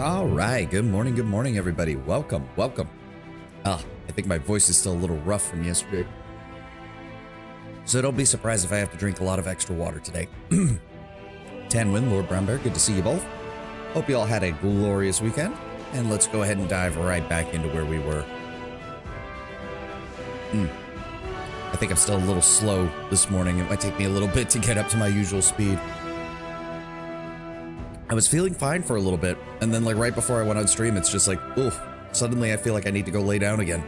All right, good morning, everybody. Welcome. I think my voice is still a little rough from yesterday. So don't be surprised if I have to drink a lot of extra water today. Tanwin, Lord Brown Bear, good to see you both. Hope you all had a glorious weekend. And let's go ahead and dive right back into where we were. I think I'm still a little slow this morning. It might take me a little bit to get up to my usual speed. I was feeling fine for a little bit, and then like right before I went on stream, it's just like, oof, suddenly I feel like I need to go lay down again.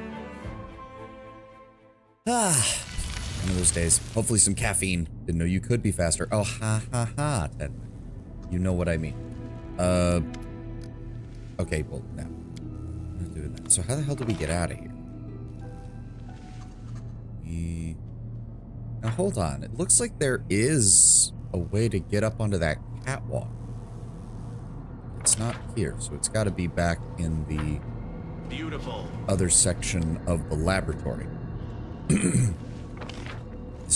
One of those days. Hopefully some caffeine. Didn't know you could be faster. Oh, ha, Ted. You know what I mean. Okay, well, now. I'm not doing that. So how the hell do we get out of here? Now, hold on. It looks like there is a way to get up onto that catwalk. It's not here, so it's got to be back in the other section of the laboratory. This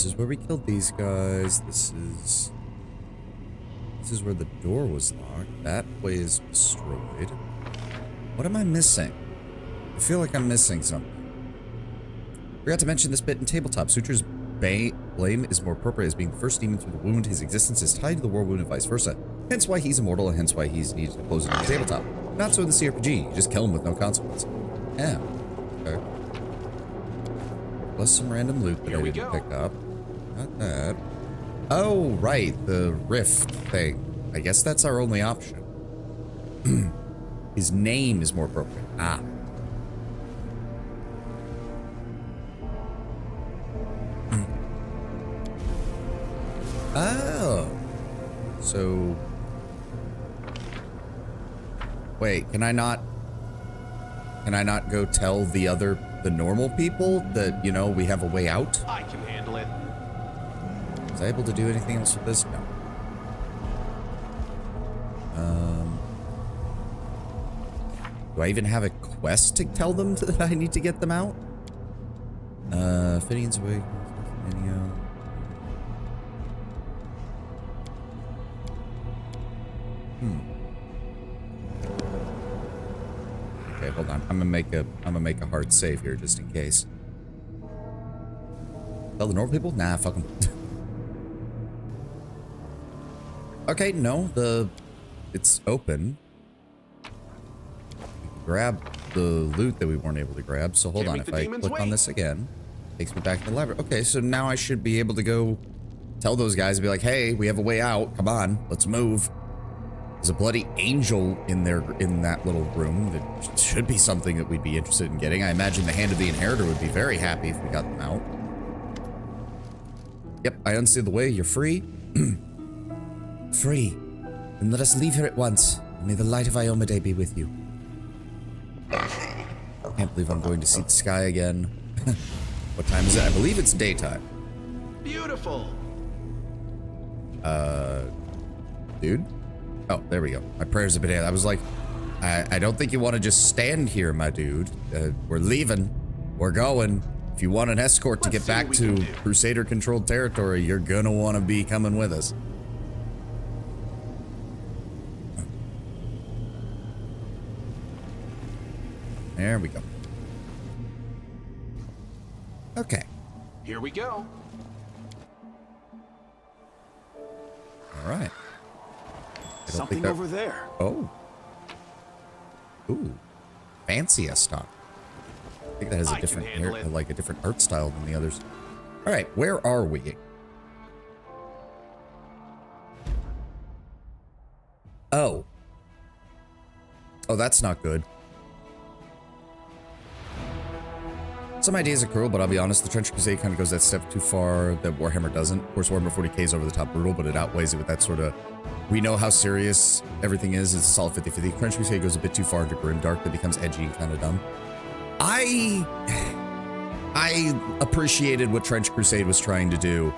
is where we killed these guys. This is where the door was locked. That way is destroyed. What am I missing? I feel like I'm missing something. Forgot to mention this bit in tabletop. Suture's blame is more appropriate as being the first demon through the wound. His existence is tied to the Worldwound and vice versa. Hence why he's immortal, and hence why he's needed to close it on the tabletop. Not so in the CRPG. You just kill him with no consequence. Yeah. Okay. Plus some random loot that I didn't pick up. Not that. Oh, right. The rift thing. I guess that's our only option. His name is more appropriate. Ah. Oh. So... Wait, can I not go tell the normal people that, you know, we have a way out? I can handle it. Was I able to do anything else with this? No. Do I even have a quest to tell them that I need to get them out? Fittings away. Okay, hold on. I'm gonna make a hard save here just in case. Tell the normal people? Nah, fuck them. Okay, no, it's open. We can grab the loot that we weren't able to grab. So hold on, if I click on this again, it takes me back to the library. Okay, so now I should be able to go tell those guys and be like, hey, we have a way out. Come on, let's move. There's a bloody angel in there, in that little room. That should be something that we'd be interested in getting. I imagine the Hand of the Inheritor would be very happy if we got them out. Yep, I unsealed the way. You're free. Free. Then let us leave here at once. May the light of Iomade be with you. I can't believe I'm going to see the sky again. What time is it? I believe it's daytime. Beautiful. Dude? Oh, there we go. My prayers have been answered. I was like, I don't think you want to just stand here, my dude. We're leaving. We're going. If you want an escort to get back to Crusader-controlled territory, you're gonna want to be coming with us. There we go. Okay. Here we go. All right. Something over there. Oh. Ooh. Fancy stock. I think that has a different hair, like a different art style than the others. All right, where are we? Oh. Oh, that's not good. Some ideas are cruel, but I'll be honest, the Trench Crusade kind of goes that step too far that Warhammer doesn't. Of course, Warhammer 40k is over the top brutal, but it outweighs it with that sort of, we know how serious everything is. It's a solid 50-50. Trench Crusade goes a bit too far into grimdark that becomes edgy and kind of dumb. I appreciated what Trench Crusade was trying to do,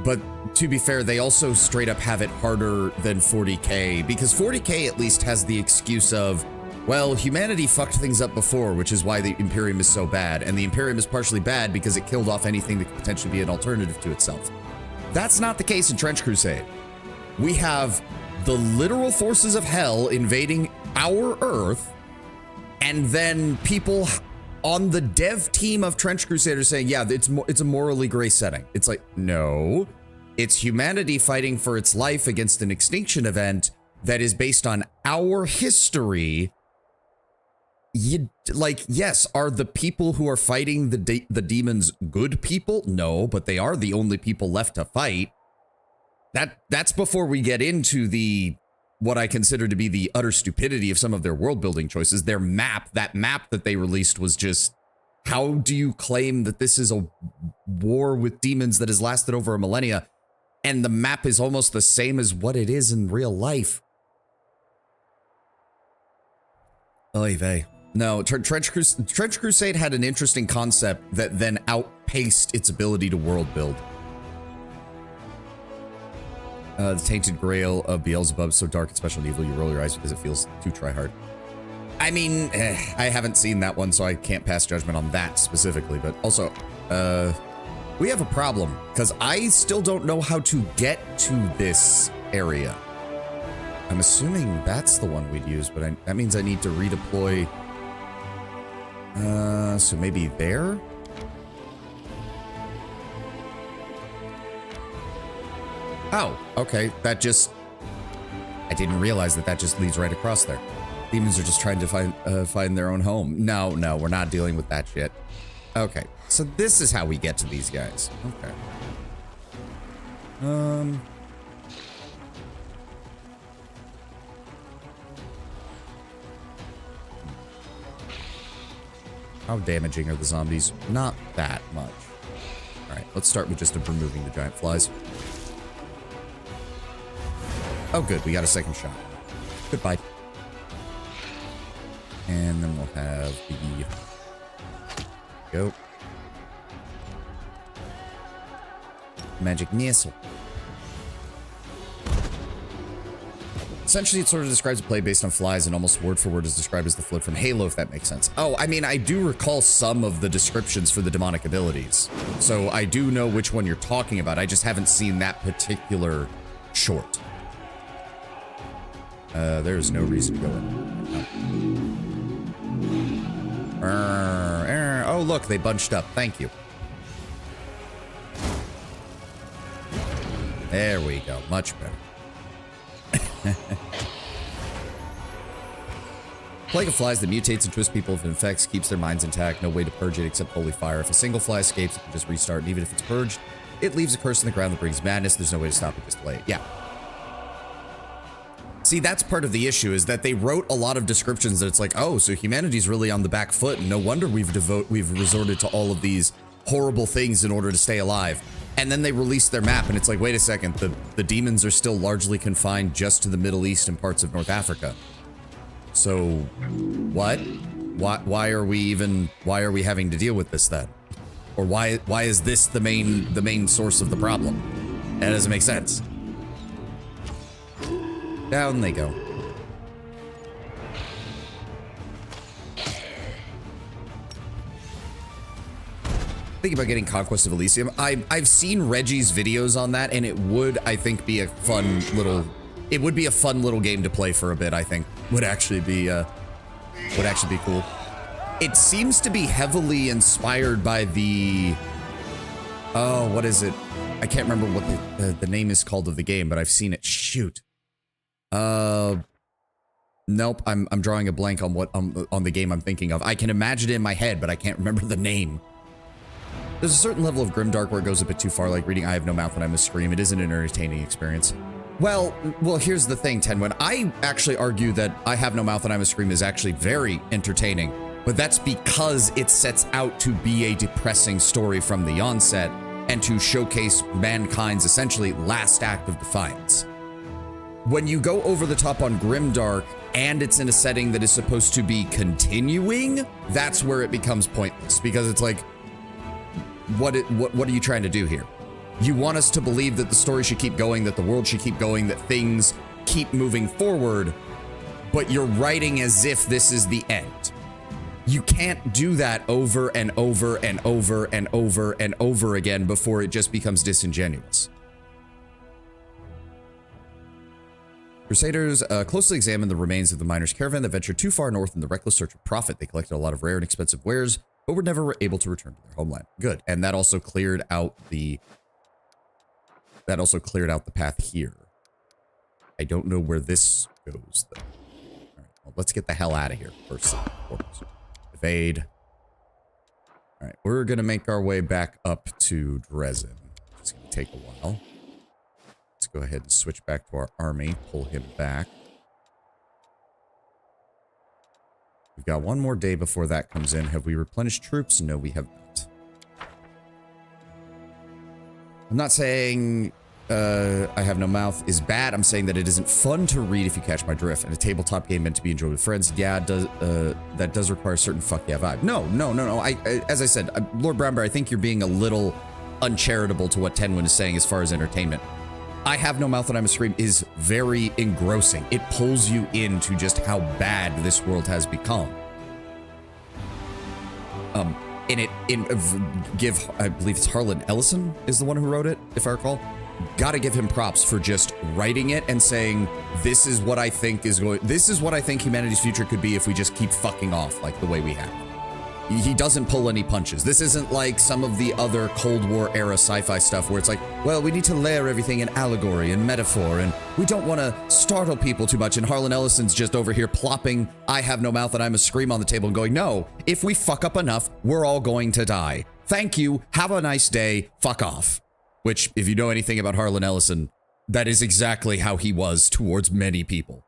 but to be fair, they also straight up have it harder than 40k, because 40k at least has the excuse of, well, humanity fucked things up before, which is why the Imperium is so bad, and the Imperium is partially bad because it killed off anything that could potentially be an alternative to itself. That's not the case in Trench Crusade. We have the literal forces of hell invading our Earth, and then people on the dev team of Trench Crusaders saying, yeah, it's a morally gray setting. It's like, no, it's humanity fighting for its life against an extinction event that is based on our history. Yes, are the people who are fighting the demons good people? No, but they are the only people left to fight. That's before we get into what I consider to be the utter stupidity of some of their world building choices. Their map, that map that they released was just, how do you claim that this is a war with demons that has lasted over a millennia, and the map is almost the same as what it is in real life? Oy vey. No, Trench Crusade had an interesting concept that then outpaced its ability to world build. The Tainted Grail of Beelzebub, so dark and special and evil, you roll your eyes because it feels too try-hard. I mean, I haven't seen that one, so I can't pass judgment on that specifically, but also, we have a problem, because I still don't know how to get to this area. I'm assuming that's the one we'd use, but that means I need to redeploy. So maybe there? Oh, okay. I didn't realize that just leads right across there. Demons are just trying to find their own home. No, we're not dealing with that shit. Okay, so this is how we get to these guys. Okay. How damaging are the zombies? Not that much. All right, let's start with just removing the giant flies. Oh, good. We got a second shot. Goodbye. And then we'll have the... Go. Magic missile. Essentially, it sort of describes a play based on flies, and almost word for word is described as the float from Halo, if that makes sense. Oh, I mean, I do recall some of the descriptions for the demonic abilities. So I do know which one you're talking about. I just haven't seen that particular short. There's no reason to go in. No. Oh, look, they bunched up. Thank you. There we go. Much better. Plague of flies that mutates and twists people if it infects, keeps their minds intact. No way to purge it except holy fire. If a single fly escapes, it can just restart. And even if it's purged, it leaves a curse in the ground that brings madness. There's no way to stop it, just delay it. Yeah. See, that's part of the issue, is that they wrote a lot of descriptions that it's like, oh, so humanity's really on the back foot, and no wonder we've resorted to all of these horrible things in order to stay alive. And then they released their map, and it's like, wait a second, the demons are still largely confined just to the Middle East and parts of North Africa. So, what? Why are we having to deal with this then? Or why is this the main source of the problem? That doesn't make sense. Down they go. Think about getting Conquest of Elysium. I've seen Reggie's videos on that, and it would, I think, be a fun little... It would be a fun little game to play for a bit, I think. Would actually be cool. It seems to be heavily inspired by the... Oh, what is it? I can't remember what the name is called of the game, but I've seen it. Shoot. Nope, I'm drawing a blank on on the game I'm thinking of. I can imagine it in my head, but I can't remember the name. There's a certain level of grimdark where it goes a bit too far, like reading I Have No Mouth and I Must Scream. It isn't an entertaining experience. Well, here's the thing, Tenwin. I actually argue that I Have No Mouth and I Must Scream is actually very entertaining, but that's because it sets out to be a depressing story from the onset and to showcase mankind's essentially last act of defiance. When you go over the top on grimdark and it's in a setting that is supposed to be continuing, that's where it becomes pointless, because it's like, what are you trying to do here? You want us to believe that the story should keep going, that the world should keep going, that things keep moving forward, but you're writing as if this is the end. You can't do that over and over and over and over and over again before it just becomes disingenuous. Crusaders closely examined the remains of the miners' caravan that ventured too far north in the reckless search of profit. They collected a lot of rare and expensive wares, but were never able to return to their homeland. Good. And that also cleared out the path here. I don't know where this goes, though. All right, well, let's get the hell out of here first and foremost. Evade. All right, we're going to make our way back up to Dresden. It's going to take a while. Let's go ahead and switch back to our army, pull him back. We've got one more day before that comes in. Have we replenished troops? No, we have not. I'm not saying I Have No Mouth is bad. I'm saying that it isn't fun to read, if you catch my drift. And a tabletop game meant to be enjoyed with friends. Yeah, it does, that does require a certain fuck yeah vibe. No. As I said, Lord Brownbear, I think you're being a little uncharitable to what Tenwin is saying as far as entertainment. I Have No Mouth and I'm a Scream is very engrossing. It pulls you into just how bad this world has become. Give, I believe it's Harlan Ellison is the one who wrote it, if I recall. Gotta give him props for just writing it and saying, this is what I think humanity's future could be if we just keep fucking off like the way we have. He doesn't pull any punches. This isn't like some of the other Cold War era sci-fi stuff where it's like, well, we need to layer everything in allegory and metaphor, and we don't want to startle people too much. And Harlan Ellison's just over here plopping I Have No Mouth and I'm a Scream on the table and going, no, if we fuck up enough, we're all going to die. Thank you. Have a nice day. Fuck off. Which, if you know anything about Harlan Ellison, that is exactly how he was towards many people.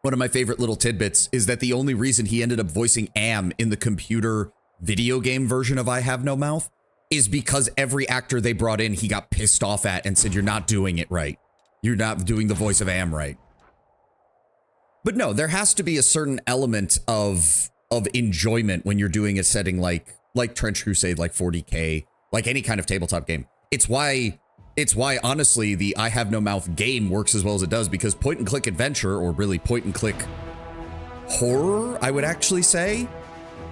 One of my favorite little tidbits is that the only reason he ended up voicing Am in the computer video game version of I Have No Mouth is because every actor they brought in, he got pissed off at and said, you're not doing it right. You're not doing the voice of Am right. But no, there has to be a certain element of enjoyment when you're doing a setting like Trench Crusade, like 40K, like any kind of tabletop game. It's why, honestly, the I Have No Mouth game works as well as it does, because point-and-click adventure, or really point-and-click horror, I would actually say,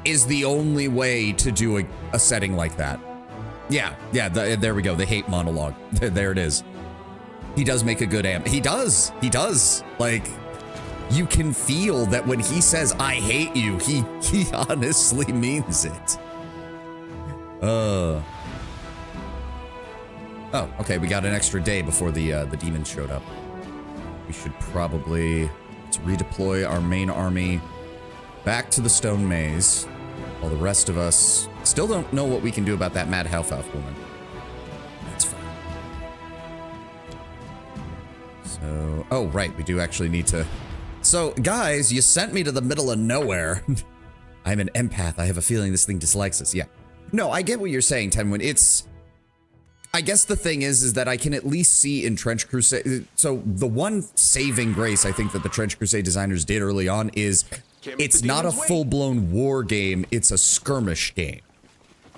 is the only way to do a setting like that. Yeah, there we go, the hate monologue. There it is. He does make a good Am. He does. Like, you can feel that when he says, I hate you, he honestly means it. Oh, okay, we got an extra day before the demons showed up. We should probably, let's redeploy our main army back to the Stone Maze, while the rest of us still don't know what we can do about that Mad Half-Elf woman. That's fine. So, oh, right, we do actually need to... So, guys, you sent me to the middle of nowhere. I'm an empath. I have a feeling this thing dislikes us. Yeah. No, I get what you're saying, Tenwin. It's... I guess the thing is that I can at least see in Trench Crusade. So the one saving grace I think that the Trench Crusade designers did early on is it's not a full-blown war game. It's a skirmish game.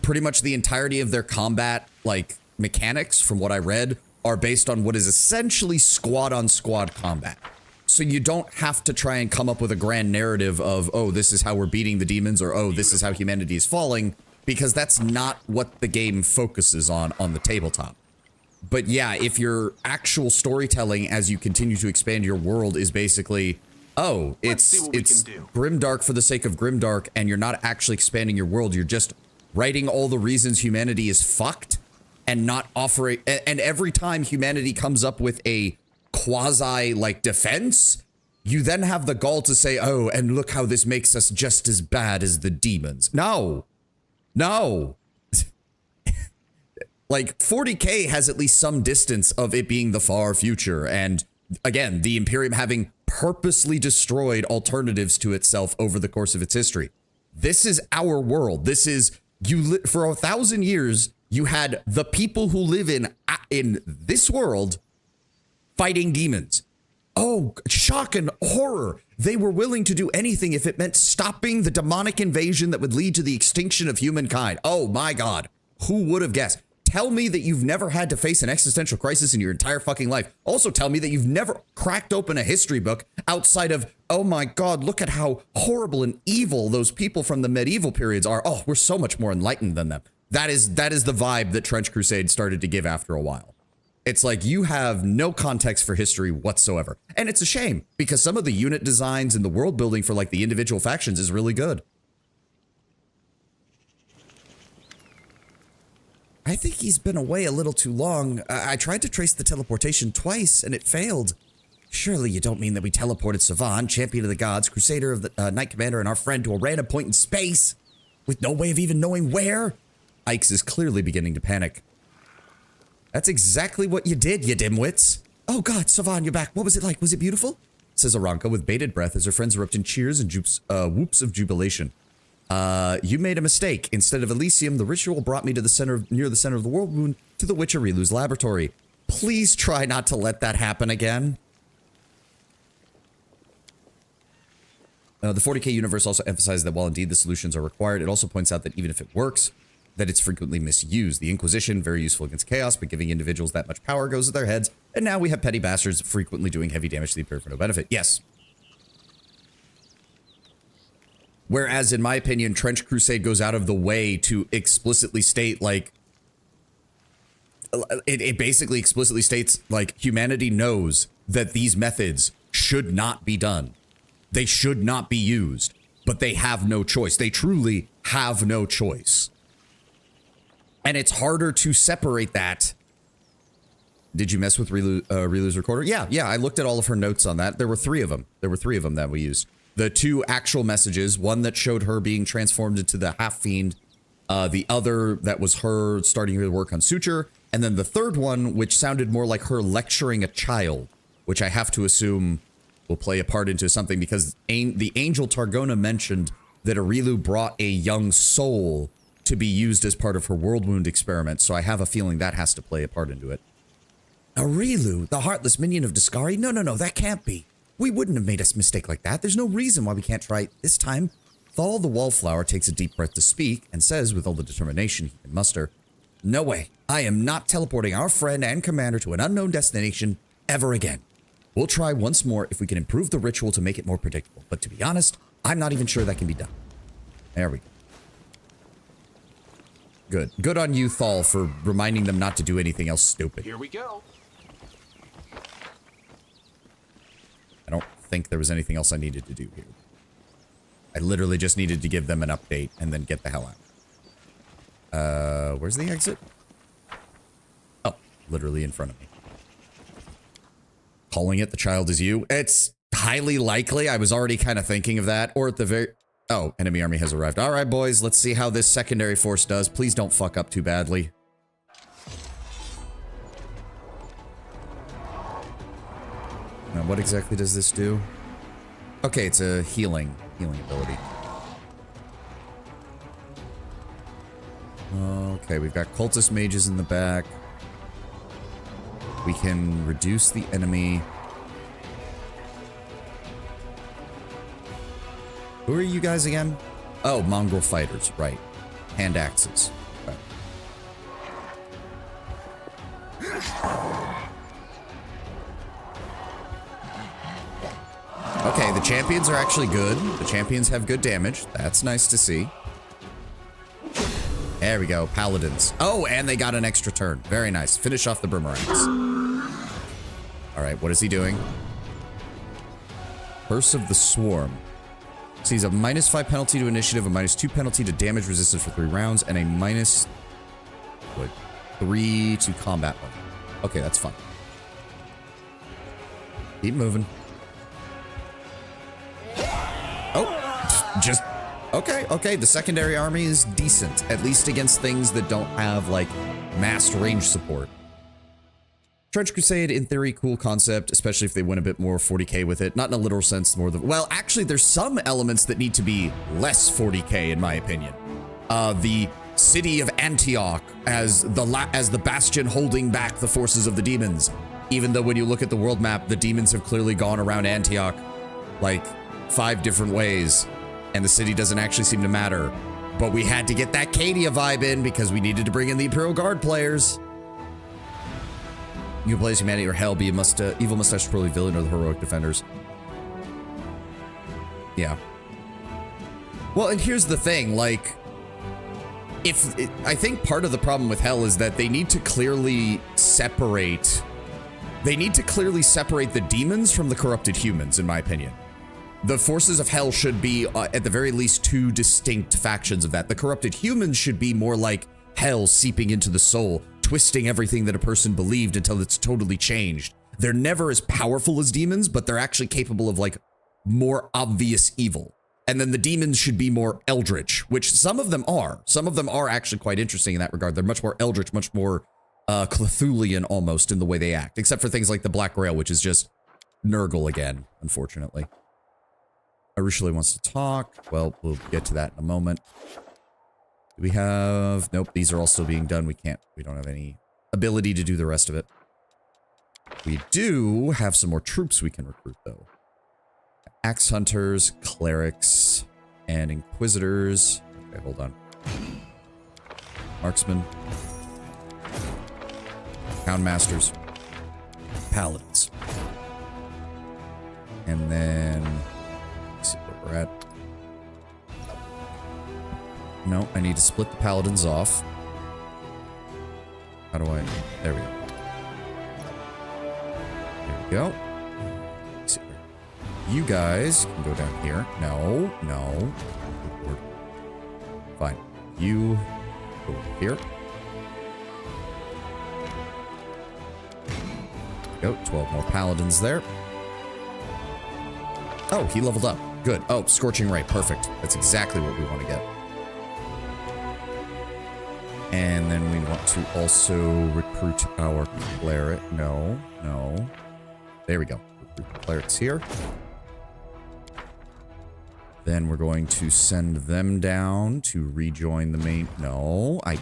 Pretty much the entirety of their combat, like, mechanics, from what I read, are based on what is essentially squad-on-squad combat. So you don't have to try and come up with a grand narrative of, oh, this is how we're beating the demons, or, oh, this is how humanity is falling. Because that's not what the game focuses on the tabletop. But yeah, if your actual storytelling as you continue to expand your world is basically, oh, it's grimdark for the sake of grimdark, and you're not actually expanding your world, you're just writing all the reasons humanity is fucked and not offering, and every time humanity comes up with a quasi like defense, you then have the gall to say, oh, and look how this makes us just as bad as the demons. No. Like, 40K has at least some distance of it being the far future, and again, the Imperium having purposely destroyed alternatives to itself over the course of its history. This is our world. This is, for 1,000 years, you had the people who live in this world fighting demons. Oh, shock and horror. They were willing to do anything if it meant stopping the demonic invasion that would lead to the extinction of humankind. Oh my God. Who would have guessed? Tell me that you've never had to face an existential crisis in your entire fucking life. Also tell me that you've never cracked open a history book outside of, oh my God, look at how horrible and evil those people from the medieval periods are. Oh, we're so much more enlightened than them. That is the vibe that Trench Crusade started to give after a while. It's like you have no context for history whatsoever. And it's a shame because some of the unit designs and the world building for like the individual factions is really good. I think he's been away a little too long. I tried to trace the teleportation twice and it failed. Surely you don't mean that we teleported Savan, champion of the gods, crusader of the Knight Commander, and our friend to a random point in space with no way of even knowing where? Ikes is clearly beginning to panic. That's exactly what you did, you dimwits. Oh God, Savan, you're back. What was it like? Was it beautiful? Says Aranka with bated breath as her friends erupt in cheers and whoops of jubilation. You made a mistake. Instead of Elysium, the ritual brought me to the center, near the center of the Worldwound, to the witch Areelu's laboratory. Please try not to let that happen again. The 40k universe also emphasizes that while indeed the solutions are required, it also points out that even if it works, that it's frequently misused. The Inquisition, very useful against chaos, but giving individuals that much power goes to their heads, and now we have petty bastards frequently doing heavy damage to the Imperium for no benefit. Yes. Whereas, in my opinion, Trench Crusade goes out of the way to explicitly state, like, it basically explicitly states, like, humanity knows that these methods should not be done. They should not be used, but they have no choice. They truly have no choice. And it's harder to separate that. Did you mess with Areelu's recorder? Yeah, I looked at all of her notes on that. There were 3 of them. There were 3 of them that we used. The 2 actual messages, one that showed her being transformed into the half-fiend, the other that was her starting to work on Suture, and then the 3rd one, which sounded more like her lecturing a child, which I have to assume will play a part into something because the angel Targona mentioned that Areelu brought a young soul to be used as part of her Worldwound experiment, so I have a feeling that has to play a part into it. Areelu, the heartless minion of Discari? No, that can't be. We wouldn't have made a mistake like that. There's no reason why we can't try it this time. Thal the Wallflower takes a deep breath to speak and says with all the determination he can muster, no way. I am not teleporting our friend and commander to an unknown destination ever again. We'll try once more if we can improve the ritual to make it more predictable. But to be honest, I'm not even sure that can be done. There we go. Good. Good on you, Thal, for reminding them not to do anything else stupid. Here we go. I don't think there was anything else I needed to do here. I literally just needed to give them an update and then get the hell out. Where's the exit? Oh, literally in front of me. Calling it the child is you. It's highly likely. I was already kind of thinking of that. Or at the very... Oh, enemy army has arrived. All right, boys. Let's see how this secondary force does. Please don't fuck up too badly. Now, what exactly does this do? Okay, it's a healing ability. Okay, we've got cultist mages in the back. We can reduce the enemy. Who are you guys again? Oh, mongrel fighters, right. Hand axes. Okay. Okay, the champions are actually good. The champions have good damage. That's nice to see. There we go, paladins. Oh, and they got an extra turn. Very nice. Finish off the boomerangs. All right, what is he doing? Curse of the Swarm. So he's a -5 penalty to initiative, a -2 penalty to damage resistance for 3 rounds, and a -3 to combat mode. Okay, that's fine. Keep moving. Oh, just... Okay, the secondary army is decent, at least against things that don't have, like, massed range support. Trench Crusade, in theory, cool concept, especially if they went a bit more 40k with it. Not in a literal sense, more than... Well, actually, there's some elements that need to be less 40k, in my opinion. The city of Antioch as the bastion holding back the forces of the demons. Even though when you look at the world map, the demons have clearly gone around Antioch, like, 5 different ways. And the city doesn't actually seem to matter. But we had to get that Cadia vibe in because we needed to bring in the Imperial Guard players. You can play as humanity or hell, be a evil mustache trolley villain or the heroic defenders. Yeah. Well, and here's the thing, like... I think part of the problem with hell is that they need to clearly separate. They need to clearly separate the demons from the corrupted humans, in my opinion. The forces of hell should be, at the very least, two distinct factions of that. The corrupted humans should be more like hell seeping into the soul, twisting everything that a person believed until it's totally changed. They're never as powerful as demons, but they're actually capable of, like, more obvious evil. And then the demons should be more eldritch, which some of them are. Some of them are actually quite interesting in that regard. They're much more eldritch, much more Cthulhian almost in the way they act, except for things like the Black Grail, which is just Nurgle again, unfortunately. Areelu wants to talk. Well, we'll get to that in a moment. Do we have... Nope, these are all still being done. We don't have any ability to do the rest of it. We do have some more troops we can recruit, though. Axe hunters, clerics, and inquisitors. Okay, hold on. Marksmen. Houndmasters. Paladins. And then... Let's see where we're at. No, I need to split the paladins off. How do I... There we go. There we go. Let's see where... You guys can go down here. No, no. Fine. You go over here. Go. 12 more paladins there. Oh, he leveled up. Good. Oh, Scorching Ray. Perfect. That's exactly what we want to get. And then we want to also recruit our cleric. No, no. There we go. Recruit the clerics here. Then we're going to send them down to rejoin the main... No, I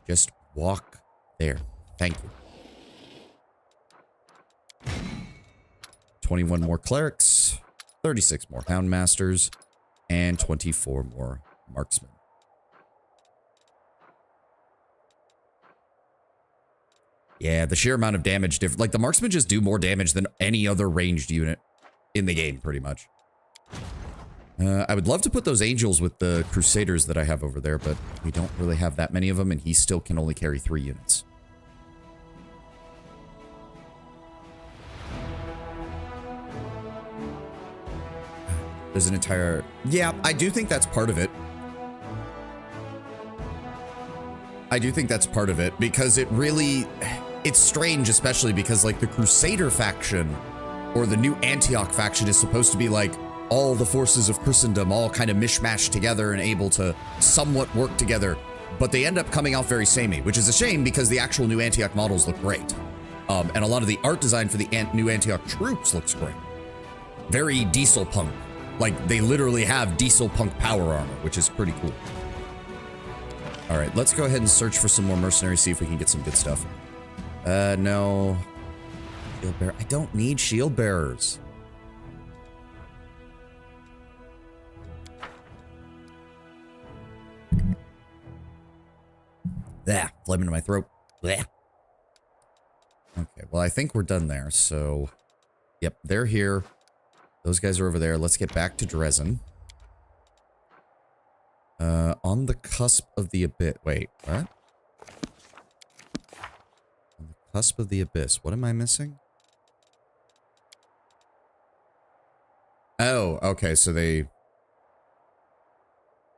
just walk there. Thank you. 21 more clerics, 36 more houndmasters, and 24 more marksmen. Yeah, the sheer amount of damage... Like, the marksmen just do more damage than any other ranged unit in the game, pretty much. I would love to put those angels with the crusaders that I have over there, but we don't really have that many of them, and he still can only carry 3 units. There's an entire... Yeah, I do think that's part of it. I do think that's part of it, because it really... It's strange, especially because, like, the Crusader faction, or the new Antioch faction, is supposed to be, like, all the forces of Christendom all kind of mishmashed together and able to somewhat work together, but they end up coming out very samey, which is a shame because the actual new Antioch models look great. And a lot of the art design for the new Antioch troops looks great. Very diesel punk. Like, they literally have diesel punk power armor, which is pretty cool. All right, let's go ahead and search for some more mercenaries, see if we can get some good stuff. No. Shield bearer. I don't need shield bearers. There, phlegm into my throat. Blech. Okay, well, I think we're done there, so... Yep, they're here. Those guys are over there. Let's get back to Dresden. On the cusp of the abyss... Wait, what? On the cusp of the abyss. What am I missing? Oh, okay, so they...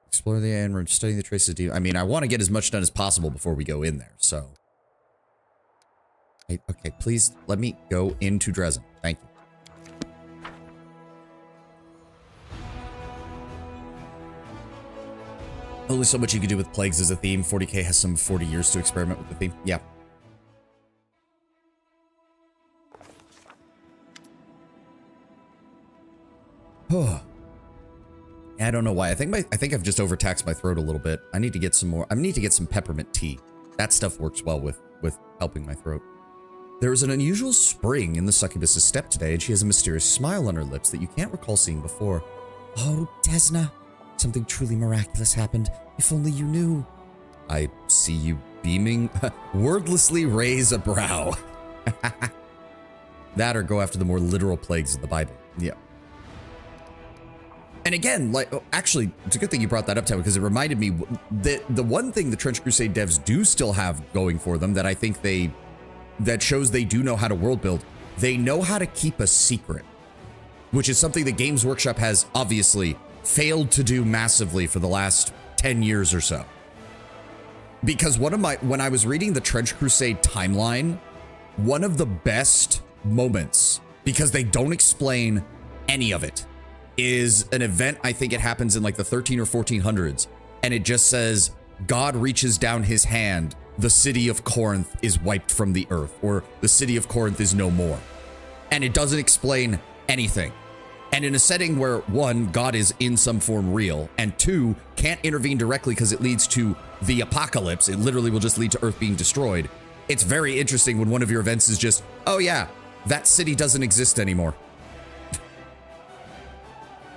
Explore the and study the traces of... I mean, I want to get as much done as possible before we go in there, so... Okay, please let me go into Dresden. Thank you. Only so much you can do with plagues as a theme. 40k has some 40 years to experiment with the theme. Yeah. Oh. I don't know why. I think I've just overtaxed my throat a little bit. I need to get some more. I need to get some peppermint tea. That stuff works well with helping my throat. There is an unusual spring in the succubus's step today, and she has a mysterious smile on her lips that you can't recall seeing before. Oh, Desna, something truly miraculous happened. If only you knew. I see you beaming. Wordlessly raise a brow. That or go after the more literal plagues of the Bible. Yeah. And again, like, actually, it's a good thing you brought that up, Ted, because it reminded me that the one thing the Trench Crusade devs do still have going for them that I think that shows they do know how to world build. They know how to keep a secret, which is something that Games Workshop has obviously failed to do massively for the last 10 years or so. Because when I was reading the Trench Crusade timeline, one of the best moments, because they don't explain any of it, is an event, I think it happens in like the 13 or 1400s, and it just says, God reaches down his hand, the city of Corinth is wiped from the earth, or the city of Corinth is no more. And it doesn't explain anything. And in a setting where, one, God is in some form real, and two, can't intervene directly because it leads to the apocalypse, it literally will just lead to Earth being destroyed. It's very interesting when one of your events is just, oh yeah, that city doesn't exist anymore.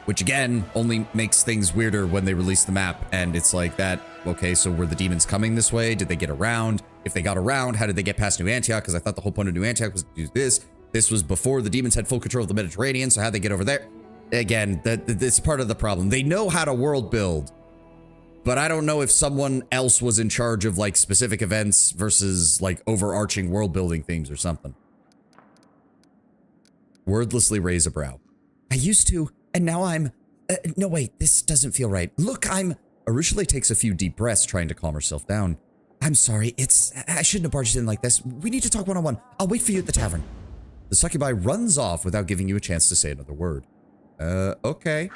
Which again, only makes things weirder when they release the map, and it's like that, okay, so were the demons coming this way? Did they get around? If they got around, how did they get past New Antioch? Because I thought the whole point of New Antioch was to do this. This was before the demons had full control of the Mediterranean, so how'd they get over there? Again, that's part of the problem. They know how to world build, but I don't know if someone else was in charge of like specific events versus like overarching world building themes or something. Wordlessly raise a brow. I used to, and now I'm... no, wait, this doesn't feel right. Look, Areelu takes a few deep breaths, trying to calm herself down. I'm sorry, I shouldn't have barged in like this. We need to talk one-on-one. I'll wait for you at the tavern. The succubi runs off without giving you a chance to say another word. Okay.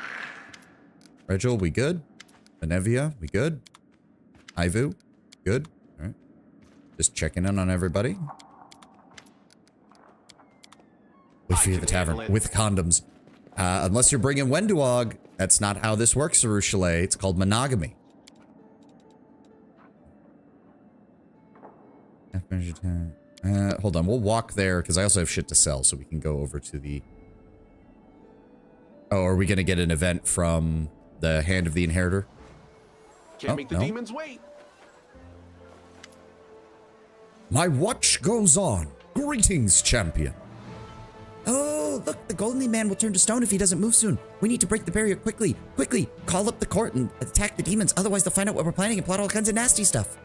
Regil, we good? Benevia, we good? Ivu, good? All right. Just checking in on everybody. Wait for you at the tavern with condoms. Unless you're bringing Wenduog, that's not how this works, Areelu. It's called monogamy. Hold on, we'll walk there, because I also have shit to sell, so we can go over to the... Oh, are we going to get an event from the Hand of the Inheritor? Can't make the demons wait. My watch goes on. Greetings, champion. Oh, look, the Golden Man will turn to stone if he doesn't move soon. We need to break the barrier quickly. Quickly, call up the court and attack the demons. Otherwise, they'll find out what we're planning and plot all kinds of nasty stuff.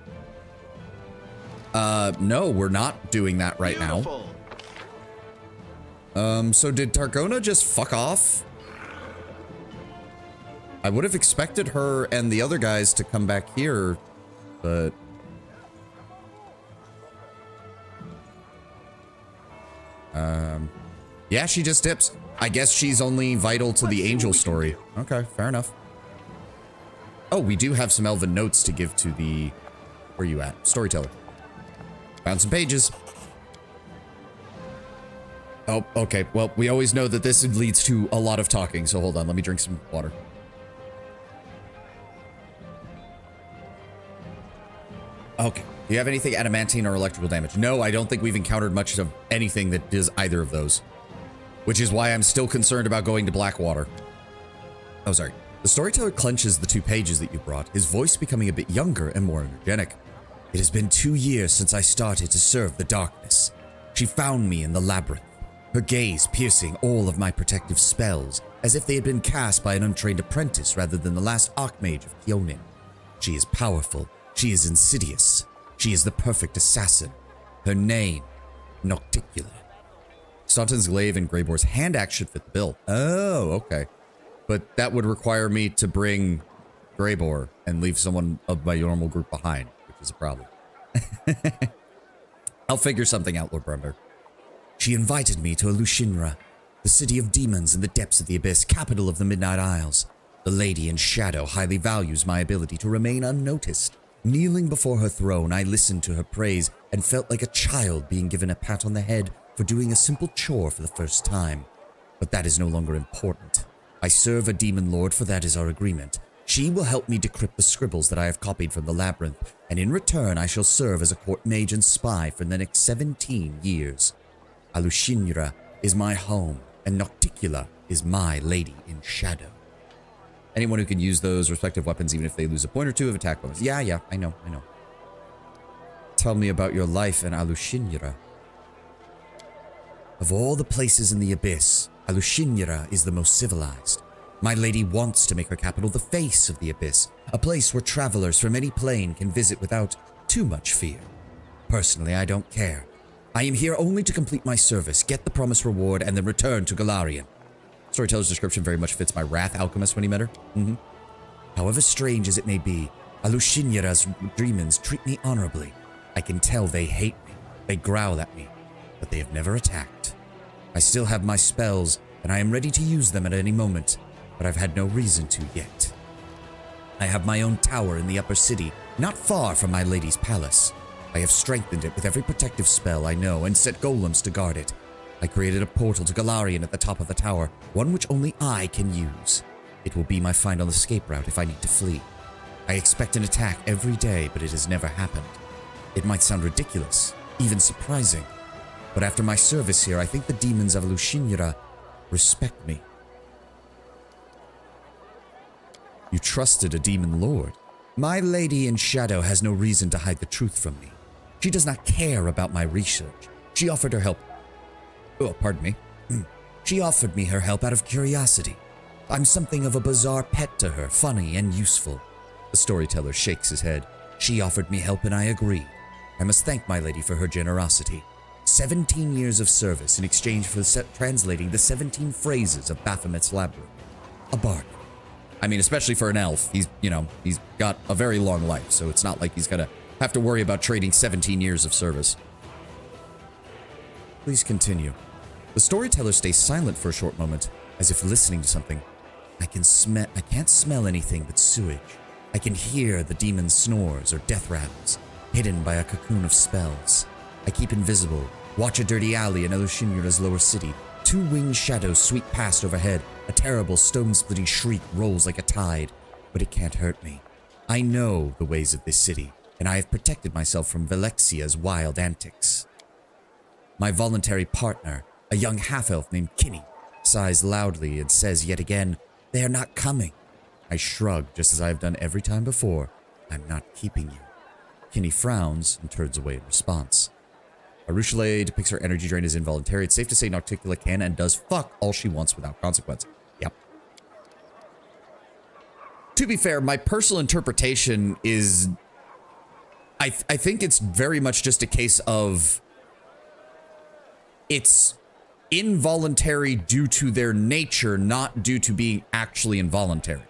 No, we're not doing that right now. So did Targona just fuck off? I would have expected her and the other guys to come back here, but... Yeah, she just dips. I guess she's only vital to the angel story. Okay, fair enough. Oh, we do have some elven notes to give to the... Where are you at? Storyteller. Found some pages. Oh, okay. Well, we always know that this leads to a lot of talking, so hold on. Let me drink some water. Okay. Do you have anything adamantine or electrical damage? No, I don't think we've encountered much of anything that does either of those. Which is why I'm still concerned about going to Blackwater. Oh, sorry. The storyteller clenches the 2 pages that you brought, his voice becoming a bit younger and more energetic. It has been 2 years since I started to serve the darkness. She found me in the labyrinth, her gaze piercing all of my protective spells, as if they had been cast by an untrained apprentice rather than the last Archmage of Kionin. She is powerful. She is insidious. She is the perfect assassin. Her name, Nocticula. Staunton's glaive and Greyboar's hand axe should fit the bill. Oh, okay. But that would require me to bring Greyboar and leave someone of my normal group behind, which is a problem. I'll figure something out, Lord Brumber. She invited me to Alushinra, the city of demons in the depths of the abyss, capital of the Midnight Isles. The Lady in Shadow highly values my ability to remain unnoticed. Kneeling before her throne, I listened to her praise and felt like a child being given a pat on the head for doing a simple chore for the first time. But that is no longer important. I serve a demon lord, for that is our agreement. She will help me decrypt the scribbles that I have copied from the labyrinth, and in return I shall serve as a court mage and spy for the next 17 years. Alushinra is my home, and Nocticula is my Lady in Shadow. Anyone who can use those respective weapons, even if they lose a point or two of attack bonus. Yeah, I know. Tell me about your life in Alushinra. Of all the places in the abyss, Alushinra is the most civilized. My lady wants to make her capital the face of the Abyss, a place where travelers from any plane can visit without too much fear. Personally, I don't care. I am here only to complete my service, get the promised reward, and then return to Golarion. Storyteller's description very much fits my Wrath Alchemist when he met her. However strange as it may be, Alushinjara's demons treat me honorably. I can tell they hate me. They growl at me, but they have never attacked. I still have my spells, and I am ready to use them at any moment, but I've had no reason to yet. I have my own tower in the upper city, not far from my lady's palace. I have strengthened it with every protective spell I know and set golems to guard it. I created a portal to Golarion at the top of the tower, one which only I can use. It will be my final escape route if I need to flee. I expect an attack every day, but it has never happened. It might sound ridiculous, even surprising, but after my service here, I think the demons of Alushinjara respect me. You trusted a demon lord. My lady in shadow has no reason to hide the truth from me. She does not care about my research. She offered her help. Oh, pardon me. She offered me her help out of curiosity. I'm something of a bizarre pet to her, funny and useful. The storyteller shakes his head. She offered me help and I agreed. I must thank my lady for her generosity. 17 years of service in exchange for translating the 17 phrases of Baphomet's Labyrinth. A bargain. I mean, especially for an elf, he's got a very long life, so it's not like he's gonna have to worry about trading 17 years of service. Please continue. The storyteller stays silent for a short moment, as if listening to something. I can't smell anything but sewage. I can hear the demon's snores or death rattles, hidden by a cocoon of spells. I keep invisible, watch a dirty alley in Alushinjara's lower city. Two winged shadows sweep past overhead. A terrible stone-splitting shriek rolls like a tide, but it can't hurt me. I know the ways of this city, and I have protected myself from Valexia's wild antics. My voluntary partner, a young half-elf named Kinney, sighs loudly and says yet again, "They are not coming." I shrug, just as I have done every time before. I'm not keeping you. Kinney frowns and turns away in response. Arushale depicts her energy drain as involuntary. It's safe to say Nocticula can and does fuck all she wants without consequence. Yep. To be fair, my personal interpretation is... I think it's very much just a case of... It's involuntary due to their nature, not due to being actually involuntary.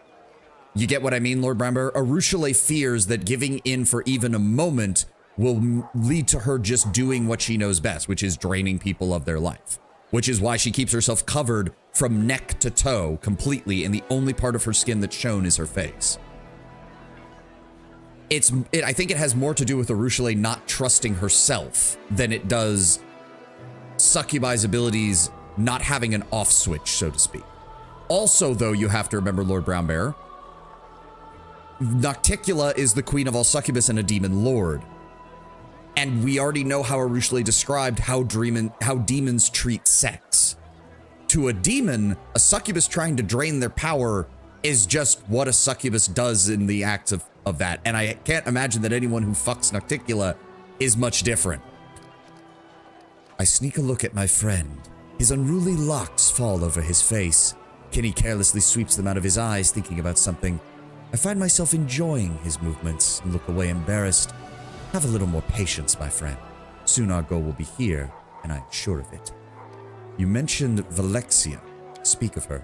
You get what I mean, Lord Bramber? Arushale fears that giving in for even a moment will lead to her just doing what she knows best, which is draining people of their life. Which is why she keeps herself covered from neck to toe completely, and the only part of her skin that's shown is her face. I think it has more to do with Arushale not trusting herself than it does Succubi's abilities not having an off switch, so to speak. Also, though, you have to remember, Lord Brownbear, Nocticula is the queen of all succubus and a demon lord. And we already know how Arushale described how demons treat sex. To a demon, a succubus trying to drain their power is just what a succubus does in the acts of that. And I can't imagine that anyone who fucks Nocticula is much different. I sneak a look at my friend. His unruly locks fall over his face. Kinney carelessly sweeps them out of his eyes, thinking about something. I find myself enjoying his movements and look away embarrassed. Have a little more patience, my friend. Soon our goal will be here, and I am sure of it. You mentioned Valexia. Speak of her.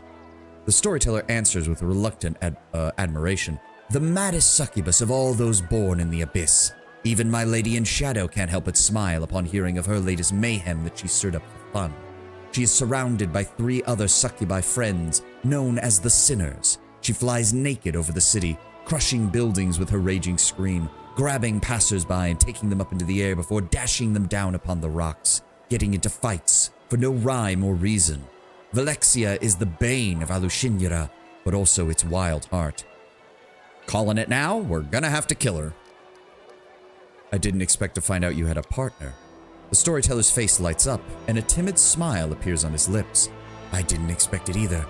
The storyteller answers with a reluctant admiration. The maddest succubus of all those born in the abyss. Even my lady in shadow can't help but smile upon hearing of her latest mayhem that she stirred up for fun. She is surrounded by 3 other succubi friends, known as the Sinners. She flies naked over the city, crushing buildings with her raging scream, grabbing passers-by and taking them up into the air before dashing them down upon the rocks, getting into fights for no rhyme or reason. Valexia is the bane of Alushinjara, but also its wild heart. Calling it now, we're gonna have to kill her. I didn't expect to find out you had a partner. The storyteller's face lights up, and a timid smile appears on his lips. I didn't expect it either.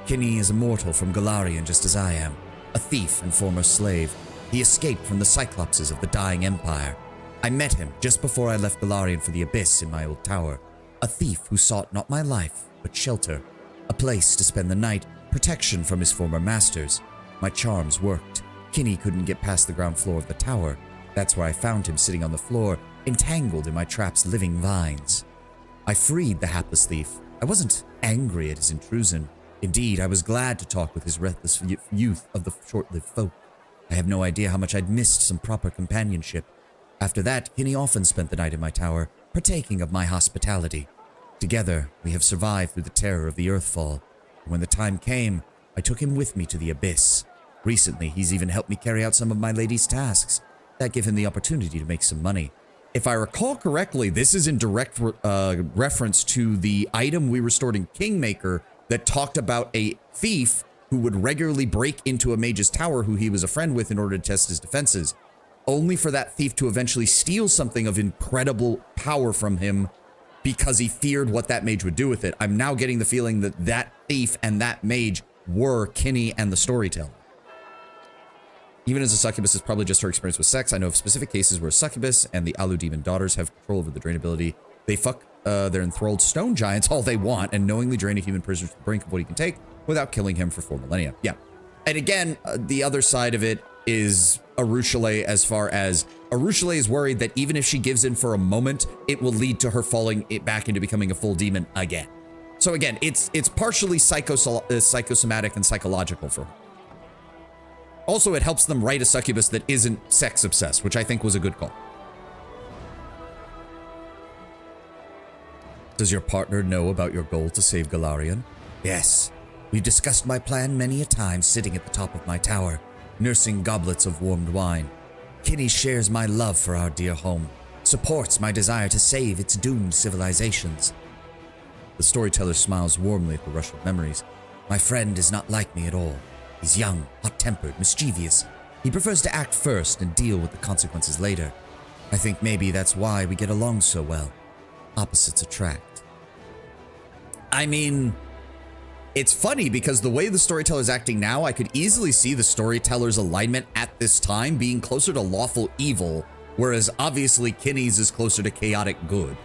Kinney is immortal from Golarion just as I am, a thief and former slave. He escaped from the Cyclopses of the dying empire. I met him just before I left Golarion for the Abyss in my old tower. A thief who sought not my life, but shelter. A place to spend the night, protection from his former masters. My charms worked. Kinney couldn't get past the ground floor of the tower. That's where I found him sitting on the floor, entangled in my trap's living vines. I freed the hapless thief. I wasn't angry at his intrusion. Indeed, I was glad to talk with his restless youth of the short-lived folk. I have no idea how much I'd missed some proper companionship. After that, Kinney often spent the night in my tower, partaking of my hospitality. Together, we have survived through the terror of the Earthfall. And when the time came, I took him with me to the Abyss. Recently, he's even helped me carry out some of my lady's tasks. That gave him the opportunity to make some money. If I recall correctly, this is in direct reference to the item we restored in Kingmaker that talked about a thief who would regularly break into a mage's tower who he was a friend with in order to test his defenses, only for that thief to eventually steal something of incredible power from him because he feared what that mage would do with it. I'm now getting the feeling that that thief and that mage were Kinney and the storyteller. Even as a succubus is probably just her experience with sex, I know of specific cases where succubus and the Alu demon daughters have control over the drain ability. They fuck their enthralled stone giants all they want and knowingly drain a human prisoner to the brink of what he can take without killing him for 4 millennia. Yeah. And again, the other side of it is Areelu, as far as Areelu is worried that even if she gives in for a moment, it will lead to her falling back into becoming a full demon again. So again, it's partially psychosomatic and psychological for her. Also, it helps them write a succubus that isn't sex obsessed, which I think was a good call. Does your partner know about your goal to save Galarian? Yes. We've discussed my plan many a time sitting at the top of my tower, nursing goblets of warmed wine. Kinney shares my love for our dear home, supports my desire to save its doomed civilizations. The storyteller smiles warmly at the rush of memories. My friend is not like me at all. He's young, hot-tempered, mischievous. He prefers to act first and deal with the consequences later. I think maybe that's why we get along so well. Opposites attract. I mean, it's funny because the way the storyteller's acting now, I could easily see the storyteller's alignment at this time being closer to lawful evil, whereas obviously Kinney's is closer to chaotic good.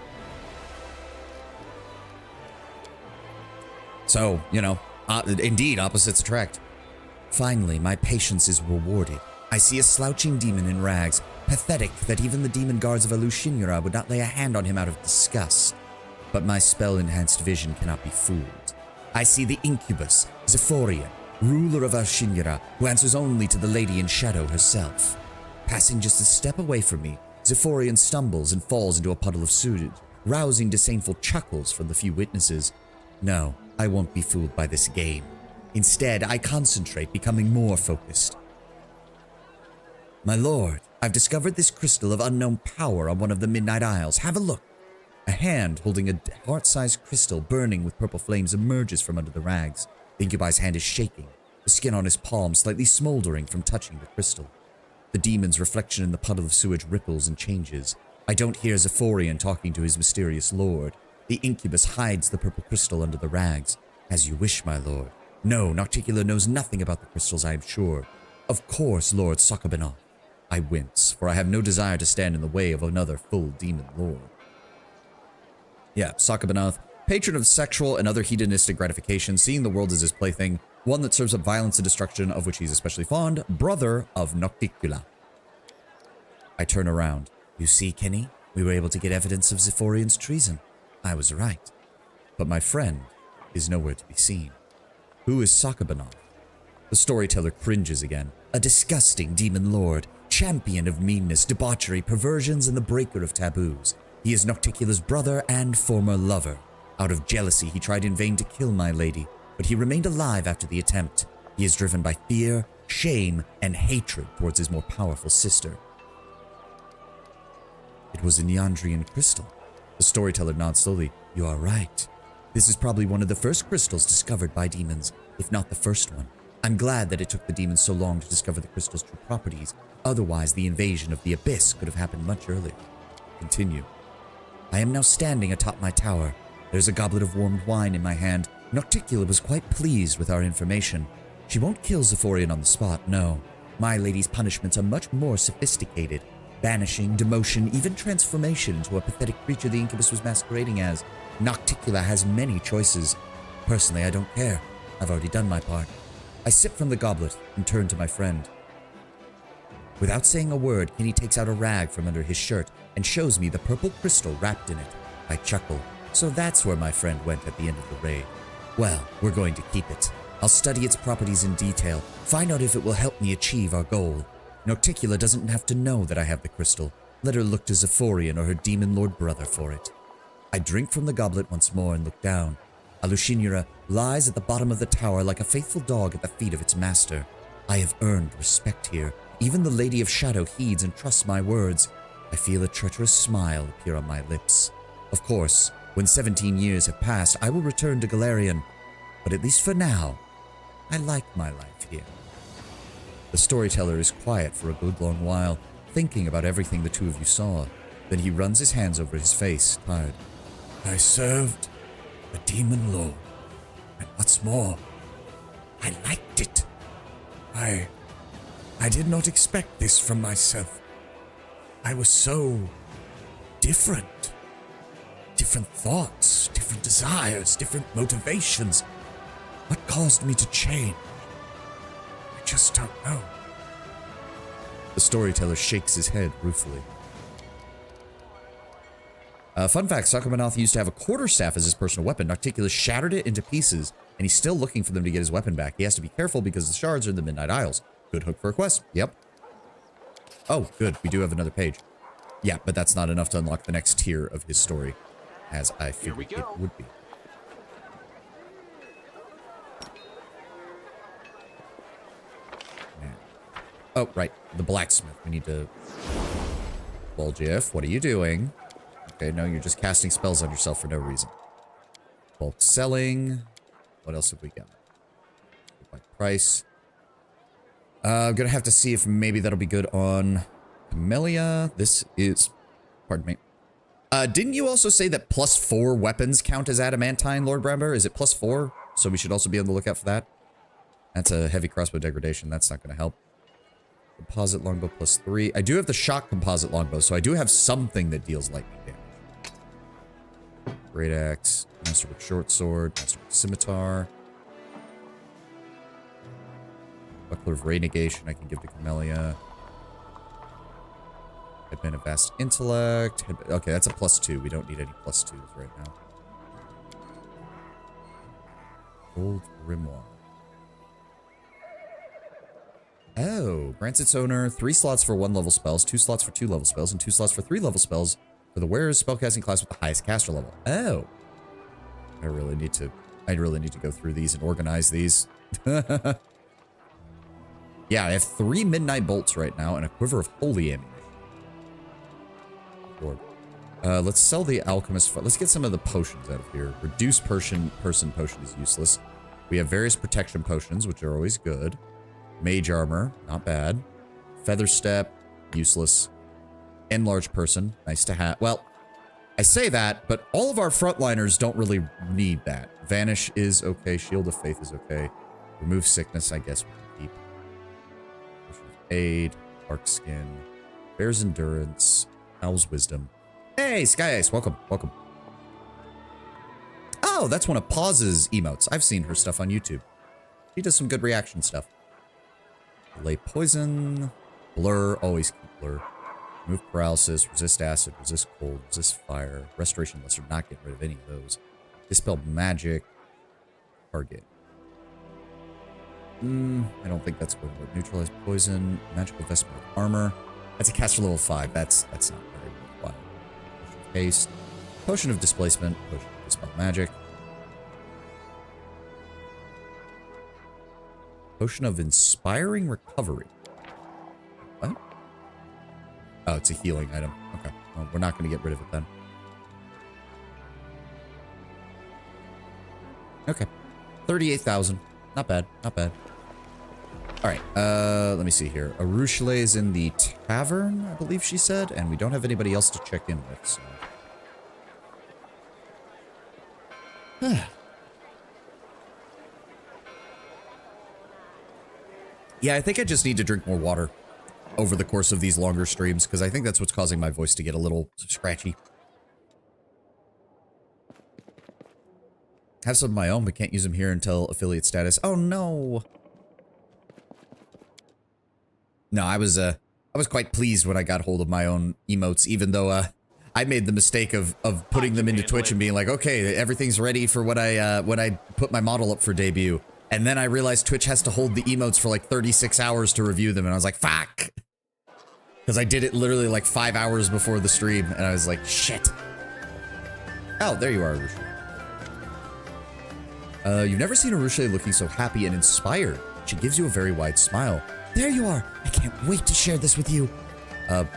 So, you know, indeed, opposites attract. Finally, my patience is rewarded. I see a slouching demon in rags, pathetic that even the demon guards of Alushinura would not lay a hand on him out of disgust. But my spell-enhanced vision cannot be fooled. I see the incubus, Zephorian, ruler of Alushinura, who answers only to the Lady in Shadow herself. Passing just a step away from me, Zephorian stumbles and falls into a puddle of sewage, rousing disdainful chuckles from the few witnesses. No, I won't be fooled by this game. Instead, I concentrate, becoming more focused. My lord, I've discovered this crystal of unknown power on one of the Midnight Isles. Have a look. A hand holding a heart-sized crystal burning with purple flames emerges from under the rags. The incubi's hand is shaking, the skin on his palm slightly smoldering from touching the crystal. The demon's reflection in the puddle of sewage ripples and changes. I don't hear Zephorian talking to his mysterious lord. The incubus hides the purple crystal under the rags. As you wish, my lord. No, Nocticula knows nothing about the crystals, I am sure. Of course, Lord Sokobanoff. I wince, for I have no desire to stand in the way of another full demon lord. Yeah, Sokobanoff, patron of sexual and other hedonistic gratification, seeing the world as his plaything, one that serves up violence and destruction, of which he's especially fond, brother of Nocticula. I turn around. You see, Kinney? We were able to get evidence of Zephorian's treason. I was right. But my friend is nowhere to be seen. Who is Sokobanoff? The storyteller cringes again. A disgusting demon lord, champion of meanness, debauchery, perversions, and the breaker of taboos. He is Nocticula's brother and former lover. Out of jealousy, he tried in vain to kill my lady, but he remained alive after the attempt. He is driven by fear, shame, and hatred towards his more powerful sister. It was a Neandrian crystal. The storyteller nods slowly. You are right. This is probably one of the first crystals discovered by demons, if not the first one. I'm glad that it took the demons so long to discover the crystal's true properties. Otherwise, the invasion of the Abyss could have happened much earlier. Continue. I am now standing atop my tower. There's a goblet of warmed wine in my hand. Nocticula was quite pleased with our information. She won't kill Zephorian on the spot, no. My lady's punishments are much more sophisticated. Banishing, demotion, even transformation into a pathetic creature the incubus was masquerading as. Nocticula has many choices. Personally, I don't care. I've already done my part. I sip from the goblet and turn to my friend. Without saying a word, Kenny takes out a rag from under his shirt and shows me the purple crystal wrapped in it. I chuckle. So that's where my friend went at the end of the raid. Well, we're going to keep it. I'll study its properties in detail, find out if it will help me achieve our goal. Nocticula doesn't have to know that I have the crystal. Let her look to Zephorian or her demon lord brother for it. I drink from the goblet once more and look down. Alushinura lies at the bottom of the tower like a faithful dog at the feet of its master. I have earned respect here. Even the Lady of Shadow heeds and trusts my words. I feel a treacherous smile appear on my lips. Of course, when 17 years have passed, I will return to Galarian. But at least for now, I like my life here. The storyteller is quiet for a good long while, thinking about everything the two of you saw. Then he runs his hands over his face, tired. I served a demon lord. And what's more, I liked it. I did not expect this from myself. I was so different. Different thoughts, different desires, different motivations. What caused me to change? I just don't know. The storyteller shakes his head ruefully. Fun fact, Sakamanoth used to have a quarterstaff as his personal weapon. Nocticula shattered it into pieces, and he's still looking for them to get his weapon back. He has to be careful because the shards are in the Midnight Isles. Good hook for a quest. Yep. Oh, good. We do have another page. Yeah, but that's not enough to unlock the next tier of his story, as I figured it would be. Man. Oh, right. The blacksmith. We need to... Bulgif, what are you doing? Okay, no, you're just casting spells on yourself for no reason. Bulk selling. What else have we got? By price. I'm gonna have to see if maybe that'll be good on Camellia. This is... Pardon me. Didn't you also say that +4 weapons count as adamantine, Lord Bramber? Is it +4? So we should also be on the lookout for that? That's a heavy crossbow degradation. That's not gonna help. Composite longbow +3. I do have the shock composite longbow, so I do have something that deals lightning damage. Great axe, masterwork short sword, masterwork scimitar. Buckler of ray negation I can give to Camellia. Headband of vast intellect. Okay, that's a +2. We don't need any +2s right now. Gold grimoire. Oh, grants its owner 3 slots for 1-level spells, 2 slots for 2-level spells, and 2 slots for 3-level spells for the wearer's spellcasting class with the highest caster level. Oh. I really need to go through these and organize these. Yeah, I have 3 midnight bolts right now and a quiver of holy ammunition. Lord. Let's sell the alchemist. Let's get some of the potions out of here. Reduce person potion is useless. We have various protection potions, which are always good. Mage armor, not bad. Feather step, useless. Enlarged person, nice to have. Well, I say that, but all of our frontliners don't really need that. Vanish is okay. Shield of Faith is okay. Remove sickness, I guess we can keep. Potion of Aid, Dark Skin, Bear's Endurance, Owl's Wisdom. Hey, Sky Ice, welcome, welcome. Oh, that's one of Paws's emotes. I've seen her stuff on YouTube. She does some good reaction stuff. Delay poison. Blur, always keep blur. Remove paralysis, resist acid, resist cold, resist fire. Restoration lesser, not get rid of any of those. Dispel magic. Target. I don't think that's going to work. Neutralize poison. Magical vestment of armor. That's a caster level 5. That's not very worthwhile. Potion of haste. Potion of displacement. Potion of dispel magic. Potion of inspiring recovery. What? Oh, it's a healing item. Okay. Well, we're not going to get rid of it then. Okay. 38,000. Not bad. Not bad. All right. Let me see here. Arushale is in the tavern, I believe she said, and we don't have anybody else to check in with, so. Yeah, I think I just need to drink more water over the course of these longer streams, because I think that's what's causing my voice to get a little scratchy. Have some of my own, but can't use them here until affiliate status. Oh no. No, I was quite pleased when I got hold of my own emotes, even though I made the mistake of putting them into Twitch and being like, okay, everything's ready for when I put my model up for debut. And then I realized Twitch has to hold the emotes for like 36 hours to review them, and I was like, fuck! Because I did it literally like 5 hours before the stream, and I was like, shit. Oh, there you are, Areelu. You've never seen Areelu looking so happy and inspired. She gives you a very wide smile. There you are! I can't wait to share this with you.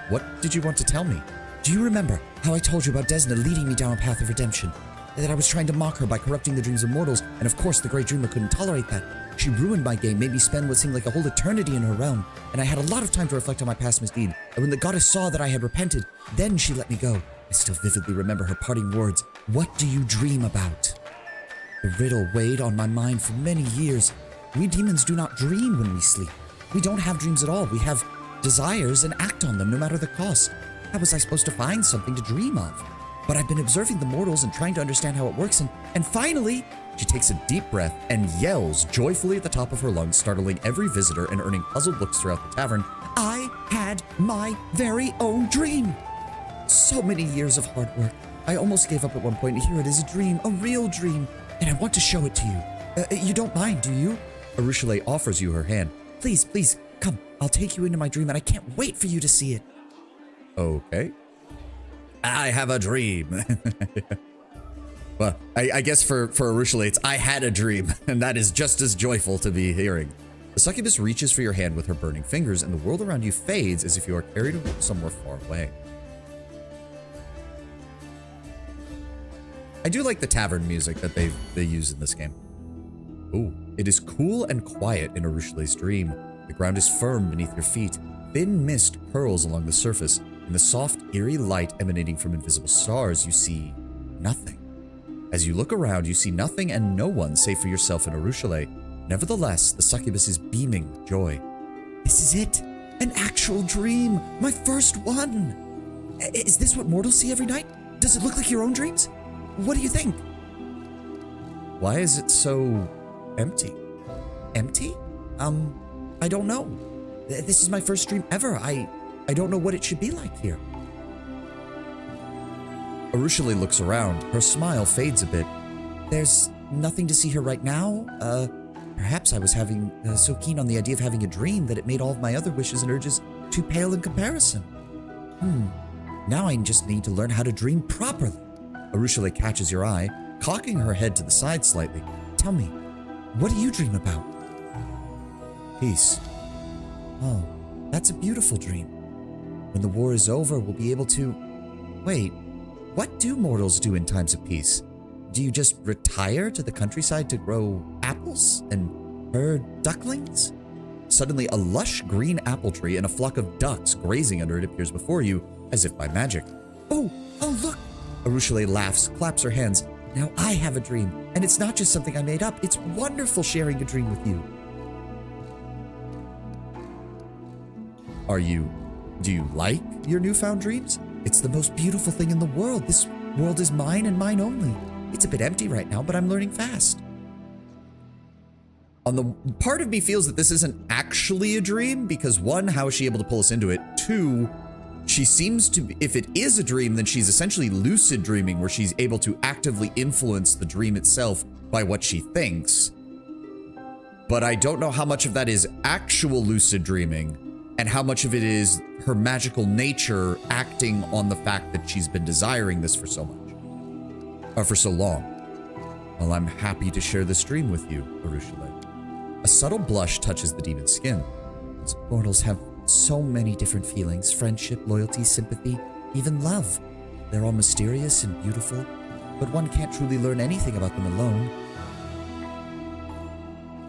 What did you want to tell me? Do you remember how I told you about Desna leading me down a path of redemption? That I was trying to mock her by corrupting the dreams of mortals, and of course the Great Dreamer couldn't tolerate that. She ruined my game, made me spend what seemed like a whole eternity in her realm, and I had a lot of time to reflect on my past misdeed. And when the goddess saw that I had repented, then she let me go. I still vividly remember her parting words. What do you dream about? The riddle weighed on my mind for many years. We demons do not dream when we sleep. We don't have dreams at all. We have desires and act on them no matter the cost. How was I supposed to find something to dream of? But I've been observing the mortals and trying to understand how it works, and finally, she takes a deep breath and yells joyfully at the top of her lungs, startling every visitor and earning puzzled looks throughout the tavern. I had my very own dream! So many years of hard work. I almost gave up at one point, and here it is, a dream, a real dream, and I want to show it to you. You don't mind, do you? Areelu offers you her hand. Please, please, come, I'll take you into my dream, and I can't wait for you to see it. Okay. I have a dream. Well, I guess for Areelu, it's I had a dream, and that is just as joyful to be hearing. The succubus reaches for your hand with her burning fingers, and the world around you fades as if you are carried somewhere far away. I do like the tavern music that they use in this game. Ooh, it is cool and quiet in Areelu's dream. The ground is firm beneath your feet. Thin mist curls along the surface. In the soft, eerie light emanating from invisible stars, you see nothing. As you look around, you see nothing and no one save for yourself and Areelu. Nevertheless, the succubus is beaming with joy. This is it! An actual dream! My first one! Is this what mortals see every night? Does it look like your own dreams? What do you think? Why is it so empty? Empty? I don't know. This is my first dream ever. I don't know what it should be like here. Areelu looks around. Her smile fades a bit. There's nothing to see here right now. Perhaps I was so keen on the idea of having a dream that it made all of my other wishes and urges too pale in comparison. Now I just need to learn how to dream properly. Areelu catches your eye, cocking her head to the side slightly. Tell me, what do you dream about? Peace. Oh, that's a beautiful dream. When the war is over, we'll be able to... Wait, what do mortals do in times of peace? Do you just retire to the countryside to grow apples and herd ducklings? Suddenly, a lush green apple tree and a flock of ducks grazing under it appears before you, as if by magic. Oh, look! Areelu laughs, claps her hands. Now I have a dream, and it's not just something I made up. It's wonderful sharing a dream with you. Do you like your newfound dreams? It's the most beautiful thing in the world. This world is mine and mine only. It's a bit empty right now, but I'm learning fast. Part of me feels that this isn't actually a dream, because one, how is she able to pull us into it? Two, she seems to be, if it is a dream, then she's essentially lucid dreaming, where she's able to actively influence the dream itself by what she thinks. But I don't know how much of that is actual lucid dreaming, and how much of it is her magical nature acting on the fact that she's been desiring this for so much. Or for so long. Well, I'm happy to share this dream with you, Areelu. A subtle blush touches the demon's skin. Mortals have so many different feelings: friendship, loyalty, sympathy, even love. They're all mysterious and beautiful, but one can't truly learn anything about them alone.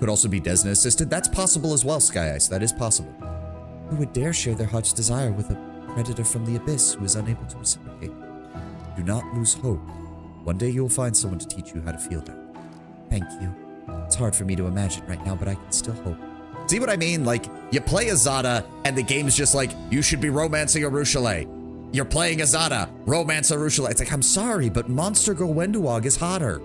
Could also be Desna assisted. That's possible as well, Sky Ice. That is possible. Who would dare share their heart's desire with a predator from the abyss who is unable to reciprocate? Do not lose hope. One day you will find someone to teach you how to feel that. Thank you. It's hard for me to imagine right now, but I can still hope. See what I mean? Like, you play Azada, and the game's just like, you should be romancing Areelu. You're playing Azada, romance Areelu. It's like, I'm sorry, but Monster Girl Wenduog is hotter.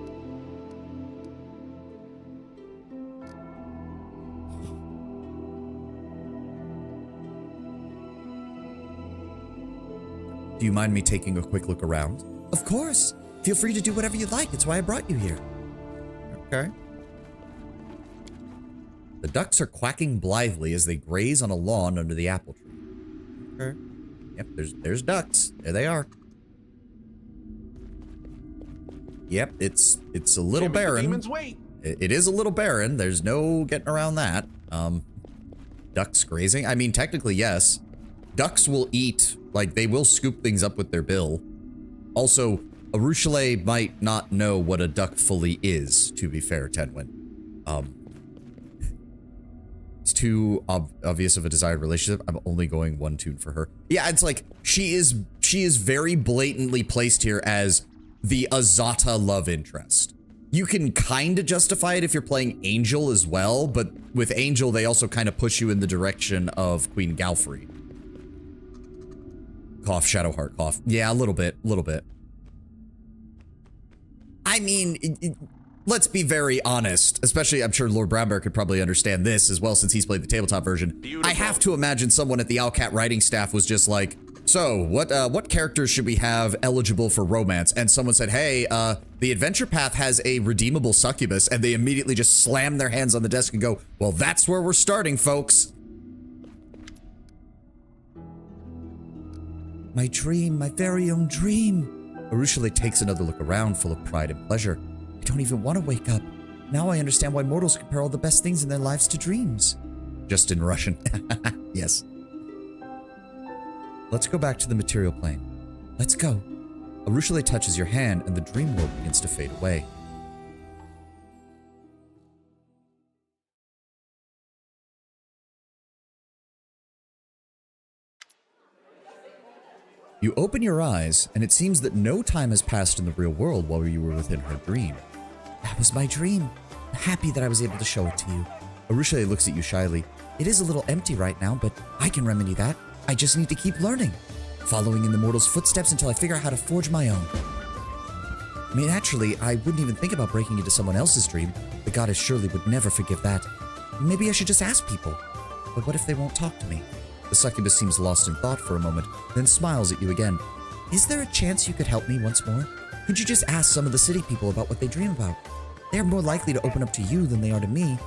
Do you mind me taking a quick look around? Of course. Feel free to do whatever you like. It's why I brought you here. Okay. The ducks are quacking blithely as they graze on a lawn under the apple tree. Okay. Yep, there's ducks. There they are. Yep, it's a little barren. Demons wait. It is a little barren. There's no getting around that. Ducks grazing? I mean, technically, yes. Ducks will eat, like, they will scoop things up with their bill. Also, Areelu might not know what a duck fully is, to be fair, Tenwin. It's too obvious of a desired relationship. I'm only going one tune for her. Yeah, it's like, she is very blatantly placed here as the Azata love interest. You can kind of justify it if you're playing Angel as well, but with Angel, they also kind of push you in the direction of Queen Galfrey. Cough, Shadowheart, cough. Yeah, a little bit. I mean, let's be very honest, especially I'm sure Lord Brownbear could probably understand this as well since he's played the tabletop version. Beautiful. I have to imagine someone at the Owlcat writing staff was just like, so, what characters should we have eligible for romance? And someone said, hey, the adventure path has a redeemable succubus, and they immediately just slam their hands on the desk and go, well, that's where we're starting, folks. My dream, my very own dream. Areelu takes another look around, full of pride and pleasure. I don't even want to wake up. Now I understand why mortals compare all the best things in their lives to dreams. Just in Russian. Yes. Let's go back to the material plane. Let's go. Areelu touches your hand and the dream world begins to fade away. You open your eyes and it seems that no time has passed in the real world while you were within her dream. That was my dream. I'm happy that I was able to show it to you. Areelu looks at you shyly. It is a little empty right now, but I can remedy that. I just need to keep learning, following in the mortal's footsteps until I figure out how to forge my own. I mean, naturally, I wouldn't even think about breaking into someone else's dream. The goddess surely would never forgive that. Maybe I should just ask people. But what if they won't talk to me? The succubus seems lost in thought for a moment, then smiles at you again. Is there a chance you could help me once more? Could you just ask some of the city people about what they dream about? They are more likely to open up to you than they are to me,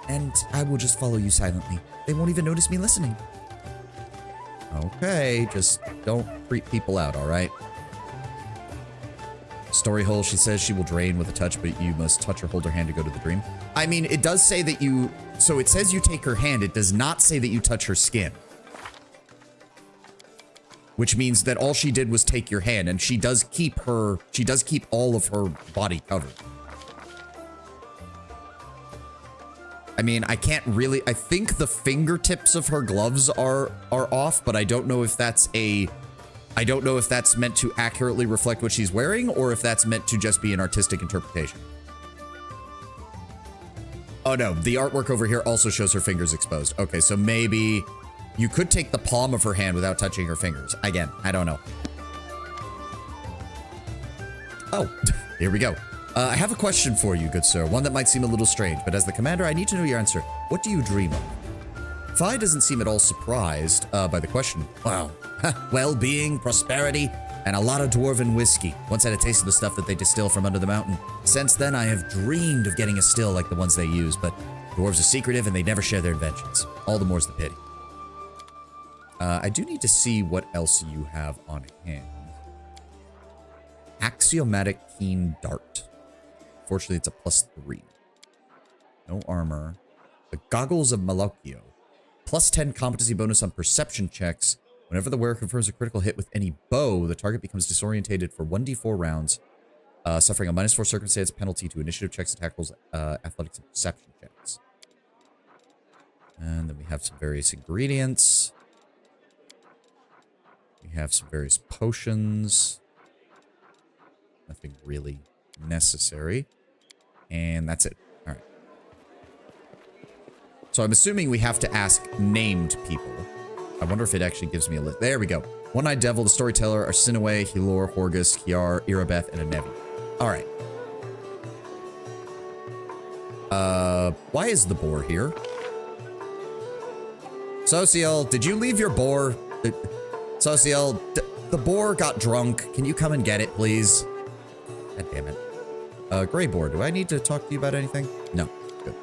and I will just follow you silently. They won't even notice me listening. Okay, just don't creep people out, alright? Story hole, she says she will drain with a touch, but you must touch or hold her hand to go to the dream. I mean, it does say that you... So it says you take her hand, it does not say that you touch her skin. Which means that all she did was take your hand, and she does keep all of her body covered. I mean, I can't really... I think the fingertips of her gloves are off, but I don't know if that's I don't know if that's meant to accurately reflect what she's wearing, or if that's meant to just be an artistic interpretation. Oh no, the artwork over here also shows her fingers exposed. Okay, so maybe you could take the palm of her hand without touching her fingers. Again, I don't know. Oh, here we go. I have a question for you, good sir. One that might seem a little strange, but as the commander, I need to know your answer. What do you dream of? Fi doesn't seem at all surprised by the question. Wow. Well-being, prosperity, and a lot of dwarven whiskey. Once had a taste of the stuff that they distill from under the mountain. Since then, I have dreamed of getting a still like the ones they use, but dwarves are secretive and they never share their inventions. All the more's the pity. I do need to see what else you have on hand. Axiomatic Keen Dart. Fortunately, it's a +3. No armor. The Goggles of Malocchio. +10 competency bonus on perception checks. Whenever the wearer confirms a critical hit with any bow, the target becomes disorientated for 1d4 rounds, suffering a -4 circumstance penalty to initiative checks, attack rolls, athletics, and perception checks. And then we have some various ingredients. We have some various potions. Nothing really necessary. And that's it. All right. So I'm assuming we have to ask named people. I wonder if it actually gives me a list. There we go. One-Eyed Devil, the Storyteller, Arsinoe, Hilor, Horgus, Kiar, Irabeth, and Anevi. All right. Why is the boar here? Social, did you leave your boar? Social, the boar got drunk. Can you come and get it, please? God damn it. Gray boar, do I need to talk to you about anything? No. Good.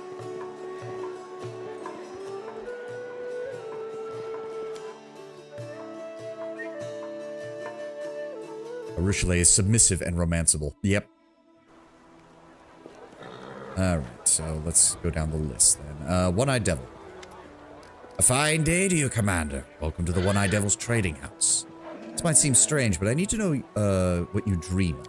Areelu is submissive and romanceable. Yep. Alright, so let's go down the list then. One-Eyed Devil. A fine day to you, Commander. Welcome to the One-Eyed Devil's trading house. This might seem strange, but I need to know, what you dream of.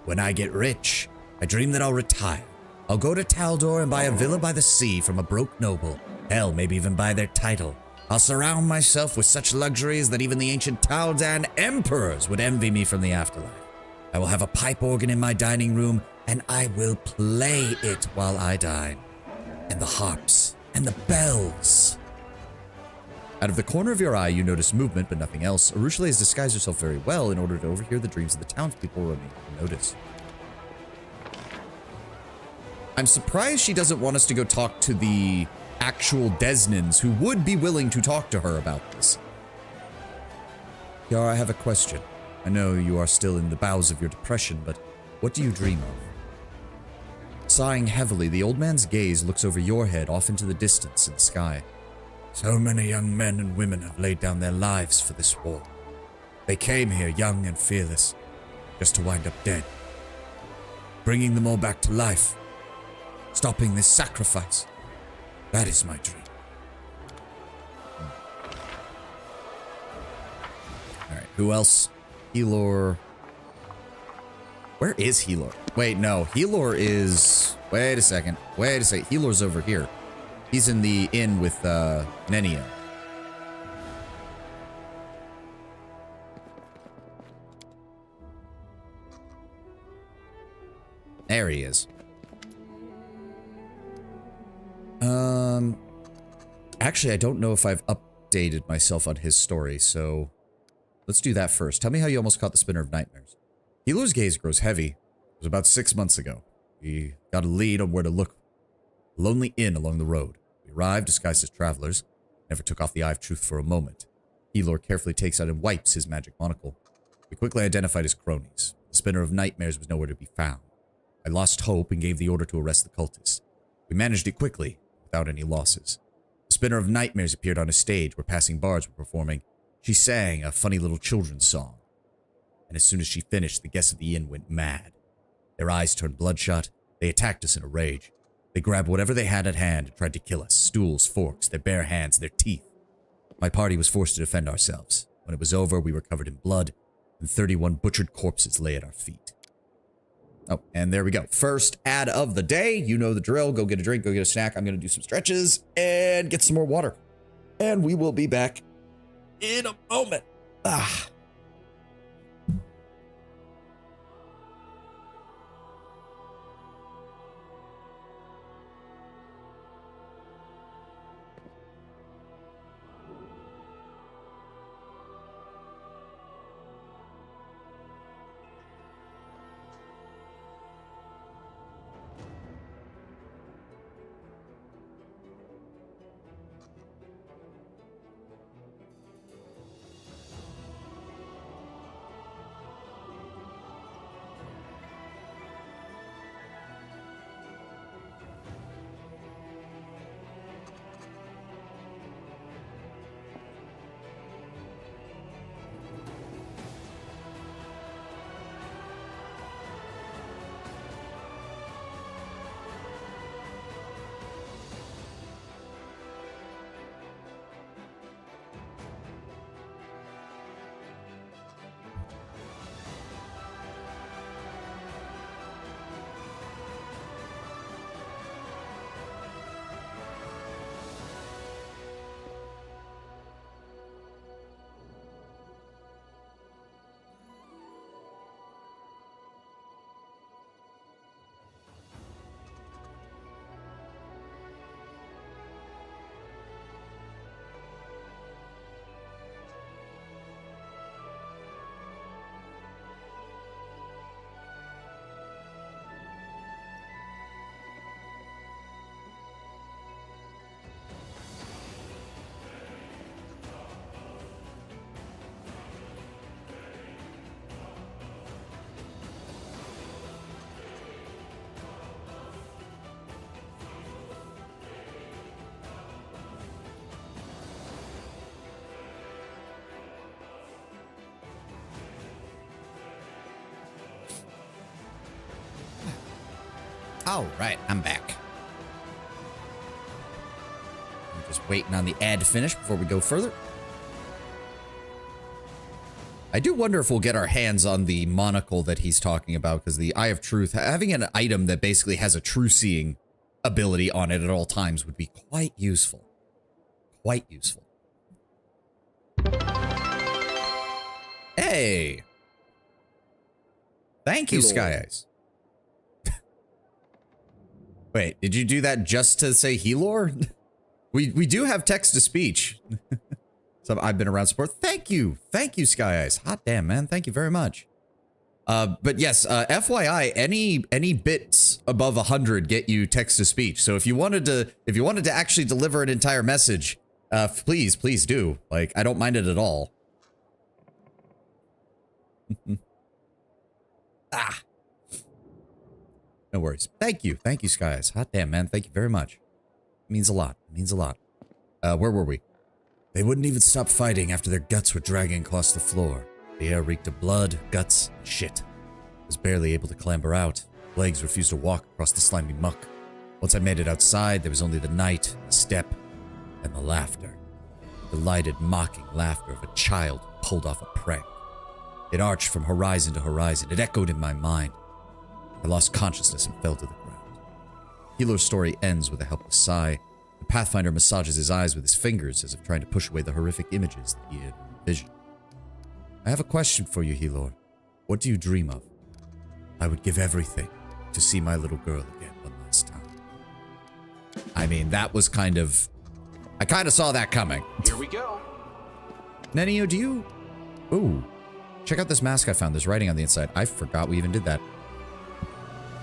When I get rich, I dream that I'll retire. I'll go to Taldor and buy a villa by the sea from a broke noble. Hell, maybe even buy their title. I'll surround myself with such luxuries that even the ancient Taldan emperors would envy me from the afterlife. I will have a pipe organ in my dining room, and I will play it while I dine. And the harps, and the bells. Out of the corner of your eye, you notice movement, but nothing else. Areelu has disguised herself very well in order to overhear the dreams of the townspeople remain unnoticed. I'm surprised she doesn't want us to go talk to the actual Desnans who would be willing to talk to her about this. Yara, I have a question. I know you are still in the bowels of your depression, but what do you dream of? Sighing heavily, the old man's gaze looks over your head off into the distance in the sky. So many young men and women have laid down their lives for this war. They came here young and fearless, just to wind up dead. Bringing them all back to life. Stopping this sacrifice. That is my dream. Alright, who else? Helor. Where is Helor? Wait, no. Helor is... Wait a second. Helor's over here. He's in the inn with, Nenia. There he is. Actually, I don't know if I've updated myself on his story, so let's do that first. Tell me how you almost caught the Spinner of Nightmares. Helor's gaze grows heavy. It was about 6 months ago. We got a lead on where to look. A lonely inn along the road. We arrived disguised as travelers. Never took off the eye of truth for a moment. Helor carefully takes out and wipes his magic monocle. We quickly identified his cronies. The Spinner of Nightmares was nowhere to be found. I lost hope and gave the order to arrest the cultists. We managed it quickly, without any losses. The Spinner of Nightmares appeared on a stage where passing bards were performing. She sang a funny little children's song. And as soon as she finished, the guests of the inn went mad. Their eyes turned bloodshot. They attacked us in a rage. They grabbed whatever they had at hand and tried to kill us. Stools, forks, their bare hands, their teeth. My party was forced to defend ourselves. When it was over, we were covered in blood, and 31 butchered corpses lay at our feet. Oh, and there we go. First ad of the day. You know the drill. Go get a drink, go get a snack. I'm going to do some stretches and get some more water. And we will be back in a moment. Ah. All right, I'm back. I'm just waiting on the ad to finish before we go further. I do wonder if we'll get our hands on the monocle that he's talking about, because the Eye of Truth, having an item that basically has a true seeing ability on it at all times would be quite useful. Quite useful. Hey! Thank you, Sky Eyes. Wait, did you do that just to say Helor? We do have text to speech. So I've been around support. Thank you, Sky Eyes. Hot damn, man. Thank you very much. But yes, FYI, any bits above 100 get you text to speech. So if you wanted to actually deliver an entire message, please do. Like, I don't mind it at all. Ah. No worries. Thank you, Sky Eyes. Hot damn, man. Thank you very much. It means a lot. It means a lot. Where were we? They wouldn't even stop fighting after their guts were dragging across the floor. The air reeked of blood, guts, and shit. I was barely able to clamber out. Legs refused to walk across the slimy muck. Once I made it outside, there was only the night, the step, and the laughter. The delighted, mocking laughter of a child who pulled off a prank. It arched from horizon to horizon. It echoed in my mind. I lost consciousness and fell to the ground. Helor's story ends with a helpless sigh. The Pathfinder massages his eyes with his fingers as if trying to push away the horrific images that he had envisioned. I have a question for you, Helor. What do you dream of? I would give everything to see my little girl again one last time. I mean, that was kind of... I kind of saw that coming. Here we go. Nenio, do you... Ooh. Check out this mask I found. There's writing on the inside. I forgot we even did that.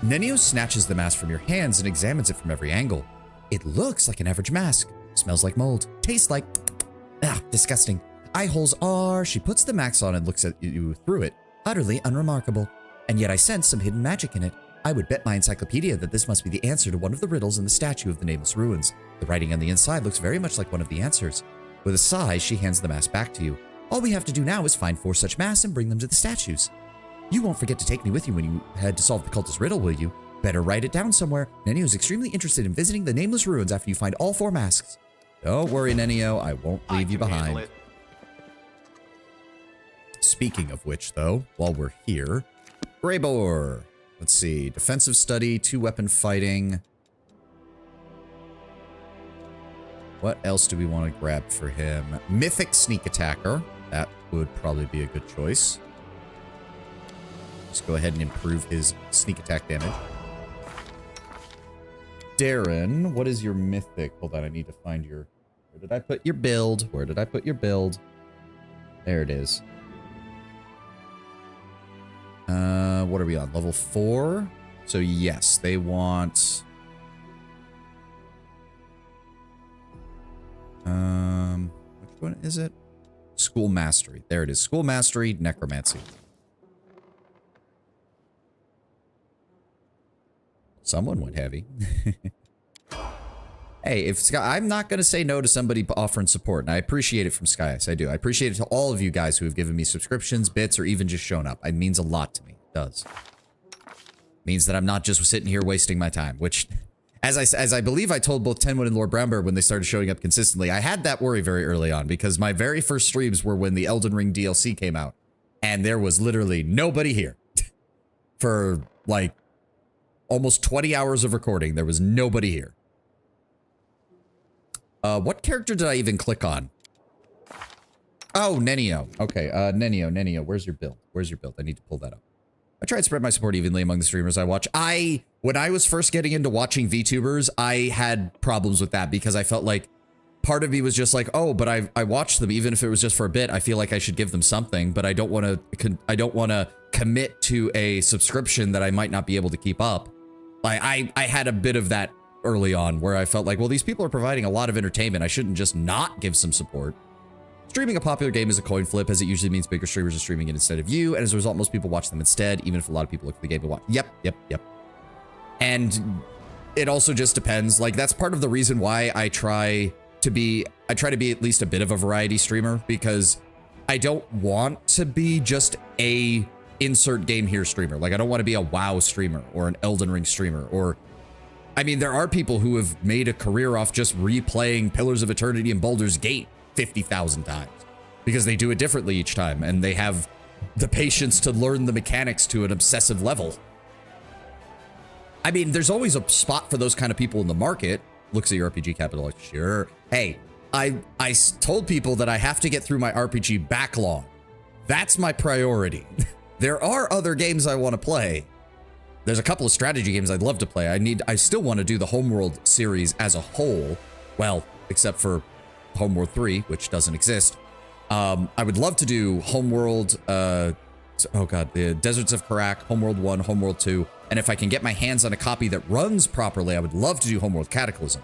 Nenio snatches the mask from your hands and examines it from every angle. It looks like an average mask. Smells like mold. Tastes like... Ah, disgusting. Eye holes are... She puts the mask on and looks at you through it. Utterly unremarkable. And yet I sense some hidden magic in it. I would bet my encyclopedia that this must be the answer to one of the riddles in the statue of the Nameless Ruins. The writing on the inside looks very much like one of the answers. With a sigh, she hands the mask back to you. All we have to do now is find 4 such masks and bring them to the statues. You won't forget to take me with you when you head to solve the cultist riddle, will you? Better write it down somewhere. Nenio is extremely interested in visiting the Nameless Ruins after you find all 4 masks. Don't worry, Nenio. I won't leave you behind. Speaking of which, though, while we're here, Greybor. Let's see. Defensive study, 2-weapon fighting. What else do we want to grab for him? Mythic sneak attacker. That would probably be a good choice. Let's go ahead and improve his sneak attack damage. Darren, what is your mythic? Hold on, I need to find your... Where did I put your build? Where did I put your build? There it is. What are we on? Level 4? So yes, they want... Which one is it? School Mastery. There it is. School Mastery, Necromancy. Someone went heavy. Hey, if Sky, I'm not going to say no to somebody offering support, and I appreciate it from Sky Ice. I do. I appreciate it to all of you guys who have given me subscriptions, bits, or even just shown up. It means a lot to me. It does. It means that I'm not just sitting here wasting my time, which, as I believe I told both Tenwood and Lord Brownbear when they started showing up consistently, I had that worry very early on, because my very first streams were when the Elden Ring DLC came out, and there was literally nobody here. For, like, almost 20 hours of recording, there was nobody here. What character did I even click on? Oh, Nenio. Okay, Nenio, where's your build? Where's your build? I need to pull that up. I try to spread my support evenly among the streamers I watch. When I was first getting into watching VTubers, I had problems with that because I felt like part of me was just like, oh, but I watched them, even if it was just for a bit. I feel like I should give them something, but I don't want to commit to a subscription that I might not be able to keep up. I had a bit of that early on where I felt like, well, these people are providing a lot of entertainment. I shouldn't just not give some support. Streaming a popular game is a coin flip, as it usually means bigger streamers are streaming it instead of you, and as a result, most people watch them instead, even if a lot of people look at the game and watch. Yep. And it also just depends. Like, that's part of the reason why I try to be at least a bit of a variety streamer, because I don't want to be just a insert game here streamer. Like, I don't want to be a WoW streamer or an Elden Ring streamer or I mean, there are people who have made a career off just replaying Pillars of Eternity and Baldur's Gate 50,000 times because they do it differently each time and they have the patience to learn the mechanics to an obsessive level. I mean, there's always a spot for those kind of people in the market. Looks at your RPG capital, like, sure. Hey, I told people that I have to get through my RPG backlog. That's my priority. There are other games I want to play. There's a couple of strategy games I'd love to play. I still want to do the Homeworld series as a whole. Well, except for Homeworld 3, which doesn't exist. I would love to do Homeworld, the Deserts of Karak, Homeworld 1, Homeworld 2. And if I can get my hands on a copy that runs properly, I would love to do Homeworld Cataclysm,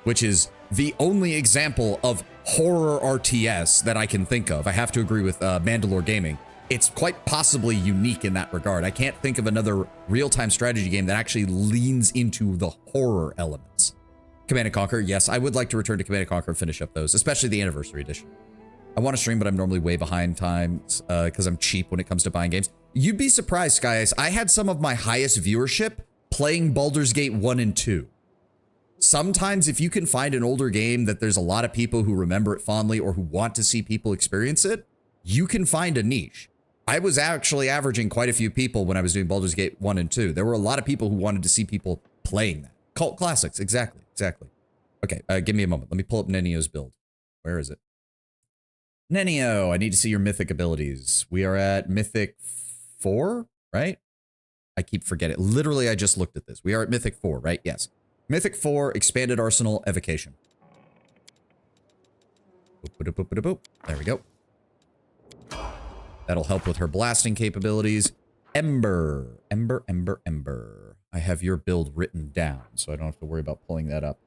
which is the only example of horror RTS that I can think of. I have to agree with Mandalore Gaming. It's quite possibly unique in that regard. I can't think of another real-time strategy game that actually leans into the horror elements. Command & Conquer, yes, I would like to return to Command & Conquer and finish up those, especially the Anniversary Edition. I want to stream, but I'm normally way behind times because I'm cheap when it comes to buying games. You'd be surprised, guys. I had some of my highest viewership playing Baldur's Gate 1 and 2. Sometimes if you can find an older game that there's a lot of people who remember it fondly or who want to see people experience it, you can find a niche. I was actually averaging quite a few people when I was doing Baldur's Gate 1 and 2. There were a lot of people who wanted to see people playing that. Cult classics, exactly. Okay, give me a moment. Let me pull up Nenio's build. Where is it? Nenio, I need to see your mythic abilities. We are at Mythic 4, right? I keep forgetting. Literally, I just looked at this. We are at Mythic 4, right? Yes. Mythic 4, Expanded Arsenal, Evocation. Boop, boop, boop, boop. There we go. That'll help with her blasting capabilities. Ember. I have your build written down, so I don't have to worry about pulling that up.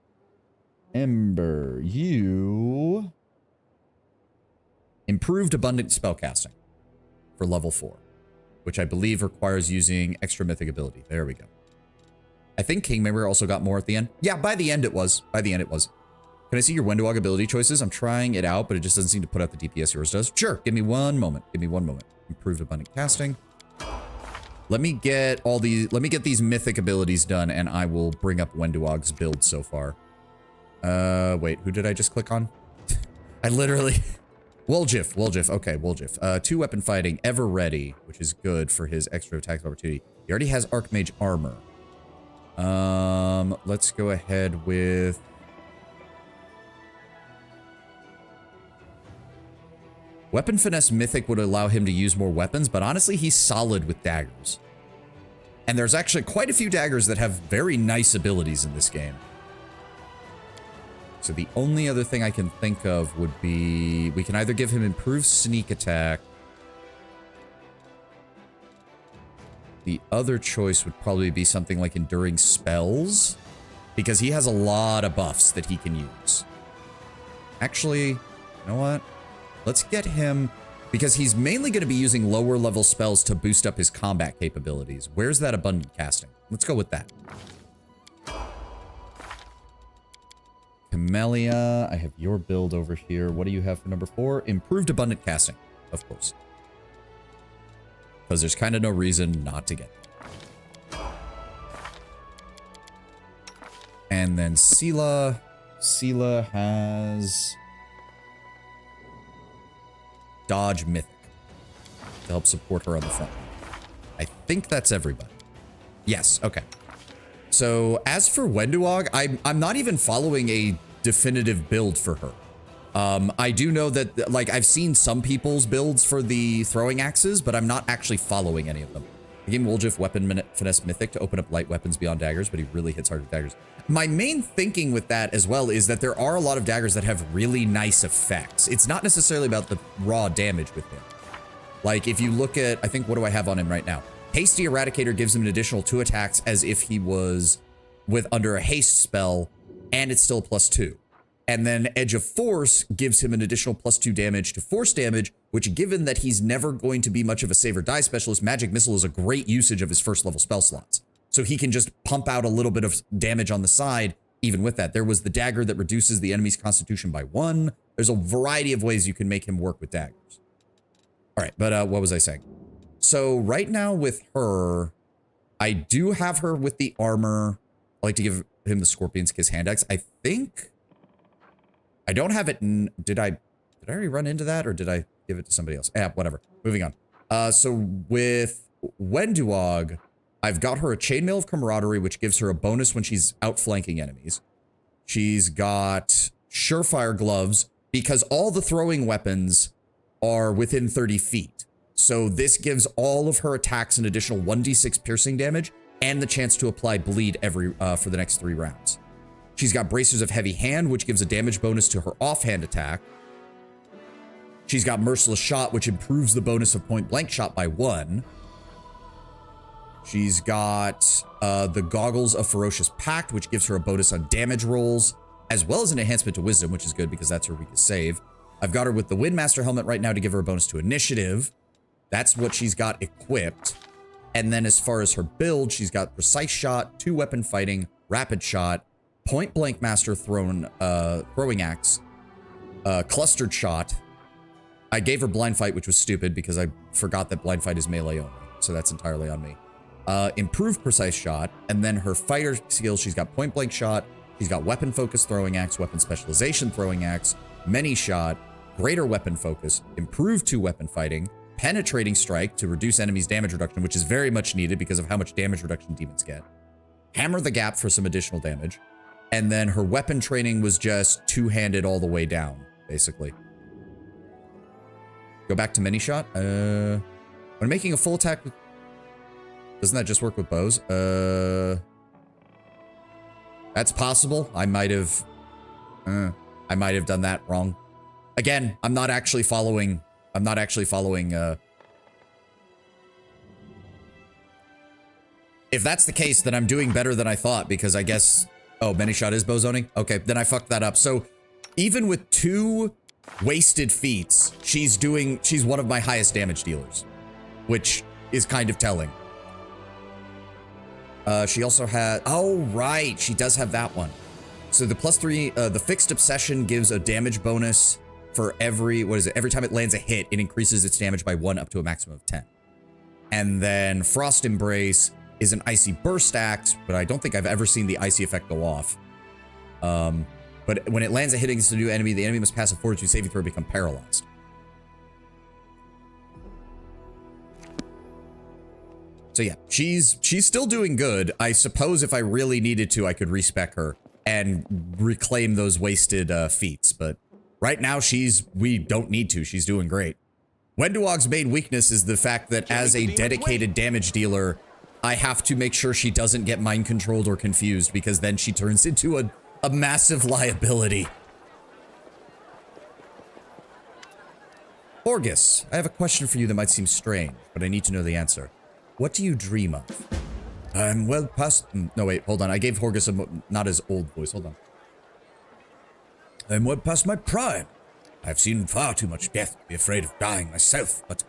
Ember, you... Improved Abundant Spellcasting for level 4, which I believe requires using extra mythic ability. There we go. I think Kingmaker also got more at the end. Yeah, by the end it was. Can I see your Wendowog ability choices? I'm trying it out, but it just doesn't seem to put out the DPS yours does. Sure, give me one moment. Improved Abundant Casting. Let me get these mythic abilities done, and I will bring up Wendowog's build so far. Wait, who did I just click on? I literally... Woljif. Okay, Woljif. 2 weapon fighting, ever ready, which is good for his extra attack opportunity. He already has Archmage armor. Let's go ahead with... Weapon Finesse Mythic would allow him to use more weapons, but honestly, he's solid with daggers. And there's actually quite a few daggers that have very nice abilities in this game. So the only other thing I can think of would be... We can either give him improved sneak attack. The other choice would probably be something like enduring spells, because he has a lot of buffs that he can use. Actually, you know what? Let's get him... Because he's mainly going to be using lower level spells to boost up his combat capabilities. Where's that abundant casting? Let's go with that. Camellia, I have your build over here. What do you have for number 4? Improved abundant casting, of course. Because there's kind of no reason not to get it. And then Sela. Sela has... Dodge Mythic to help support her on the front. I think that's everybody. Yes, okay. So as for Wendowog, I'm not even following a definitive build for her. I do know that, like, I've seen some people's builds for the throwing axes, but I'm not actually following any of them. I gave Woljif Weapon Finesse Mythic to open up light weapons beyond daggers, but he really hits hard with daggers. My main thinking with that as well is that there are a lot of daggers that have really nice effects. It's not necessarily about the raw damage with him. Like, if you look at, I think, what do I have on him right now? Hasty Eradicator gives him an additional 2 attacks as if he was under a haste spell, and it's still +2. And then Edge of Force gives him an additional +2 damage to force damage, which, given that he's never going to be much of a save or die specialist, Magic Missile is a great usage of his first level spell slots. So he can just pump out a little bit of damage on the side, even with that. There was the dagger that reduces the enemy's constitution by 1. There's a variety of ways you can make him work with daggers. All right, but what was I saying? So right now with her, I do have her with the armor. I like to give him the Scorpion's Kiss hand axe. I think I don't have it in, did I already run into that, or did I give it to somebody else? Whatever. Moving on. So with Wenduog, I've got her a Chainmail of Camaraderie, which gives her a bonus when she's outflanking enemies. She's got Surefire Gloves, because all the throwing weapons are within 30 feet. So this gives all of her attacks an additional 1d6 piercing damage and the chance to apply bleed for the next 3 rounds. She's got Bracers of Heavy Hand, which gives a damage bonus to her offhand attack. She's got Merciless Shot, which improves the bonus of point blank shot by 1. She's got the Goggles of Ferocious Pact, which gives her a bonus on damage rolls, as well as an enhancement to Wisdom, which is good because that's her weakest save. I've got her with the Windmaster Helmet right now to give her a bonus to Initiative. That's what she's got equipped. And then as far as her build, she's got Precise Shot, 2-weapon fighting, Rapid Shot, Point Blank Master Throwing Axe, Clustered Shot. I gave her Blind Fight, which was stupid because I forgot that Blind Fight is melee only. So that's entirely on me. Improved Precise Shot, and then her fighter skills, she's got Point Blank Shot, she's got Weapon Focus Throwing Axe, Weapon Specialization Throwing Axe, Many Shot, Greater Weapon Focus, Improved 2-weapon fighting, Penetrating Strike to reduce enemies' damage reduction, which is very much needed because of how much damage reduction demons get, Hammer the Gap for some additional damage, and then her weapon training was just two-handed all the way down, basically. Go back to Many Shot. When making a full attack, doesn't that just work with bows? That's possible. I might have done that wrong. Again, I'm not actually following. If that's the case, then I'm doing better than I thought, because I guess, oh, Many Shot is bow zoning? Okay, then I fucked that up. So even with 2 wasted feats, she's one of my highest damage dealers, which is kind of telling. She also had, oh, right, she does have that one. So the +3, the Fixed Obsession gives a damage bonus for every time it lands a hit, it increases its damage by 1 up to a maximum of 10. And then Frost Embrace is an Icy Burst Axe, but I don't think I've ever seen the Icy effect go off. But when it lands a hit against a new enemy, the enemy must pass a Fortitude saving throw or become paralyzed. So yeah, she's still doing good. I suppose if I really needed to, I could respec her and reclaim those wasted feats, but right now we don't need to. She's doing great. Wenduog's main weakness is the fact that as a dedicated damage dealer, I have to make sure she doesn't get mind controlled or confused, because then she turns into a massive liability. Orgus, I have a question for you that might seem strange, but I need to know the answer. What do you dream of? I'm well past... No, wait, hold on. I gave Horgus not his old voice. Hold on. I'm well past my prime. I've seen far too much death to be afraid of dying myself, but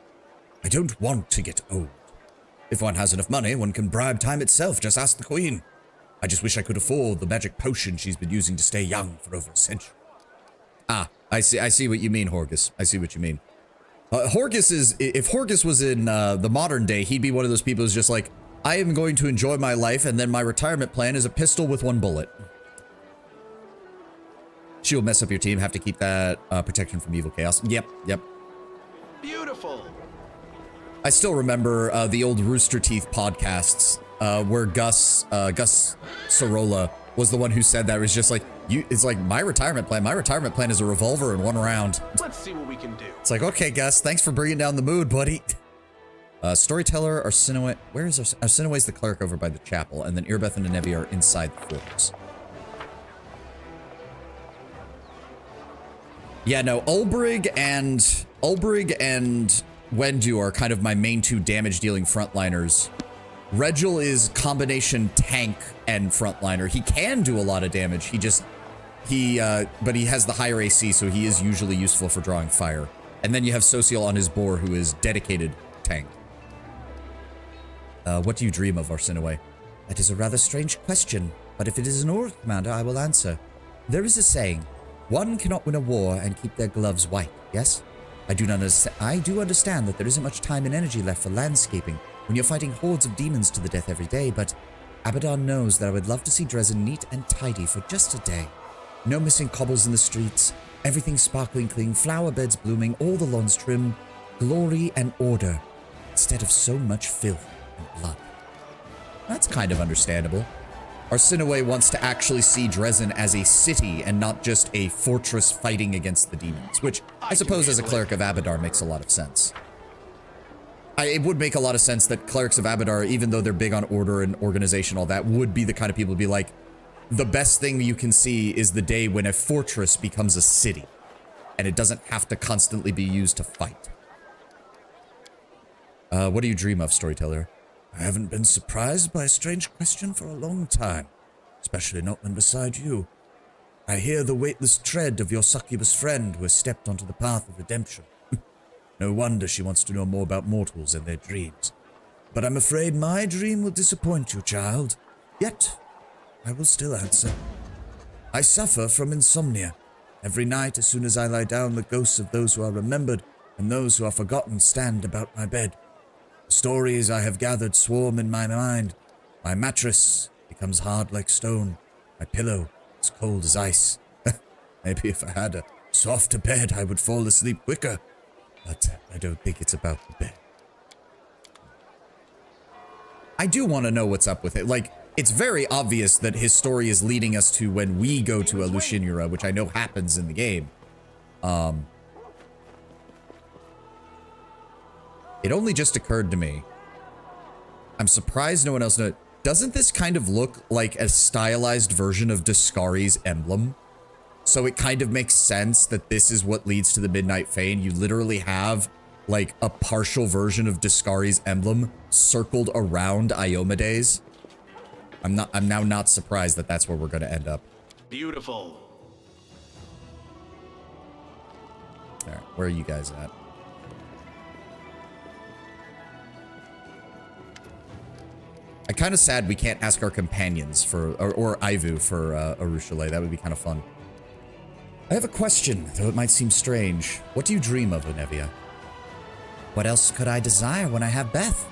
I don't want to get old. If one has enough money, one can bribe time itself. Just ask the Queen. I just wish I could afford the magic potion she's been using to stay young for over a century. Ah, I see what you mean, Horgus. I see what you mean. Horgus is... If Horgus was in the modern day, he'd be one of those people who's just like, I am going to enjoy my life, and then my retirement plan is a pistol with 1 bullet. She will mess up your team. Have to keep that protection from evil chaos. Yep. Beautiful. I still remember the old Rooster Teeth podcasts where Gus Sorolla was the one who said that. It was just like, it's like, my retirement plan is a revolver and 1 round. Let's see what we can do. It's like, okay, Gus, thanks for bringing down the mood, buddy. Storyteller, Arsinoe. Where is Arsinoe's the cleric over by the chapel, and then Irbeth and Nevi are inside the fortress. Yeah, no, Ulbrig and Wendu are kind of my main 2 damage-dealing frontliners. Regil is combination tank and frontliner. He can do a lot of damage. But he has the higher AC, so he is usually useful for drawing fire. And then you have Social on his boar, who is dedicated tank. What do you dream of, Arsinoe? That is a rather strange question, but if it is an Orc commander, I will answer. There is a saying, one cannot win a war and keep their gloves white, yes? I do understand that there isn't much time and energy left for landscaping when you're fighting hordes of demons to the death every day, but Abaddon knows that I would love to see Dresden neat and tidy for just a day. No missing cobbles in the streets, everything sparkling clean, flower beds blooming, all the lawns trimmed, glory and order, instead of so much filth and blood. That's kind of understandable. Arsinoe wants to actually see Dresden as a city and not just a fortress fighting against the demons, which I suppose as a cleric of Abadar makes a lot of sense. It would make a lot of sense that clerics of Abadar, even though they're big on order and organization, all that, would be the kind of people to be like, the best thing you can see is the day when a fortress becomes a city, and it doesn't have to constantly be used to fight. What do you dream of, storyteller? I haven't been surprised by a strange question for a long time, especially not when beside you. I hear the weightless tread of your succubus friend who has stepped onto the path of redemption. No wonder she wants to know more about mortals and their dreams. But I'm afraid my dream will disappoint you, child. Yet, I will still answer. I suffer from insomnia. Every night, as soon as I lie down, the ghosts of those who are remembered and those who are forgotten stand about my bed. The stories I have gathered swarm in my mind. My mattress becomes hard like stone. My pillow is cold as ice. Maybe if I had a softer bed, I would fall asleep quicker. But I don't think it's about the bed. I do want to know what's up with it. Like, it's very obvious that his story is leading us to when we go to Alushinura, which I know happens in the game. It only just occurred to me. I'm surprised no one else knows. Doesn't this kind of look like a stylized version of Discari's emblem? So it kind of makes sense that this is what leads to the Midnight Fane. You literally have like a partial version of Discari's emblem circled around Iomedes. I'm now not surprised that that's where we're going to end up. Beautiful. All right, where are you guys at? I'm kind of sad we can't ask our companions for, or Ivu for Arushale. That would be kind of fun. I have a question, though it might seem strange. What do you dream of, Anevia? What else could I desire when I have Beth?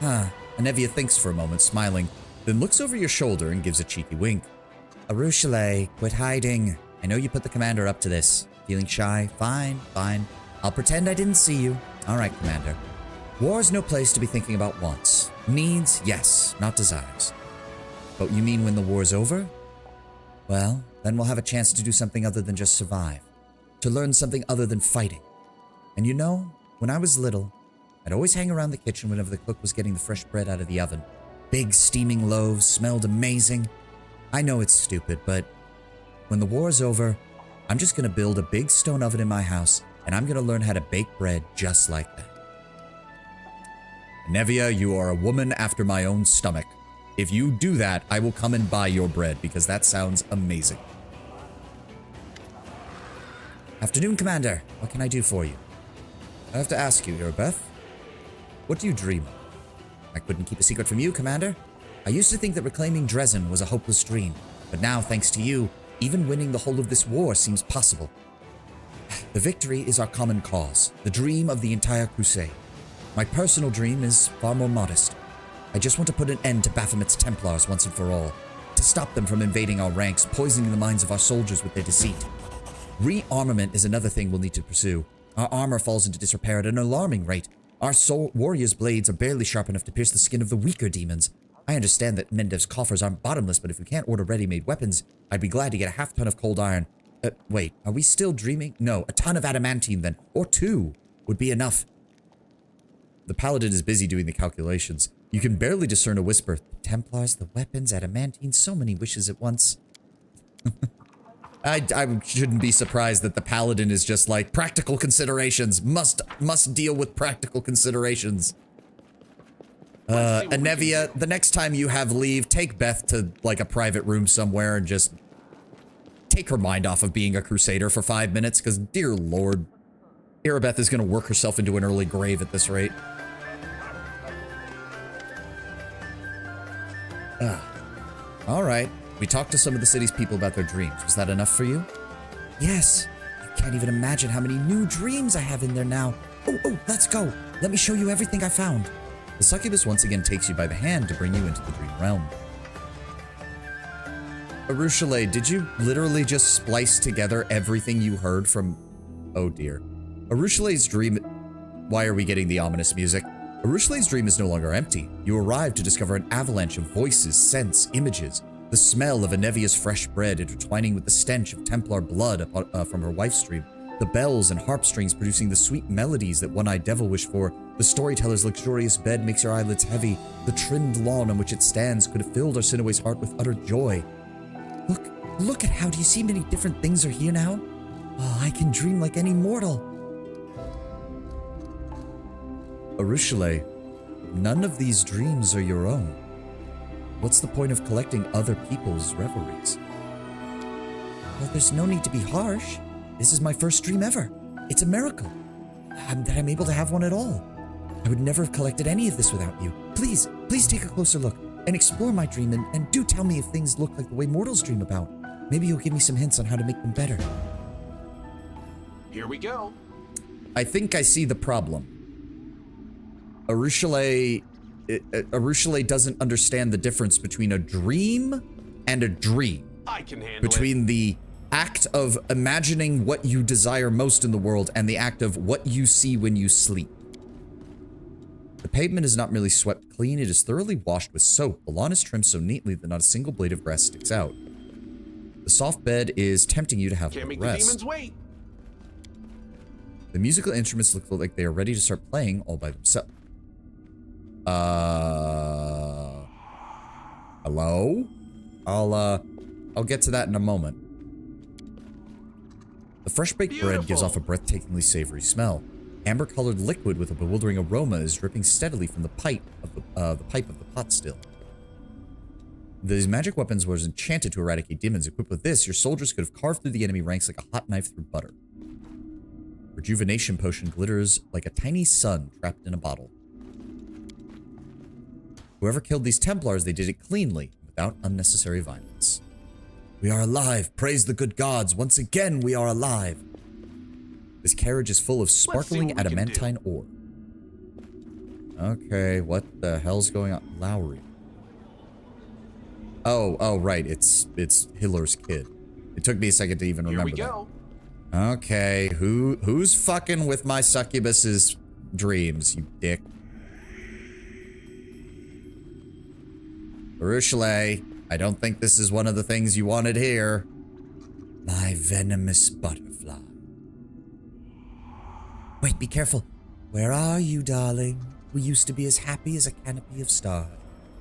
Anevia thinks for a moment, smiling, then looks over your shoulder and gives a cheeky wink. Arushale, quit hiding. I know you put the commander up to this. Feeling shy? Fine, fine. I'll pretend I didn't see you. All right, Commander. War's no place to be thinking about wants. Needs, yes, not desires. But you mean when the war's over? Well, then we'll have a chance to do something other than just survive. To learn something other than fighting. And you know, when I was little, I'd always hang around the kitchen whenever the cook was getting the fresh bread out of the oven. Big steaming loaves, smelled amazing. I know it's stupid, but when the war's over, I'm just gonna build a big stone oven in my house, and I'm gonna learn how to bake bread just like that. Nevia, you are a woman after my own stomach. If you do that, I will come and buy your bread, because that sounds amazing. Afternoon, Commander. What can I do for you? I have to ask you, Irbeth. What do you dream of? I couldn't keep a secret from you, Commander. I used to think that reclaiming Dresden was a hopeless dream, but now, thanks to you, even winning the whole of this war seems possible. The victory is our common cause, the dream of the entire crusade. My personal dream is far more modest. I just want to put an end to Baphomet's Templars once and for all, to stop them from invading our ranks, poisoning the minds of our soldiers with their deceit. Rearmament is another thing we'll need to pursue. Our armor falls into disrepair at an alarming rate. Our warriors' blades are barely sharp enough to pierce the skin of the weaker demons. I understand that Mendev's coffers aren't bottomless, but if we can't order ready-made weapons, I'd be glad to get a half-ton of cold iron. Wait, are we still dreaming? No, a ton of adamantine then, or 2 would be enough. The paladin is busy doing the calculations. You can barely discern a whisper. The Templars, the weapons, adamantine, so many wishes at once. I shouldn't be surprised that the paladin is just like, practical considerations, must deal with practical considerations. Anevia, the next time you have leave, take Beth to like a private room somewhere and just take her mind off of being a crusader for 5 minutes, because dear lord, Irabeth is going to work herself into an early grave at this rate. Alright, we talked to some of the city's people about their dreams. Was that enough for you? Yes. You can't even imagine how many new dreams I have in there now. Oh, let's go. Let me show you everything I found. The succubus once again takes you by the hand to bring you into the dream realm. Arushale, did you literally just splice together everything you heard from... Oh dear. Arushale's dream... Why are we getting the ominous music? Arushale's dream is no longer empty. You arrive to discover an avalanche of voices, scents, images. The smell of Anevia's fresh bread intertwining with the stench of Templar blood from her wife's dream. The bells and harp strings producing the sweet melodies that one-eyed devil wished for. The storyteller's luxurious bed makes your eyelids heavy. The trimmed lawn on which it stands could have filled Arsinoe's heart with utter joy. Look at how, do you see many different things are here now? Oh, I can dream like any mortal. Arushale, none of these dreams are your own. What's the point of collecting other people's reveries? Well, there's no need to be harsh. This is my first dream ever. It's a miracle that I'm able to have one at all. I would never have collected any of this without you. Please take a closer look and explore my dream and do tell me if things look like the way mortals dream about. Maybe you'll give me some hints on how to make them better. Here we go. I think I see the problem. Arushale doesn't understand the difference between a dream and a dream. I can handle between the act of imagining what you desire most in the world and the act of what you see when you sleep. The pavement is not merely swept clean, it is thoroughly washed with soap. The lawn is trimmed so neatly that not a single blade of grass sticks out. The soft bed is tempting you to have a Can't make rest. the demons wait. The musical instruments look like they are ready to start playing all by themselves. Hello? I'll get to that in a moment. The fresh baked bread gives off a breathtakingly savory smell. Amber-colored liquid with a bewildering aroma is dripping steadily from the pipe of the pot still. These magic weapons were enchanted to eradicate demons. Equipped with this, your soldiers could have carved through the enemy ranks like a hot knife through butter. Rejuvenation potion glitters like a tiny sun trapped in a bottle. Whoever killed these Templars, they did it cleanly, without unnecessary violence. We are alive. Praise the good gods. Once again, we are alive. This carriage is full of sparkling adamantine ore. Okay, what the hell's going on? Lowry. Oh, right. It's Hiller's kid. It took me a second to even remember that. Here we go. Okay, who's fucking with my succubus's dreams, you dick? Arushale, I don't think this is one of the things you wanted here. My venomous butterfly. Wait, be careful. Where are you, darling? We used to be as happy as a canopy of stars.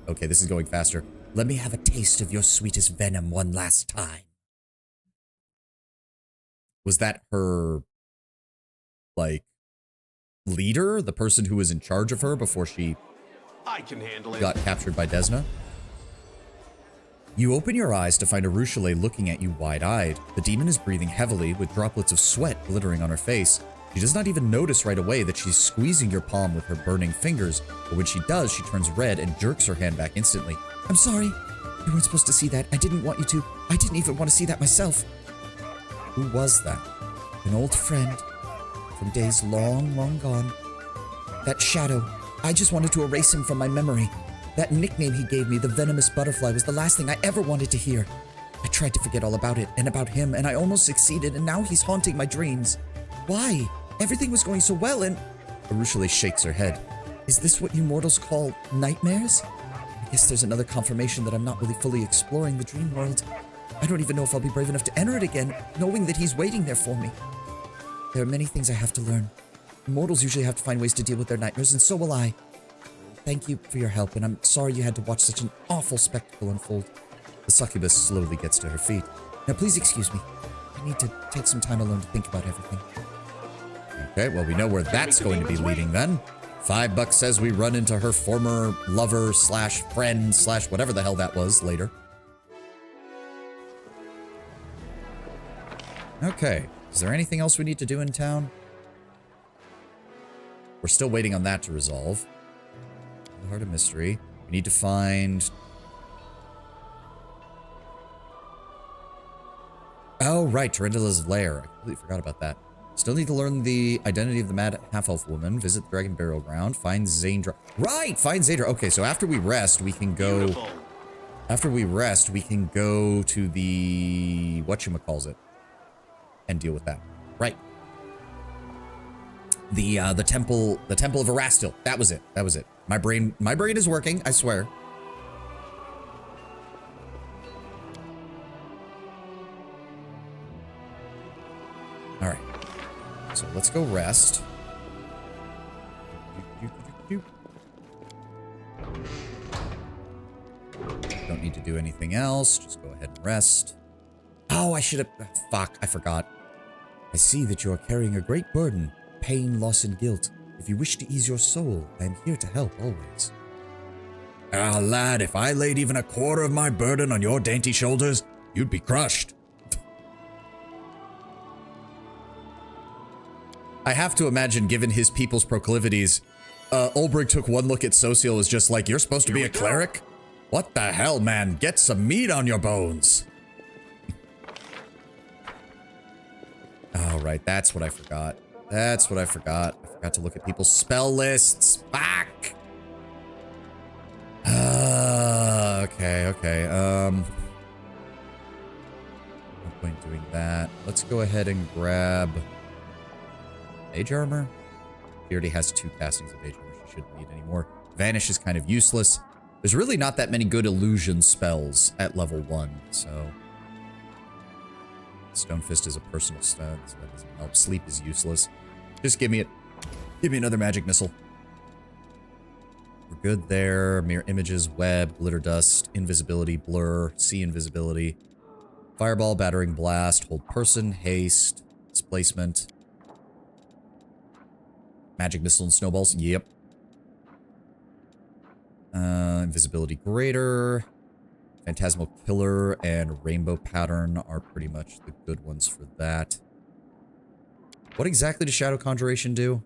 Okay, this is going faster. Let me have a taste of your sweetest venom one last time. Was that her, like, leader? The person who was in charge of her before she got captured by Desna? You open your eyes to find Arushale looking at you wide-eyed. The demon is breathing heavily, with droplets of sweat glittering on her face. She does not even notice right away that she's squeezing your palm with her burning fingers, but when she does, she turns red and jerks her hand back instantly. I'm sorry. You weren't supposed to see that. I didn't want you to. I didn't even want to see that myself. Who was that? An old friend from days long, long gone. That shadow. I just wanted to erase him from my memory. That nickname he gave me, the venomous butterfly, was the last thing I ever wanted to hear. I tried to forget all about it and about him, and I almost succeeded, and now he's haunting my dreams. Why? Everything was going so well, and... Arushale shakes her head. Is this what you mortals call nightmares? I guess there's another confirmation that I'm not really fully exploring the dream world. I don't even know if I'll be brave enough to enter it again, knowing that he's waiting there for me. There are many things I have to learn. Mortals usually have to find ways to deal with their nightmares, and so will I. Thank you for your help, and I'm sorry you had to watch such an awful spectacle unfold. The succubus slowly gets to her feet. Now please excuse me. I need to take some time alone to think about everything. Okay, well we know where that's going to be leading then. $5 says we run into her former lover slash friend slash whatever the hell that was later. Okay, is there anything else we need to do in town? We're still waiting on that to resolve. The Heart of Mystery. We need to find... Oh, right, Tarantula's lair. I completely forgot about that. Still need to learn the identity of the mad half-elf woman, visit the Dragon Burial Ground, find Zaindra. Right! Find Zaindra. Okay, so after we rest, we can go After we rest, we can go to the whatchamacallit and deal with that. Right. The temple of Erastil. That was it. That was it. My brain is working, I swear. All right. So let's go rest. Don't need to do anything else. Just go ahead and rest. Oh, I should have... Fuck, I forgot. I see that you are carrying a great burden, pain, loss, and guilt. If you wish to ease your soul, I am here to help always. Ah, lad, if I laid even a quarter of my burden on your dainty shoulders, you'd be crushed. I have to imagine, given his people's proclivities, Ulbrich took one look at Social, was just like, you're supposed to be a cleric? What the hell, man? Get some meat on your bones. Oh, right. That's what I forgot. That's what I forgot. I forgot to look at people's spell lists. Fuck. Okay. No point doing that. Let's go ahead and grab Mage Armor. She already has 2 castings of Mage Armor. She shouldn't need any more. Vanish is kind of useless. There's really not that many good illusion spells at level 1, so... Stone Fist is a personal stun, so that doesn't help. Sleep is useless. Just give me it. Give me another magic missile. We're good there. Mirror images, web, glitter dust, invisibility, blur, see invisibility. Fireball, battering blast, hold person, haste, displacement. Magic missile and snowballs. Yep. Invisibility greater. Phantasmal Killer and Rainbow Pattern are pretty much the good ones for that. What exactly does Shadow Conjuration do?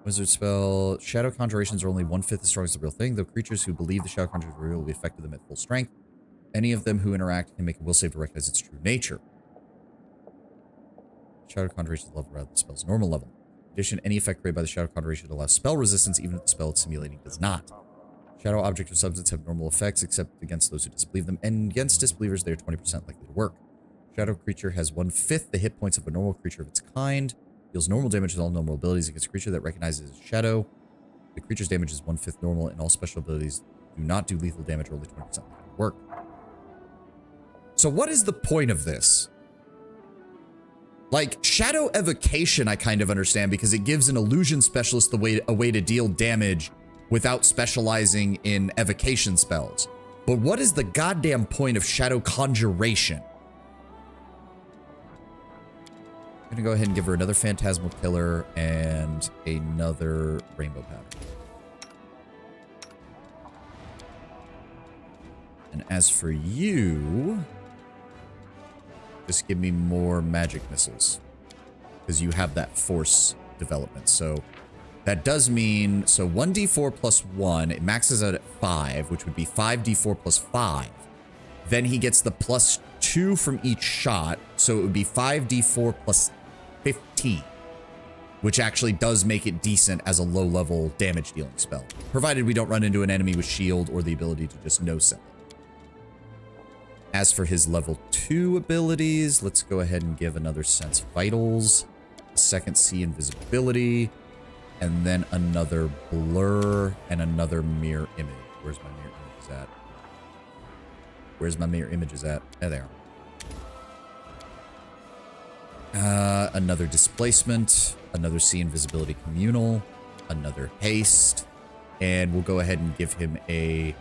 Wizard spell. Shadow Conjurations are only 1/5 as strong as the real thing, though creatures who believe the Shadow Conjuration is real will be affected them at full strength. Any of them who interact can make a will save to recognize its true nature. Shadow Conjuration level rather than the spell's normal level. In addition, any effect created by the Shadow Conjuration allows spell resistance even if the spell it's simulating does not. Shadow object or substance have normal effects except against those who disbelieve them, and against disbelievers they are 20% likely to work. Shadow creature has 1/5 the hit points of a normal creature of its kind. Deals normal damage with all normal abilities against a creature that recognizes a shadow. The creature's damage is 1/5 normal, and all special abilities do not do lethal damage or only 20% likely to work. So what is the point of this? Like, Shadow Evocation I kind of understand because it gives an illusion specialist a way to deal damage without specializing in evocation spells. But what is the goddamn point of Shadow Conjuration? I'm gonna go ahead and give her another Phantasmal Killer and another Rainbow Pattern. And as for you, just give me more magic missiles. Because you have that force development. So that does mean, so 1d4 plus 1, it maxes out at 5, which would be 5d4 plus 5. Then he gets the plus 2 from each shot, so it would be 5d4 plus 15. Which actually does make it decent as a low-level damage-dealing spell. Provided we don't run into an enemy with shield or the ability to just no-sell it. As for his level 2 abilities, let's go ahead and give another Sense Vitals, a second See Invisibility, and then another Blur and another Mirror Image. Where's my Mirror Images at? Where's my Mirror Images at? There they are. Another Displacement, another See Invisibility Communal, another Haste, and we'll go ahead and give him a...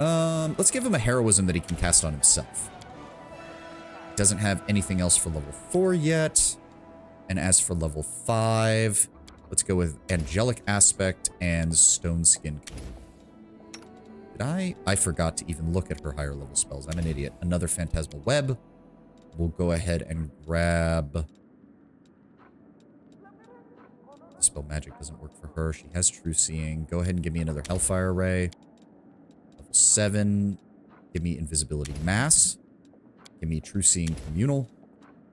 let's give him a Heroism that he can cast on himself. Doesn't have anything else for level 4 yet. And as for level 5, let's go with Angelic Aspect and Stone Skin. Did I forgot to even look at her higher level spells. I'm an idiot. Another Phantasmal Web. We'll go ahead and grab... Dispel Magic doesn't work for her. She has True Seeing. Go ahead and give me another Hellfire Ray. 7, give me Invisibility Mass, give me True Seeing Communal,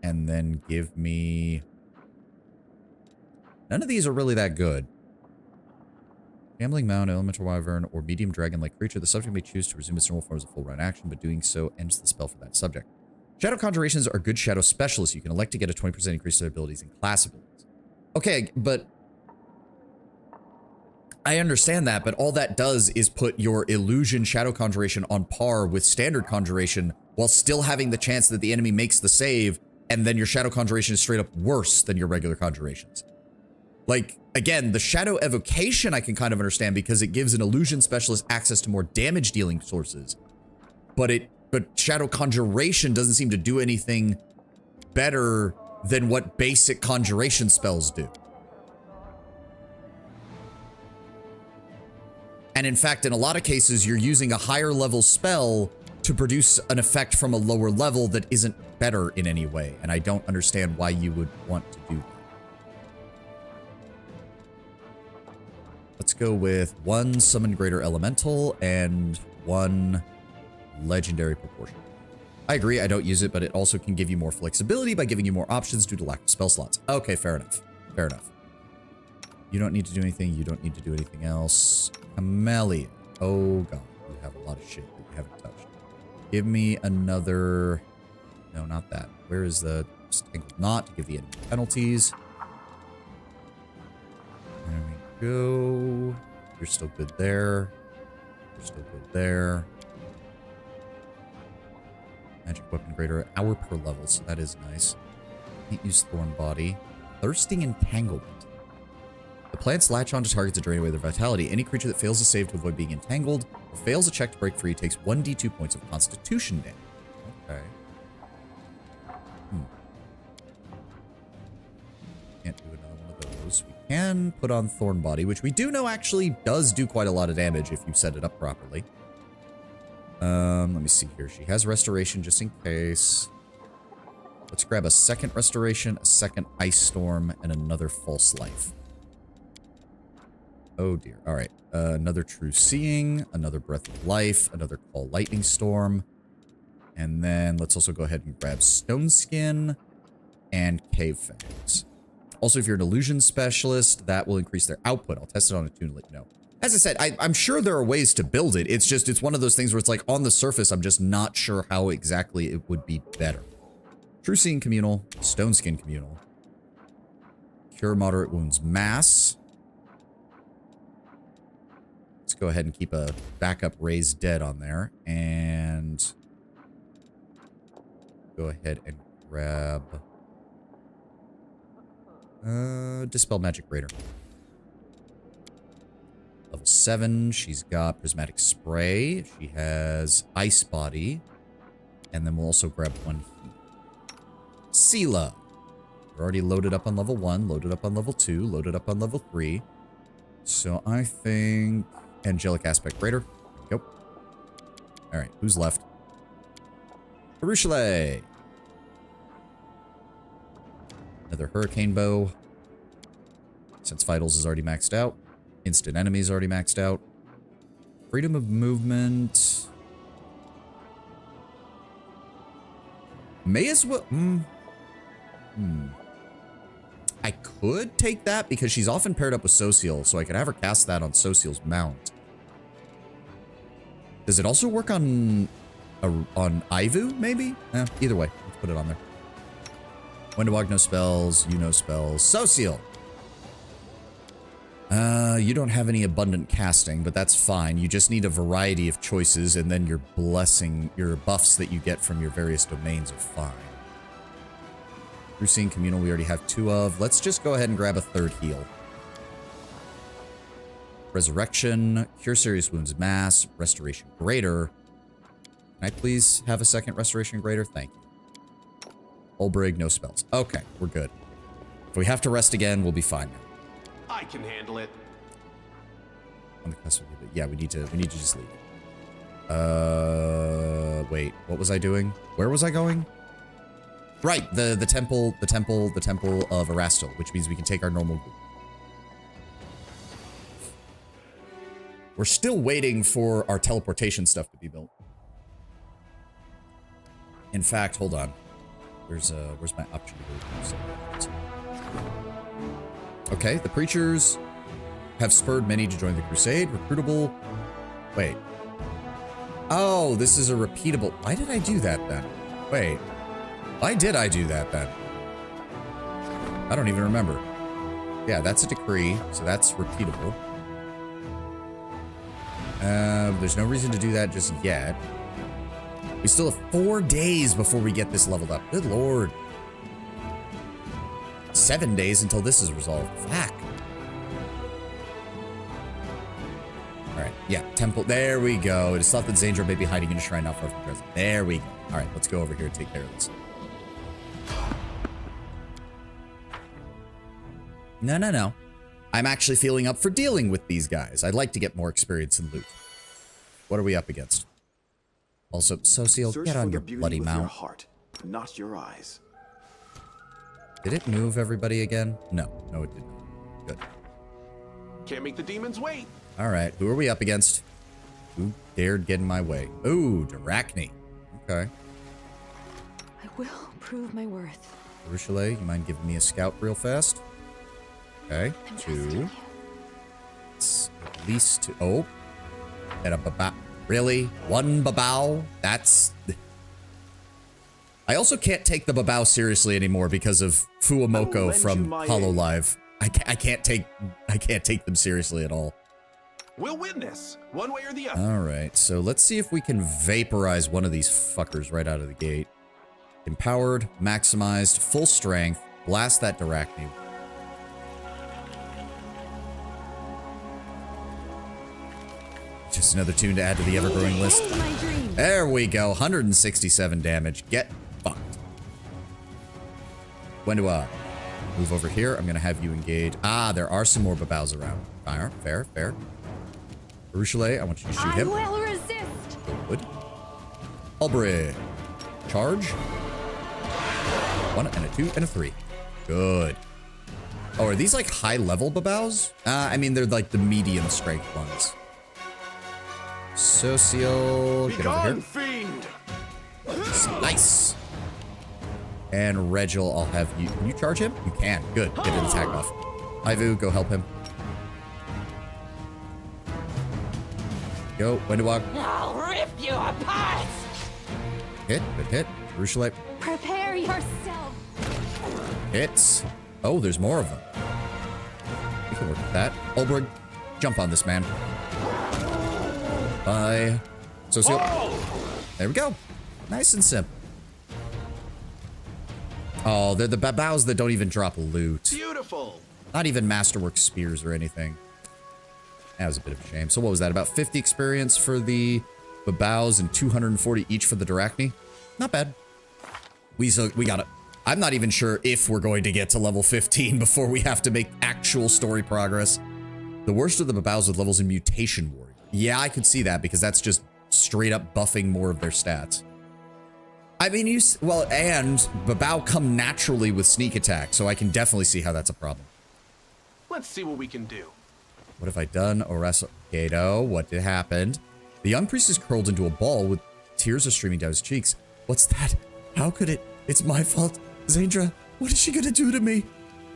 and then give me... None of these are really that good. Gambling Mound, Elemental Wyvern, or Medium Dragon-like creature, the subject may choose to resume its normal form as a full round action, but doing so ends the spell for that subject. Shadow Conjurations are good shadow specialists. You can elect to get a 20% increase to their abilities and class abilities. Okay, but I understand that, but all that does is put your Illusion Shadow Conjuration on par with Standard Conjuration while still having the chance that the enemy makes the save, and then your Shadow Conjuration is straight up worse than your regular conjurations. Like, again, the Shadow Evocation I can kind of understand because it gives an Illusion Specialist access to more damage dealing sources. But Shadow Conjuration doesn't seem to do anything better than what basic conjuration spells do. And in fact, in a lot of cases, you're using a higher level spell to produce an effect from a lower level that isn't better in any way. And I don't understand why you would want to do that. Let's go with 1 Summon Greater Elemental and 1 Legendary Proportion. I agree, I don't use it, but it also can give you more flexibility by giving you more options due to lack of spell slots. Okay, fair enough. Fair enough. You don't need to do anything. You don't need to do anything else. Camellia. Oh, God. You have a lot of shit that you haven't touched. Give me another... No, not that. Where is the Tangled Knot to give the enemy penalties? There we go. You're still good there. You're still good there. Magic Weapon Greater, hour per level, so that is nice. Can't use Thorn Body. Thirsting Entanglement. The plants latch on to targets to drain away their vitality. Any creature that fails to save to avoid being entangled or fails a check to break free takes 1d2 points of Constitution damage. Okay. Can't do another one of those. We can put on Thorn Body, which we do know actually does do quite a lot of damage if you set it up properly. Let me see here. She has Restoration just in case. Let's grab a second Restoration, a second Ice Storm, and another False Life. Oh dear. All right. Another True Seeing, another Breath of Life, another Call Lightning Storm. And then let's also go ahead and grab Stone Skin and Cave Fangs. Also, if you're an Illusion Specialist, that will increase their output. I'll test it on a tune and let you know. As I said, I'm sure there are ways to build it. It's just, it's one of those things where it's like on the surface, I'm just not sure how exactly it would be better. True Seeing Communal, Stone Skin Communal. Cure Moderate Wounds Mass. Let's go ahead and keep a backup Raised Dead on there. And go ahead and grab Dispel Magic Greater. Level 7, she's got Prismatic Spray. She has Ice Body. And then we'll also grab 1 heat. Sela. We're already loaded up on level 1, loaded up on level 2, loaded up on level 3. So I think Angelic Aspect Greater. There we go. Alright, who's left? Areelu. Another Hurricane Bow. Since Vitals is already maxed out. Instant Enemies already maxed out. Freedom of Movement. May as well... I could take that because she's often paired up with Sociel, so I could have her cast that on Sociel's mount. Does it also work on Ivu, maybe? Either way, let's put it on there. Windewalk, no spells. You no spells. Sociel! You don't have any abundant casting, but that's fine. You just need a variety of choices, and then your blessing, your buffs that you get from your various domains are fine. True Seeing Communal, we already have 2 of. Let's just go ahead and grab a 3rd heal. Resurrection, Cure Serious Wounds Mass, Restoration Greater. Can I please have a second Restoration Greater? Thank you. Olbrig, no spells. Okay, we're good. If we have to rest again, we'll be fine now. I can handle it. On the cusp of it. Yeah, we need to just leave. Wait, what was I doing? Where was I going? Right, the temple of Erastil, which means we can take our normal group. We're still waiting for our teleportation stuff to be built. In fact, hold on. Where's my option? Okay, the preachers have spurred many to join the crusade. Recruitable. Wait. Oh, this is a repeatable. Why did I do that then? Wait. Why did I do that then? I don't even remember. Yeah, that's a decree, so that's repeatable. There's no reason to do that just yet. We still have 4 days before we get this leveled up. Good lord. 7 days until this is resolved. Fuck. Alright, yeah, temple. There we go. It is thought that Zandra may be hiding in a shrine not far from present. There we go. Alright, let's go over here and take care of this. No. I'm actually feeling up for dealing with these guys. I'd like to get more experience in loot. What are we up against? Also, Socio, Search get on for your the beauty bloody with your mount. heart, not your eyes. Did it move everybody again? No, it did not. Good. Can't make the demons wait. All right, who are we up against? Who dared get in my way? Ooh, Darachne. Okay. I will prove my worth. Rochelle, you mind giving me a scout real fast? Okay, I'm trusting 2. you. It's at least 2. Oh, and a babao. Really? 1 babao? That's... I also can't take the babao seriously anymore because of Fuamoko from HoloLive. I can't take them seriously at all. We'll witness, one way or the other. All right, so let's see if we can vaporize one of these fuckers right out of the gate. Empowered, maximized, full strength. Blast that Darachne. Just another tune to add to the ever-growing list. There we go. 167 damage. Get fucked. When do I move over here? I'm going to have you engage. Ah, there are some more babaus around. Fair. Rochelle, I want you to shoot him. I will resist. Good. Albrecht. Charge. 1 and a 2 and a 3. Good. Oh, are these like high-level babaus? I mean, they're like the medium strength ones. Socio, get over here. Fiend. Nice. And Regil, I'll have you. Can you charge him? You can. Good. Get an attack off. Ivu, go help him. Go. Wendewog. I'll rip you apart. Hit. Good hit. Rochelle. Prepare yourself. Hits. Oh, there's more of them. We can work with that. Olbrich, jump on this man. Bye. Socio. There we go. Nice and simple. Oh, they're the babaus that don't even drop loot. Beautiful. Not even masterwork spears or anything. That was a bit of a shame. So what was that? About 50 experience for the babaus and 240 each for the Darachne? Not bad. We got it. I'm not even sure if we're going to get to level 15 before we have to make actual story progress. The worst of the babaus with levels in Mutation Warrior. Yeah, I could see that because that's just straight up buffing more of their stats. I mean, and babao come naturally with sneak attack, so I can definitely see how that's a problem. Let's see what we can do. What have I done? Oreso Gato, what did happened? The young priest is curled into a ball with tears are streaming down his cheeks. What's that? How could it? It's my fault. Zandra, what is she gonna do to me?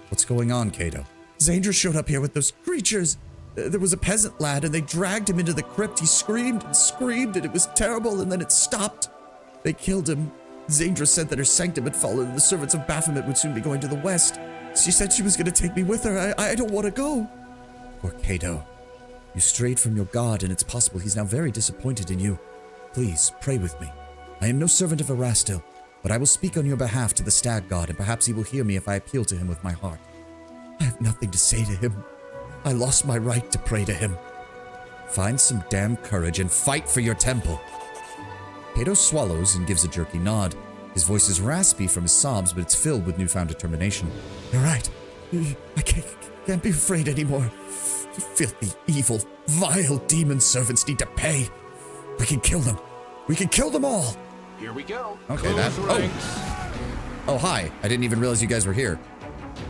What's going on, Cato? Zandra showed up here with those creatures. There was a peasant lad and they dragged him into the crypt. He screamed and it was terrible and then it stopped. They killed him. Zandra said that her sanctum had fallen and the servants of Baphomet would soon be going to the west. She said she was going to take me with her. I don't want to go. Poor Cato. You strayed from your God and it's possible he's now very disappointed in you. Please, pray with me. I am no servant of Erastil, but I will speak on your behalf to the stag god and perhaps he will hear me if I appeal to him with my heart. I have nothing to say to him. I lost my right to pray to him. Find some damn courage and fight for your temple. Cato swallows and gives a jerky nod. His voice is raspy from his sobs, but it's filled with newfound determination. You're right. I can't be afraid anymore. Filthy, evil, vile demon servants need to pay. We can kill them. We can kill them all. Here we go. Okay, that. Oh, hi. I didn't even realize you guys were here.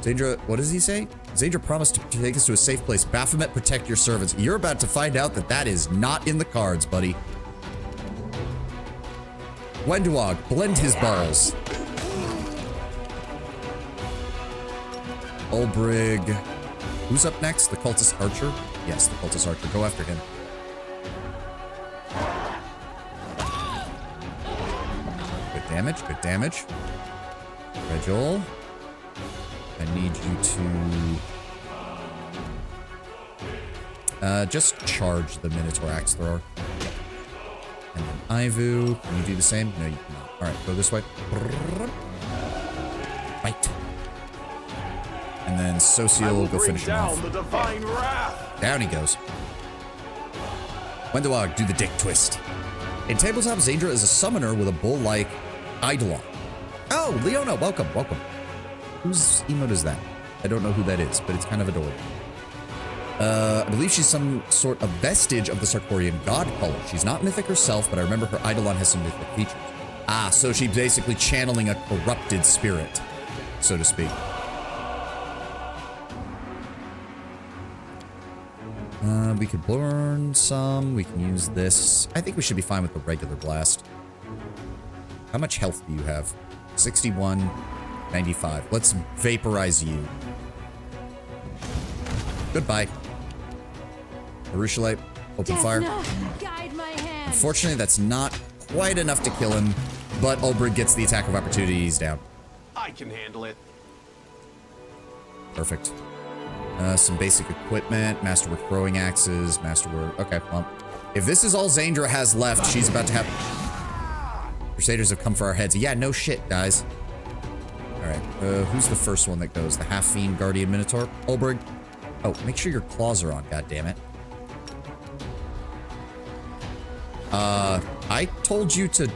Zandra, what does he say? Zandra promised to take us to a safe place. Baphomet, protect your servants. You're about to find out that that is not in the cards, buddy. Wenduog, blend his balls. Olbrig. Who's up next? The cultist archer? Yes, the cultist archer. Go after him. Good damage, good damage. Regil, I need you to just charge the Minotaur Axe Thrower. And then Ivu, can you do the same? No, you cannot. Alright, go this way. Bite. And then Social will go finish him off. The divine wrath. Down he goes. Wendawag, do the dick twist. In Tabletop, Zandra is a summoner with a bull-like Eidolon. Oh, Leona, welcome, welcome. Whose emote is that? I don't know who that is, but it's kind of adorable. I believe she's some sort of vestige of the Sarkorian god color. She's not mythic herself, but I remember her Eidolon has some mythic features. Ah, so she's basically channeling a corrupted spirit, so to speak. We could burn some. We can use this. I think we should be fine with the regular blast. How much health do you have? 61, 95. Let's vaporize you. Goodbye. Areelu, open fire. Guide my hand. Unfortunately, that's not quite enough to kill him, but Ulbrich gets the attack of opportunity. He's down. I can handle it. Perfect. Some basic equipment, masterwork throwing axes, masterwork. Okay, well, if this is all Zandra has left, she's about to have. Crusaders have come for our heads. Yeah, no shit, guys. All right, who's the first one that goes? The half-fiend guardian minotaur, Ulbrich. Oh, make sure your claws are on. God damn it. I told you to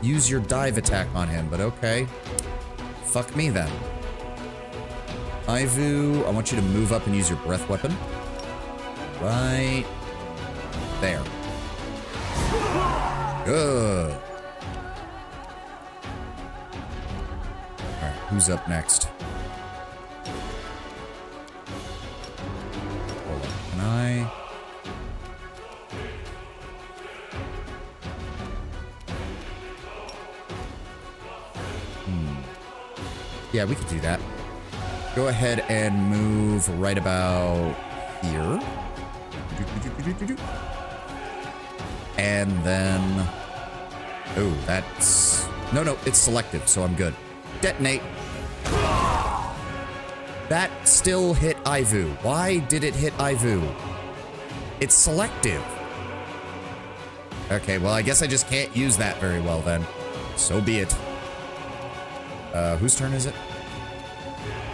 use your dive attack on him, but okay. Fuck me then. Ivu, I want you to move up and use your breath weapon. Right there. Good. Alright, who's up next? Hold on, can I? Yeah, we could do that. Go ahead and move right about here. And then... Oh, that's... No, it's selective, so I'm good. Detonate. That still hit Ivu. Why did it hit Ivu? It's selective. Okay, well, I guess I just can't use that very well then. So be it. Whose turn is it?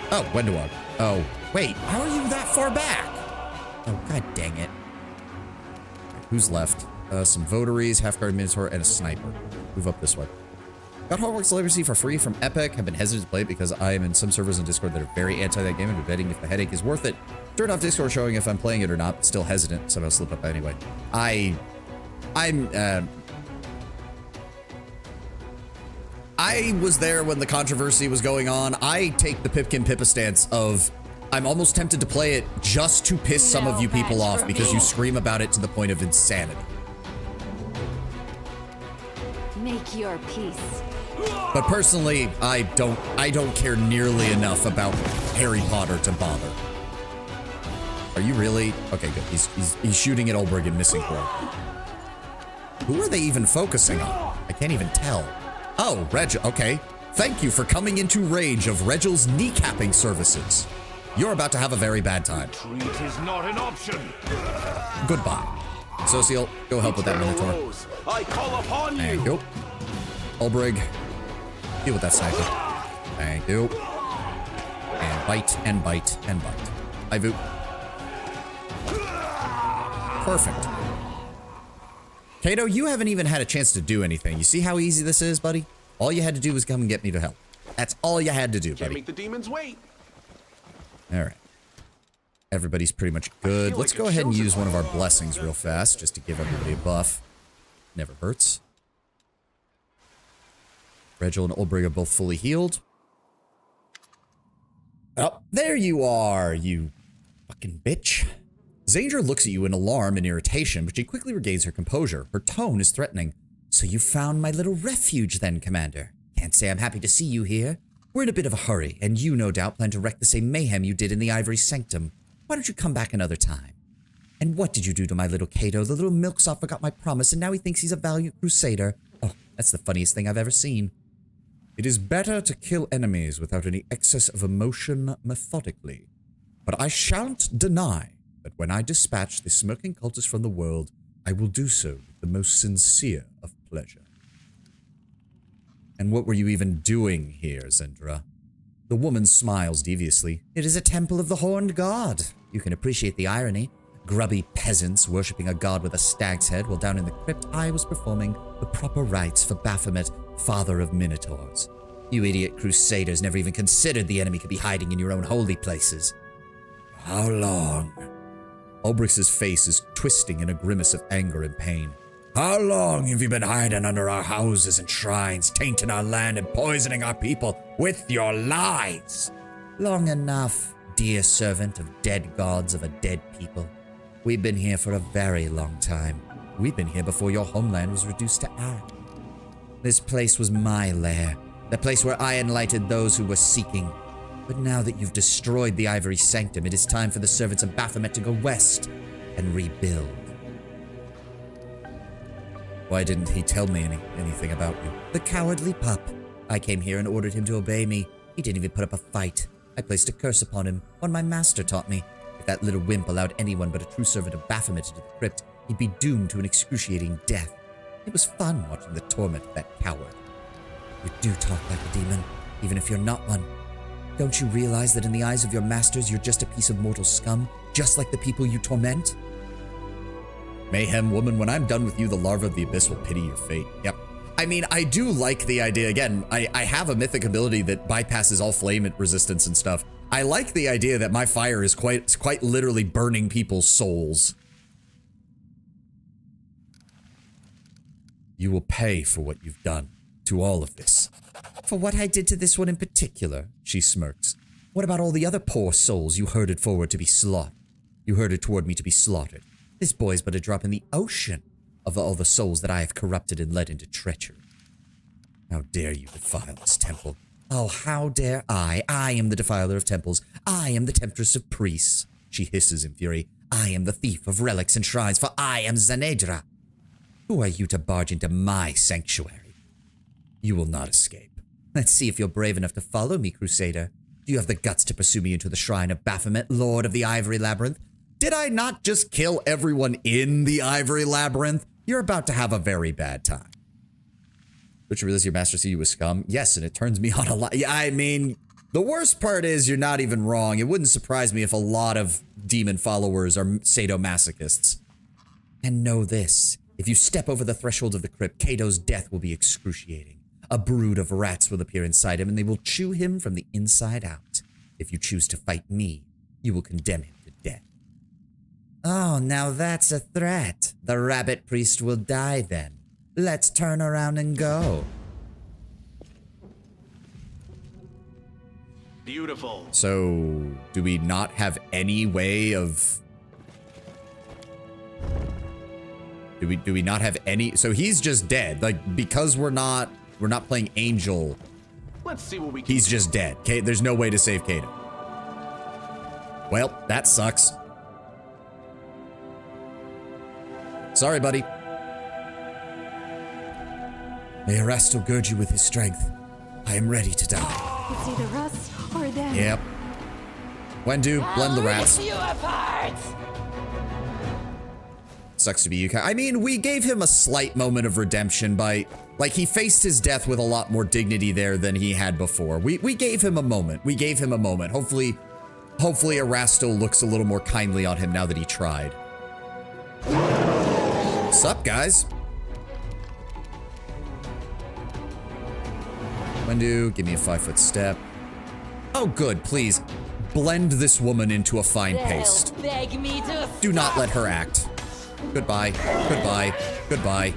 Oh, Wendawag. Oh, wait, how are you that far back? Oh, god dang it. Right, who's left? Some votaries, half-guard minotaur, and a sniper. Move up this way. Got Hogwarts Legacy for free from Epic. Have been hesitant to play it because I am in some servers on Discord that are very anti that game and debating if the headache is worth it. Turned off Discord showing if I'm playing it or not, but still hesitant. Somehow slip up anyway. I was there when the controversy was going on. I take the Pipkin Pippa stance of I'm almost tempted to play it just to piss some of you people off because you scream about it to the point of insanity. Make your peace. But personally, I don't care nearly enough about Harry Potter to bother. Are you really? Okay, good. He's shooting at Ulbrich and missing for him. Who are they even focusing on? I can't even tell. Oh, Regil. Okay. Thank you for coming into range of Regil's kneecapping services. You're about to have a very bad time. Retreat is not an option. Goodbye. Social, go help with that Minotaur. I call upon you. Thank you. Ulbrich, deal with that sniper. Thank you. And bite, and bite, and bite. Ivu. Perfect. Kato, you haven't even had a chance to do anything. You see how easy this is, buddy? All you had to do was come and get me to help. That's all you had to do, Can't buddy. make the demons wait. All right. Everybody's pretty much good. Let's go ahead and use one of our blessings real fast, just to give everybody a buff. Never hurts. Regil and Ulbrich are both fully healed. Oh, there you are, you fucking bitch. Zandra looks at you in alarm and irritation, but she quickly regains her composure. Her tone is threatening. So you found my little refuge then, Commander. Can't say I'm happy to see you here. We're in a bit of a hurry, and you no doubt plan to wreak the same mayhem you did in the Ivory Sanctum. Why don't you come back another time? And what did you do to my little Cato? The little milksop forgot my promise, and now he thinks he's a valiant crusader. Oh, that's the funniest thing I've ever seen. It is better to kill enemies without any excess of emotion methodically. But I shan't deny that when I dispatch the smirking cultist from the world, I will do so with the most sincere of pleasure. And what were you even doing here, Zendra? The woman smiles deviously. It is a temple of the horned god. You can appreciate the irony. Grubby peasants worshipping a god with a stag's head, while down in the crypt I was performing the proper rites for Baphomet, father of minotaurs. You idiot crusaders never even considered the enemy could be hiding in your own holy places. How long? Ulbrich's face is twisting in a grimace of anger and pain. How long have you been hiding under our houses and shrines, tainting our land and poisoning our people with your lies? Long enough, dear servant of dead gods of a dead people. We've been here for a very long time. We've been here before your homeland was reduced to ash. This place was my lair, the place where I enlightened those who were seeking. But now that you've destroyed the Ivory Sanctum, it is time for the servants of Baphomet to go west and rebuild. Why didn't he tell me anything about you? The cowardly pup. I came here and ordered him to obey me. He didn't even put up a fight. I placed a curse upon him, one my master taught me. If that little wimp allowed anyone but a true servant of Baphomet into the crypt, he'd be doomed to an excruciating death. It was fun watching the torment of that coward. You do talk like a demon, even if you're not one. Don't you realize that in the eyes of your masters, you're just a piece of mortal scum, just like the people you torment? Mayhem woman, when I'm done with you, the larva of the abyss will pity your fate. Yep. I mean, I do like the idea. Again, I have a mythic ability that bypasses all flame resistance and stuff. I like the idea that my fire is quite literally burning people's souls. You will pay for what you've done to all of this. For what I did to this one in particular, she smirks. What about all the other poor souls you herded forward to be slaughtered? You herded toward me to be slaughtered. This boy's but a drop in the ocean of all the souls that I have corrupted and led into treachery. How dare you defile this temple? Oh, how dare I? I am the defiler of temples. I am the temptress of priests. She hisses in fury. I am the thief of relics and shrines, for I am Zanedra. Who are you to barge into my sanctuary? You will not escape. Let's see if you're brave enough to follow me, Crusader. Do you have the guts to pursue me into the shrine of Baphomet, Lord of the Ivory Labyrinth? Did I not just kill everyone in the Ivory Labyrinth? You're about to have a very bad time. Don't you realize your master see you as scum? Yes, and it turns me on a lot. Yeah, I mean, the worst part is you're not even wrong. It wouldn't surprise me if a lot of demon followers are sadomasochists. And know this. If you step over the threshold of the crypt, Cato's death will be excruciating. A brood of rats will appear inside him, and they will chew him from the inside out. If you choose to fight me, you will condemn him to death. Oh, now that's a threat. The rabbit priest will die then. Let's turn around and go. Beautiful. So, do we not have any way of... Do we not have any... So he's just dead. Like, because we're not playing Angel, Let's see what we can he's do. just dead. Okay, there's no way to save Cato. Well, that sucks. Sorry, buddy. May Areelu gird you with his strength. I am ready to die. It's either us or them. Yep. Wendu, blend the rats. You apart. Sucks to be you. I mean, we gave him a slight moment of redemption by... Like, he faced his death with a lot more dignity there than he had before. We gave him a moment. We gave him a moment. Hopefully Areelu looks a little more kindly on him now that he tried. Sup, guys? Wendu, give me a 5-foot step. Oh, good, please. Blend this woman into a fine paste. Beg me to Do not let her act. Goodbye. Goodbye. Goodbye.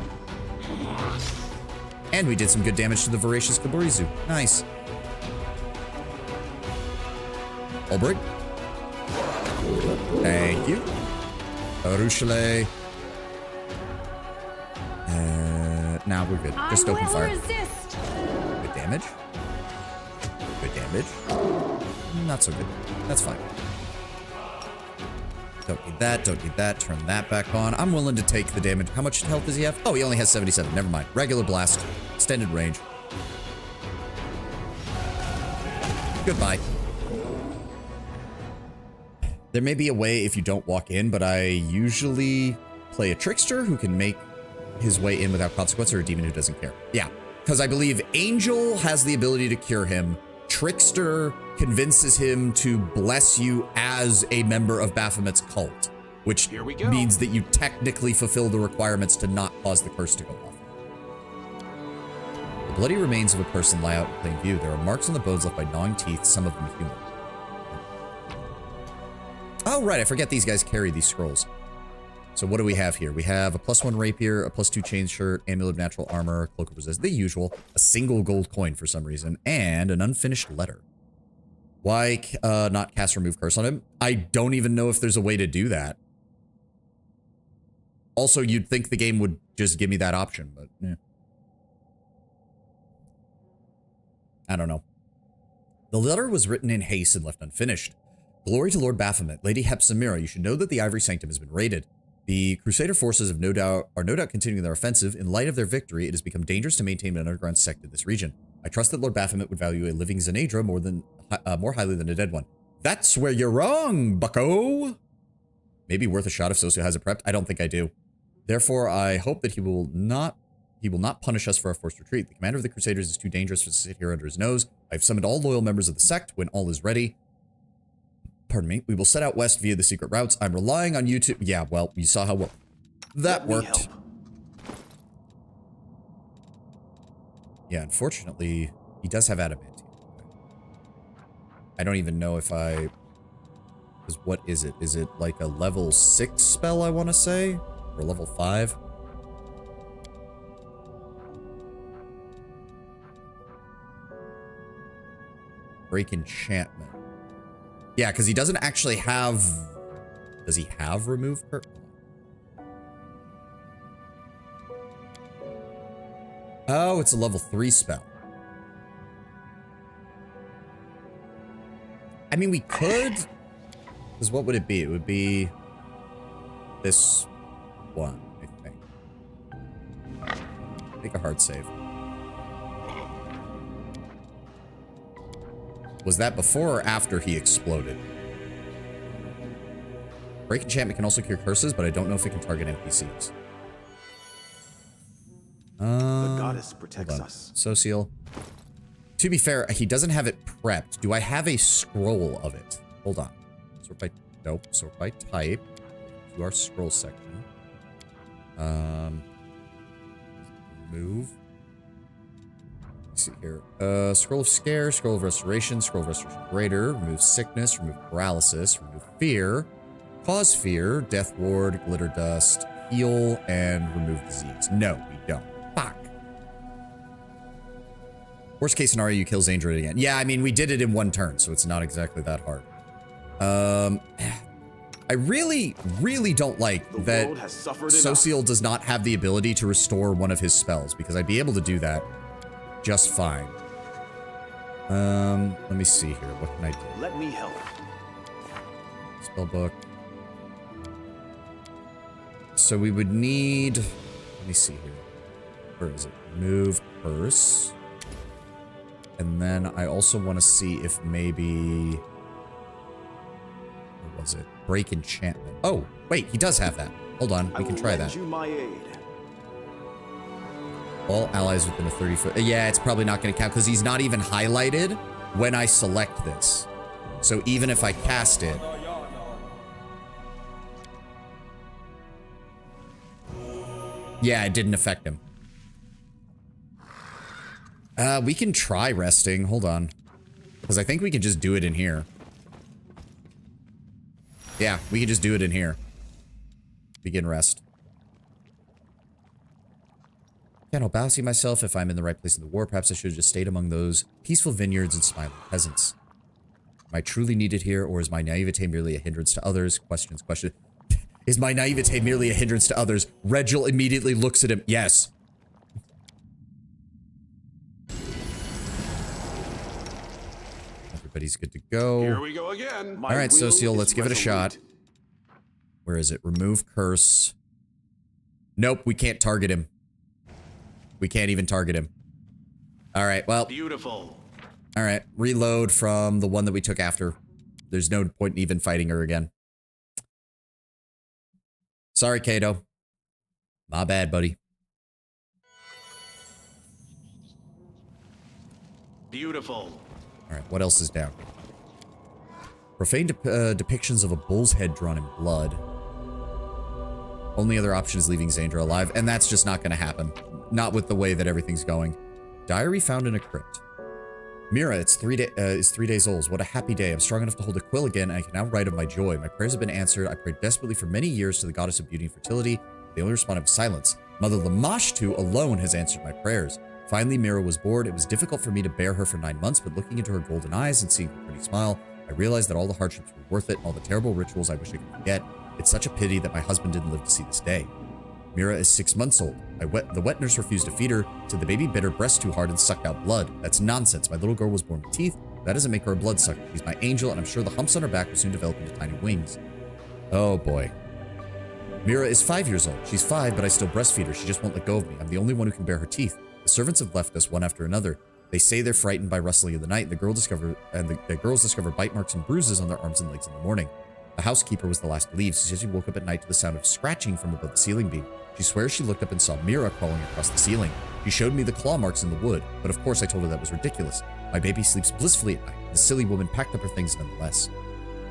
And we did some good damage to the voracious Kaburizu. Nice. Ulbrich. Thank you. Arushale. Now we're good. Just open fire. Resist. Good damage. Good damage. Not so good. That's fine. Don't need that, don't need that. Turn that back on. I'm willing to take the damage. How much health does he have? Oh, he only has 77. Never mind. Regular blast. Extended range. Goodbye. There may be a way if you don't walk in, but I usually play a trickster who can make his way in without consequence, or a demon who doesn't care. Yeah, because I believe Angel has the ability to cure him. Trickster convinces him to bless you as a member of Baphomet's cult, which means that you technically fulfill the requirements to not cause the curse to go off. The bloody remains of a person lie out in plain view. There are marks on the bones left by gnawing teeth, some of them human. Oh, right, I forget these guys carry these scrolls. So what do we have here? We have a +1 rapier, a +2 chain shirt, amulet of natural armor, cloak of resist, the usual, a single gold coin for some reason, and an unfinished letter. Why not cast remove curse on him? I don't even know if there's a way to do that. Also, you'd think the game would just give me that option, but yeah. I don't know. The letter was written in haste and left unfinished. Glory to Lord Baphomet, Lady Hepzibah, you should know that the Ivory Sanctum has been raided. The Crusader forces are no doubt continuing their offensive. In light of their victory, it has become dangerous to maintain an underground sect in this region. I trust that Lord Baphomet would value a living Zenadra more highly than a dead one. That's where you're wrong, bucko! Maybe worth a shot if Socio has it prepped. I don't think I do. Therefore, I hope that he will not punish us for our forced retreat. The commander of the Crusaders is too dangerous to sit here under his nose. I've summoned all loyal members of the sect when all is ready. Pardon me. We will set out west via the secret routes. I'm relying on you to... Yeah, well, you saw how well that worked. Yeah, unfortunately, he does have adamantium. I don't even know if I... Because what is it? Is it like a level 6 spell, I want to say? Or level 5? Break enchantment. Yeah, because he doesn't actually have... Does he have remove curse? Oh, it's a level 3 spell. I mean, we could... Because what would it be? It would be... this one, I think. Make a hard save. Was that before or after he exploded? Break enchantment can also cure curses, but I don't know if it can target NPCs. The goddess protects us. Social. To be fair, he doesn't have it prepped. Do I have a scroll of it? Hold on. Sort by... Nope. Sort by type. To our scroll section. Move. Let's see here. Scroll of Scare, Scroll of Restoration, Scroll of Restoration Greater, remove Sickness, remove Paralysis, remove Fear, Cause Fear, Death Ward, Glitter Dust, Heal, and remove Disease. No, we don't. Fuck. Worst case scenario, you kill Zandra again. Yeah, I mean, we did it in one turn, so it's not exactly that hard. I really, really don't like that Social does not have the ability to restore one of his spells, because I'd be able to do that just fine. Let me see here. What can I do? Let me help. Spellbook. So we would need... Let me see here. Where is it? Remove Curse. And then I also want to see if maybe... What was it? Break Enchantment. Oh, wait, he does have that. Hold on, we can try that. You my aid. All allies within a 30-foot... Yeah, it's probably not going to count because he's not even highlighted when I select this. So even if I cast it... Yeah, it didn't affect him. We can try resting. Hold on. Because I think we can just do it in here. Yeah, we can just do it in here. Begin rest. Can't help asking myself if I'm in the right place in the war. Perhaps I should have just stayed among those peaceful vineyards and smiling peasants. Am I truly needed here, or is my naivete merely a hindrance to others? Questions. Is my naivete merely a hindrance to others? Regil immediately looks at him. Yes. Everybody's good to go. Here we go again. All right, Social, let's give it a shot. Where is it? Remove curse. Nope, we can't target him. We can't even target him. All right, well. Beautiful. All right, reload from the one that we took after. There's no point in even fighting her again. Sorry, Kato. My bad, buddy. Beautiful. All right, what else is down? Profane depictions of a bull's head drawn in blood. Only other option is leaving Xandra alive, and that's just not going to happen. Not with the way that everything's going. Diary found in a crypt. Mira, it's 3 days old. What a happy day. I'm strong enough to hold a quill again, and I can now write of my joy. My prayers have been answered. I prayed desperately for many years to the goddess of beauty and fertility. The only responded with silence. Mother Lamashtu alone has answered my prayers. Finally, Mira was bored. It was difficult for me to bear her for 9 months, but looking into her golden eyes and seeing her pretty smile, I realized that all the hardships were worth it, all the terrible rituals I wish I could forget. It's such a pity that my husband didn't live to see this day. Mira is 6 months old. The wet nurse refused to feed her, so the baby bit her breast too hard and sucked out blood. That's nonsense. My little girl was born with teeth. That doesn't make her a bloodsucker. She's my angel, and I'm sure the humps on her back will soon develop into tiny wings. Oh boy. Mira is 5 years old. She's 5, but I still breastfeed her. She just won't let go of me. I'm the only one who can bear her teeth. The servants have left us one after another. They say they're frightened by rustling in the night. The girls discover bite marks and bruises on their arms and legs in the morning. The housekeeper was the last to leave. She said she woke up at night to the sound of scratching from above the ceiling beam. She swears she looked up and saw Mira crawling across the ceiling. She showed me the claw marks in the wood, but of course I told her that was ridiculous. My baby sleeps blissfully at night. The silly woman packed up her things nonetheless.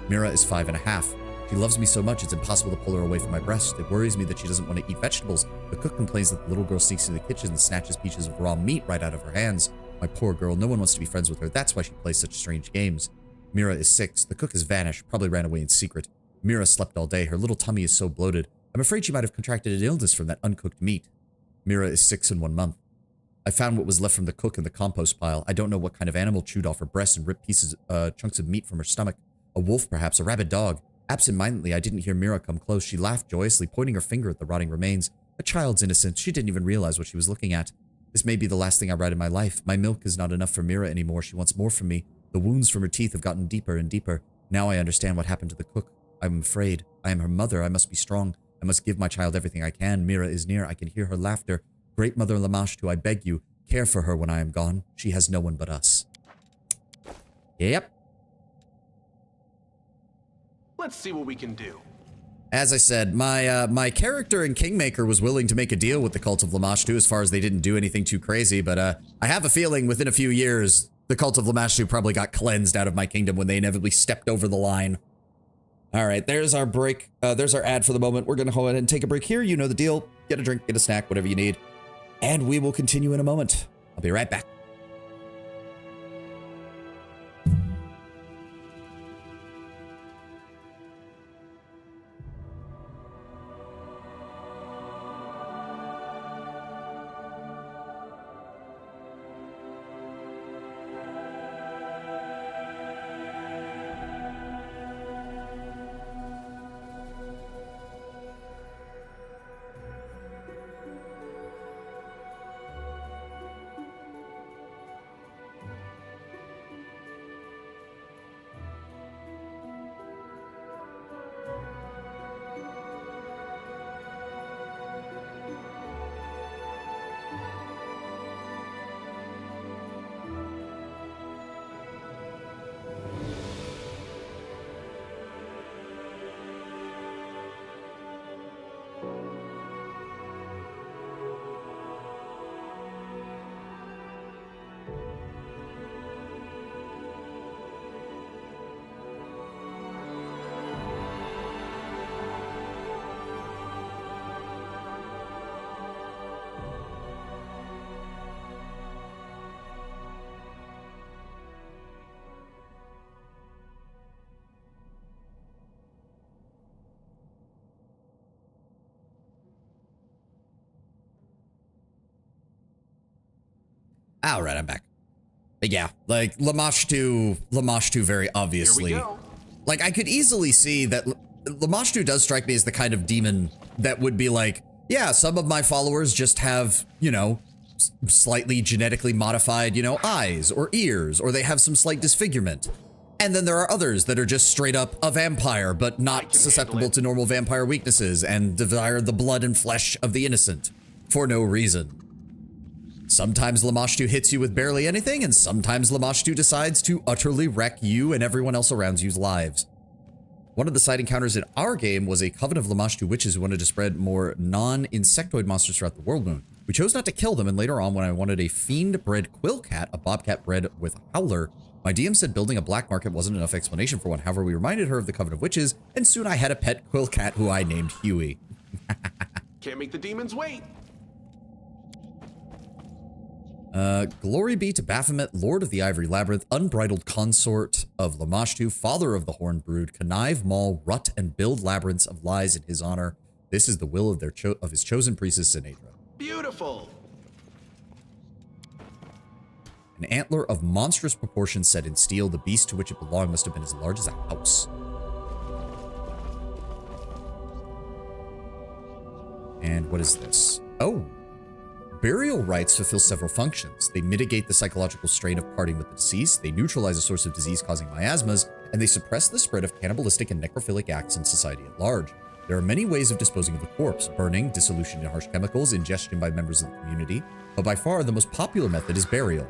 Mira is 5.5. She loves me so much it's impossible to pull her away from my breast. It worries me that she doesn't want to eat vegetables. The cook complains that the little girl sneaks into the kitchen and snatches pieces of raw meat right out of her hands. My poor girl, no one wants to be friends with her. That's why she plays such strange games. Mira is 6. The cook has vanished, probably ran away in secret. Mira slept all day. Her little tummy is so bloated. I'm afraid she might have contracted an illness from that uncooked meat. Mira is 6 and 1 month. I found what was left from the cook in the compost pile. I don't know what kind of animal chewed off her breast and ripped chunks of meat from her stomach. A wolf, perhaps, a rabid dog. Absent-mindedly, I didn't hear Mira come close. She laughed joyously, pointing her finger at the rotting remains. A child's innocence. She didn't even realize what she was looking at. This may be the last thing I write in my life. My milk is not enough for Mira anymore. She wants more from me. The wounds from her teeth have gotten deeper and deeper. Now I understand what happened to the cook. I'm afraid. I am her mother. I must be strong. I must give my child everything I can. Mira is near. I can hear her laughter. Great Mother Lamashtu, I beg you, care for her when I am gone. She has no one but us. Yep. Let's see what we can do. As I said, my character in Kingmaker was willing to make a deal with the Cult of Lamashtu as far as they didn't do anything too crazy, but I have a feeling within a few years, the Cult of Lamashtu probably got cleansed out of my kingdom when they inevitably stepped over the line. All right, there's our break. There's our ad for the moment. We're going to go ahead and take a break here. You know the deal. Get a drink, get a snack, whatever you need. And we will continue in a moment. I'll be right back. All right, I'm back. But yeah, like Lamashtu very obviously. Here we go. Like I could easily see that Lamashtu does strike me as the kind of demon that would be like, yeah, some of my followers just have, you know, slightly genetically modified, you know, eyes or ears, or they have some slight disfigurement. And then there are others that are just straight up a vampire, but I not can susceptible handle it. to normal vampire weaknesses and desire the blood and flesh of the innocent for no reason. Sometimes Lamashtu hits you with barely anything, and sometimes Lamashtu decides to utterly wreck you and everyone else around you's lives. One of the side encounters in our game was a coven of Lamashtu witches who wanted to spread more non-insectoid monsters throughout the Worldwound. We chose not to kill them, and later on when I wanted a fiend-bred quill cat, a bobcat bred with howler, my DM said building a black market wasn't enough explanation for one. However, we reminded her of the coven of witches, and soon I had a pet quill cat who I named Huey. Can't make the demons wait. Glory be to Baphomet, Lord of the Ivory Labyrinth, unbridled consort of Lamashtu, father of the Horned Brood, connive, maul, rut, and build labyrinths of lies in his honor. This is the will of of his chosen priestess, Sinedra. Beautiful. An antler of monstrous proportions set in steel, the beast to which it belonged must have been as large as a house. And what is this? Oh. Burial rites fulfill several functions. They mitigate the psychological strain of parting with the deceased, they neutralize a source of disease-causing miasmas, and they suppress the spread of cannibalistic and necrophilic acts in society at large. There are many ways of disposing of a corpse: burning, dissolution in harsh chemicals, ingestion by members of the community, but by far the most popular method is burial.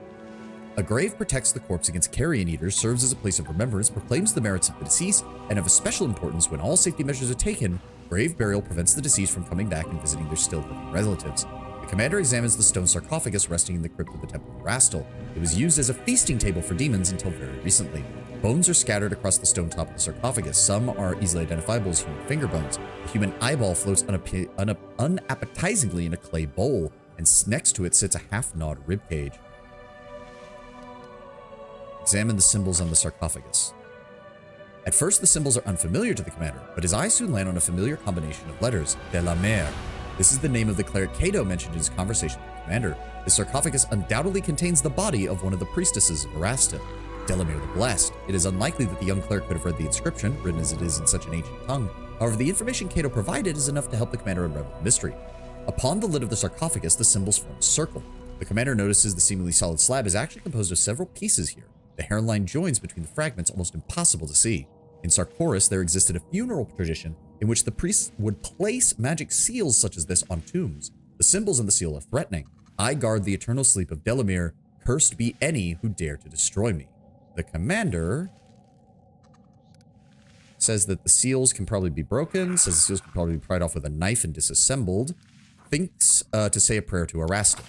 A grave protects the corpse against carrion eaters, serves as a place of remembrance, proclaims the merits of the deceased, and of special importance when all safety measures are taken, grave burial prevents the deceased from coming back and visiting their still living relatives. The commander examines the stone sarcophagus resting in the crypt of the Temple of Rastal. It was used as a feasting table for demons until very recently. Bones are scattered across the stone top of the sarcophagus. Some are easily identifiable as human finger bones. A human eyeball floats unappetizingly in a clay bowl, and next to it sits a half-gnawed ribcage. Examine the symbols on the sarcophagus. At first, the symbols are unfamiliar to the commander, but his eyes soon land on a familiar combination of letters: De la Mer. This is the name of the cleric Cato mentioned in his conversation with the commander. The sarcophagus undoubtedly contains the body of one of the priestesses of Erasta, Delamere the Blessed. It is unlikely that the young cleric could have read the inscription, written as it is in such an ancient tongue. However, the information Cato provided is enough to help the commander unravel the mystery. Upon the lid of the sarcophagus, the symbols form a circle. The commander notices the seemingly solid slab is actually composed of several pieces here. The hairline joins between the fragments almost impossible to see. In Sarkoris, there existed a funeral tradition in which the priests would place magic seals such as this on tombs. The symbols on the seal are threatening. I guard the eternal sleep of Delamere. Cursed be any who dare to destroy me. The commander says that the seals can probably be broken, says the seals can probably be pried off with a knife and disassembled, thinks to say a prayer to Erastil.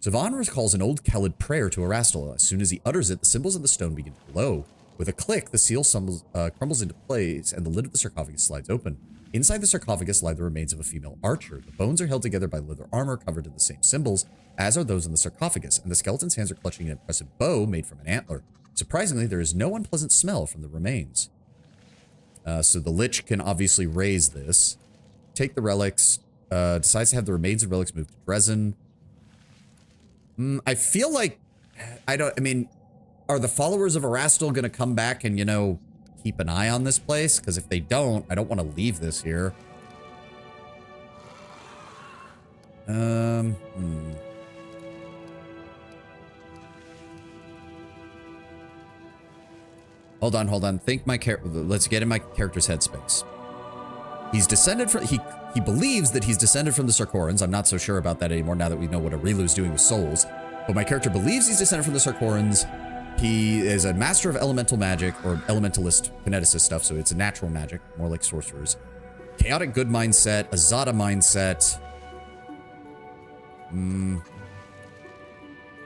Sivan recalls an old Khalid prayer to Erastil. As soon as he utters it, the symbols of the stone begin to glow. With a click, the seal crumbles into place, and the lid of the sarcophagus slides open. Inside the sarcophagus lie the remains of a female archer. The bones are held together by leather armor covered in the same symbols, as are those in the sarcophagus, and the skeleton's hands are clutching an impressive bow made from an antler. Surprisingly, there is no unpleasant smell from the remains. So the Lich can obviously raise this. Take the relics. Decides to have the remains of relics moved to Dresden. I feel like... are the followers of Erastil going to come back and, keep an eye on this place? Because if they don't, I don't want to leave this here. Hold on. Let's get in my character's headspace. He's descended from... He believes that he's descended from the Sarkorans. I'm not so sure about that anymore now that we know what Areelu's doing with souls. But my character believes he's descended from the Sarkorans. He is a master of elemental magic, or elementalist, kineticist stuff, so it's a natural magic, more like sorcerers. Chaotic good mindset, Azada mindset.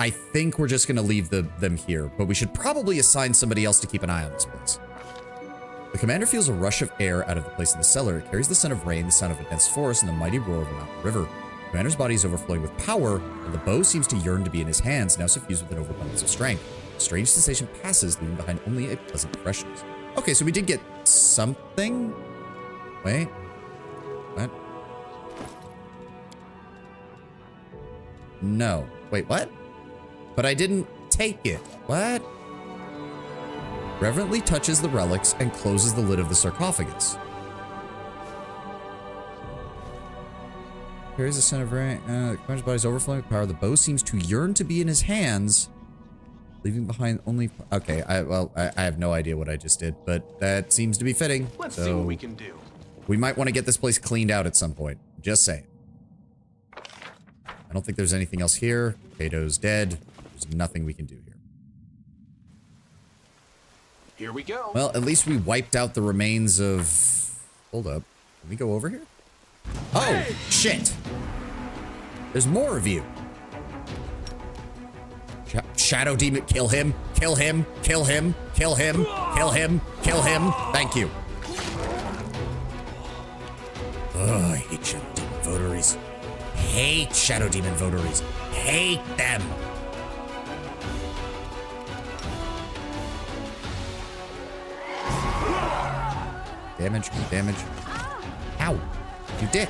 I think we're just going to leave them here, but we should probably assign somebody else to keep an eye on this place. The commander feels a rush of air out of the place in the cellar. It carries the scent of rain, the sound of a dense forest, and the mighty roar of a mountain river. The commander's body is overflowing with power, and the bow seems to yearn to be in his hands, now suffused with an overabundance of strength. A strange sensation passes, leaving behind only a pleasant freshness. Okay, so we did get something. Wait. What? No. Wait, what? But I didn't take it. What? Reverently touches the relics and closes the lid of the sarcophagus. Carries the scent of rain. The commander's body is overflowing with power. The bow seems to yearn to be in his hands. Leaving behind only... Okay, I have no idea what I just did, but that seems to be fitting. Let's so see what we can do. we might want to get this place cleaned out at some point. Just saying. I don't think there's anything else here. Kato's dead. There's nothing we can do here. Here we go. Well, at least we wiped out the remains of... Hold up. Can we go over here? Oh, shit! There's more of you. Shadow Demon, kill him, kill him, kill him, kill him, kill him, kill him. Thank you. Oh, I hate Shadow Demon votaries. Hate Shadow Demon votaries. Hate them. Damage, damage. Ow, you dick.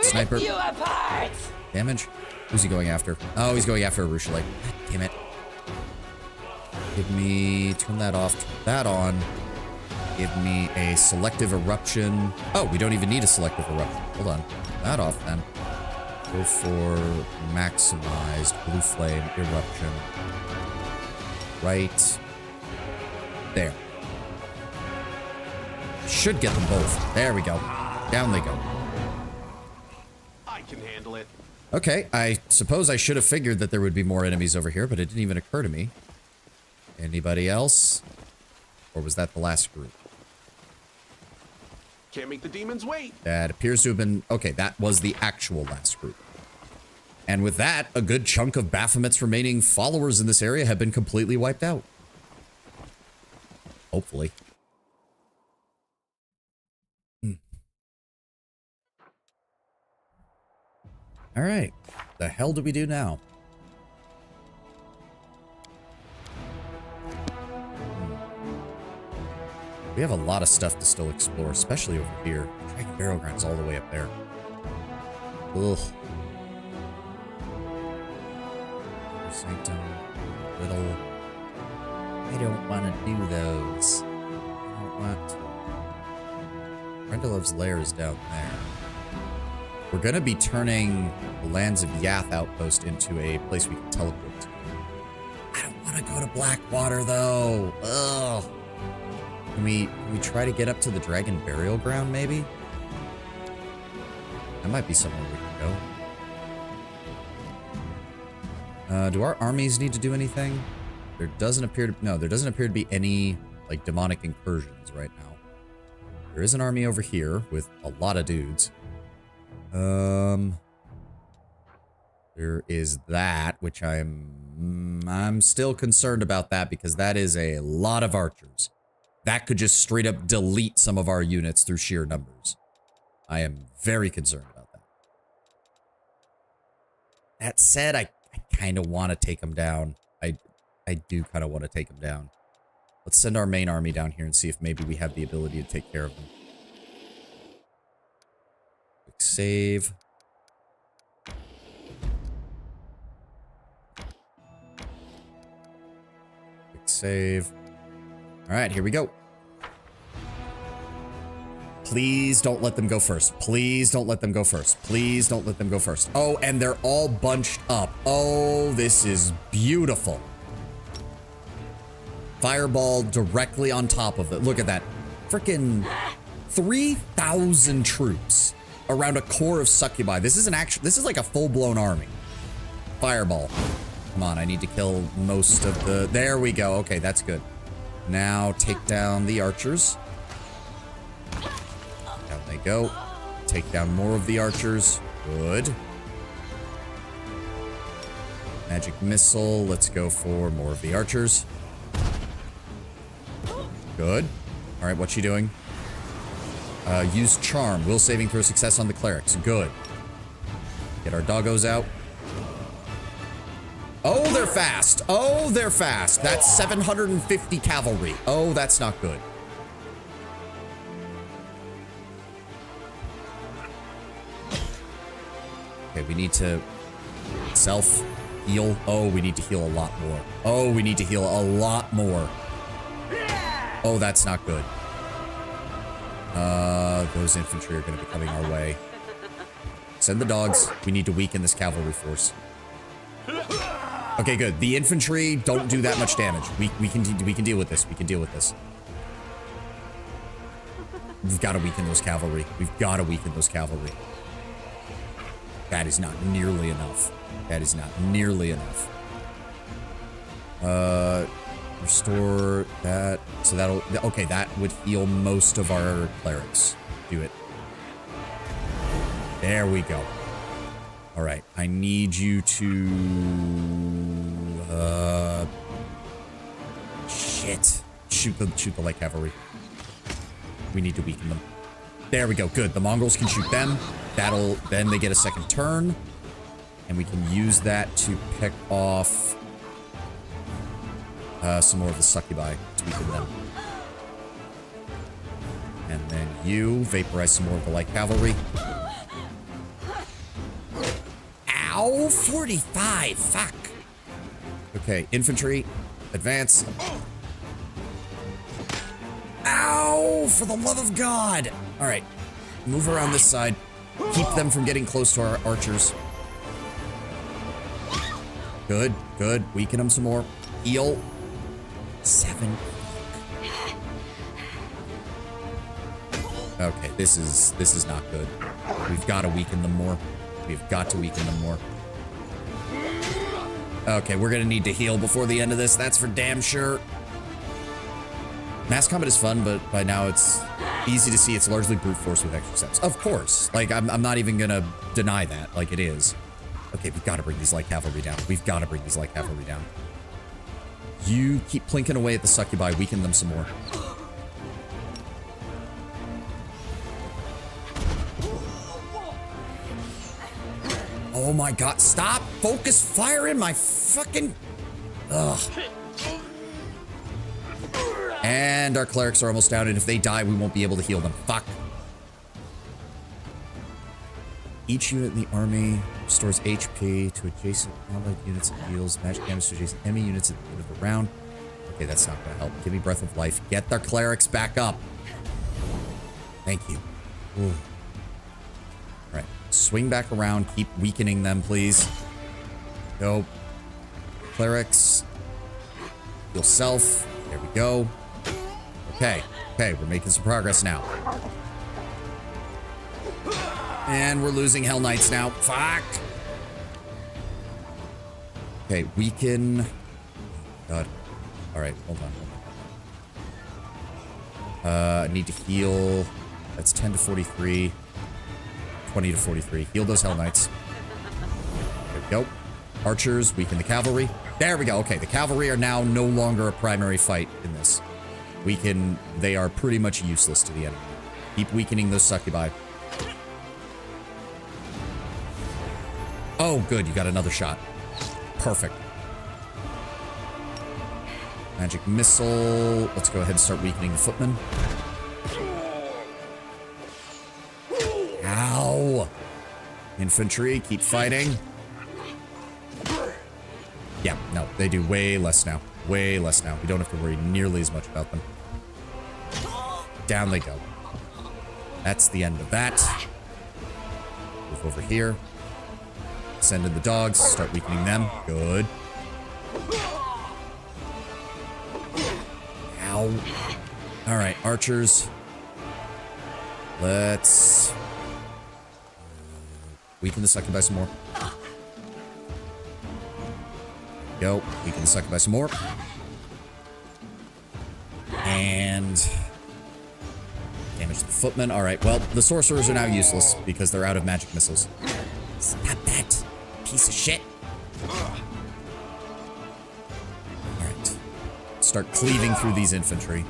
Sniper. You apart. Damage. Who's he going after? Oh, he's going after Areelu. God damn it. Give me... Turn that off. Turn that on. Give me a selective eruption. Oh, we don't even need a selective eruption. Hold on. Turn that off then. Go for maximized blue flame eruption. Right there. Should get them both. There we go. Down they go. I can handle it. Okay, I suppose I should have figured that there would be more enemies over here, but it didn't even occur to me. Anybody else? Or was that the last group? Can't make the demons wait. That appears to have been... Okay, that was the actual last group. And with that, a good chunk of Baphomet's remaining followers in this area have been completely wiped out. Hopefully. Alright. The hell do we do now? We have a lot of stuff to still explore, especially over here. Dragon Burial Ground's all the way up there. Ugh. Sanctum, little. I don't want to do those. I don't want. Rendalov's lair is down there. We're gonna be turning the Lands of Yath outpost into a place we can teleport to. I don't want to go to Blackwater though. Ugh. Can we try to get up to the Dragon Burial Ground maybe? That might be somewhere we can go. Do our armies need to do anything? There doesn't appear to... No, there doesn't appear to be any, like, demonic incursions right now. There is an army over here with a lot of dudes. There is that, which I'm still concerned about that because that is a lot of archers. That could just straight up delete some of our units through sheer numbers. I am very concerned about that. That said, I kind of want to take them down. I do kind of want to take them down. Let's send our main army down here and see if maybe we have the ability to take care of them. Quick save. Quick save. Alright, here we go. Please don't let them go first. Please don't let them go first. Please don't let them go first. Oh, and they're all bunched up. Oh, this is beautiful. Fireball directly on top of it. Look at that. Freaking 3,000 troops around a core of succubi. This is like a full-blown army. Fireball. Come on, I need to kill most of the... There we go. Okay, that's good. Now take down the archers. Down they go. Take down more of the archers. Good. Magic missile. Let's go for more of the archers. Good. All right, what's she doing? Use charm. Will saving throw success on the clerics. Good. Get our doggos out. Oh, they're fast. Oh, they're fast. That's 750 cavalry. Oh, that's not good. Okay, we need to self-heal. Oh, we need to heal a lot more. Oh, we need to heal a lot more. Oh, that's not good. Those infantry are going to be coming our way. Send the dogs. We need to weaken this cavalry force. Okay, good. The infantry don't do that much damage. We can deal with this. We can deal with this. We've got to weaken those cavalry. We've got to weaken those cavalry. That is not nearly enough. That is not nearly enough. Restore that. So that'll... Okay, that would heal most of our clerics. Do it. There we go. All right. I need you to... Shit. Shoot the light cavalry. We need to weaken them. There we go. Good. The Mongols can shoot them. Then they get a second turn. And we can use that to pick off some more of the succubi to weaken them. And then you vaporize some more of the light cavalry. Ow! 45! Fuck! Okay, infantry, advance. Ow! For the love of God! Alright, move around this side. Keep them from getting close to our archers. Good, good. Weaken them some more. Heal. 7. Okay, this is not good. We've got to weaken them more. We've got to weaken them more. Okay, we're gonna need to heal before the end of this. That's for damn sure. Mass combat is fun, but by now it's easy to see it's largely brute force with extra steps. Of course. Like, I'm not even gonna deny that. Like, it is. Okay, we've got to bring these light cavalry down. We've got to bring these light cavalry down. You keep plinking away at the succubi. Weaken them some more. Oh my god, stop! Focus fire in my fucking... Ugh. And our clerics are almost down, and if they die, we won't be able to heal them. Fuck. Each unit in the army restores HP to adjacent allied units and deals magic damage to adjacent enemy units at the end of the round. Okay, that's not gonna help. Give me Breath of Life. Get their clerics back up. Thank you. Ooh. Alright. Swing back around. Keep weakening them, please. Go. Clerics. Yourself. There we go. Okay. Okay, we're making some progress now. And we're losing Hell Knights now. Fuck! Okay, weaken... God. Alright, hold on. I need to heal... That's 10 to 43. 20 to 43. Heal those Hell Knights. There we go. Archers, weaken the cavalry. There we go. Okay, the cavalry are now no longer a primary fight in this. They are pretty much useless to the enemy. Keep weakening those succubi. Oh, good. You got another shot. Perfect. Magic missile. Let's go ahead and start weakening the footmen. Ow. Infantry, keep fighting. Yeah, no, they do way less now. Way less now. We don't have to worry nearly as much about them. Down they go. That's the end of that. Move over here. Send in the dogs. Start weakening them. Good. Ow. Alright, archers. Let's... weaken the succubi some more. Go. Weaken the succubi some more. And... damage the footmen. Alright, well, the sorcerers are now useless because they're out of magic missiles. Stop that, piece of shit. Alright. Start cleaving through these infantry.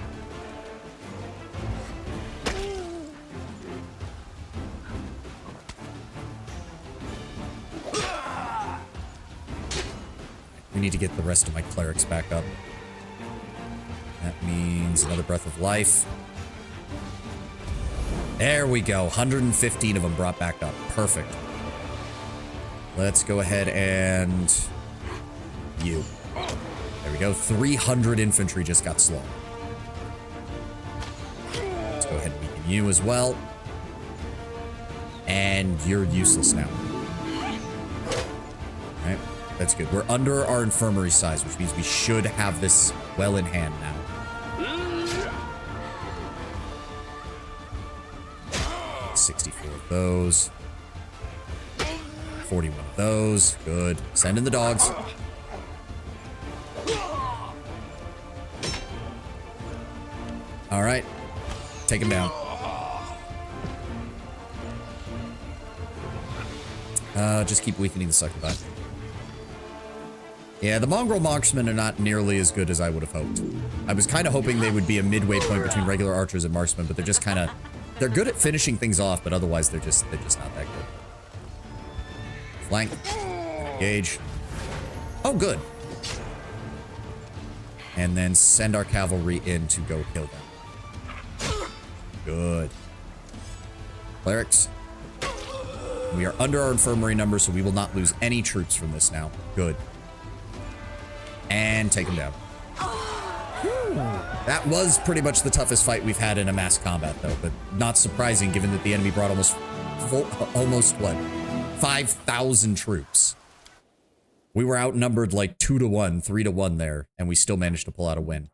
We need to get the rest of my clerics back up. That means another Breath of Life. There we go. 115 of them brought back up. Perfect. Let's go ahead and... you. There we go. 300 infantry just got slow. Let's go ahead and weaken you as well. And you're useless now. Alright, that's good. We're under our infirmary size, which means we should have this well in hand now. 64 of those. 41 of those. Good. Send in the dogs. Alright. Take him down. Just keep weakening the succubi. Yeah, the mongrel marksmen are not nearly as good as I would have hoped. I was kind of hoping they would be a midway point between regular archers and marksmen, but they're just kind of... They're good at finishing things off, but otherwise they're just not that good. Flank. Engage. Oh, good. And then send our cavalry in to go kill them. Good. Clerics. We are under our infirmary number, so we will not lose any troops from this now. Good. And take them down. That was pretty much the toughest fight we've had in a mass combat, though, but not surprising given that the enemy brought almost what? 5,000 troops. We were outnumbered like 2 to 1, 3 to 1 there, and we still managed to pull out a win.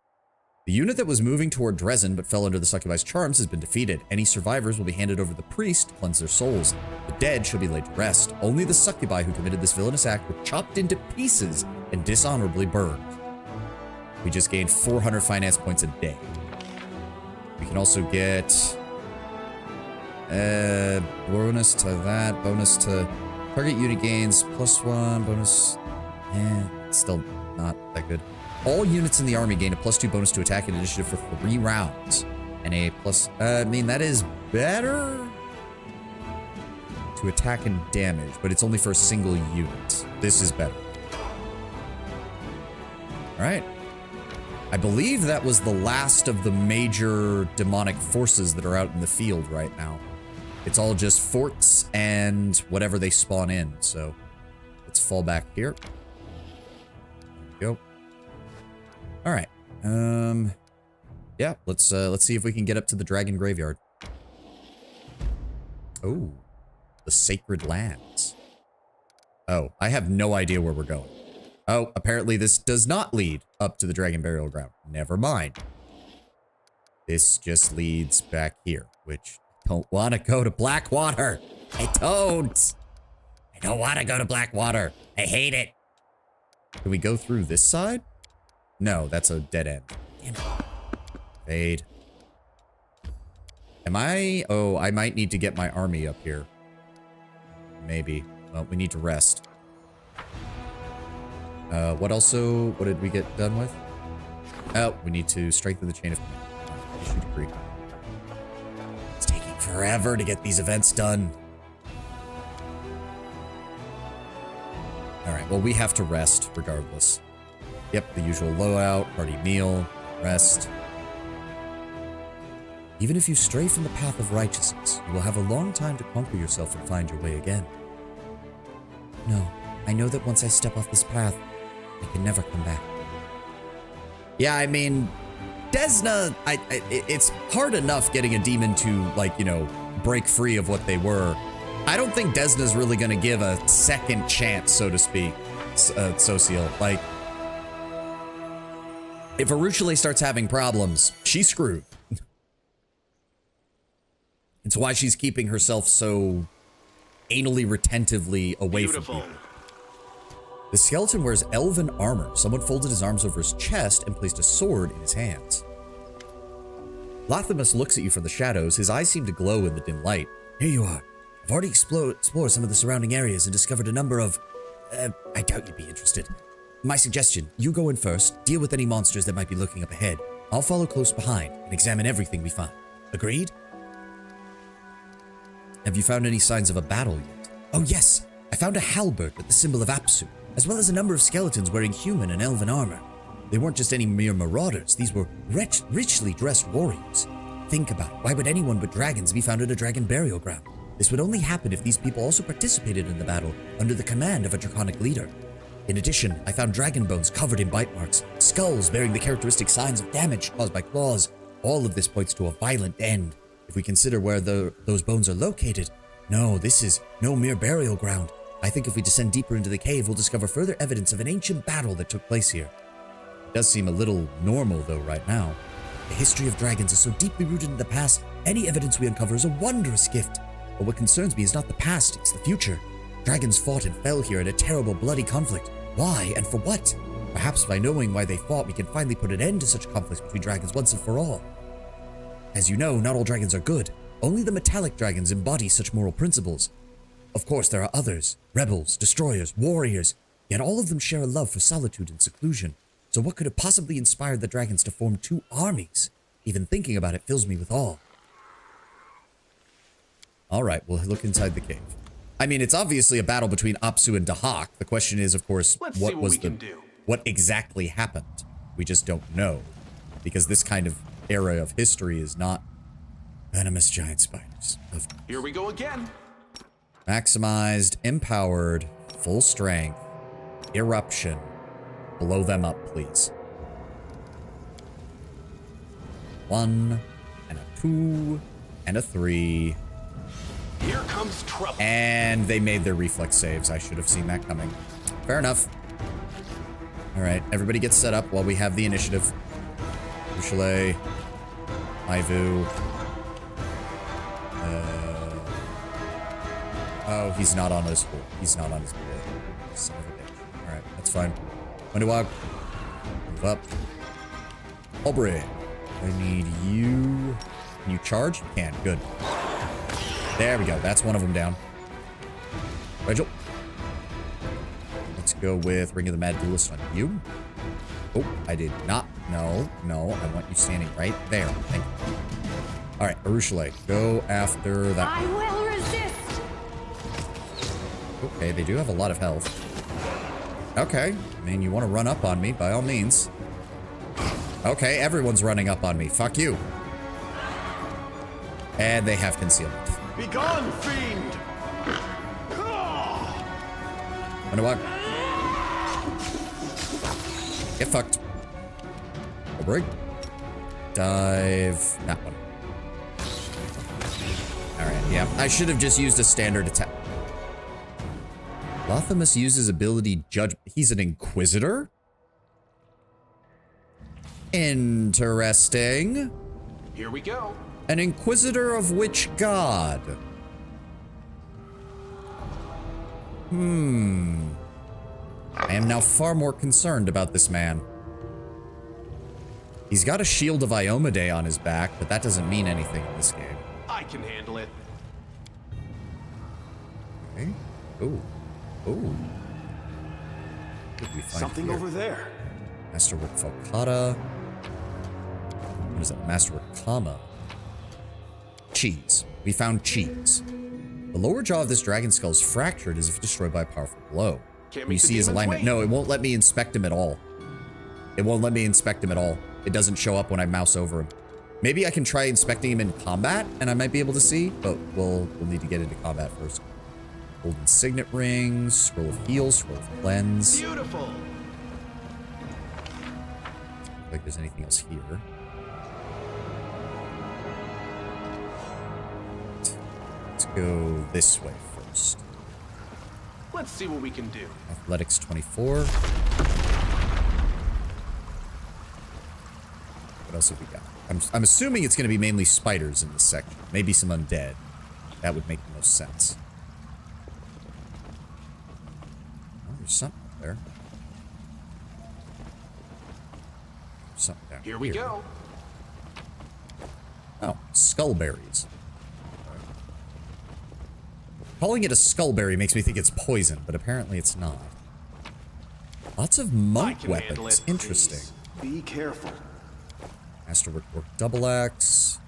The unit that was moving toward Dresden but fell under the succubi's charms has been defeated. Any survivors will be handed over to the priest to cleanse their souls. The dead shall be laid to rest. Only the succubi who committed this villainous act were chopped into pieces and dishonorably burned. We just gained 400 finance points a day. We can also get bonus to that, bonus to target unit gains, +1, bonus. Still not that good. All units in the army gain a +2 bonus to attack and initiative for 3 rounds. And a plus, I mean, that is better to attack and damage, but it's only for a single unit. This is better. All right. I believe that was the last of the major demonic forces that are out in the field right now. It's all just forts and whatever they spawn in. So let's fall back here. There we go. All right. Yeah, let's see if we can get up to the dragon graveyard. Oh, the sacred lands. Oh, I have no idea where we're going. Oh, apparently this does not lead up to the dragon burial ground. Never mind. This just leads back here, which I don't want to go to Blackwater. I don't want to go to Blackwater. I hate it. Can we go through this side? No, that's a dead end. Damn it. Fade. Am I? Oh, I might need to get my army up here. Maybe. Well, we need to rest. What did we get done with? Oh, we need to strengthen the chain of decree. It's taking forever to get these events done. All right, well, we have to rest regardless. Yep, the usual loadout, party meal, rest. Even if you stray from the path of righteousness, you will have a long time to conquer yourself and find your way again. No, I know that once I step off this path, I can never come back. Yeah, I mean, Desna, it's hard enough getting a demon to, like, you know, break free of what they were. I don't think Desna's really going to give a second chance, so to speak, Social. Like, if Aruchile starts having problems, she's screwed. It's why she's keeping herself so anally retentively away from people. The skeleton wears elven armor. Someone folded his arms over his chest and placed a sword in his hands. Lathamus looks at you from the shadows. His eyes seem to glow in the dim light. Here you are. I've already explored some of the surrounding areas and discovered a number of... I doubt you'd be interested. My suggestion, you go in first, deal with any monsters that might be lurking up ahead. I'll follow close behind and examine everything we find. Agreed? Have you found any signs of a battle yet? Oh yes, I found a halberd with the symbol of Apsu, as well as a number of skeletons wearing human and elven armor. They weren't just any mere marauders, these were richly dressed warriors. Think about it, why would anyone but dragons be found at a dragon burial ground? This would only happen if these people also participated in the battle under the command of a draconic leader. In addition, I found dragon bones covered in bite marks, skulls bearing the characteristic signs of damage caused by claws. All of this points to a violent end. If we consider where those bones are located, No, this is no mere burial ground. I think if we descend deeper into the cave, we'll discover further evidence of an ancient battle that took place here. It does seem a little normal, though, right now. The history of dragons is so deeply rooted in the past, any evidence we uncover is a wondrous gift. But what concerns me is not the past, it's the future. Dragons fought and fell here in a terrible, bloody conflict. Why and for what? Perhaps by knowing why they fought, we can finally put an end to such conflicts between dragons once and for all. As you know, not all dragons are good. Only the metallic dragons embody such moral principles. Of course, there are others, rebels, destroyers, warriors, yet all of them share a love for solitude and seclusion. So what could have possibly inspired the dragons to form two armies? Even thinking about it fills me with awe. Alright, we'll look inside the cave. I mean, it's obviously a battle between Apsu and Dahak. The question is, of course, what exactly happened? We just don't know. Because this kind of era of history is not venomous giant spiders. Here we go again. Maximized, empowered, full strength, eruption. Blow them up, please. 1, and a 2, and a 3. Here comes trouble. And they made their reflex saves. I should have seen that coming. Fair enough. Alright, everybody gets set up while we have the initiative. Ushale. Ivu. Oh, he's not on his board. He's not on his board. Son of a bitch. Alright, that's fine. Windowwalk. Move up. Aubrey. I need you. Can you charge? You can. Good. There we go. That's one of them down. Rigel. Let's go with Ring of the Mad Duelist on you. Oh, I did not. No, no. I want you standing right there. Thank you. All right, Arushale. Go after that. I will resist. Okay, they do have a lot of health. Okay. I mean, you want to run up on me, by all means. Okay, everyone's running up on me. Fuck you. And they have concealment. Begone, fiend! Underwalk. Get fucked. Break. Dive. That one. Alright, yeah. I should have just used a standard attack. Lothamus uses ability judge. He's an inquisitor? Interesting. Here we go. An inquisitor of which god? I am now far more concerned about this man. He's got a shield of Iomade on his back, but that doesn't mean anything in this game. I can handle it. Okay. Ooh. Ooh. What did we find Something here? over there. Masterwork Falcata. What is that? Masterwork Kama. Cheese. We found cheese. The lower jaw of this dragon skull is fractured as if destroyed by a powerful blow. Can't You make the see his demons alignment. wait. No, it won't let me inspect him at all. It won't let me inspect him at all. It doesn't show up when I mouse over him. Maybe I can try inspecting him in combat, and I might be able to see, but we'll need to get into combat first. Golden signet rings, scroll of heal, scroll of cleanse. Beautiful. Look like there's anything else here. Let's go this way first. Let's see what we can do. Athletics 24. What else have we got? I'm assuming it's going to be mainly spiders in this section. Maybe some undead. That would make the most sense. Oh, there's something up there. There's something down Here we go. Oh, skullberries. Calling it a skullberry makes me think it's poison, but apparently it's not. Lots of I monk can handle weapons. it. Interesting. Be careful. Masterwork double axe.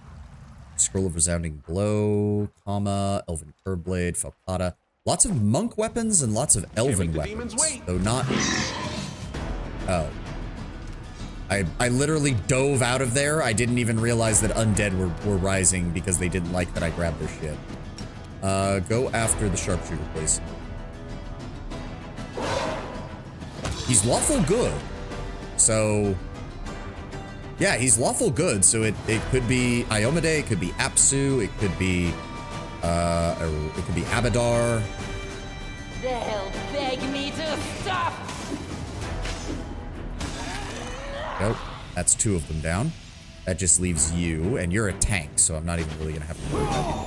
Scroll of resounding blow. Comma. Elven curb blade. Falcata. Lots of monk weapons and lots of elven make the demons weapons. wait. Though not. Oh. I literally dove out of there. I didn't even realize that undead were rising because they didn't like that I grabbed their shit. Go after the sharpshooter, please. He's lawful good. So, yeah, he's lawful good. So it could be Iomade, it could be Apsu, it could be It could be Abadar. They'll beg me to stop. Nope. That's 2 of them down. That just leaves you, and you're a tank, so I'm not even really gonna have to worry about you.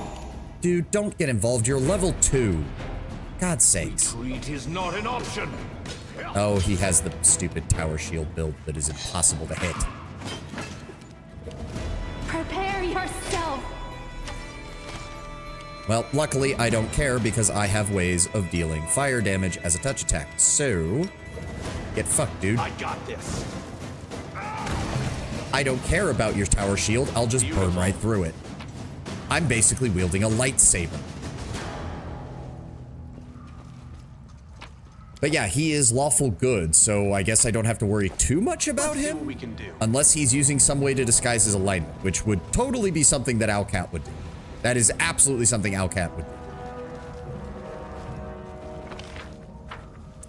Dude, don't get involved. You're level 2. God's sakes. Retreat is not an option. Oh, he has the stupid tower shield build that is impossible to hit. Prepare yourself. Well, luckily I don't care because I have ways of dealing fire damage as a touch attack. So, get fucked, dude. I got this. I don't care about your tower shield. I'll just burn right through it. I'm basically wielding a lightsaber. But yeah, he is lawful good, so I guess I don't have to worry too much about Let's see him. what we can do. Unless he's using some way to disguise his alignment, which would totally be something that Alcat would do. That is absolutely something Alcat would do.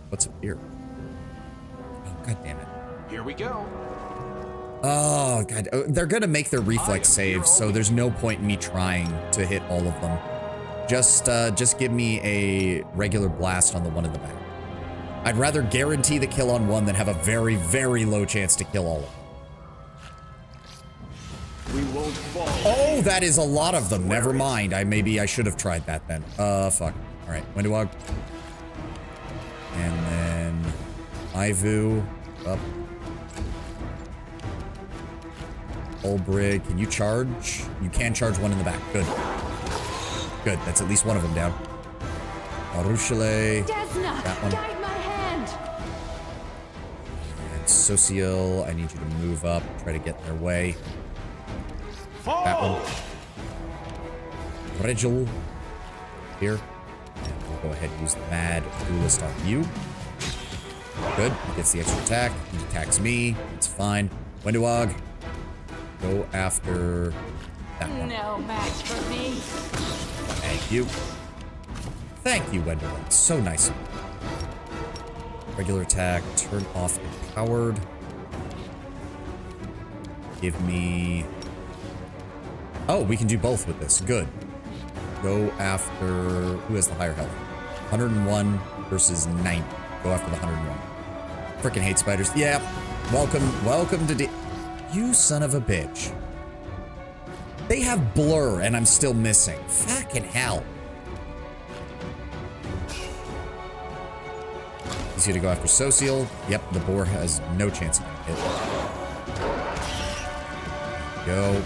What's up here? Oh, god damn it. Here we go. Oh, god. They're gonna make their reflex saves, so there's no point in me trying to hit all of them. Just give me a regular blast on the one in the back. I'd rather guarantee the kill on one than have a very, very low chance to kill all of them. We won't fall. Oh, that is a lot of them. Never mind. Maybe I should have tried that then. Fuck. All right, Windowog. And then Ivu up. Olbrig, can you charge? You can charge one in the back. Good. Good. That's at least one of them down. Arushale. Desna, That one. guide my hand. And Social, I need you to move up. Try to get in their way. That one. Regil. Here. And we'll go ahead and use the Mad Duelist on you. Good. He gets the extra attack. He attacks me. It's fine. Windowog. Go after that one. No match for me. Thank you. Thank you, Wendell. So nice of you. Regular attack. Turn off empowered. Give me... Oh, we can do both with this. Good. Go after... Who has the higher health? 101 versus 90. Go after the 101. Frickin' hate spiders. Yeah. Welcome to You son of a bitch. They have blur and I'm still missing. Fucking hell. He's gonna go after Social. Yep, the boar has no chance of getting hit. Go.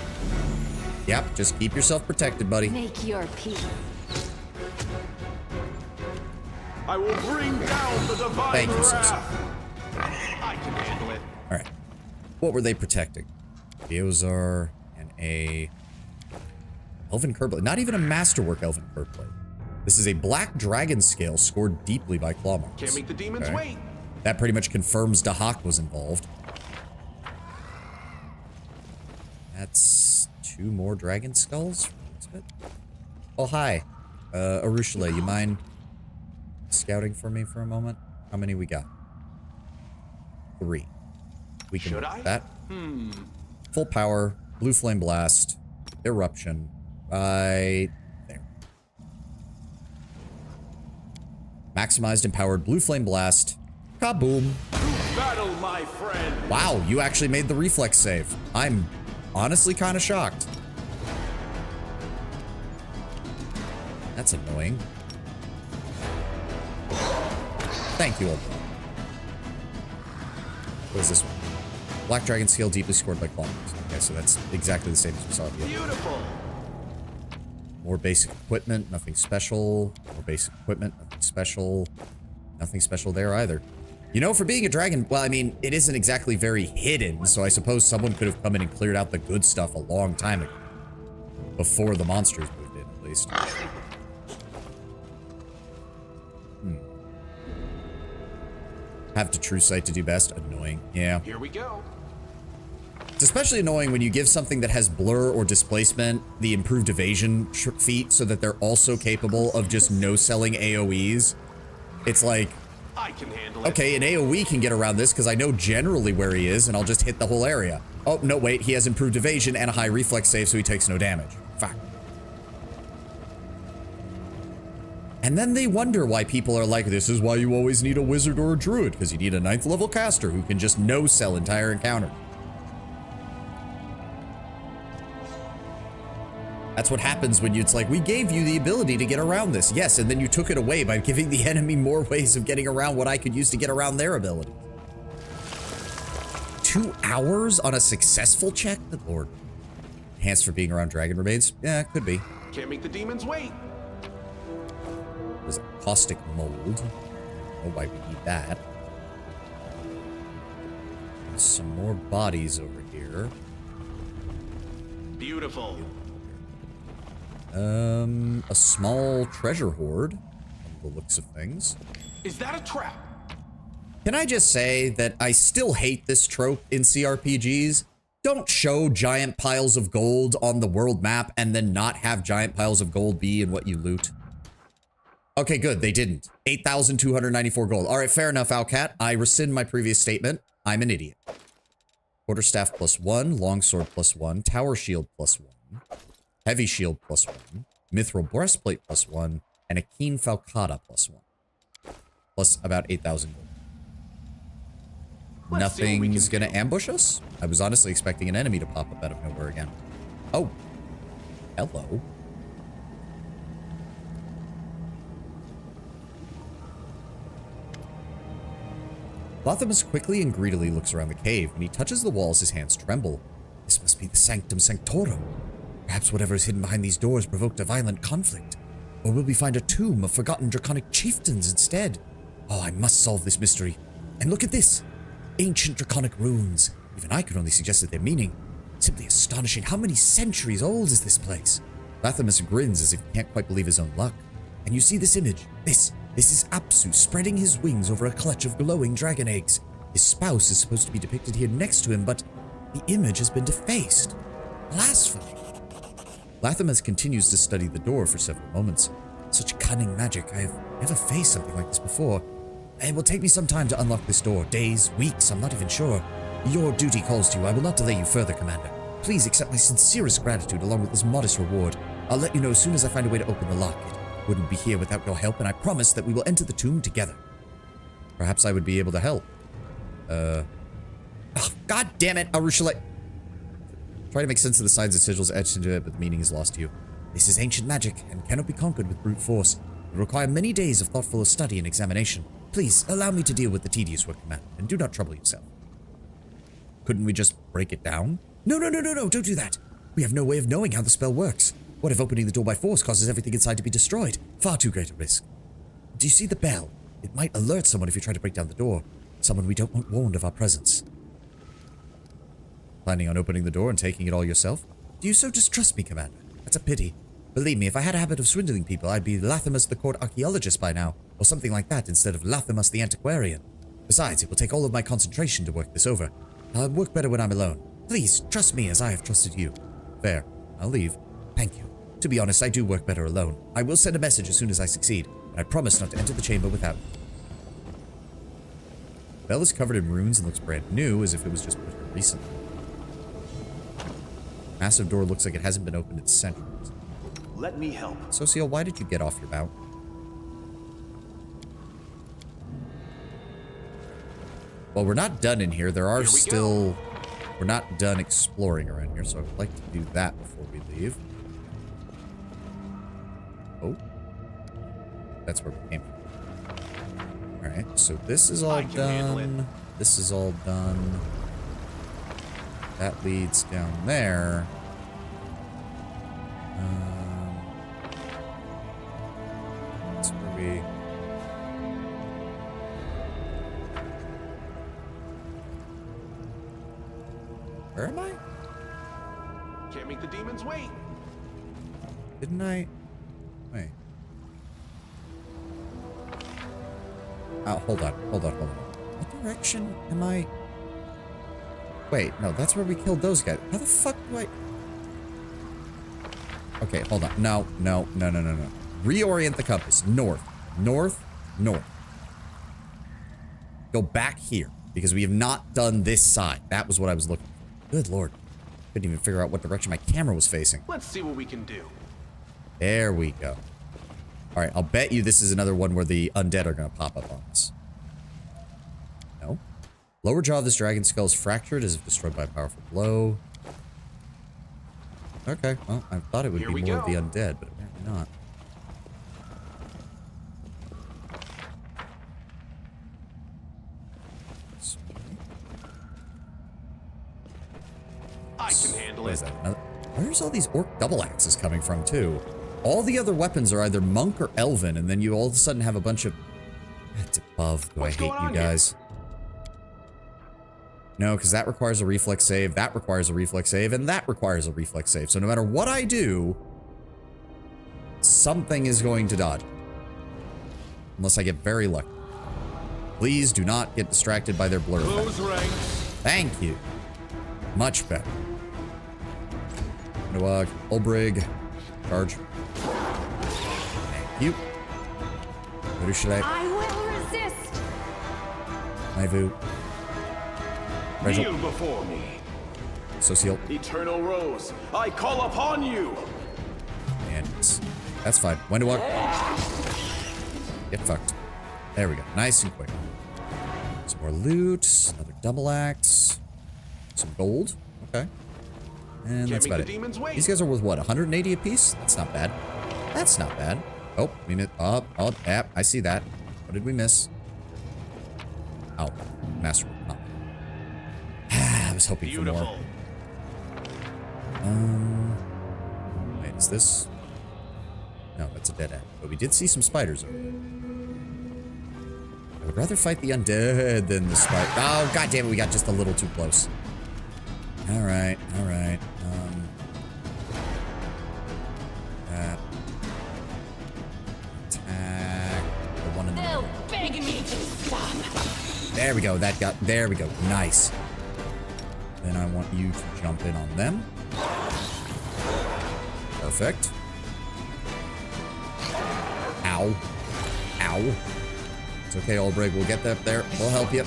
Yep, just keep yourself protected, buddy. Make your peace. I will bring down the divine Thank you, wrath. Social. I can handle it. Alright. What were they protecting? Beozar and a Elven Curblade. Not even a masterwork Elven Curblade. This is a black dragon scale scored deeply by claw marks. Can't make the demons wait. That pretty much confirms Dahak was involved. That's 2 more dragon skulls. Oh, hi. Arushale, you mind scouting for me for a moment? How many we got? 3. We can Should do I? that. Full power, blue flame blast, eruption, right there. Maximized empowered blue flame blast, kaboom. Battle, my friend. Wow, you actually made the reflex save. I'm honestly kind of shocked. That's annoying. Thank you, old bro. What is this one? Black Dragon Scale deeply scored by claws. Okay, so that's exactly the same as we saw at the other. Beautiful. More basic equipment, nothing special. More basic equipment, nothing special. Nothing special there either. You know, for being a dragon, well, I mean, it isn't exactly very hidden, so I suppose someone could have come in and cleared out the good stuff a long time ago. Before the monsters moved in, at least. Have to true sight to do best. Annoying. Yeah. Here we go. It's especially annoying when you give something that has blur or displacement the improved evasion feat so that they're also capable of just no-selling AoEs. It's like, I can handle it. okay, an AoE can get around this because I know generally where he is and I'll just hit the whole area. Oh, no, wait, he has improved evasion and a high reflex save so he takes no damage. Fuck. And then they wonder why people are like, this is why you always need a wizard or a druid, because you need a 9th level caster who can just no-sell entire encounter. That's what happens when it's like, we gave you the ability to get around this. Yes, and then you took it away by giving the enemy more ways of getting around what I could use to get around their ability. 2 hours on a successful check? Good lord. Enhanced for being around dragon remains? Yeah, it could be. Can't make the demons wait. There's a caustic mold. Oh, why we need that. There's some more bodies over here. Beautiful. A small treasure hoard, from the looks of things. Is that a trap? Can I just say that I still hate this trope in CRPGs? Don't show giant piles of gold on the world map and then not have giant piles of gold be in what you loot. Okay, good, they didn't. 8,294 gold. All right, fair enough, Owlcat. I rescind my previous statement. I'm an idiot. Quarterstaff +1, longsword +1, tower shield +1, heavy shield +1, mithril breastplate +1, and a keen falcata +1. Plus about 8,000 gold. Nothing's gonna ambush us? I was honestly expecting an enemy to pop up out of nowhere again. Oh. Hello. Lathamus quickly and greedily looks around the cave. When he touches the walls, his hands tremble. This must be the Sanctum Sanctorum. Perhaps whatever is hidden behind these doors provoked a violent conflict. Or will we find a tomb of forgotten draconic chieftains instead? Oh, I must solve this mystery. And look at this. Ancient draconic runes. Even I could only suggest that their meaning. Simply astonishing. How many centuries old is this place? Lathamus grins as if he can't quite believe his own luck. And you see this image? This is Apsu spreading his wings over a clutch of glowing dragon eggs. His spouse is supposed to be depicted here next to him, but the image has been defaced. Blasphemy. Lathamus continues to study the door for several moments. Such cunning magic. I have never faced something like this before. It will take me some time to unlock this door. Days, weeks, I'm not even sure. Your duty calls to you. I will not delay you further, Commander. Please accept my sincerest gratitude along with this modest reward. I'll let you know as soon as I find a way to open the lock. It wouldn't be here without your help, and I promise that we will enter the tomb together. Perhaps I would be able to help. Oh, God damn it, Arushale. Try to make sense of the signs and sigils etched into it, but the meaning is lost to you. This is ancient magic, and cannot be conquered with brute force. It will require many days of thoughtful study and examination. Please, allow me to deal with the tedious work, Commander, and do not trouble yourself. Couldn't we just break it down? No, don't do that. We have no way of knowing how the spell works. What if opening the door by force causes everything inside to be destroyed? Far too great a risk. Do you see the bell? It might alert someone if you try to break down the door. Someone we don't want warned of our presence. Planning on opening the door and taking it all yourself? Do you so distrust me, Commander? That's a pity. Believe me, if I had a habit of swindling people, I'd be Lathamus the court archaeologist by now, or something like that instead of Lathamus the antiquarian. Besides, it will take all of my concentration to work this over. I'll work better when I'm alone. Please, trust me as I have trusted you. Fair. I'll leave. Thank you. To be honest, I do work better alone. I will send a message as soon as I succeed, and I promise not to enter the chamber without. The bell is covered in runes and looks brand new, as if it was just put here recently. Massive door looks like it hasn't been opened in centuries. Let me help. Socio, why did you get off your mount? Well, we're not done in here. There are still... We're not done exploring around here, so I would like to do that before we leave. Oh. That's where we came from. Alright, so this is all done. This is all done. That leads down there. That's where we... Where am I? Can't make the demons wait. Didn't I? Wait. Oh, hold on. What direction am I? Wait, no, that's where we killed those guys. How the fuck do I... Okay, hold on. No. Reorient the compass. North. Go back here, because we have not done this side. That was what I was looking for. Good lord. Couldn't even figure out what direction my camera was facing. Let's see what we can do. There we go. Alright, I'll bet you this is another one where the undead are gonna pop up on us. No. Lower jaw of this dragon skull is fractured as if destroyed by a powerful blow. Okay, well, I thought it would Here be we more of go. the undead, but apparently not. I can handle What it. is that? Where's all these orc double axes coming from, too? All the other weapons are either monk or elven, and then you all of a sudden have a bunch of... That's above. Do What's I hate going you on here? guys? No, because that requires a reflex save, that requires a reflex save, and that requires a reflex save. So no matter what I do, something is going to dodge. Unless I get very lucky. Please do not get distracted by their blur effect. Close ranks. Thank you. Much better. Noag, Ulbrig, charge. Thank you. Urushalek, I will resist. Maivu, Rachel, Kneel before me. Social, Eternal Rose, I call upon you. and that's fine. Wendewalk. Get fucked. There we go. Nice and quick. Some more loot. Another double axe. Some gold. Okay. And that's make about the it. demons wait. These guys are worth what? 180 apiece? That's not bad. That's not bad. Oh, we missed. Oh, yeah, I see that. What did we miss? Oh, master. Oh. I was hoping for Beautiful. more. Wait, is this? No, that's a dead end. But we did see some spiders over there. I would rather fight the undead than the spider. Oh, god damn it, we got just a little too close. Alright, alright. Attack the one in the middle. Begging me to stop. There we go, there we go. Nice. Then I want you to jump in on them. Perfect. Ow. Ow. It's okay, Ulbrig. We'll get up there. We'll help you.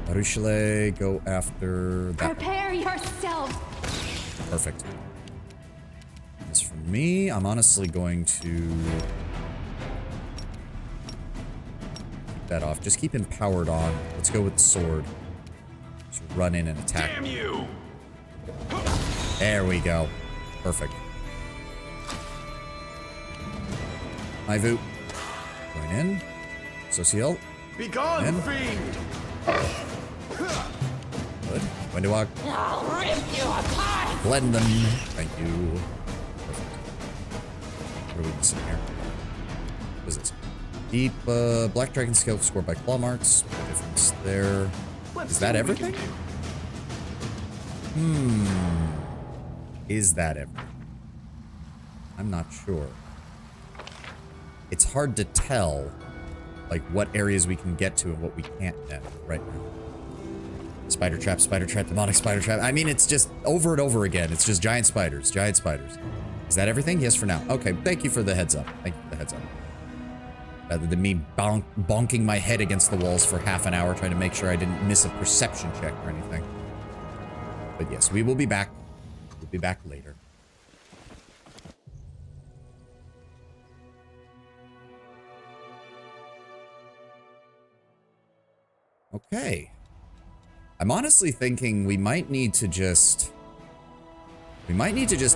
Arushale, go after that. Prepare yourselves. Perfect. As for me, I'm honestly going to keep that off. Just keep him powered on. Let's go with the sword. Just run in and attack. Damn you! There we go. Perfect. Maivu. Going in. Social. Begone, In. fiend! Good. Wendewalk. I'll rip you apart. Blend them. Thank you. Perfect. What are we missing here? What is this? Deep black dragon scale scored by claw marks. No difference there. Let's Is see that what we can everything? do. Is that everything? I'm not sure. It's hard to tell, like, what areas we can get to and what we can't get right now. Spider trap, demonic spider trap. I mean, it's just over and over again. It's just giant spiders, giant spiders. Is that everything? Yes, for now. Okay, thank you for the heads up. Thank you for the heads up. Rather than me bonking my head against the walls for half an hour trying to make sure I didn't miss a perception check or anything. But yes, we will be back. We'll be back later. Okay. I'm honestly thinking we might need to just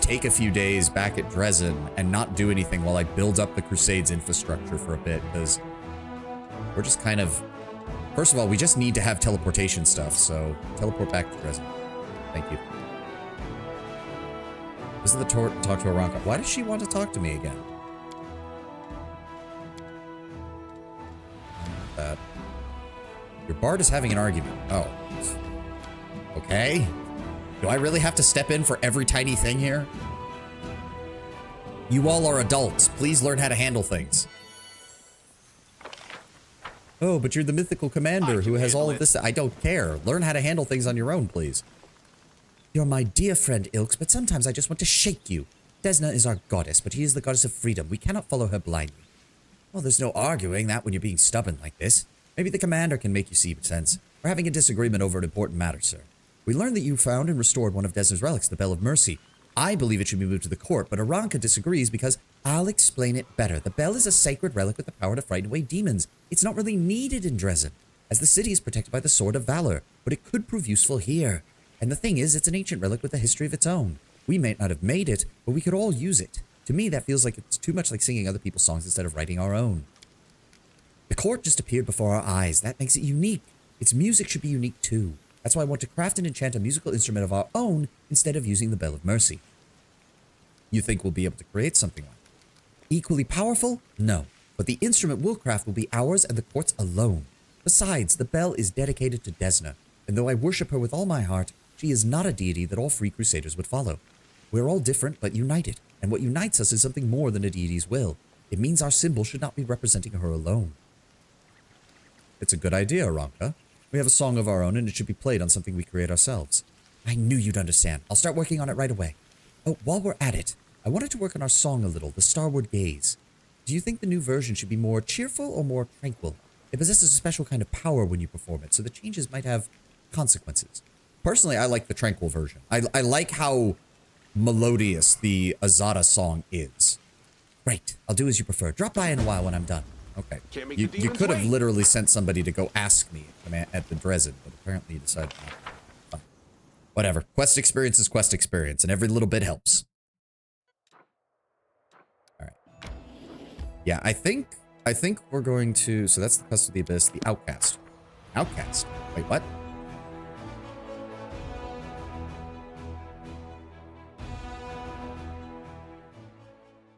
take a few days back at Dresden and not do anything while I build up the Crusades infrastructure for a bit, because we're just kind of... First of all, we just need to have teleportation stuff, so teleport back to Dresden. Thank you. Visit the talk to Aranka. Why does she want to talk to me again? That. Your bard is having an argument. Oh. Okay. Do I really have to step in for every tiny thing here? You all are adults. Please learn how to handle things. Oh, but you're the mythical commander who has all of this. I don't care. Learn how to handle things on your own, please. You're my dear friend, Ilks, but sometimes I just want to shake you. Desna is our goddess, but he is the goddess of freedom. We cannot follow her blindly. Well, there's no arguing that when you're being stubborn like this. Maybe the commander can make you see sense. We're having a disagreement over an important matter, sir. We learned that you found and restored one of Desna's relics, the Bell of Mercy. I believe it should be moved to the court, but Aranka disagrees because I'll explain it better. The bell is a sacred relic with the power to frighten away demons. It's not really needed in Dresden, as the city is protected by the Sword of Valor, but it could prove useful here. And the thing is, it's an ancient relic with a history of its own. We may not have made it, but we could all use it. To me, that feels like it's too much like singing other people's songs instead of writing our own. The court just appeared before our eyes. That makes it unique. Its music should be unique too. That's why I want to craft and enchant a musical instrument of our own instead of using the Bell of Mercy. You think we'll be able to create something like it? Equally powerful? No. But the instrument we'll craft will be ours and the court's alone. Besides, the bell is dedicated to Desna, and though I worship her with all my heart, she is not a deity that all free crusaders would follow. We're all different, but united, and what unites us is something more than a deity's will. It means our symbol should not be representing her alone. It's a good idea, Aranka. We have a song of our own, and it should be played on something we create ourselves. I knew you'd understand. I'll start working on it right away. Oh, while we're at it, I wanted to work on our song a little, the Starward Gaze. Do you think the new version should be more cheerful or more tranquil? It possesses a special kind of power when you perform it, so the changes might have consequences. Personally, I like the tranquil version. I like how melodious the Azada song is. Great. I'll do as you prefer. Drop by in a while when I'm done. Okay. You could have literally sent somebody to go ask me at the Dresden, but apparently you decided not. Fine. Whatever. Quest experience is quest experience, and every little bit helps. Alright. Yeah, I think we're going to... So that's the Quest of the Abyss, the Outcast. Outcast? Wait, what?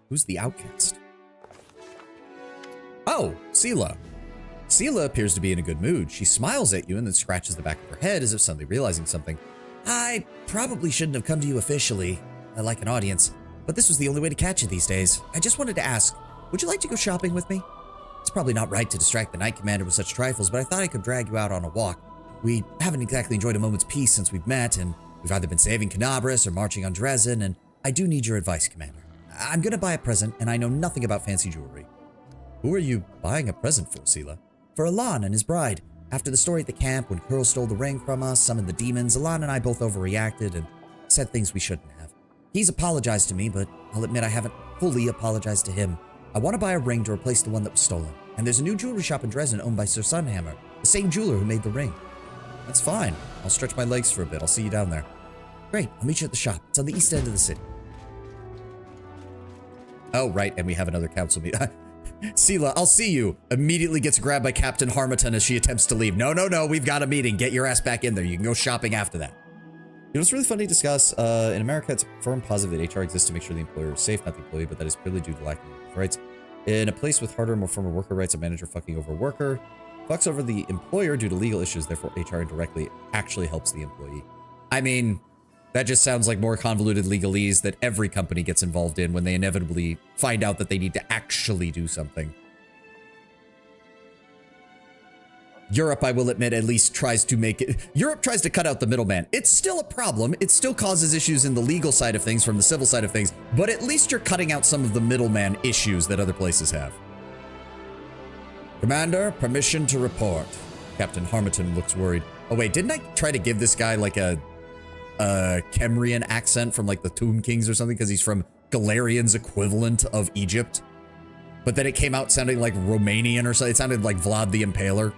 Who's the Outcast? Oh, Sela. Sela appears to be in a good mood. She smiles at you and then scratches the back of her head as if suddenly realizing something. I probably shouldn't have come to you officially, like an audience, but this was the only way to catch you these days. I just wanted to ask, would you like to go shopping with me? It's probably not right to distract the Knight Commander with such trifles, but I thought I could drag you out on a walk. We haven't exactly enjoyed a moment's peace since we've met, and we've either been saving Canabras or marching on Dresden, and I do need your advice, Commander. I'm gonna buy a present, and I know nothing about fancy jewelry. Who are you buying a present for, Sela? For Alan and his bride. After the story at the camp, when Curl stole the ring from us, summoned the demons, Alan and I both overreacted and said things we shouldn't have. He's apologized to me, but I'll admit I haven't fully apologized to him. I want to buy a ring to replace the one that was stolen. And there's a new jewelry shop in Dresden owned by Sir Sunhammer, the same jeweler who made the ring. That's fine. I'll stretch my legs for a bit. I'll see you down there. Great. I'll meet you at the shop. It's on the east end of the city. Oh, right. And we have another council meeting. Sela, I'll see you. Immediately gets grabbed by Captain Harmatton as she attempts to leave. No, we've got a meeting. Get your ass back in there. You can go shopping after that. You know, it's really funny to discuss. In America, it's a firm positive that HR exists to make sure the employer is safe, not the employee, but that is purely due to lacking rights. In a place with harder, more firmer worker rights, a manager fucking over a worker fucks over the employer due to legal issues, therefore HR indirectly actually helps the employee. I mean, that just sounds like more convoluted legalese that every company gets involved in when they inevitably find out that they need to actually do something. Europe, I will admit, at least tries to make it... Europe tries to cut out the middleman. It's still a problem. It still causes issues in the legal side of things from the civil side of things, but at least you're cutting out some of the middleman issues that other places have. Commander, permission to report. Captain Harmatton looks worried. Oh wait, didn't I try to give this guy like a Kemrian accent from like the Tomb Kings or something because he's from Galarian's equivalent of Egypt? But then it came out sounding like Romanian or something. It sounded like Vlad the Impaler.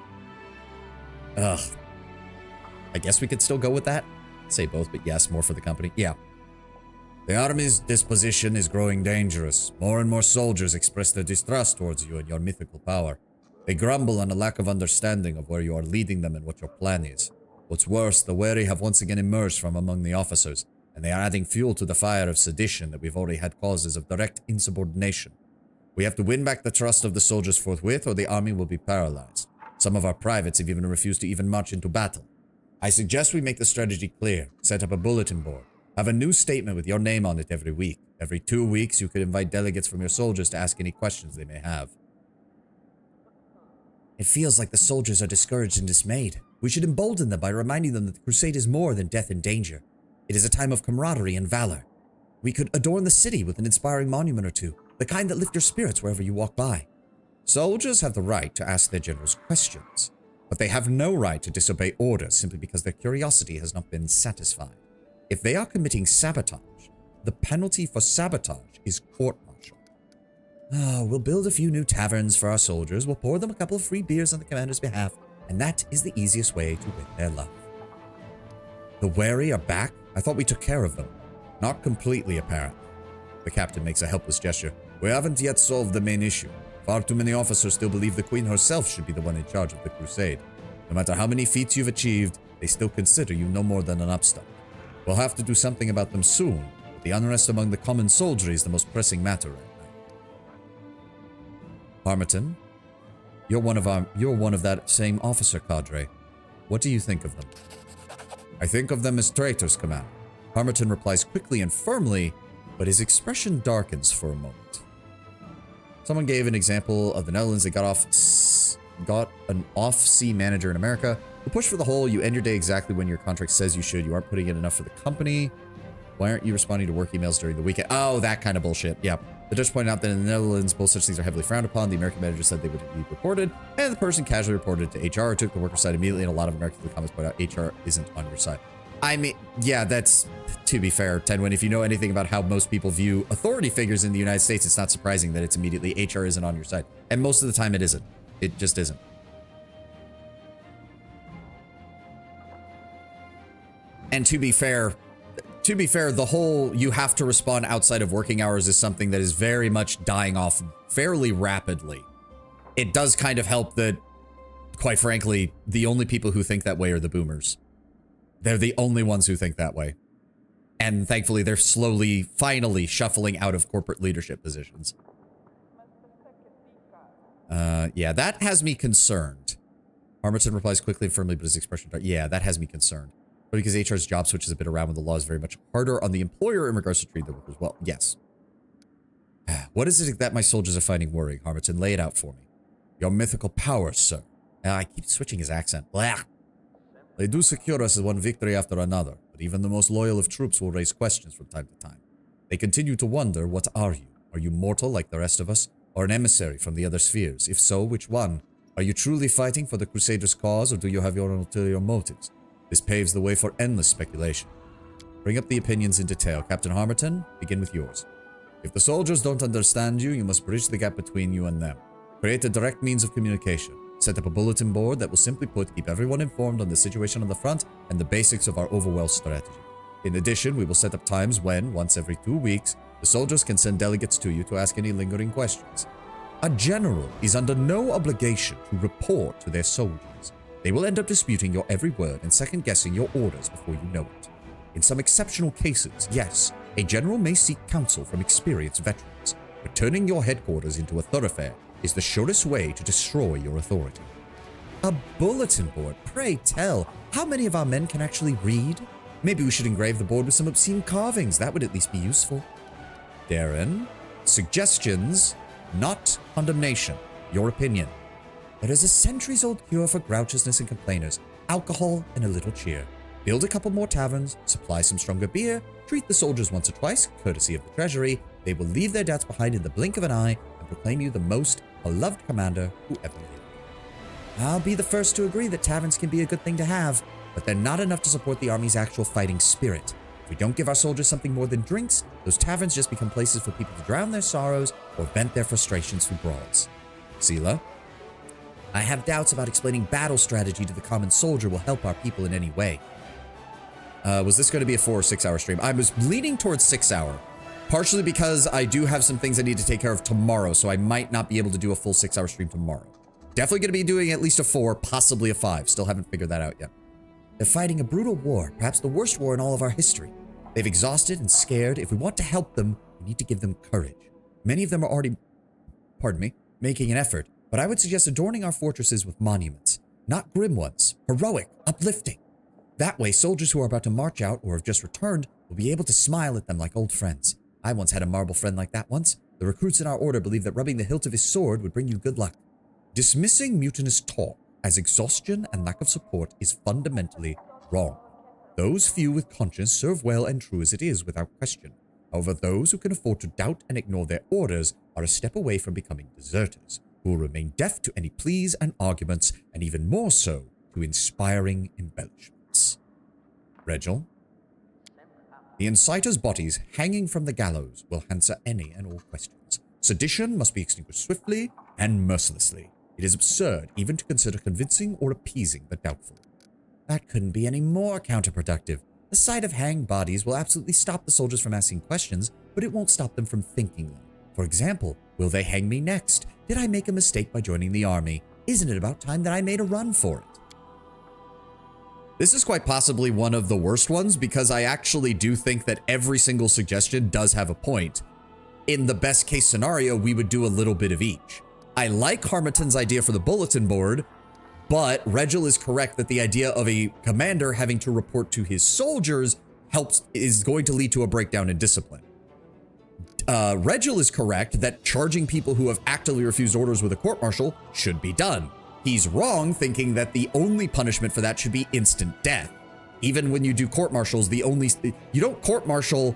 Ugh. I guess we could still go with that. Say both, but yes, more for the company. Yeah. The army's disposition is growing dangerous. More and more soldiers express their distrust towards you and your mythical power. They grumble on a lack of understanding of where you are leading them and what your plan is. What's worse, the wary have once again emerged from among the officers, and they are adding fuel to the fire of sedition that we've already had causes of direct insubordination. We have to win back the trust of the soldiers forthwith, or the army will be paralyzed. Some of our privates have even refused to even march into battle. I suggest we make the strategy clear, set up a bulletin board, have a new statement with your name on it every week. Every 2 weeks, you could invite delegates from your soldiers to ask any questions they may have. It feels like the soldiers are discouraged and dismayed. We should embolden them by reminding them that the crusade is more than death and danger. It is a time of camaraderie and valor. We could adorn the city with an inspiring monument or two, the kind that lift your spirits wherever you walk by. Soldiers have the right to ask their generals questions, but they have no right to disobey orders simply because their curiosity has not been satisfied. If they are committing sabotage, the penalty for sabotage is court-martial. We'll build a few new taverns for our soldiers. We'll pour them a couple of free beers on the commander's behalf. And that is the easiest way to win their love. The wary are back? I thought we took care of them. Not completely apparent. The captain makes a helpless gesture. We haven't yet solved the main issue. Far too many officers still believe the queen herself should be the one in charge of the crusade. No matter how many feats you've achieved, they still consider you no more than an upstart. We'll have to do something about them soon, but the unrest among the common soldiery is the most pressing matter right now. Harmerton, you're one of that same officer cadre. What do you think of them? I think of them as traitors, Commander. Harmerton replies quickly and firmly, but his expression darkens for a moment. Someone gave an example of the Netherlands that got an off-sea manager in America who pushed for the whole, you end your day exactly when your contract says you should, you aren't putting in enough for the company. Why aren't you responding to work emails during the weekend? Oh, that kind of bullshit. Yep. The Dutch pointed out that in the Netherlands, both such things are heavily frowned upon. The American manager said they would be reported, and the person casually reported to HR, took the worker side immediately, and a lot of Americans in the comments point out HR isn't on your side. I mean, yeah, that's, to be fair, Tenwin, if you know anything about how most people view authority figures in the United States, it's not surprising that it's immediately HR isn't on your side. And most of the time it isn't. It just isn't. And to be fair, the whole you have to respond outside of working hours is something that is very much dying off fairly rapidly. It does kind of help that, quite frankly, the only people who think that way are the boomers. They're the only ones who think that way. And thankfully, they're slowly, finally shuffling out of corporate leadership positions. Yeah, that has me concerned. Harmerton replies quickly and firmly, but his expression, yeah, that has me concerned. But because HR's job switches a bit around when the law is very much harder on the employer in regards to treat the workers well. Yes. What is it that my soldiers are finding worrying, Harmerton? Lay it out for me. Your mythical powers, sir. I keep switching his accent. Blah. They do secure us as one victory after another, but even the most loyal of troops will raise questions from time to time. They continue to wonder, what are you? Are you mortal like the rest of us, or an emissary from the other spheres? If so, which one? Are you truly fighting for the Crusaders' cause, or do you have your ulterior motives? This paves the way for endless speculation. Bring up the opinions in detail. Captain Harmerton, begin with yours. If the soldiers don't understand you, you must bridge the gap between you and them. Create a direct means of communication. Set up a bulletin board that will simply put, keep everyone informed on the situation on the front and the basics of our overwhelm strategy. In addition, we will set up times when, once every 2 weeks, the soldiers can send delegates to you to ask any lingering questions. A general is under no obligation to report to their soldiers. They will end up disputing your every word and second-guessing your orders before you know it. In some exceptional cases, yes, a general may seek counsel from experienced veterans, but turning your headquarters into a thoroughfare is the surest way to destroy your authority. A bulletin board? Pray tell, how many of our men can actually read? Maybe we should engrave the board with some obscene carvings. That would at least be useful. Darren, suggestions, not condemnation. Your opinion. There is a centuries-old cure for grouchousness and complainers. Alcohol and a little cheer. Build a couple more taverns, supply some stronger beer, treat the soldiers once or twice, courtesy of the treasury. They will leave their debts behind in the blink of an eye and proclaim you the most beloved commander who ever lived. I'll be the first to agree that taverns can be a good thing to have, but they're not enough to support the army's actual fighting spirit. If we don't give our soldiers something more than drinks, those taverns just become places for people to drown their sorrows or vent their frustrations through brawls. Sela? I have doubts about explaining battle strategy to the common soldier will help our people in any way. Was this going to be a 4 or 6 hour stream? I was leaning towards 6 hour, partially because I do have some things I need to take care of tomorrow, so I might not be able to do a full 6 hour stream tomorrow. Definitely going to be doing at least a 4, possibly a 5. Still haven't figured that out yet. They're fighting a brutal war, perhaps the worst war in all of our history. They've exhausted and scared. If we want to help them, we need to give them courage. Many of them are already, making an effort. But I would suggest adorning our fortresses with monuments. Not grim ones. Heroic, uplifting. That way, soldiers who are about to march out or have just returned will be able to smile at them like old friends. I once had a marble friend like that once. The recruits in our order believed that rubbing the hilt of his sword would bring you good luck. Dismissing mutinous talk as exhaustion and lack of support is fundamentally wrong. Those few with conscience serve well and true as it is, without question. However, those who can afford to doubt and ignore their orders are a step away from becoming deserters, who will remain deaf to any pleas and arguments, and even more so, to inspiring embellishments. Regil? The inciters' bodies hanging from the gallows will answer any and all questions. Sedition must be extinguished swiftly and mercilessly. It is absurd even to consider convincing or appeasing the doubtful. That couldn't be any more counterproductive. The sight of hanged bodies will absolutely stop the soldiers from asking questions, but it won't stop them from thinking them. For example, will they hang me next? Did I make a mistake by joining the army? Isn't it about time that I made a run for it? This is quite possibly one of the worst ones because I actually do think that every single suggestion does have a point. In the best case scenario, we would do a little bit of each. I like Harmattan's idea for the bulletin board, but Regil is correct that the idea of a commander having to report to his soldiers is going to lead to a breakdown in discipline. Regil is correct that charging people who have actively refused orders with a court-martial should be done. He's wrong thinking that the only punishment for that should be instant death. Even when you do court-martials, you don't court-martial,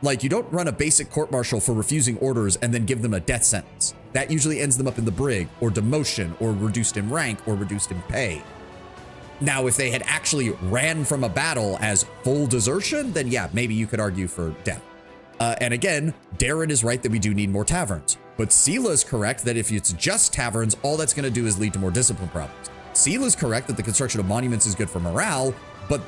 like you don't run a basic court-martial for refusing orders and then give them a death sentence. That usually ends them up in the brig, or demotion, or reduced in rank, or reduced in pay. Now, if they had actually ran from a battle as full desertion, then yeah, maybe you could argue for death. And again, Darren is right that we do need more taverns. But Sela is correct that if it's just taverns, all that's going to do is lead to more discipline problems. Sela is correct that the construction of monuments is good for morale, but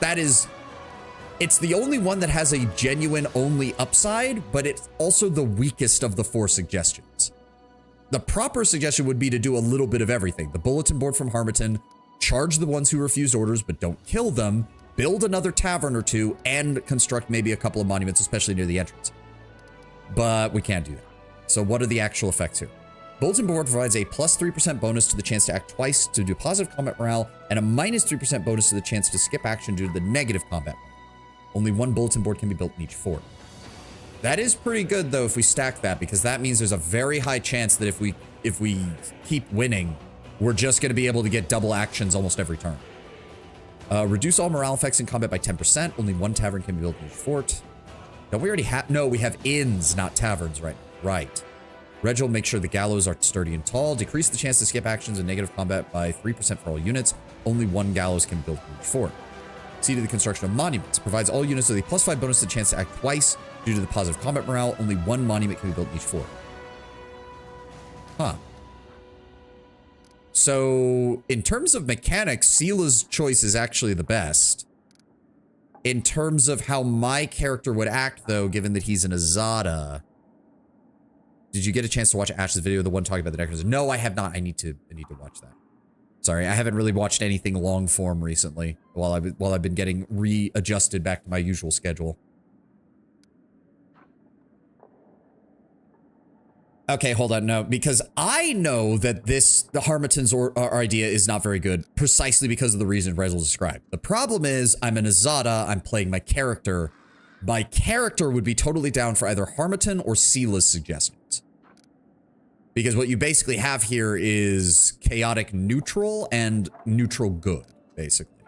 it's the only one that has a genuine only upside, but it's also the weakest of the 4 suggestions. The proper suggestion would be to do a little bit of everything. The bulletin board from Harmattan, charge the ones who refuse orders but don't kill them, build another tavern or 2, and construct maybe a couple of monuments, especially near the entrance. But we can't do that. So what are the actual effects here? Bulletin board provides a plus 3% bonus to the chance to act twice to do positive combat morale, and a minus 3% bonus to the chance to skip action due to the negative combat morale. Only 1 bulletin board can be built in each fort. That is pretty good though if we stack that, because that means there's a very high chance that if we keep winning, we're just going to be able to get double actions almost every turn. Reduce all morale effects in combat by 10%. Only 1 tavern can be built in each fort. Don't we already have? No, we have inns, not taverns, right? Right. Regil, make sure the gallows are sturdy and tall. Decrease the chance to skip actions in negative combat by 3% for all units. Only 1 gallows can be built in each fort. See to the construction of monuments. Provides all units with a plus 5 bonus to the chance to act twice due to the positive combat morale. Only 1 monument can be built in each fort. Huh. So, in terms of mechanics, Sela's choice is actually the best. In terms of how my character would act, though, given that he's an Azada. Did you get a chance to watch Ash's video, the one talking about the necromancy? No, I have not. I need to watch that. Sorry, I haven't really watched anything long form recently while I've been getting readjusted back to my usual schedule. Okay, hold on. No, because I know that the Harmattan's idea is not very good precisely because of the reason Rezel described. The problem is I'm an Azada. I'm playing my character. My character would be totally down for either Harmattan or Sela's suggestions. Because what you basically have here is chaotic neutral and neutral good, basically.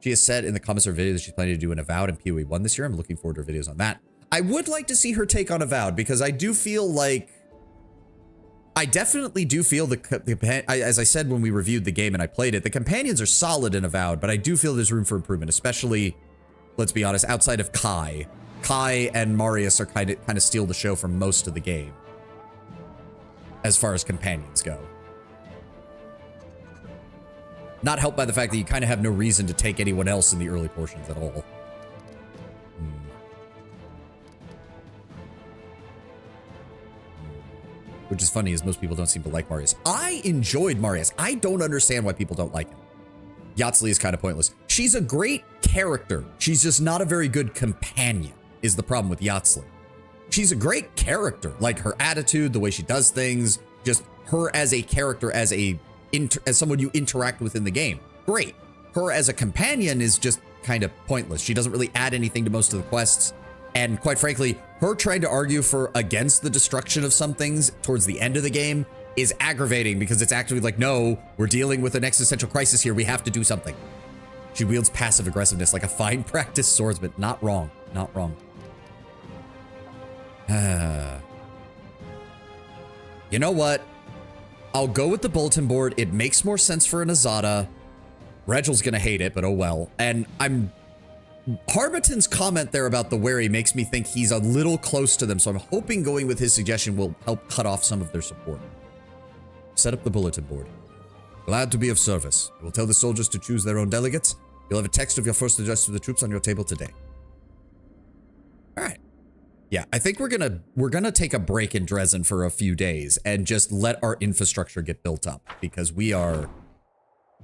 She has said in the comments of her video that she's planning to do an Avowed and PoE 1 this year. I'm looking forward to her videos on that. I would like to see her take on Avowed because I do feel like... I definitely do feel as I said when we reviewed the game and I played it, the companions are solid in Avowed, but I do feel there's room for improvement, especially, let's be honest, outside of Kai. Kai and Marius are kind of steal the show for most of the game, as far as companions go. Not helped by the fact that you kind of have no reason to take anyone else in the early portions at all. Which is funny, as most people don't seem to like Marius. I enjoyed Marius. I don't understand why people don't like him. Yatzli is kind of pointless. She's a great character. She's just not a very good companion, is the problem with Yatzli. She's a great character. Like, her attitude, the way she does things, just her as a character, as someone you interact with in the game. Great. Her as a companion is just kind of pointless. She doesn't really add anything to most of the quests. And quite frankly, her trying to argue against the destruction of some things towards the end of the game is aggravating because it's actually like, no, we're dealing with an existential crisis here. We have to do something. She wields passive aggressiveness like a fine practiced swordsman. Not wrong. Not wrong. You know what? I'll go with the bulletin board. It makes more sense for an Azada. Regel's gonna hate it, but oh well. And Harbiton's comment there about the wary makes me think he's a little close to them, so I'm hoping going with his suggestion will help cut off some of their support. Set up the bulletin board. Glad to be of service. I will tell the soldiers to choose their own delegates. You'll have a text of your first address to the troops on your table today. All right. Yeah, I think we're gonna take a break in Dresden for a few days and just let our infrastructure get built up because we are,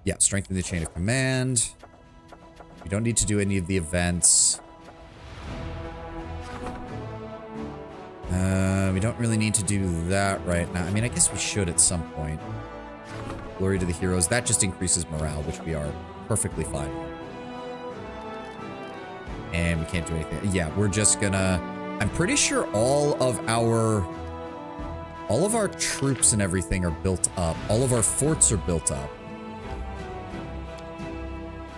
yeah, strengthen the chain of command. We don't need to do any of the events. We don't really need to do that right now. I mean, I guess we should at some point. Glory to the heroes. That just increases morale, which we are perfectly fine with. And we can't do anything. Yeah, we're just gonna... I'm pretty sure all of our troops and everything are built up. All of our forts are built up.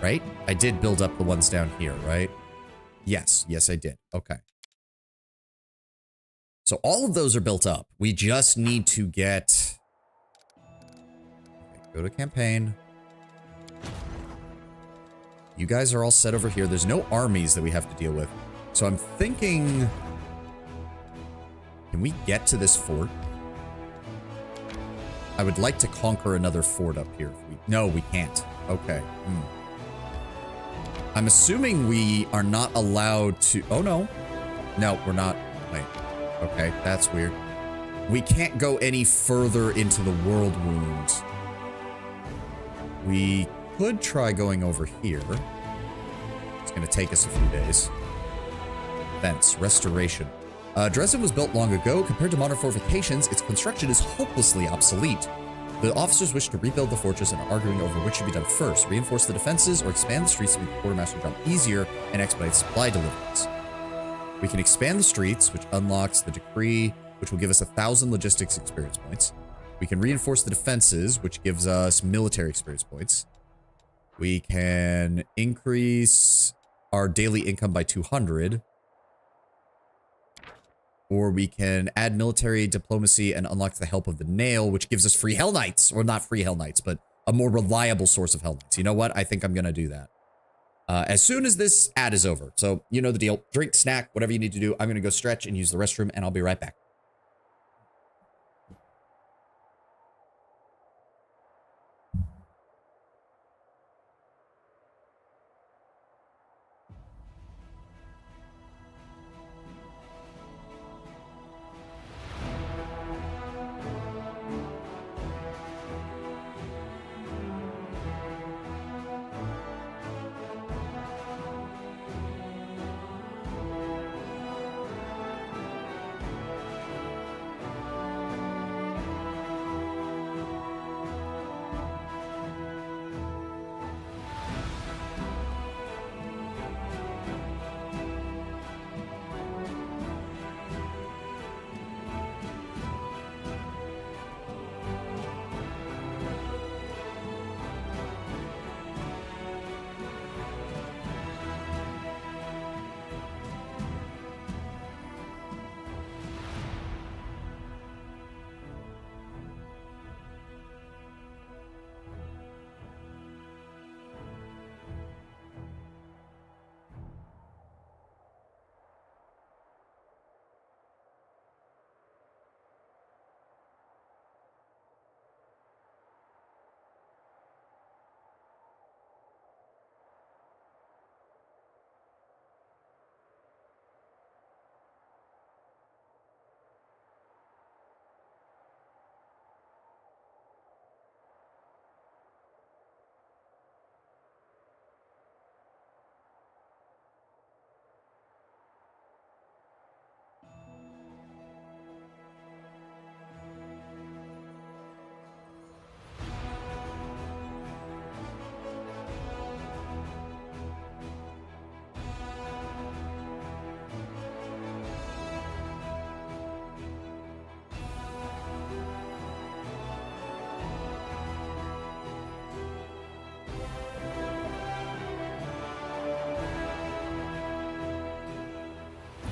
Right? I did build up the ones down here, right? Yes. Yes, I did. Okay. So all of those are built up. We just need to get... Okay, go to campaign. You guys are all set over here. There's no armies that we have to deal with. So I'm thinking... Can we get to this fort? I would like to conquer another fort up here. No, we can't. Okay. I'm assuming we are not allowed to... Oh, no. No, we're not. Wait. Okay, that's weird. We can't go any further into the Worldwound. We could try going over here. It's going to take us a few days. Events. Restoration. Dresden was built long ago. Compared to modern fortifications, its construction is hopelessly obsolete. The officers wish to rebuild the fortress and are arguing over which should be done first. Reinforce the defenses or expand the streets to make the quartermaster job easier and expedite supply deliveries. We can expand the streets, which unlocks the decree, which will give us 1,000 logistics experience points. We can reinforce the defenses, which gives us military experience points. We can increase our daily income by 200. Or we can add military diplomacy and unlock the help of the nail, which gives us free Hell Knights. Or not free Hell Knights, but a more reliable source of Hell Knights. You know what? I think I'm going to do that. As soon as this ad is over. So, you know the deal. Drink, snack, whatever you need to do. I'm going to go stretch and use the restroom, and I'll be right back.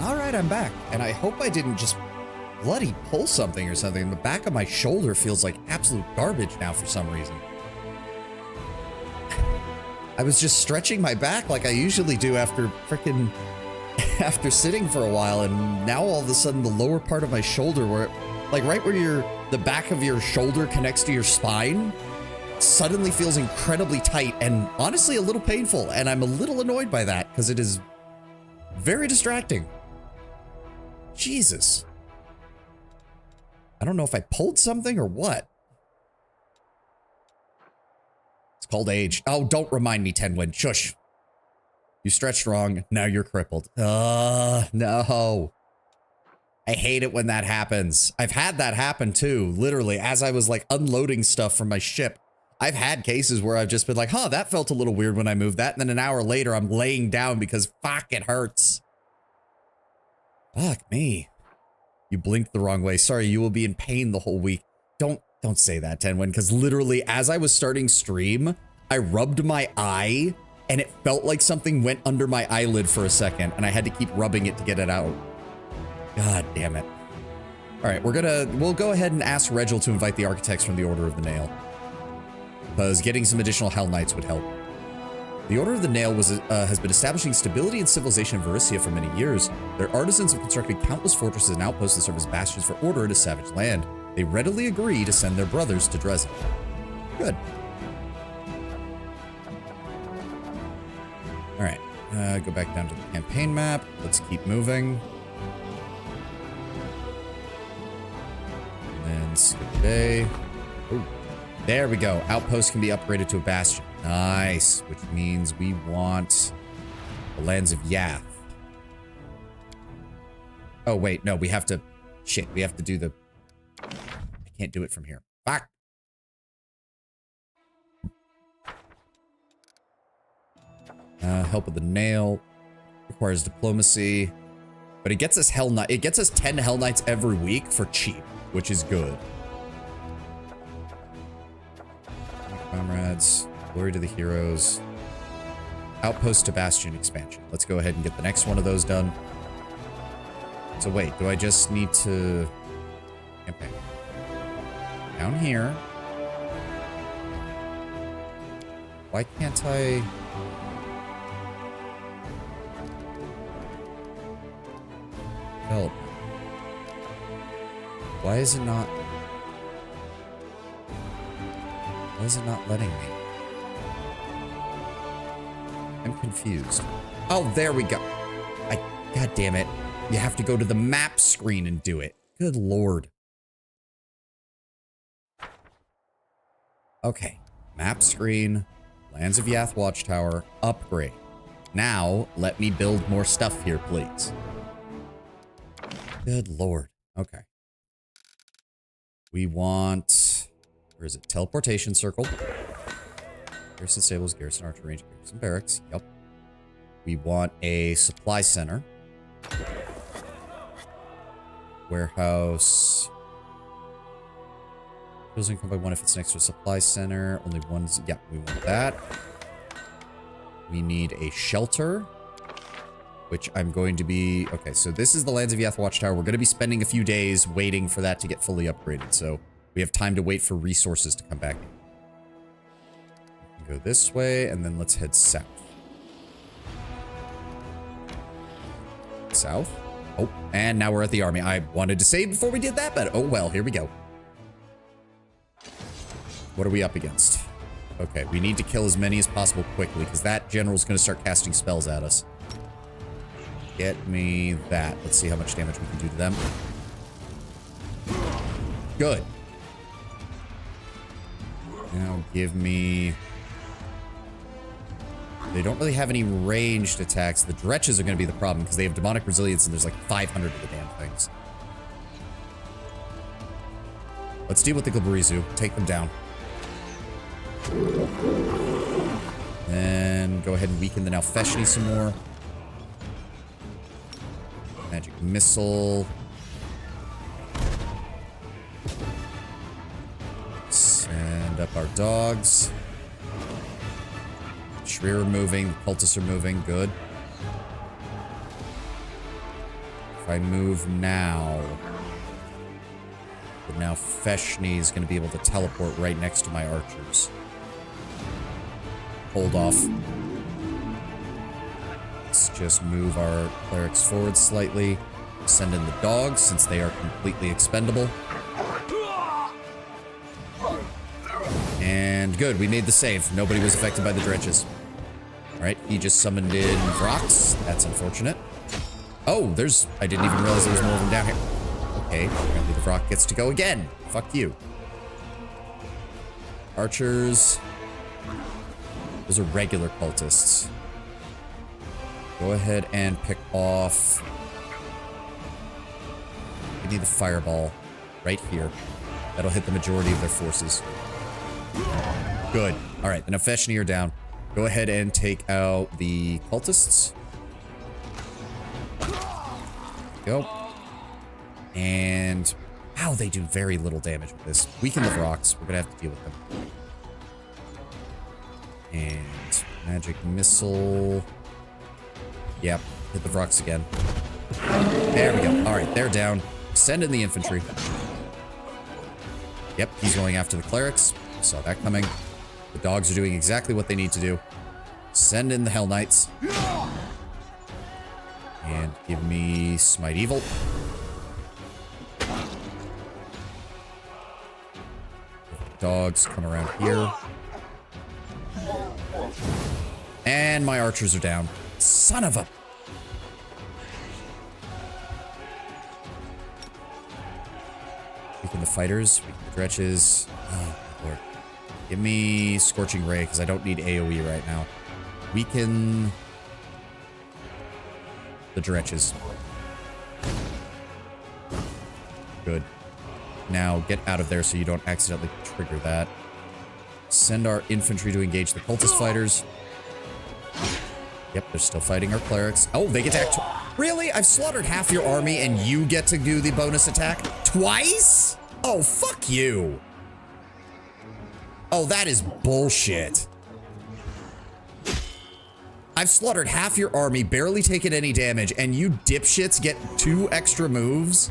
All right, I'm back, and I hope I didn't just bloody pull something or something. The back of my shoulder feels like absolute garbage now for some reason. I was just stretching my back like I usually do after frickin' after sitting for a while, and now all of a sudden the lower part of my shoulder, where like right where the back of your shoulder connects to your spine, suddenly feels incredibly tight and honestly a little painful, and I'm a little annoyed by that because it is very distracting. Jesus. I don't know if I pulled something or what. It's called age. Oh, don't remind me, Tenwin. Shush. You stretched wrong. Now you're crippled. No. I hate it when that happens. I've had that happen too, literally, as I was like unloading stuff from my ship. I've had cases where I've just been like, huh, that felt a little weird when I moved that. And then an hour later, I'm laying down because fuck, it hurts. Fuck me. You blinked the wrong way. Sorry, you will be in pain the whole week. Don't say that, Tenwin, because literally as I was starting stream, I rubbed my eye and it felt like something went under my eyelid for a second and I had to keep rubbing it to get it out. God damn it. All right, we'll go ahead and ask Regil to invite the architects from the Order of the Nail, because getting some additional Hell Knights would help. The Order of the Nail has been establishing stability and civilization in Varissia for many years. Their artisans have constructed countless fortresses and outposts that serve as bastions for order in a savage land. They readily agree to send their brothers to Dresden. Good. All right, go back down to the campaign map. Let's keep moving. And then skip a day. Ooh. There we go. Outpost can be upgraded to a bastion. Nice. Which means we want the lands of Yath. Oh, wait. No, we have to... Shit. We have to do the... I can't do it from here. Fuck. Help with the nail. Requires diplomacy. But it gets us Hell Knight. It gets us 10 Hell Knights every week for cheap, which is good. Comrades, glory to the heroes. Outpost to bastion expansion. Let's go ahead and get the next one of those done. So wait, do I just need to... Okay. Down here. Why can't I... Help. Why is it not... Why is it not letting me? I'm confused. Oh, there we go. God damn it. You have to go to the map screen and do it. Good lord. Okay. Map screen. Lands of Yath Watchtower. Upgrade. Now, let me build more stuff here, please. Good lord. Okay. We want... Where is it? Teleportation circle. Garrison stables, garrison archer range, garrison barracks. Yep. We want a supply center. Warehouse. Building come by one if it's next to a supply center. Only one's... Yeah, we want that. We need a shelter, which I'm going to be... Okay, so this is the Lands of Yath Watchtower. We're going to be spending a few days waiting for that to get fully upgraded, so we have time to wait for resources to come back in. We can go this way, and then let's head south. South? Oh, and now we're at the army. I wanted to save before we did that, but oh well, here we go. What are we up against? Okay, we need to kill as many as possible quickly, because that general's going to start casting spells at us. Get me that. Let's see how much damage we can do to them. Good. Now give me... They don't really have any ranged attacks. The Dretches are going to be the problem because they have demonic resilience and there's like 500 of the damn things. Let's deal with the Glabrezu. Take them down. Then go ahead and weaken the Nalfeshni some more. Magic missile. Send up our dogs. Shreer are moving. The cultists are moving. Good. If I move now, the Nalfeshni is going to be able to teleport right next to my archers. hold off. Let's just move our clerics forward slightly. Send in the dogs since they are completely expendable. And good, we made the save. Nobody was affected by the dredges. Alright, he just summoned in Vrox. That's unfortunate. Oh, I didn't even realize there was more of them down here. Okay, apparently the Vrock gets to go again. Fuck you. Archers. Those are regular cultists. Go ahead and pick off. We need the fireball right here. That'll hit the majority of their forces. Good. All right, the Nefeshni are down. Go ahead and take out the cultists. Go. And wow, they do very little damage with this. Weaken the rocks. We're gonna have to deal with them. And magic missile. Yep, hit the rocks again. There we go. All right, they're down. Send in the infantry. Yep, he's going after the clerics. Saw that coming. The dogs are doing exactly what they need to do. Send in the Hell Knights. And give me Smite Evil. Dogs come around here. And my archers are down. Son of a... Weaken the fighters. Weaken the dredges. Oh, my lord. Give me Scorching Ray, because I don't need AoE right now. Weaken the dredges. Good. Now get out of there so you don't accidentally trigger that. Send our infantry to engage the cultist fighters. Yep, they're still fighting our clerics. Oh, they get to act. Really? I've slaughtered half your army and you get to do the bonus attack twice? Oh, fuck you. Oh, that is bullshit. I've slaughtered half your army, barely taken any damage, and you dipshits get 2 extra moves?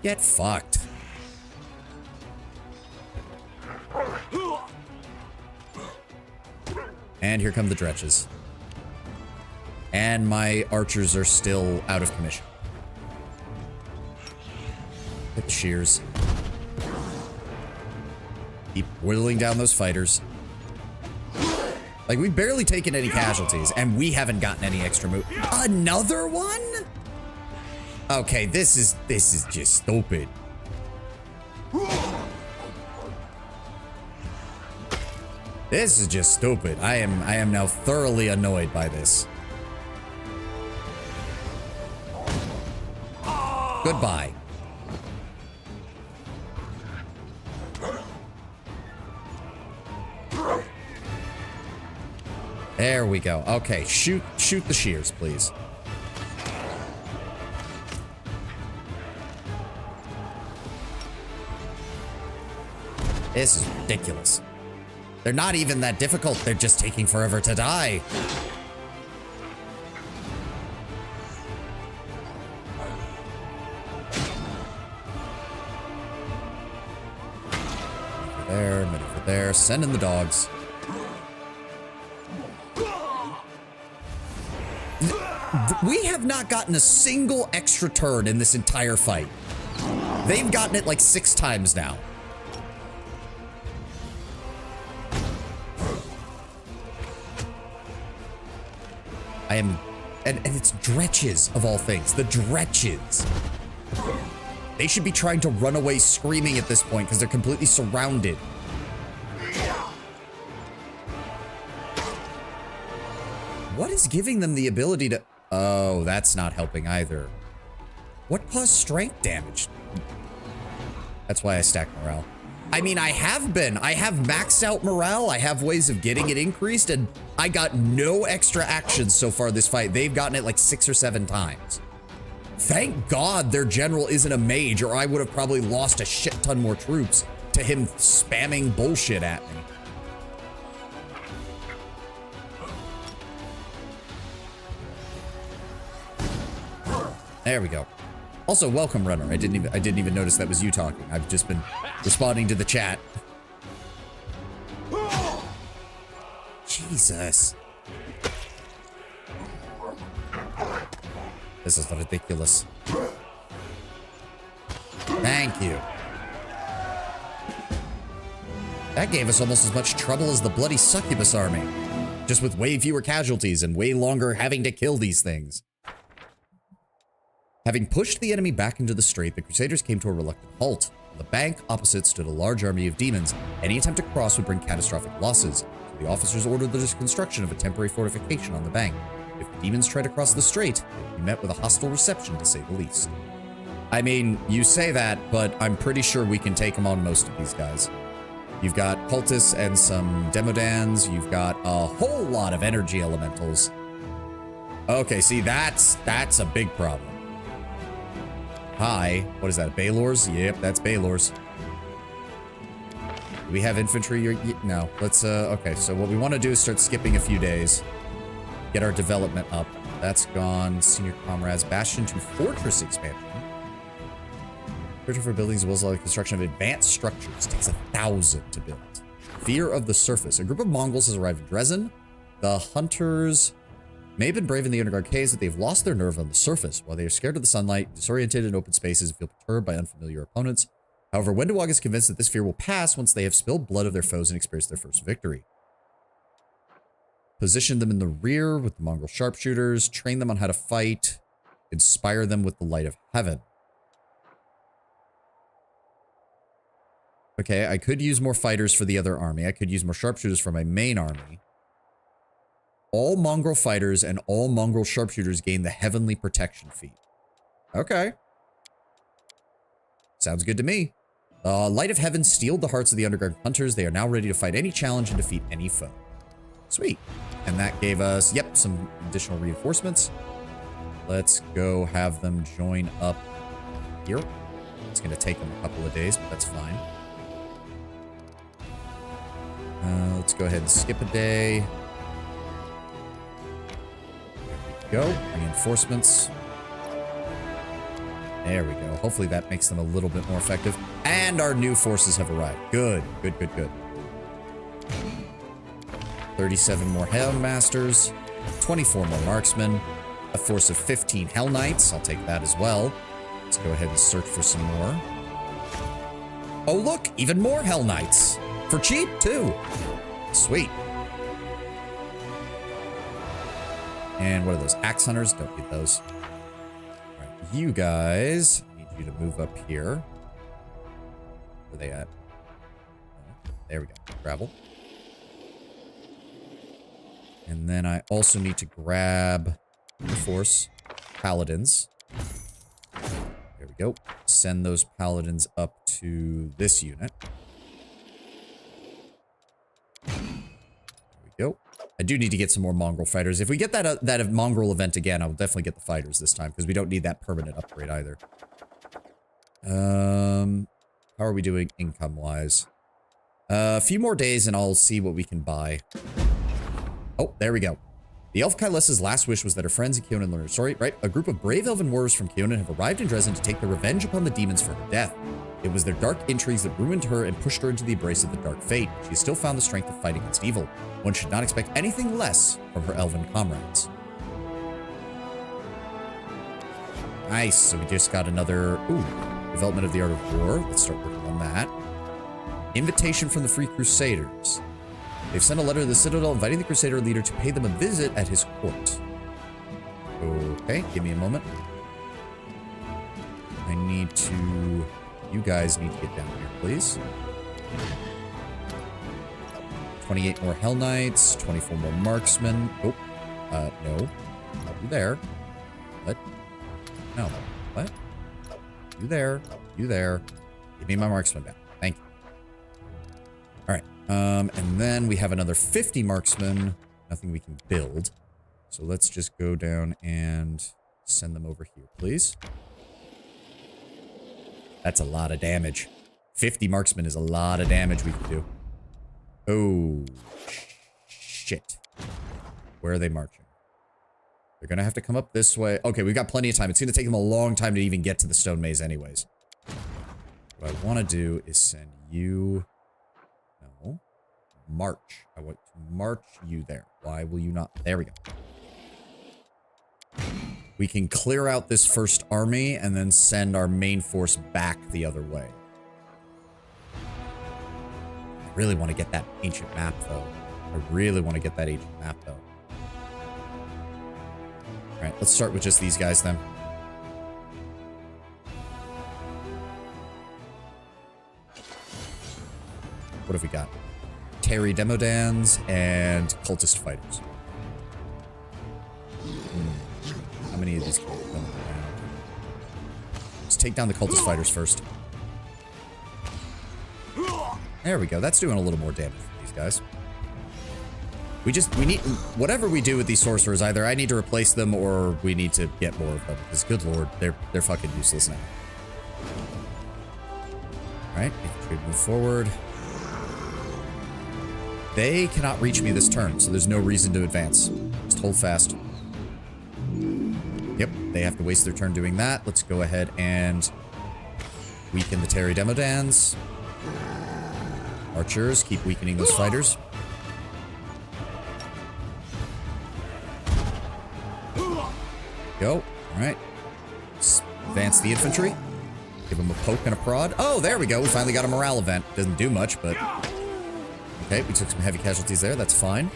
Get fucked. And here come the dredges. And my archers are still out of commission. Hit the shears. Keep whittling down those fighters. Like, we've barely taken any casualties, and we haven't gotten any extra move. Another one? Okay, this is just stupid. This is just stupid. I am now thoroughly annoyed by this. Goodbye. There we go. Okay, shoot the shears, please. This is ridiculous. They're not even that difficult. They're just taking forever to die. Maneuver there. Send in the dogs. We have not gotten a single extra turn in this entire fight. They've gotten it like 6 times now. And it's dredges of all things. The dredges. They should be trying to run away screaming at this point because they're completely surrounded. What is giving them the ability to... Oh, that's not helping either. What caused strength damage? That's why I stacked morale. I mean, I have maxed out morale. I have ways of getting it increased, and I got no extra actions so far this fight. They've gotten it like 6 or 7 times. Thank God their general isn't a mage, or I would have probably lost a shit ton more troops to him spamming bullshit at me. There we go. Also, welcome, runner. I didn't even notice that was you talking. I've just been responding to the chat. Jesus. This is ridiculous. Thank you. That gave us almost as much trouble as the bloody succubus army. Just with way fewer casualties and way longer having to kill these things. Having pushed the enemy back into the strait, the Crusaders came to a reluctant halt. On the bank opposite stood a large army of demons. Any attempt to cross would bring catastrophic losses, so the officers ordered the construction of a temporary fortification on the bank. If the demons tried to cross the strait, they would be met with a hostile reception, to say the least. I mean, you say that, but I'm pretty sure we can take them on most of these guys. You've got cultists and some demodans. You've got a whole lot of energy elementals. Okay, see, that's a big problem. Hi. What is that, Baylors? Yep, that's Baylors. Do we have infantry? No. Let's, okay, so what we want to do is start skipping a few days. Get our development up. That's gone. Senior comrades. Bastion to fortress expansion. Search for buildings as well as the construction of advanced structures. Takes 1,000 to build. Fear of the surface. A group of Mongols has arrived in Dresden. The hunters may have been brave in the underground caves, but they've lost their nerve on the surface. While they are scared of the sunlight, disoriented in open spaces, and feel perturbed by unfamiliar opponents. However, Wendewog is convinced that this fear will pass once they have spilled blood of their foes and experienced their first victory. Position them in the rear with the Mongol sharpshooters. Train them on how to fight. Inspire them with the light of heaven. Okay, I could use more fighters for the other army. I could use more sharpshooters for my main army. All mongrel fighters and all mongrel sharpshooters gain the heavenly protection feat. Okay. Sounds good to me. Light of heaven steeled the hearts of the underground hunters. They are now ready to fight any challenge and defeat any foe. Sweet. And that gave us, yep, some additional reinforcements. Let's go have them join up here. It's going to take them a couple of days, but that's fine. Let's go ahead and skip a day. There we go. Reinforcements. There we go. Hopefully that makes them a little bit more effective. And our new forces have arrived. Good. Good, good, good. 37 more Helmmasters. 24 more Marksmen. A force of 15 Hell Knights. I'll take that as well. Let's go ahead and search for some more. Oh, look! Even more Hell Knights. For cheap, too. Sweet. And what are those? Axe Hunters? Don't need those. Alright, you guys. I need you to move up here. Where are they at? There we go. Gravel. And then I also need to grab the force. Paladins. There we go. Send those paladins up to this unit. Go. I do need to get some more mongrel fighters. If we get that mongrel event again, I will definitely get the fighters this time because we don't need that permanent upgrade either. How are we doing income-wise? A few more days and I'll see what we can buy. Oh, there we go. The Elf Kylessa's last wish was that her friends in Keonan learn her story, right? A group of brave elven warriors from Keonan have arrived in Dresden to take their revenge upon the demons for her death. It was their dark intrigues that ruined her and pushed her into the embrace of the dark fate. She has still found the strength to fight against evil. One should not expect anything less from her elven comrades. Nice. So we just got another, development of the art of war. Let's start working on that. Invitation from the Free Crusaders. They've sent a letter to the Citadel inviting the Crusader leader to pay them a visit at his court. Okay, give me a moment. I need to... You guys need to get down here, please. 28 more Hell Knights, 24 more Marksmen. Oh, no. You there. What? No. What? You there. You there. Give me my Marksmen back. Thank you. Alright. And then we have another 50 Marksmen. Nothing we can build. So let's just go down and send them over here, please. That's a lot of damage. 50 Marksmen is a lot of damage we can do. Oh, shit. Where are they marching? They're going to have to come up this way. Okay, we've got plenty of time. It's going to take them a long time to even get to the stone maze anyways. What I want to do is send you... No. March. I want to march you there. Why will you not? There we go. We can clear out this first army and then send our main force back the other way. I really want to get that ancient map, though. I really want to get that ancient map, though. Alright, let's start with just these guys, then. What have we got? Terry Demodans and cultist fighters. How many of these? Let's take down the cultist fighters first. There we go. That's doing a little more damage for these guys. We need, whatever we do with these sorcerers, either I need to replace them or we need to get more of them. Because good lord, they're fucking useless now. Alright, infantry move forward. They cannot reach me this turn, so there's no reason to advance. Just hold fast. Yep, they have to waste their turn doing that. Let's go ahead and weaken the Terry Demodans. Archers, keep weakening those fighters. Go. Alright. Advance the infantry. Give them a poke and a prod. Oh, there we go. We finally got a morale event. Doesn't do much, but... Okay, we took some heavy casualties there. That's fine.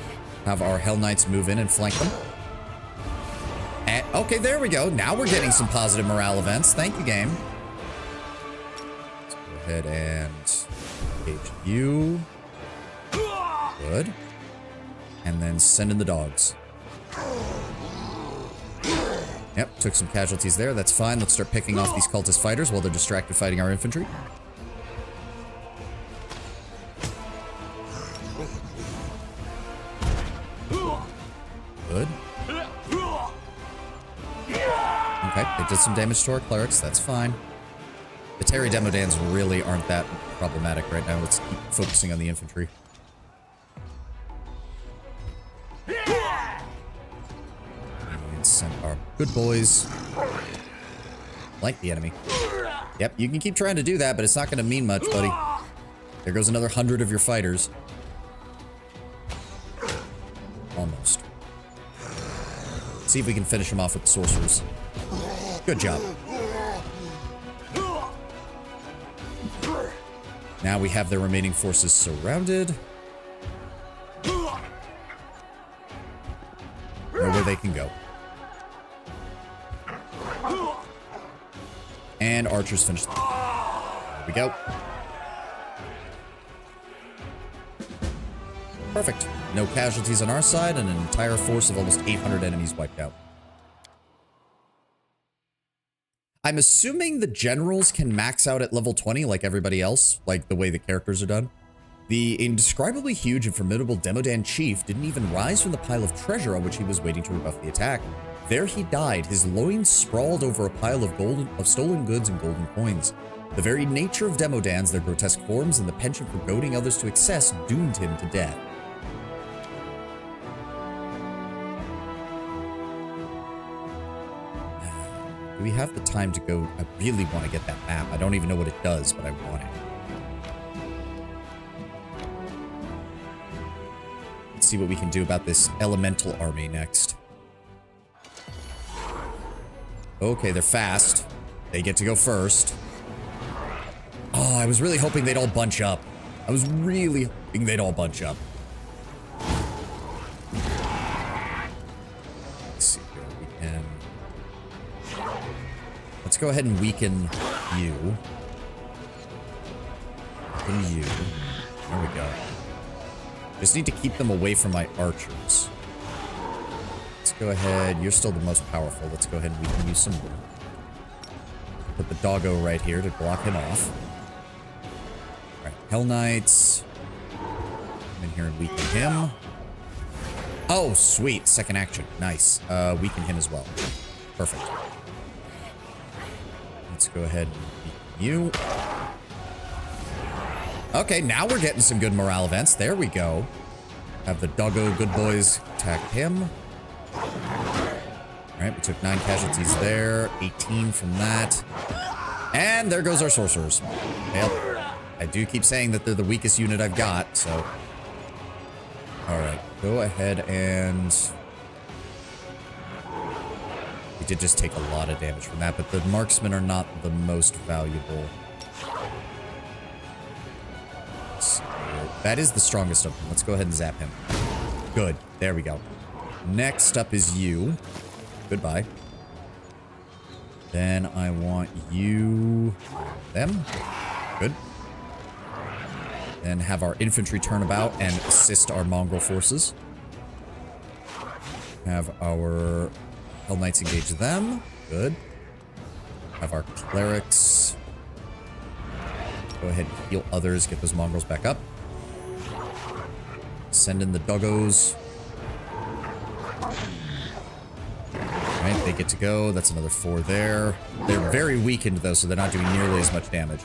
Have our Hell Knights move in and flank them. And, okay, there we go. Now we're getting some positive morale events. Thank you, game. Let's go ahead and engage you. Good. And then send in the dogs. Yep, took some casualties there. That's fine. Let's start picking off these cultist fighters while they're distracted fighting our infantry. Good. Okay, they did some damage to our clerics. That's fine. The Terry Demodans really aren't that problematic right now. Let's keep focusing on the infantry. And send our good boys. Like the enemy. Yep, you can keep trying to do that, but it's not going to mean much, buddy. There goes another 100 of your fighters. Almost. See if we can finish him off with the sorcerers. Good job. Now we have their remaining forces surrounded. Nowhere they can go. And archers finish them. There we go. Perfect. No casualties on our side and an entire force of almost 800 enemies wiped out. I'm assuming the generals can max out at level 20 like everybody else, like the way the characters are done. The indescribably huge and formidable Demodan chief didn't even rise from the pile of treasure on which he was waiting to rebuff the attack. There he died, his loins sprawled over a pile of stolen goods and golden coins. The very nature of Demodans, their grotesque forms, and the penchant for goading others to excess doomed him to death. Do we have the time to go? I really want to get that map. I don't even know what it does, but I want it. Let's see what we can do about this elemental army next. Okay, they're fast. They get to go first. Oh, I was really hoping they'd all bunch up. I was really hoping they'd all bunch up. Let's see here. We can... Let's go ahead and weaken you. Weaken you. There we go. Just need to keep them away from my archers. Let's go ahead. You're still the most powerful. Let's go ahead and weaken you some more. Put the doggo right here to block him off. Alright, Hell Knights. Come in here and weaken him. Oh, sweet. Second action. Nice. Weaken him as well. Perfect. Let's go ahead and beat you. Okay, now we're getting some good morale events. There we go. Have the doggo good boys attack him. Alright, we took 9 casualties there. 18 from that. And there goes our sorcerers. Well, I do keep saying that they're the weakest unit I've got, so... Alright, go ahead and... We did just take a lot of damage from that, but the marksmen are not the most valuable. So, that is the strongest of them. Let's go ahead and zap him. Good. There we go. Next up is you. Goodbye. Then I want you... Them. Good. Then have our infantry turn about and assist our mongrel forces. Have our Hell Knights engage them. Good. Have our clerics go ahead and heal others, get those mongrels back up. Send in the doggos. Alright, they get to go. That's another 4 there. They're very weakened, though, so they're not doing nearly as much damage.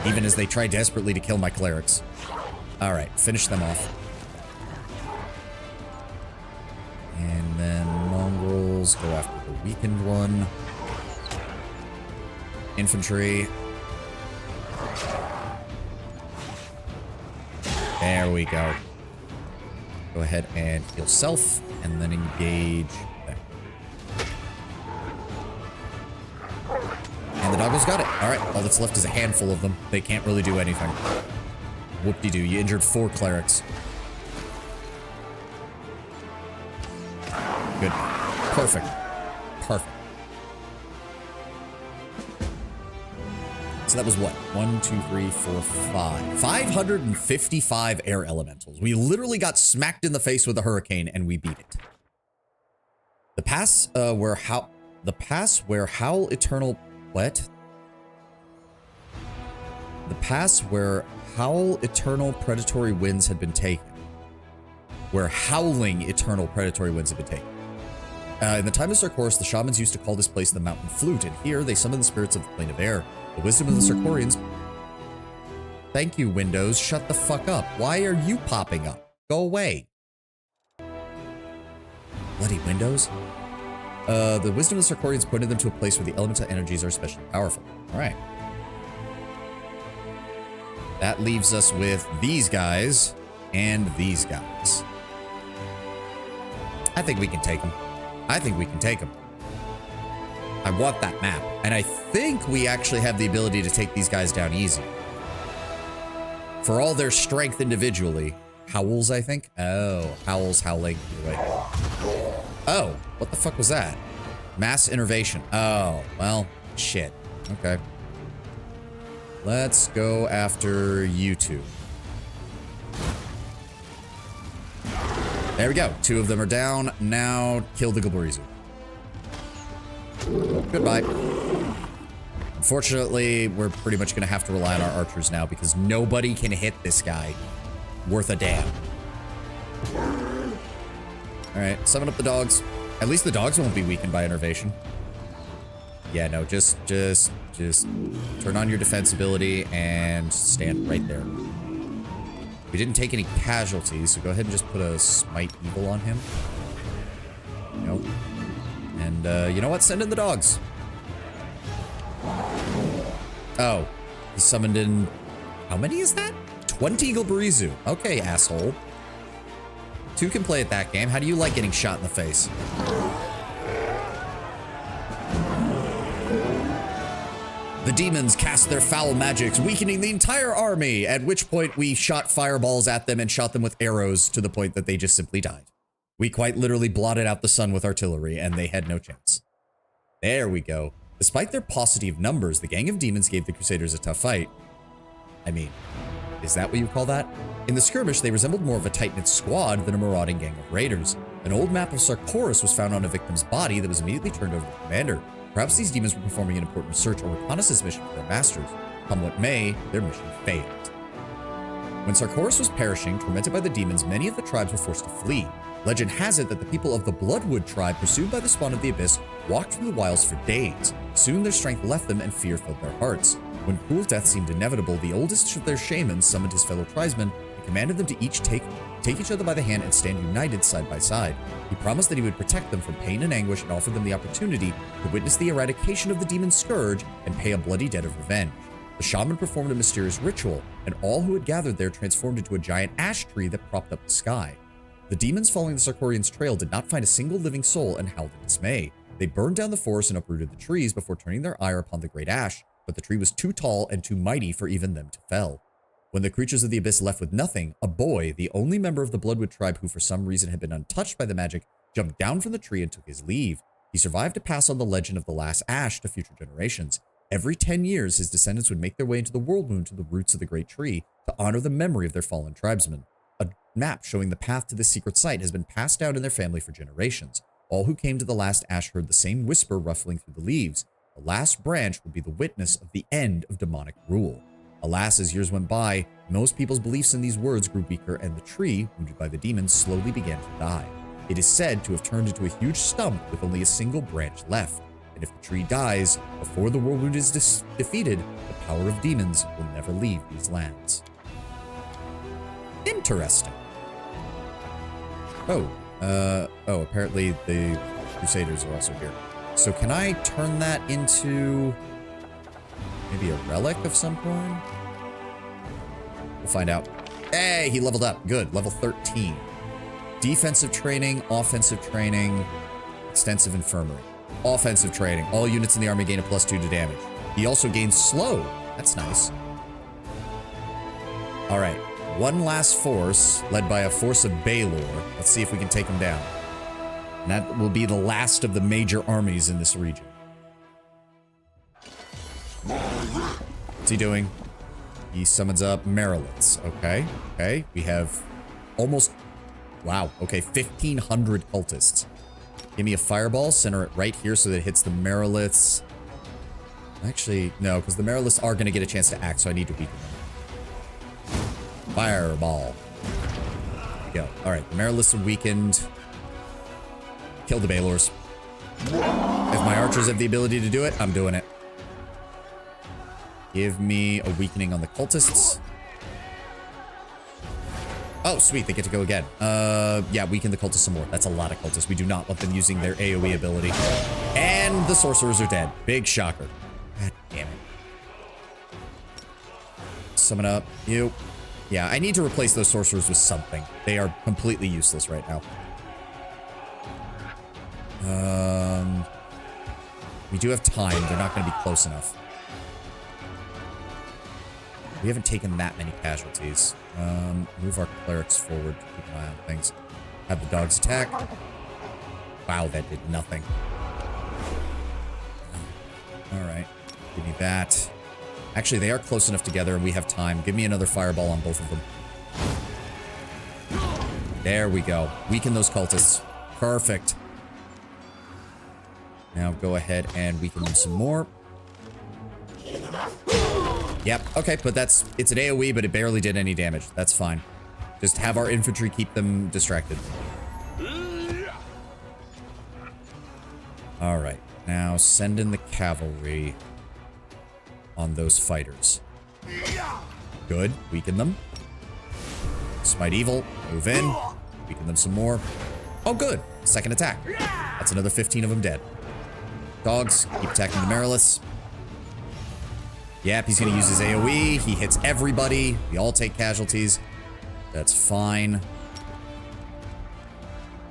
Even as they try desperately to kill my clerics. Alright, finish them off. And then mongrels go after the weakened one. Infantry. There we go. Go ahead and heal self, and then engage them. And the doggos got it. Alright, all that's left is a handful of them. They can't really do anything. Whoop-de-doo, you injured 4 clerics. Good. Perfect. Perfect. So that was what? 1, 2, 3, 4, 5. 555 air elementals. We literally got smacked in the face with a hurricane and we beat it. The pass where Howl Eternal what? The pass where Howl Eternal Predatory Winds had been taken. Where howling eternal predatory winds had been taken. In the time of Sarkoris, the shamans used to call this place the Mountain Flute, and here they summon the spirits of the Plane of Air. The wisdom of the Sarkorians... Thank you, Windows. Shut the fuck up. Why are you popping up? Go away. Bloody Windows. The wisdom of the Sarkorians pointed them to a place where the elemental energies are especially powerful. Alright. That leaves us with these guys and these guys. I think we can take them. I think we can take them. I want that map. And I think we actually have the ability to take these guys down easy. For all their strength individually. Howls, I think? Oh, Howls, howling. Anyway. Oh, what the fuck was that? Mass innervation. Oh, well, shit. Okay. Let's go after you two. There we go. 2 of them are down. Now kill the Gilberizu. Goodbye. Unfortunately, we're pretty much going to have to rely on our archers now because nobody can hit this guy worth a damn. Alright, summon up the dogs. At least the dogs won't be weakened by innervation. Yeah, no, just turn on your defense ability and stand right there. We didn't take any casualties, so go ahead and just put a Smite Evil on him. Nope. And, you know what? Send in the dogs. Oh. He summoned in... How many is that? 20 Gilberizu. Okay, asshole. 2 can play at that game. How do you like getting shot in the face? The demons cast their foul magics, weakening the entire army, at which point we shot fireballs at them and shot them with arrows to the point that they just simply died. We quite literally blotted out the sun with artillery, and they had no chance. There we go. Despite their paucity of numbers, the gang of demons gave the Crusaders a tough fight. I mean, is that what you call that? In the skirmish, they resembled more of a tight-knit squad than a marauding gang of raiders. An old map of Sarkoris was found on a victim's body that was immediately turned over to the commander. Perhaps these demons were performing an important research or reconnaissance mission for their masters. Come what may, their mission failed. When Sarkoris was perishing, tormented by the demons, many of the tribes were forced to flee. Legend has it that the people of the Bloodwood tribe, pursued by the spawn of the Abyss, walked through the wilds for days. Soon their strength left them and fear filled their hearts. When cruel death seemed inevitable, the oldest of their shamans summoned his fellow tribesmen and commanded them to each take each other by the hand and stand united side by side. He promised that he would protect them from pain and anguish and offer them the opportunity to witness the eradication of the demon scourge and pay a bloody debt of revenge. The shaman performed a mysterious ritual, and all who had gathered there transformed into a giant ash tree that propped up the sky. The demons following the Sarkorian's trail did not find a single living soul and howled in dismay. They burned down the forest and uprooted the trees before turning their ire upon the great ash, but the tree was too tall and too mighty for even them to fell. When the creatures of the abyss left with nothing, a boy, the only member of the Bloodwood tribe who for some reason had been untouched by the magic, jumped down from the tree and took his leave. He survived to pass on the legend of the last ash to future generations. Every 10 years, his descendants would make their way into the Worldwound to the roots of the great tree to honor the memory of their fallen tribesmen. A map showing the path to this secret site has been passed down in their family for generations. All who came to the last ash heard the same whisper ruffling through the leaves. The last branch will be the witness of the end of demonic rule. Alas, as years went by, most people's beliefs in these words grew weaker, and the tree, wounded by the demons, slowly began to die. It is said to have turned into a huge stump with only a single branch left. And if the tree dies before the Worldwound is defeated, the power of demons will never leave these lands. Interesting. Apparently the Crusaders are also here. So can I turn that into maybe a relic of some kind? We'll find out. Hey, he leveled up. Good. Level 13. Defensive training, offensive training, extensive infirmary. Offensive training. All units in the army gain a +2 to damage. He also gains slow. That's nice. All right. One last force, led by a force of Baelor. Let's see if we can take him down. And that will be the last of the major armies in this region. What's he doing? He summons up Mariliths. Okay. Okay. We have almost... Wow. Okay. 1,500 cultists. Give me a fireball. Center it right here so that it hits the Mariliths. Actually, no, because the Mariliths are going to get a chance to act, so I need to weaken them. Fireball. There we go. All right. The Mariliths are weakened. Kill the Baelors. If my archers have the ability to do it, I'm doing it. Give me a weakening on the cultists. Oh, sweet. They get to go again. Yeah, weaken the cultists some more. That's a lot of cultists. We do not want them using their AoE ability. And the sorcerers are dead. Big shocker. God damn it. Summon up. You. Yeah, I need to replace those sorcerers with something. They are completely useless right now. We do have time. They're not going to be close enough. We haven't taken that many casualties. Move our clerics forward to keep an eye on things. Have the dogs attack. Wow, that did nothing. Alright. Give me that. Actually, they are close enough together and we have time. Give me another fireball on both of them. There we go. Weaken those cultists. Perfect. Now go ahead and weaken them some more. Yep, okay, but it's an AoE, but it barely did any damage. That's fine. Just have our infantry keep them distracted. Alright, now send in the cavalry on those fighters. Good, weaken them. Smite evil, move in, weaken them some more. Oh good, second attack. That's another 15 of them dead. Dogs, keep attacking the Mariliths. Yep, he's going to use his AoE. He hits everybody. We all take casualties. That's fine.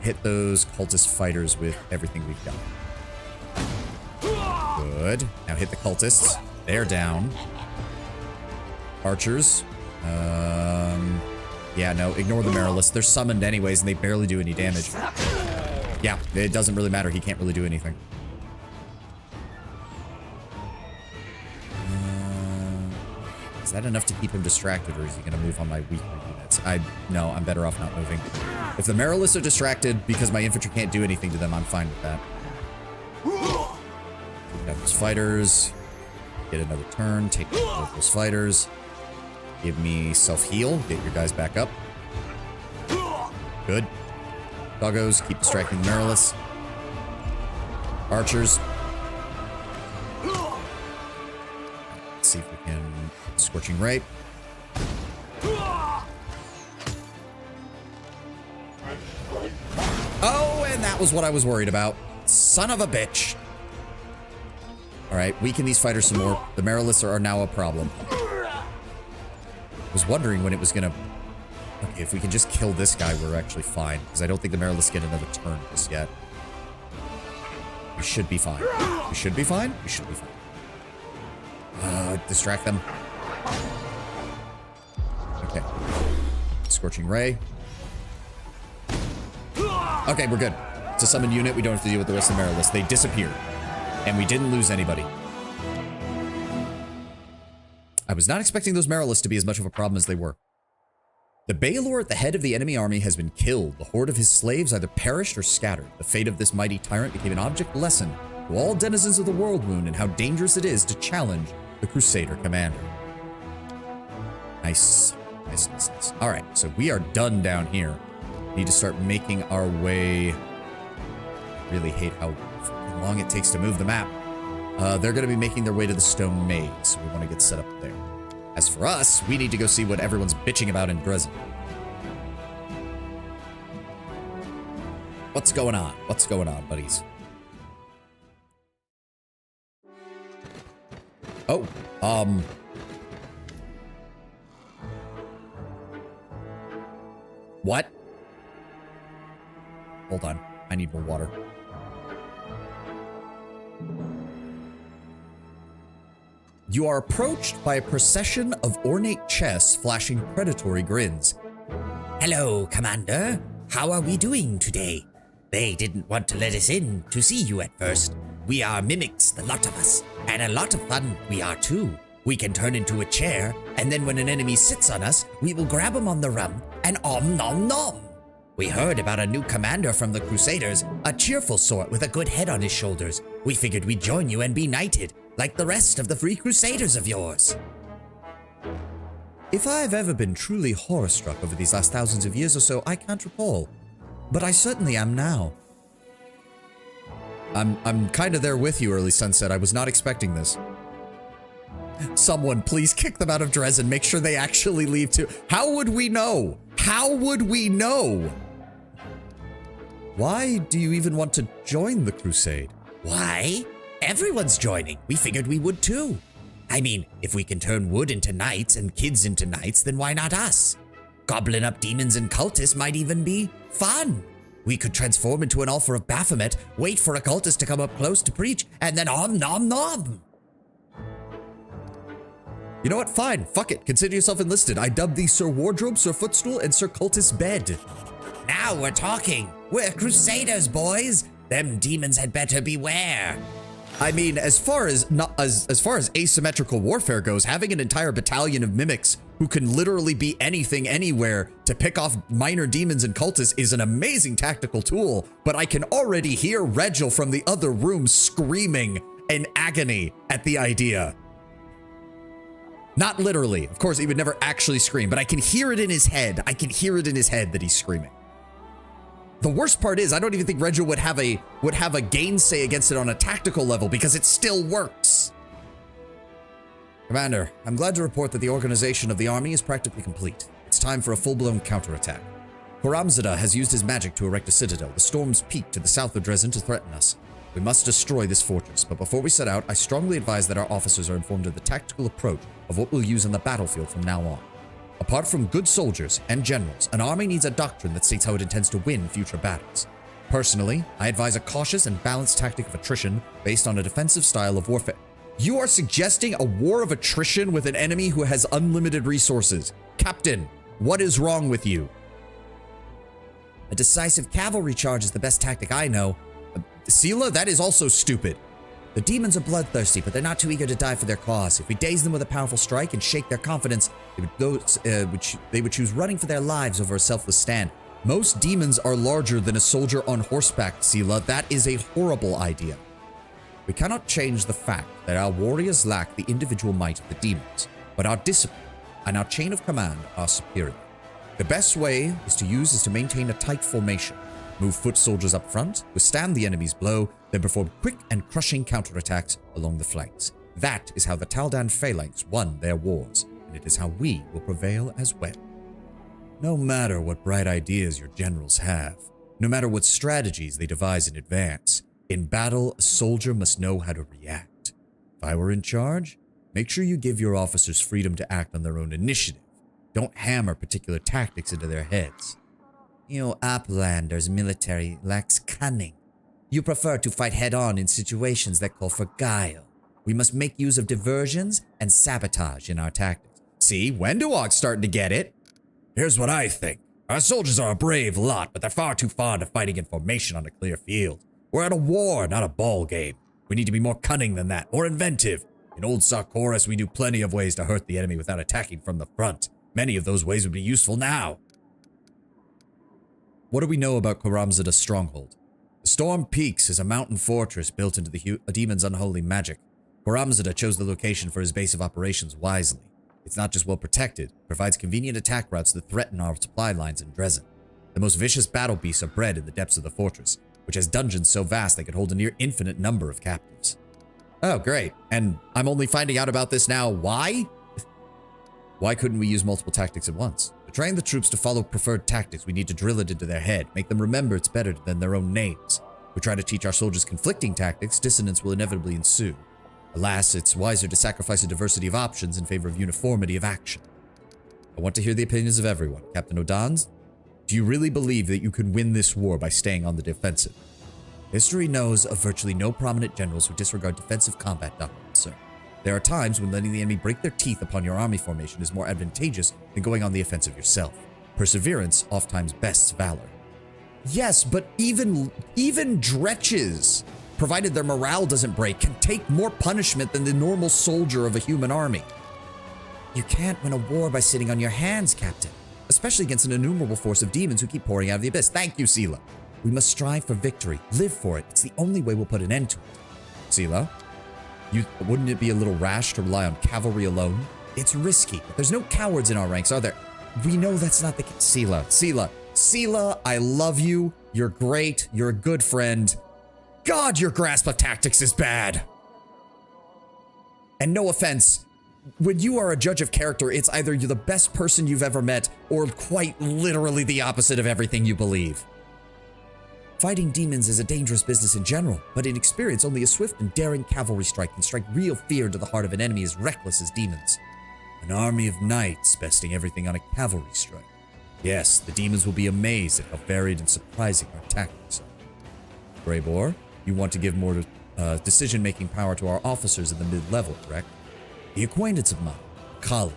Hit those cultist fighters with everything we've got. Good. Now hit the cultists. They're down. Archers. Yeah, no, ignore the Mariliths. They're summoned anyways, and they barely do any damage. Yeah, it doesn't really matter. He can't really do anything. Is that enough to keep him distracted, or is he going to move on my weaker units? No, I'm better off not moving. If the Mariliths are distracted because my infantry can't do anything to them, I'm fine with that. Take out those fighters. Get another turn. Take out those fighters. Give me self-heal. Get your guys back up. Good. Doggos, keep distracting the Mariliths. Archers. Let's see if we can... Scorching Ray. Oh, and that was what I was worried about. Son of a bitch. Alright, weaken these fighters some more. The Mariliths are now a problem. I was wondering when it was gonna... Okay, if we can just kill this guy, we're actually fine. Because I don't think the Mariliths get another turn just yet. We should be fine. We should be fine? We should be fine. Distract them. Okay. Scorching Ray. Okay, we're good. It's a summoned unit. We don't have to deal with the rest of the Mariliths. They disappeared. And we didn't lose anybody. I was not expecting those Mariliths to be as much of a problem as they were. The Baelor at the head of the enemy army has been killed. The horde of his slaves either perished or scattered. The fate of this mighty tyrant became an object lesson to all denizens of the Worldwound and how dangerous it is to challenge the Crusader commander. Nice. Nice, nice, nice. Alright, so we are done down here. Need to start making our way. I really hate how long it takes to move the map. They're going to be making their way to the Stone Maze, so we want to get set up there. As for us, we need to go see what everyone's bitching about in Dresden. What's going on? What's going on, buddies? Oh, What? Hold on. I need more water. You are approached by a procession of ornate chests flashing predatory grins. Hello, Commander. How are we doing today? They didn't want to let us in to see you at first. We are mimics, the lot of us, and a lot of fun we are too. We can turn into a chair, and then when an enemy sits on us, we will grab him on the rump and om nom nom. We heard about a new commander from the Crusaders, a cheerful sort with a good head on his shoulders. We figured we'd join you and be knighted, like the rest of the free Crusaders of yours. If I've ever been truly horror-struck over these last thousands of years or so, I can't recall. But I certainly am now. I'm kind of there with you, Early Sunset. I was not expecting this. Someone, please kick them out of Dresden. Make sure they actually leave too. How would we know? How would we know? Why do you even want to join the crusade? Why? Everyone's joining. We figured we would too. I mean, if we can turn wood into knights and kids into knights, then why not us? Gobbling up demons and cultists might even be fun. We could transform into an altar of Baphomet, wait for a cultist to come up close to preach, and then om nom nom. You know what? Fine. Fuck it. Consider yourself enlisted. I dubbed thee Sir Wardrobe, Sir Footstool, and Sir Cultist Bed. Now we're talking. We're Crusaders, boys. Them demons had better beware. I mean, as far as asymmetrical warfare goes, having an entire battalion of mimics who can literally be anything anywhere to pick off minor demons and cultists is an amazing tactical tool, but I can already hear Regil from the other room screaming in agony at the idea. Not literally. Of course, he would never actually scream, but I can hear it in his head. I can hear it in his head that he's screaming. The worst part is, I don't even think Regil would have a gainsay against it on a tactical level because it still works. Commander, I'm glad to report that the organization of the army is practically complete. It's time for a full-blown counterattack. Horamzada has used his magic to erect a citadel, the Storm's Peak, to the south of Dresden to threaten us. We must destroy this fortress, but before we set out, I strongly advise that our officers are informed of the tactical approach of what we'll use on the battlefield from now on. Apart from good soldiers and generals, an army needs a doctrine that states how it intends to win future battles. Personally, I advise a cautious and balanced tactic of attrition based on a defensive style of warfare. You are suggesting a war of attrition with an enemy who has unlimited resources. Captain, what is wrong with you? A decisive cavalry charge is the best tactic I know. Sela, that is also stupid. The demons are bloodthirsty, but they're not too eager to die for their cause. If we daze them with a powerful strike and shake their confidence, they would choose running for their lives over a selfless stand. Most demons are larger than a soldier on horseback, Sela. That is a horrible idea. We cannot change the fact that our warriors lack the individual might of the demons, but our discipline and our chain of command are superior. The best way is to maintain a tight formation. Move foot soldiers up front, withstand the enemy's blow, then perform quick and crushing counterattacks along the flanks. That is how the Taldan phalanx won their wars, and it is how we will prevail as well. No matter what bright ideas your generals have, no matter what strategies they devise in advance, in battle, a soldier must know how to react. If I were in charge, make sure you give your officers freedom to act on their own initiative. Don't hammer particular tactics into their heads. You Uplanders' military lacks cunning. You prefer to fight head-on in situations that call for guile. We must make use of diversions and sabotage in our tactics. See, Wendowog's starting to get it. Here's what I think. Our soldiers are a brave lot, but they're far too fond of fighting in formation on a clear field. We're at a war, not a ball game. We need to be more cunning than that, more inventive. In old Sarkoris, we knew plenty of ways to hurt the enemy without attacking from the front. Many of those ways would be useful now. What do we know about Karamzada's stronghold? The Storm Peaks is a mountain fortress built into the demon's unholy magic. Karamzada chose the location for his base of operations wisely. It's not just well protected, it provides convenient attack routes that threaten our supply lines in Dresden. The most vicious battle beasts are bred in the depths of the fortress, which has dungeons so vast they could hold a near infinite number of captives. Oh, great. And I'm only finding out about this now. Why? Why couldn't we use multiple tactics at once? To train the troops to follow preferred tactics, we need to drill it into their head, make them remember it's better than their own names. If we try to teach our soldiers conflicting tactics, dissonance will inevitably ensue. Alas, it's wiser to sacrifice a diversity of options in favor of uniformity of action. I want to hear the opinions of everyone. Captain O'Donnell, do you really believe that you could win this war by staying on the defensive? History knows of virtually no prominent generals who disregard defensive combat doctrine, sir. There are times when letting the enemy break their teeth upon your army formation is more advantageous than going on the offensive yourself. Perseverance oftentimes bests valor. Yes, but even dretches, provided their morale doesn't break, can take more punishment than the normal soldier of a human army. You can't win a war by sitting on your hands, Captain. Especially against an innumerable force of demons who keep pouring out of the abyss. Thank you, Sela. We must strive for victory, live for it. It's the only way we'll put an end to it. Sela, wouldn't it be a little rash to rely on cavalry alone? It's risky, but there's no cowards in our ranks, are there? We know that's not the case. Sela, I love you. You're great. You're a good friend. God, your grasp of tactics is bad. And no offense, when you are a judge of character, it's either you're the best person you've ever met or quite literally the opposite of everything you believe. Fighting demons is a dangerous business in general, but in experience, only a swift and daring cavalry strike can strike real fear into the heart of an enemy as reckless as demons. An army of knights besting everything on a cavalry strike. Yes, the demons will be amazed at how varied and surprising our tactics are. Greybor, you want to give more decision-making power to our officers in the mid-level, correct? The acquaintance of mine, Kali,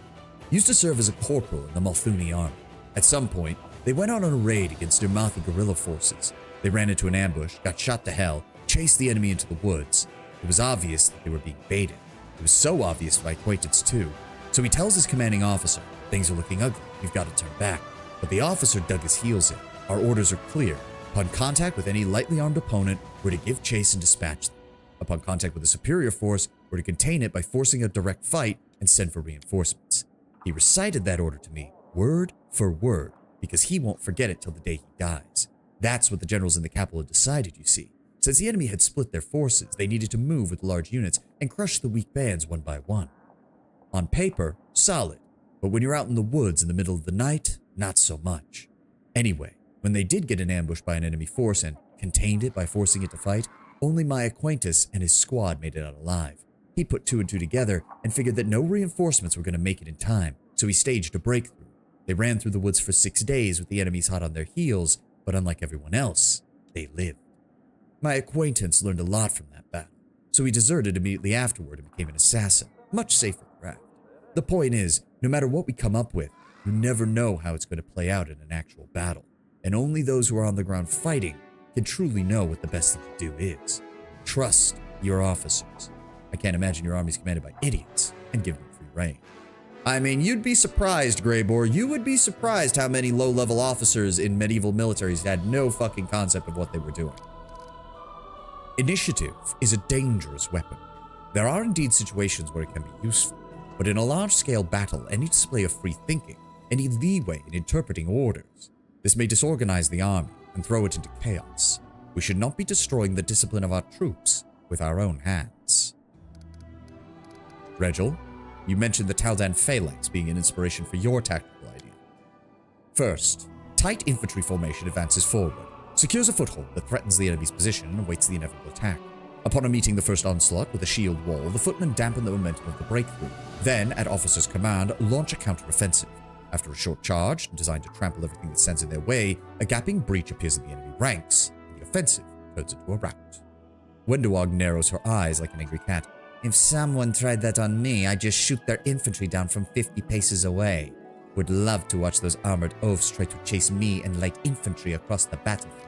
used to serve as a corporal in the Malthuni army. At some point, they went out on a raid against Dermathi guerrilla forces. They ran into an ambush, got shot to hell, chased the enemy into the woods. It was obvious that they were being baited. It was so obvious to my acquaintance too. So he tells his commanding officer, things are looking ugly, we've got to turn back. But the officer dug his heels in. Our orders are clear. Upon contact with any lightly armed opponent, we're to give chase and dispatch them. Upon contact with a superior force, we're to contain it by forcing a direct fight and send for reinforcements. He recited that order to me, word for word, because he won't forget it till the day he dies. That's what the generals in the capital had decided, you see. Since the enemy had split their forces, they needed to move with large units and crush the weak bands one by one. On paper, solid, but when you're out in the woods in the middle of the night, not so much. Anyway, when they did get an ambush by an enemy force and contained it by forcing it to fight, only my acquaintance and his squad made it out alive. He put two and two together and figured that no reinforcements were going to make it in time, so he staged a breakthrough. They ran through the woods for 6 days with the enemies hot on their heels, but unlike everyone else, they lived. My acquaintance learned a lot from that battle, so he deserted immediately afterward and became an assassin, much safer craft. The point is, no matter what we come up with, you never know how it's going to play out in an actual battle, and only those who are on the ground fighting can truly know what the best thing to do is. Trust your officers. I can't imagine your army's commanded by idiots and give them free rein. I mean, you'd be surprised, Greybor. You would be surprised how many low-level officers in medieval militaries had no fucking concept of what they were doing. Initiative is a dangerous weapon. There are indeed situations where it can be useful, but in a large-scale battle, any display of free thinking, any leeway in interpreting orders, this may disorganize the army and throw it into chaos. We should not be destroying the discipline of our troops with our own hands. Regil, you mentioned the Taldan phalanx being an inspiration for your tactical idea. First, tight infantry formation advances forward, secures a foothold that threatens the enemy's position and awaits the inevitable attack. Upon meeting the first onslaught with a shield wall, the footmen dampen the momentum of the breakthrough. Then, at officer's command, launch a counteroffensive. After a short charge, designed to trample everything that stands in their way, a gaping breach appears in the enemy ranks, and the offensive turns into a rout. Wenduog narrows her eyes like an angry cat. If someone tried that on me, I'd just shoot their infantry down from 50 paces away. Would love to watch those armored oafs try to chase me and light infantry across the battlefield.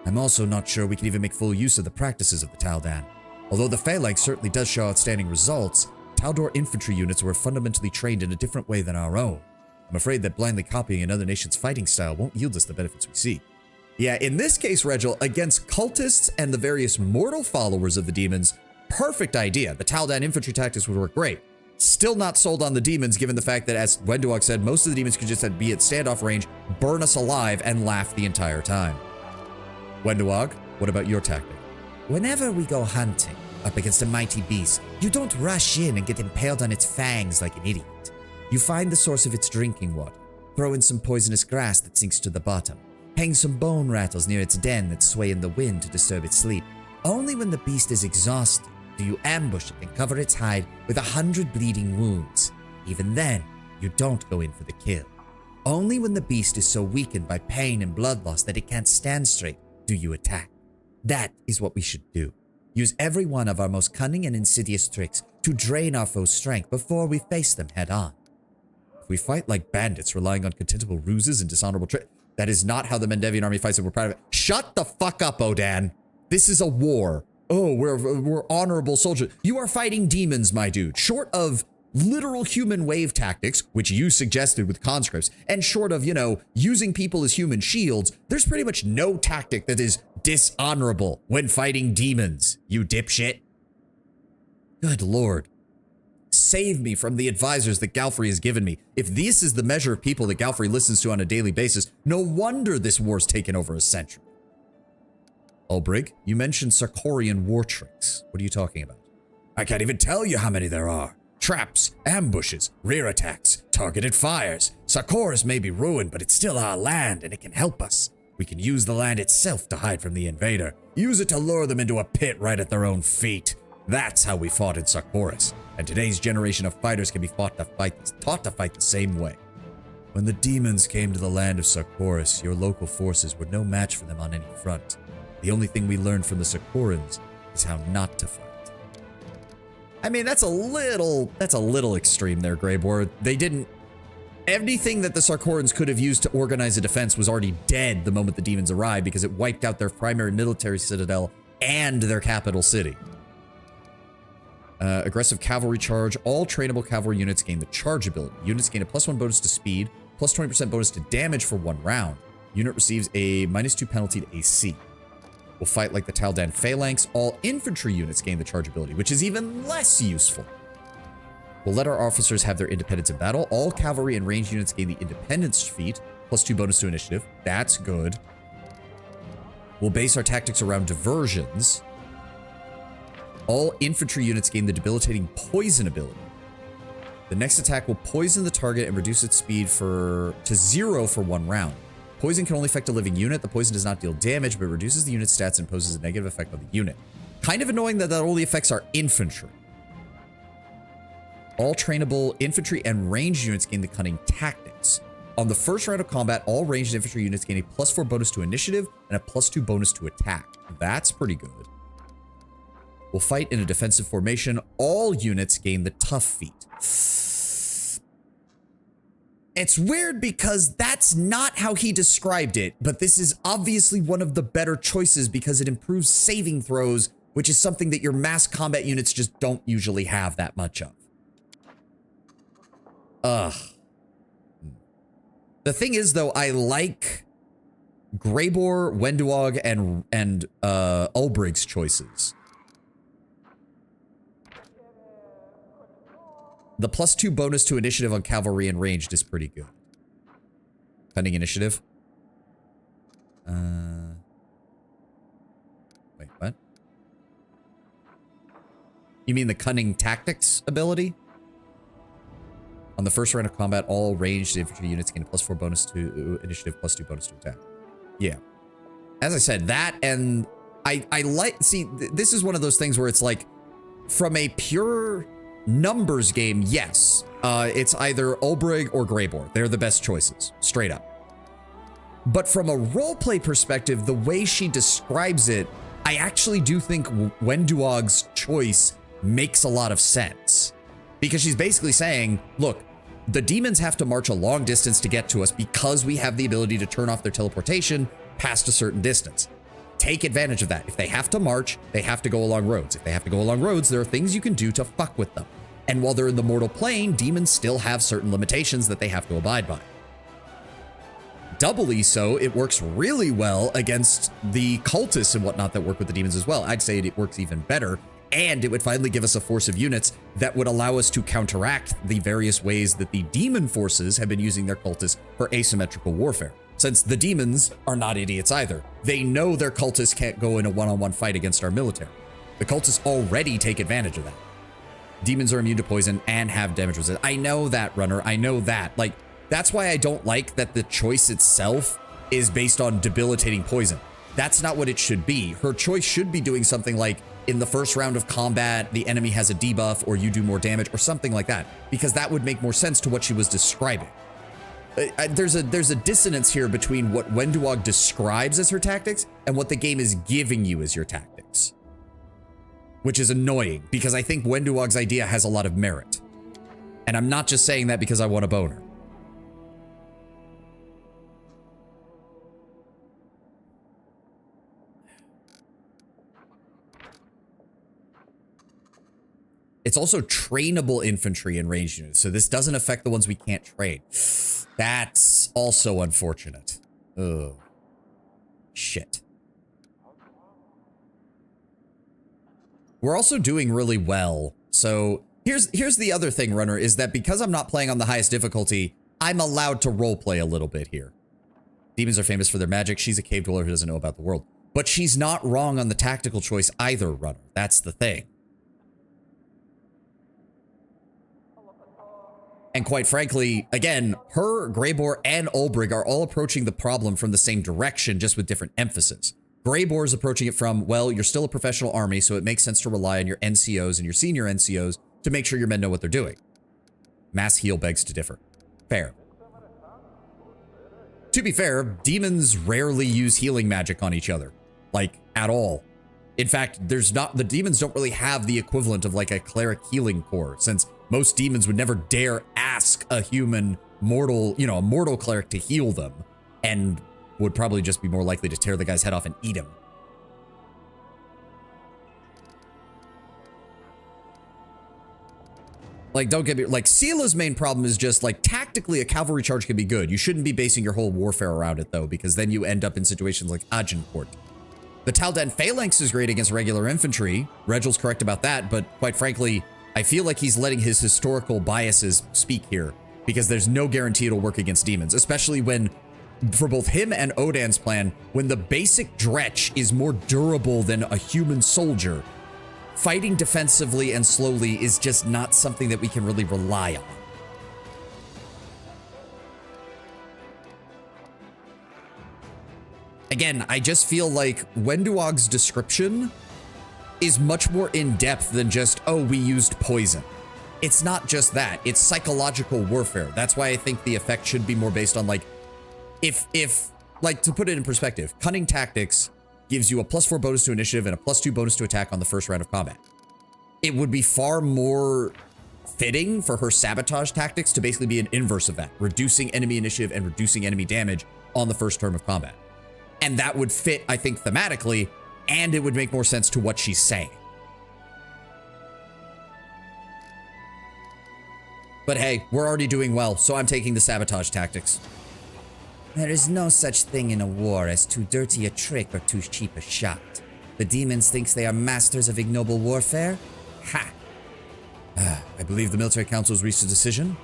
I'm also not sure we can even make full use of the practices of the Taldan. Although the phalanx certainly does show outstanding results, Taldor infantry units were fundamentally trained in a different way than our own. I'm afraid that blindly copying another nation's fighting style won't yield us the benefits we seek. Yeah, in this case, Regil, against cultists and the various mortal followers of the demons, perfect idea. The Taldan infantry tactics would work great. Still not sold on the demons, given the fact that, as Wenduog said, most of the demons could just be at standoff range, burn us alive, and laugh the entire time. Wenduog, what about your tactic? Whenever we go hunting up against a mighty beast, you don't rush in and get impaled on its fangs like an idiot. You find the source of its drinking water, throw in some poisonous grass that sinks to the bottom, hang some bone rattles near its den that sway in the wind to disturb its sleep. Only when the beast is exhausted do you ambush it and cover its hide with 100 bleeding wounds. Even then, you don't go in for the kill. Only when the beast is so weakened by pain and blood loss that it can't stand straight do you attack. That is what we should do. Use every one of our most cunning and insidious tricks to drain our foe's strength before we face them head on. If we fight like bandits relying on contemptible ruses and dishonorable tricks, that is not how the Mendevian army fights, and we're proud of it. Shut the fuck up, Odan. This is a war. Oh, we're honorable soldiers. You are fighting demons, my dude. Short of literal human wave tactics, which you suggested with conscripts, and short of, using people as human shields, there's pretty much no tactic that is dishonorable when fighting demons, you dipshit. Good lord. Save me from the advisors that Galfrey has given me. If this is the measure of people that Galfrey listens to on a daily basis, no wonder this war's taken over a century. Ulbrig, you mentioned Sarkorian war tricks. What are you talking about? I can't even tell you how many there are. Traps, ambushes, rear attacks, targeted fires. Sarkoris may be ruined, but it's still our land and it can help us. We can use the land itself to hide from the invader. Use it to lure them into a pit right at their own feet. That's how we fought in Sarkoris. And today's generation of fighters can be taught to fight the same way. When the demons came to the land of Sarkoris, your local forces were no match for them on any front. The only thing we learned from the Sarkorans is how not to fight. I mean, that's a little extreme there, Greybor. Anything that the Sarkorans could have used to organize a defense was already dead the moment the demons arrived because it wiped out their primary military citadel and their capital city. Aggressive cavalry charge. All trainable cavalry units gain the charge ability. Units gain a +1 bonus to speed, plus 20% bonus to damage for 1 round. Unit receives a -2 penalty to AC. Will fight like the Taldan Phalanx. All infantry units gain the charge ability, which is even less useful. We'll let our officers have their independence in battle. All cavalry and ranged units gain the independence feat, +2 bonus to initiative. That's good. We'll base our tactics around diversions. All infantry units gain the debilitating poison ability. The next attack will poison the target and reduce its speed to 0 for 1 round. Poison can only affect a living unit. The poison does not deal damage, but reduces the unit's stats and imposes a negative effect on the unit. Kind of annoying that only affects our infantry. All trainable infantry and ranged units gain the cunning tactics. On the first round of combat, all ranged infantry units gain a +4 bonus to initiative and a +2 bonus to attack. That's pretty good. We'll fight in a defensive formation. All units gain the tough feat. It's weird because that's not how he described it, but this is obviously one of the better choices because it improves saving throws, which is something that your mass combat units just don't usually have that much of. The thing is, though, I like Greybor, Wenduog, and Ulbrig's choices. The +2 bonus to initiative on cavalry and ranged is pretty good. Cunning initiative. Wait, what? You mean the cunning tactics ability? On the first round of combat, all ranged infantry units gain a +4 bonus to initiative, +2 bonus to attack. Yeah. As I said, that and I like, see, this is one of those things where it's like, from a pure numbers game, yes, it's either Ulbrig or Greybor. They're the best choices, straight up. But from a roleplay perspective, the way she describes it, I actually do think Wenduog's choice makes a lot of sense. Because she's basically saying, look, the demons have to march a long distance to get to us because we have the ability to turn off their teleportation past a certain distance. Take advantage of that. If they have to march, they have to go along roads. If they have to go along roads, there are things you can do to fuck with them. And while they're in the mortal plane, demons still have certain limitations that they have to abide by. Doubly so, it works really well against the cultists and whatnot that work with the demons as well. I'd say it works even better, and it would finally give us a force of units that would allow us to counteract the various ways that the demon forces have been using their cultists for asymmetrical warfare. Since the demons are not idiots either. They know their cultists can't go in a one-on-one fight against our military. The cultists already take advantage of that. Demons are immune to poison and have damage resistance. I know that, Runner. I know that. Like, that's why I don't like that the choice itself is based on debilitating poison. That's not what it should be. Her choice should be doing something like, in the first round of combat, the enemy has a debuff or you do more damage or something like that, because that would make more sense to what she was describing. There's a dissonance here between what Wenduog describes as her tactics and what the game is giving you as your tactics. Which is annoying, because I think Wenduog's idea has a lot of merit. And I'm not just saying that because I want a boner. It's also trainable infantry and ranged units, so this doesn't affect the ones we can't train. That's also unfortunate. Ugh. Shit. We're also doing really well. So here's the other thing, Runner, is that because I'm not playing on the highest difficulty, I'm allowed to roleplay a little bit here. Demons are famous for their magic. She's a cave dweller who doesn't know about the world. But she's not wrong on the tactical choice either, Runner. That's the thing. And quite frankly, again, her, Greybor, and Ulbrig are all approaching the problem from the same direction, just with different emphasis. Greybor is approaching it from, well, you're still a professional army, so it makes sense to rely on your NCOs and your senior NCOs to make sure your men know what they're doing. Mass heal begs to differ. Fair. To be fair, demons rarely use healing magic on each other. Like, at all. In fact, the demons don't really have the equivalent of like a cleric healing core, since most demons would never dare ask a human mortal, a mortal cleric to heal them, and would probably just be more likely to tear the guy's head off and eat him. Like, don't get me, like, Sela's main problem is just, like, tactically a cavalry charge can be good. You shouldn't be basing your whole warfare around it, though, because then you end up in situations like Agincourt. The Taldan Phalanx is great against regular infantry. Regel's correct about that, but quite frankly, I feel like he's letting his historical biases speak here, because there's no guarantee it'll work against demons, especially when, for both him and Odan's plan, when the basic Dretch is more durable than a human soldier, fighting defensively and slowly is just not something that we can really rely on. Again, I just feel like Wenduog's description is much more in-depth than just, oh, we used poison. It's not just that. It's psychological warfare. That's why I think the effect should be more based on, like, if like, to put it in perspective, cunning tactics gives you a +4 bonus to initiative and a +2 bonus to attack on the first round of combat. It would be far more fitting for her sabotage tactics to basically be an inverse of that, reducing enemy initiative and reducing enemy damage on the first turn of combat. And that would fit, I think, thematically, and it would make more sense to what she's saying. But hey, we're already doing well, so I'm taking the sabotage tactics. There is no such thing in a war as too dirty a trick or too cheap a shot. The demons thinks they are masters of ignoble warfare? Ha! I believe the military council has reached a decision.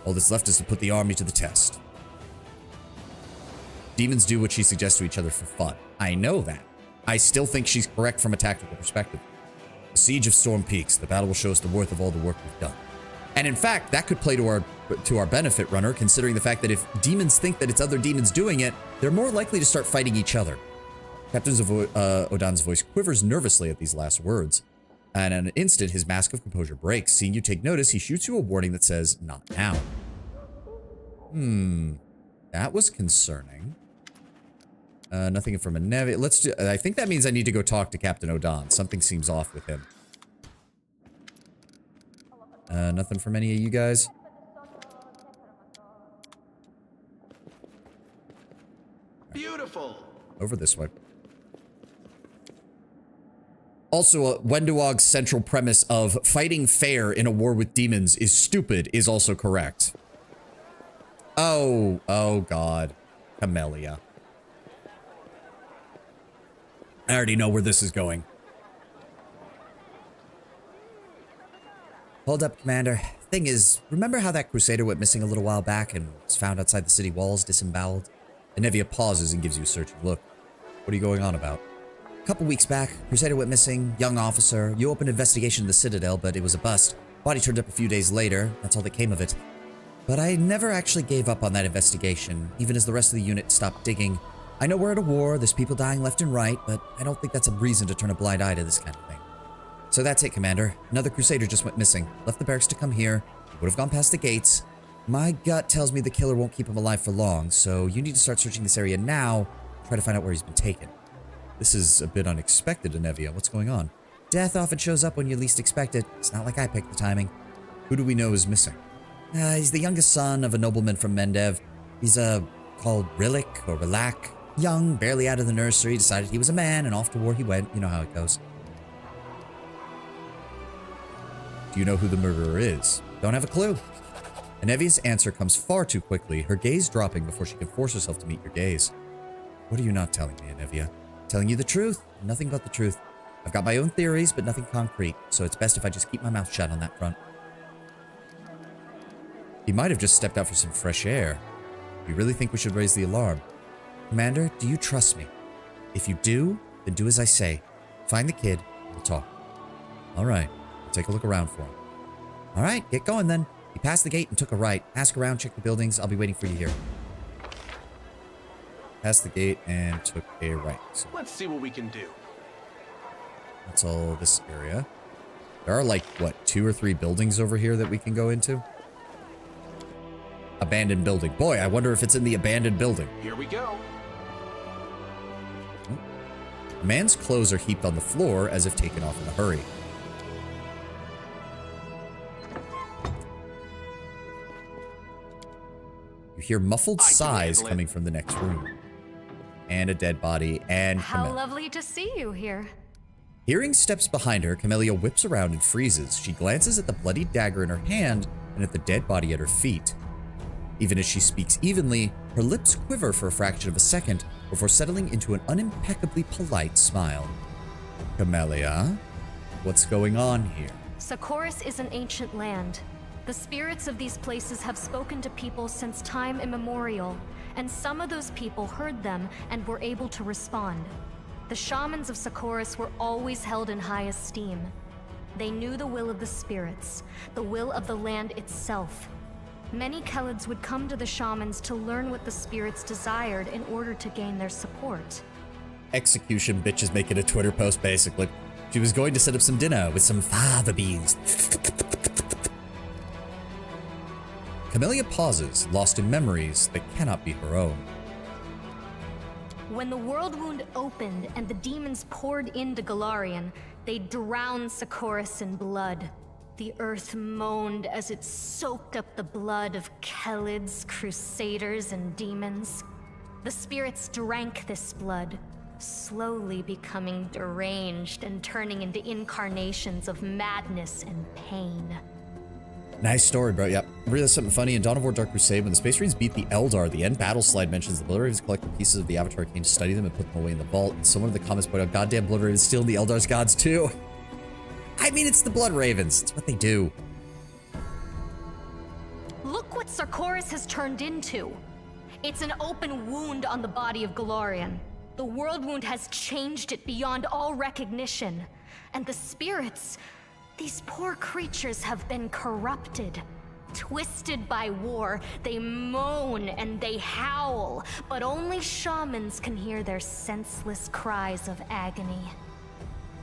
All that's left is to put the army to the test. Demons do what she suggests to each other for fun. I know that. I still think she's correct from a tactical perspective. The Siege of Storm Peaks. The battle will show us the worth of all the work we've done. And in fact, that could play to our benefit, Runner, considering the fact that if demons think that it's other demons doing it, they're more likely to start fighting each other. Captain Odan's voice quivers nervously at these last words. And in an instant, his mask of composure breaks. Seeing you take notice, he shoots you a warning that says, "Not now." That was concerning. Nothing from a Nevi. I think that means I need to go talk to Captain Odan. Something seems off with him. Nothing from any of you guys. Beautiful. Over this way. Also, Wenduog's central premise of fighting fair in a war with demons is stupid is also correct. Oh god. Camellia. I already know where this is going. Hold up, Commander. Thing is, remember how that Crusader went missing a little while back and was found outside the city walls, disemboweled? Anevia pauses and gives you a searching look. What are you going on about? A couple weeks back, Crusader went missing, young officer. You opened an investigation in the Citadel, but it was a bust. Body turned up a few days later. That's all that came of it. But I never actually gave up on that investigation, even as the rest of the unit stopped digging. I know we're at a war, there's people dying left and right, but I don't think that's a reason to turn a blind eye to this kind of thing. So that's it, Commander. Another Crusader just went missing. Left the barracks to come here. Would have gone past the gates. My gut tells me the killer won't keep him alive for long, so you need to start searching this area now. Try to find out where he's been taken. This is a bit unexpected, Anevia. What's going on? Death often shows up when you least expect it. It's not like I picked the timing. Who do we know is missing? He's the youngest son of a nobleman from Mendev. He's, called Rillick or Rilak. Young, barely out of the nursery, decided he was a man, and off to war he went. You know how it goes. Do you know who the murderer is? Don't have a clue. Anevia's answer comes far too quickly, her gaze dropping before she can force herself to meet your gaze. What are you not telling me, Anevia? Telling you the truth. Nothing but the truth. I've got my own theories, but nothing concrete, so it's best if I just keep my mouth shut on that front. He might have just stepped out for some fresh air. You really think we should raise the alarm? Commander, do you trust me? If you do, then do as I say. Find the kid, and we'll talk. Alright, I'll take a look around for him. Alright, get going then. He passed the gate and took a right. Ask around, check the buildings, I'll be waiting for you here. Passed the gate and took a right. So Let's see what we can do. that's all this area. There are like, what, 2 or 3 buildings over here that we can go into? Abandoned building. Boy, I wonder if it's in the abandoned building. Here we go. A man's clothes are heaped on the floor as if taken off in a hurry. You hear muffled sighs coming from the next room. And a dead body, and How Camellia. lovely to see you here. Hearing steps behind her, Camellia whips around and freezes. She glances at the bloody dagger in her hand and at the dead body at her feet. Even as she speaks evenly, her lips quiver for a fraction of a second before settling into an unimpeccably polite smile. Camellia, what's going on here? Socorus is an ancient land. The spirits of these places have spoken to people since time immemorial, and some of those people heard them and were able to respond. The shamans of Socorus were always held in high esteem. They knew the will of the spirits, the will of the land itself. Many Khelids would come to the shamans to learn what the spirits desired in order to gain their support. Execution bitch is making a Twitter post, basically. She was going to set up some dinner with some fava beans. Camellia pauses, lost in memories that cannot be her own. When the Worldwound opened and the demons poured into Golarion, they drowned Socorus in blood. The earth moaned as it soaked up the blood of Khelids, Crusaders, and demons. The spirits drank this blood, slowly becoming deranged and turning into incarnations of madness and pain. Nice story, bro. Yep. Realized something funny in Dawn of War Dark Crusade. When the Space Marines beat the Eldar, the end battle slide mentions the Blood Ravens collect the pieces of the Avatar King to study them and put them away in the vault. And someone in the comments pointed out, goddamn Blood Ravens stealing the Eldar's gods too. I mean, it's the Blood Ravens. It's what they do. Look what Socorus has turned into. It's an open wound on the body of Golarion. The Worldwound has changed it beyond all recognition. And the spirits, these poor creatures have been corrupted. Twisted by war, they moan and they howl, but only shamans can hear their senseless cries of agony.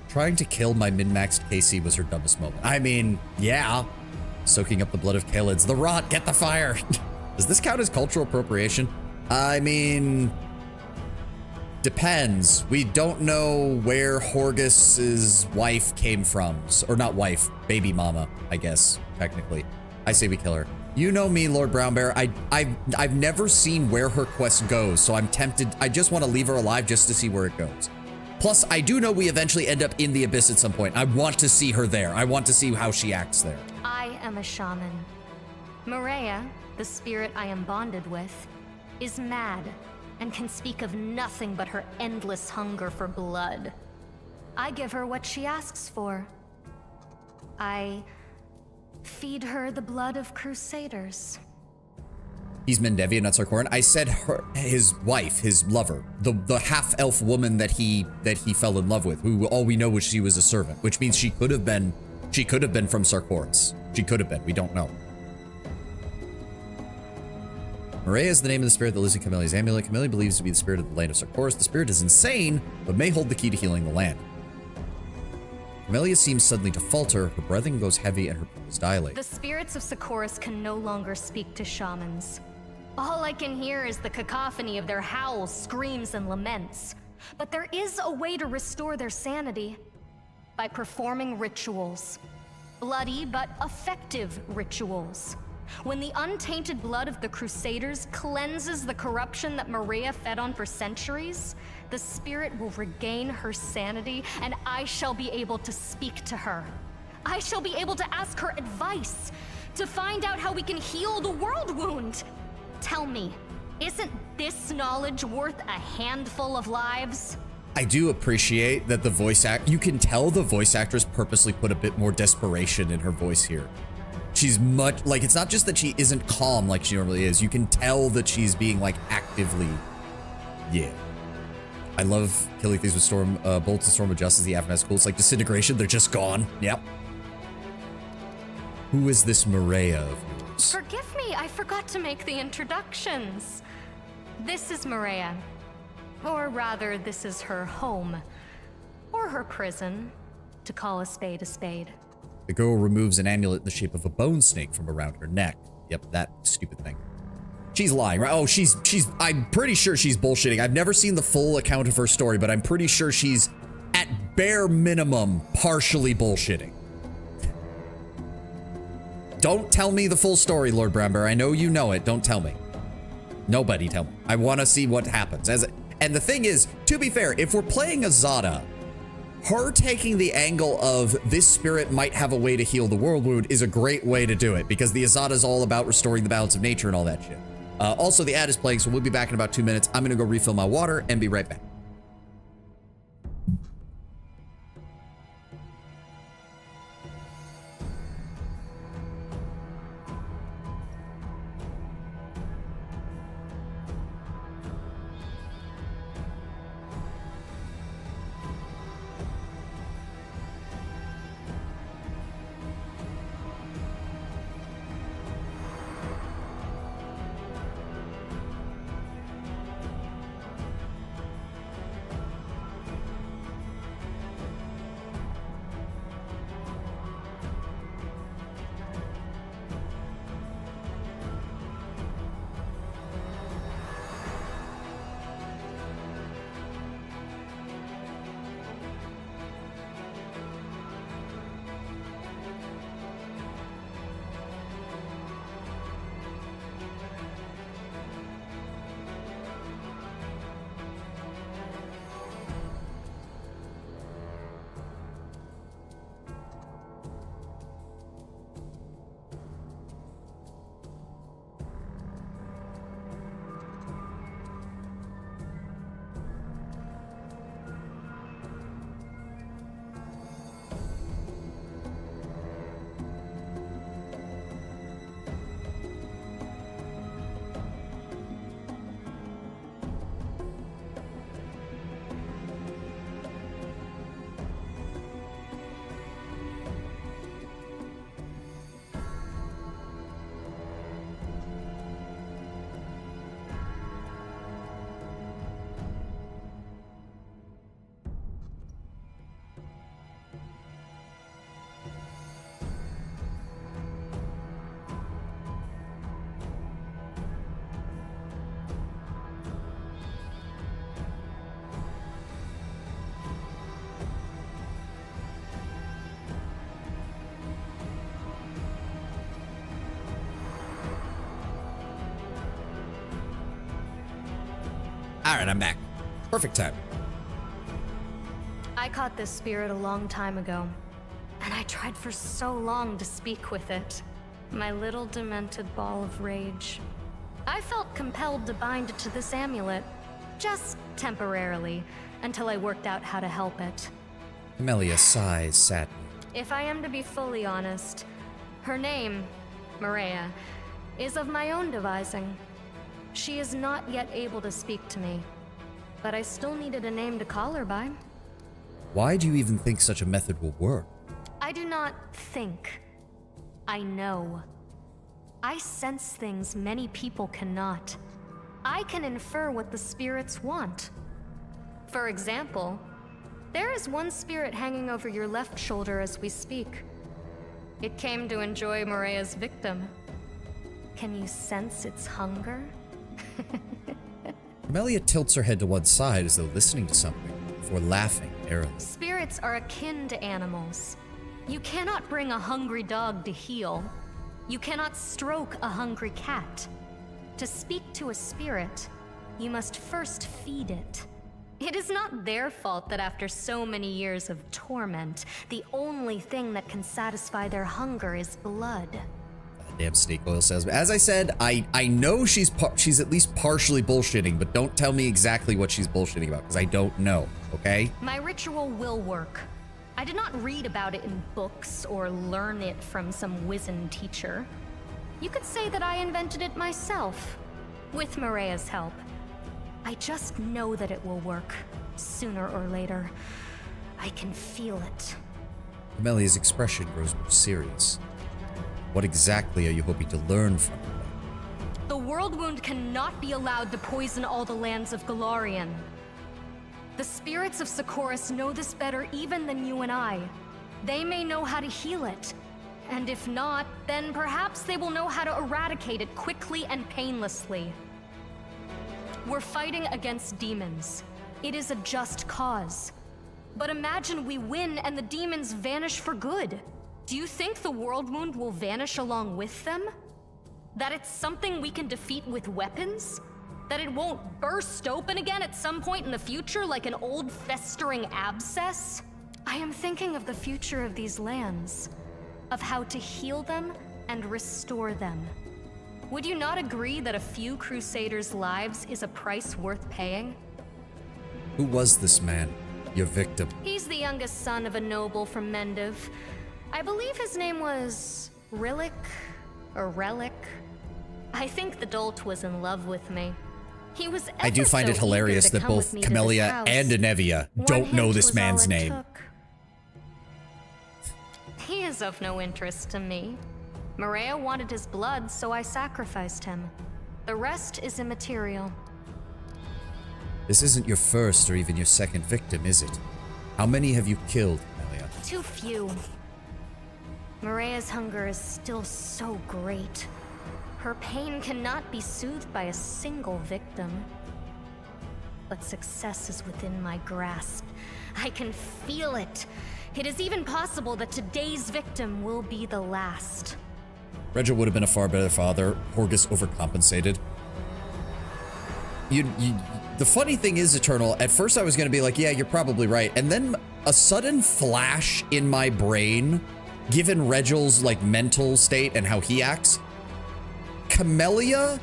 Trying to kill my min-maxed KC was her dumbest moment. I mean, yeah. Soaking up the blood of Kalids. The rot, get the fire. Does this count as cultural appropriation? I mean, depends. We don't know where Horgus's wife came from. Or not wife, baby mama, I guess, technically. I say we kill her. You know me, Lord Brown Bear. I've never seen where her quest goes, so I'm tempted. I just want to leave her alive just to see where it goes. Plus, I do know we eventually end up in the abyss at some point. I want to see her there. I want to see how she acts there. I am a shaman. Maria, the spirit I am bonded with, is mad and can speak of nothing but her endless hunger for blood. I give her what she asks for. I feed her the blood of crusaders. He's Mendevian, not Sarkoran. I said her, his wife, his lover, the half-elf woman that he fell in love with, who all we know was she was a servant, which means she could have been from Sarkoris. She could have been. We don't know. Maria is the name of the spirit that lives in Camelia's amulet. Camelia believes to be the spirit of the land of Sarkoris. The spirit is insane, but may hold the key to healing the land. Camelia seems suddenly to falter, her breathing goes heavy and her pupils dilate. The spirits of Sarkoris can no longer speak to shamans. All I can hear is the cacophony of their howls, screams, and laments. But there is a way to restore their sanity. By performing rituals. Bloody but effective rituals. When the untainted blood of the Crusaders cleanses the corruption that Maria fed on for centuries, the spirit will regain her sanity, and I shall be able to speak to her. I shall be able to ask her advice, to find out how we can heal the Worldwound. Tell me, isn't this knowledge worth a handful of lives? I do appreciate that the voice you can tell the voice actress purposely put a bit more desperation in her voice here. She's much, like, it's not just that she isn't calm like she normally is. You can tell that she's being, like, actively, yeah. I love killing things with storm, bolts and storm of justice. The aftermath is cool. It's like disintegration. They're just gone. Yep. Who is this Maria of yours? Forgive me, I forgot to make the introductions. This is Maria. Or rather, this is her home. Or her prison, to call a spade a spade. The girl removes an amulet in the shape of a bone snake from around her neck. Yep, that stupid thing. She's lying, right? Oh, I'm pretty sure she's bullshitting. I've never seen the full account of her story, but I'm pretty sure she's, at bare minimum, partially bullshitting. Don't tell me the full story, Lord Bramber. I know you know it. Don't tell me. Nobody tell me. I want to see what happens. And the thing is, to be fair, if we're playing Azada, her taking the angle of this spirit might have a way to heal the Worldwound is a great way to do it, because the Azada is all about restoring the balance of nature and all that shit. Also, the ad is playing, so we'll be back in about 2 minutes. I'm going to go refill my water and be right back. Alright, I'm back. Perfect time. I caught this spirit a long time ago, and I tried for so long to speak with it. My little demented ball of rage. I felt compelled to bind it to this amulet, just temporarily, until I worked out how to help it. Camellia sighs sadly. If I am to be fully honest, her name, Maria, is of my own devising. She is not yet able to speak to me, but I still needed a name to call her by. Why do you even think such a method will work? I do not think. I know. I sense things many people cannot. I can infer what the spirits want. For example, there is one spirit hanging over your left shoulder as we speak. It came to enjoy Maria's victim. Can you sense its hunger? Camellia tilts her head to one side as though listening to something, before laughing airily. Spirits are akin to animals. You cannot bring a hungry dog to heel. You cannot stroke a hungry cat. To speak to a spirit, you must first feed it. It is not their fault that after so many years of torment, the only thing that can satisfy their hunger is blood. Damn snake oil salesman. As I said, I know she's at least partially bullshitting, but don't tell me exactly what she's bullshitting about, because I don't know, okay? My ritual will work. I did not read about it in books or learn it from some wizened teacher. You could say that I invented it myself, with Maria's help. I just know that it will work, sooner or later. I can feel it. Camellia's expression grows more serious. What exactly are you hoping to learn from her? The Worldwound cannot be allowed to poison all the lands of Galarian. The spirits of Socorus know this better even than you and I. They may know how to heal it. And if not, then perhaps they will know how to eradicate it quickly and painlessly. We're fighting against demons. It is a just cause. But imagine we win and the demons vanish for good. Do you think the Worldwound will vanish along with them? That it's something we can defeat with weapons? That it won't burst open again at some point in the future like an old festering abscess? I am thinking of the future of these lands, of how to heal them and restore them. Would you not agree that a few Crusaders' lives is a price worth paying? Who was this man, your victim? He's the youngest son of a noble from Mendiv. I believe his name was Relic or Relic. I think the dolt was in love with me. He was I do find it hilarious that both Camellia and Anevia don't know this man's name. He is of no interest to me. Maria wanted his blood, so I sacrificed him. The rest is immaterial. This isn't your first or even your second victim, is it? How many have you killed, Camellia? Too few. Maria's hunger is still so great. Her pain cannot be soothed by a single victim. But success is within my grasp. I can feel it. It is even possible that today's victim will be the last. Regil would have been a far better father. Horgus overcompensated. The funny thing is, Eternal, at first I was going to be like, yeah, you're probably right. And then a sudden flash in my brain, given Regil's like mental state and how he acts, Camellia,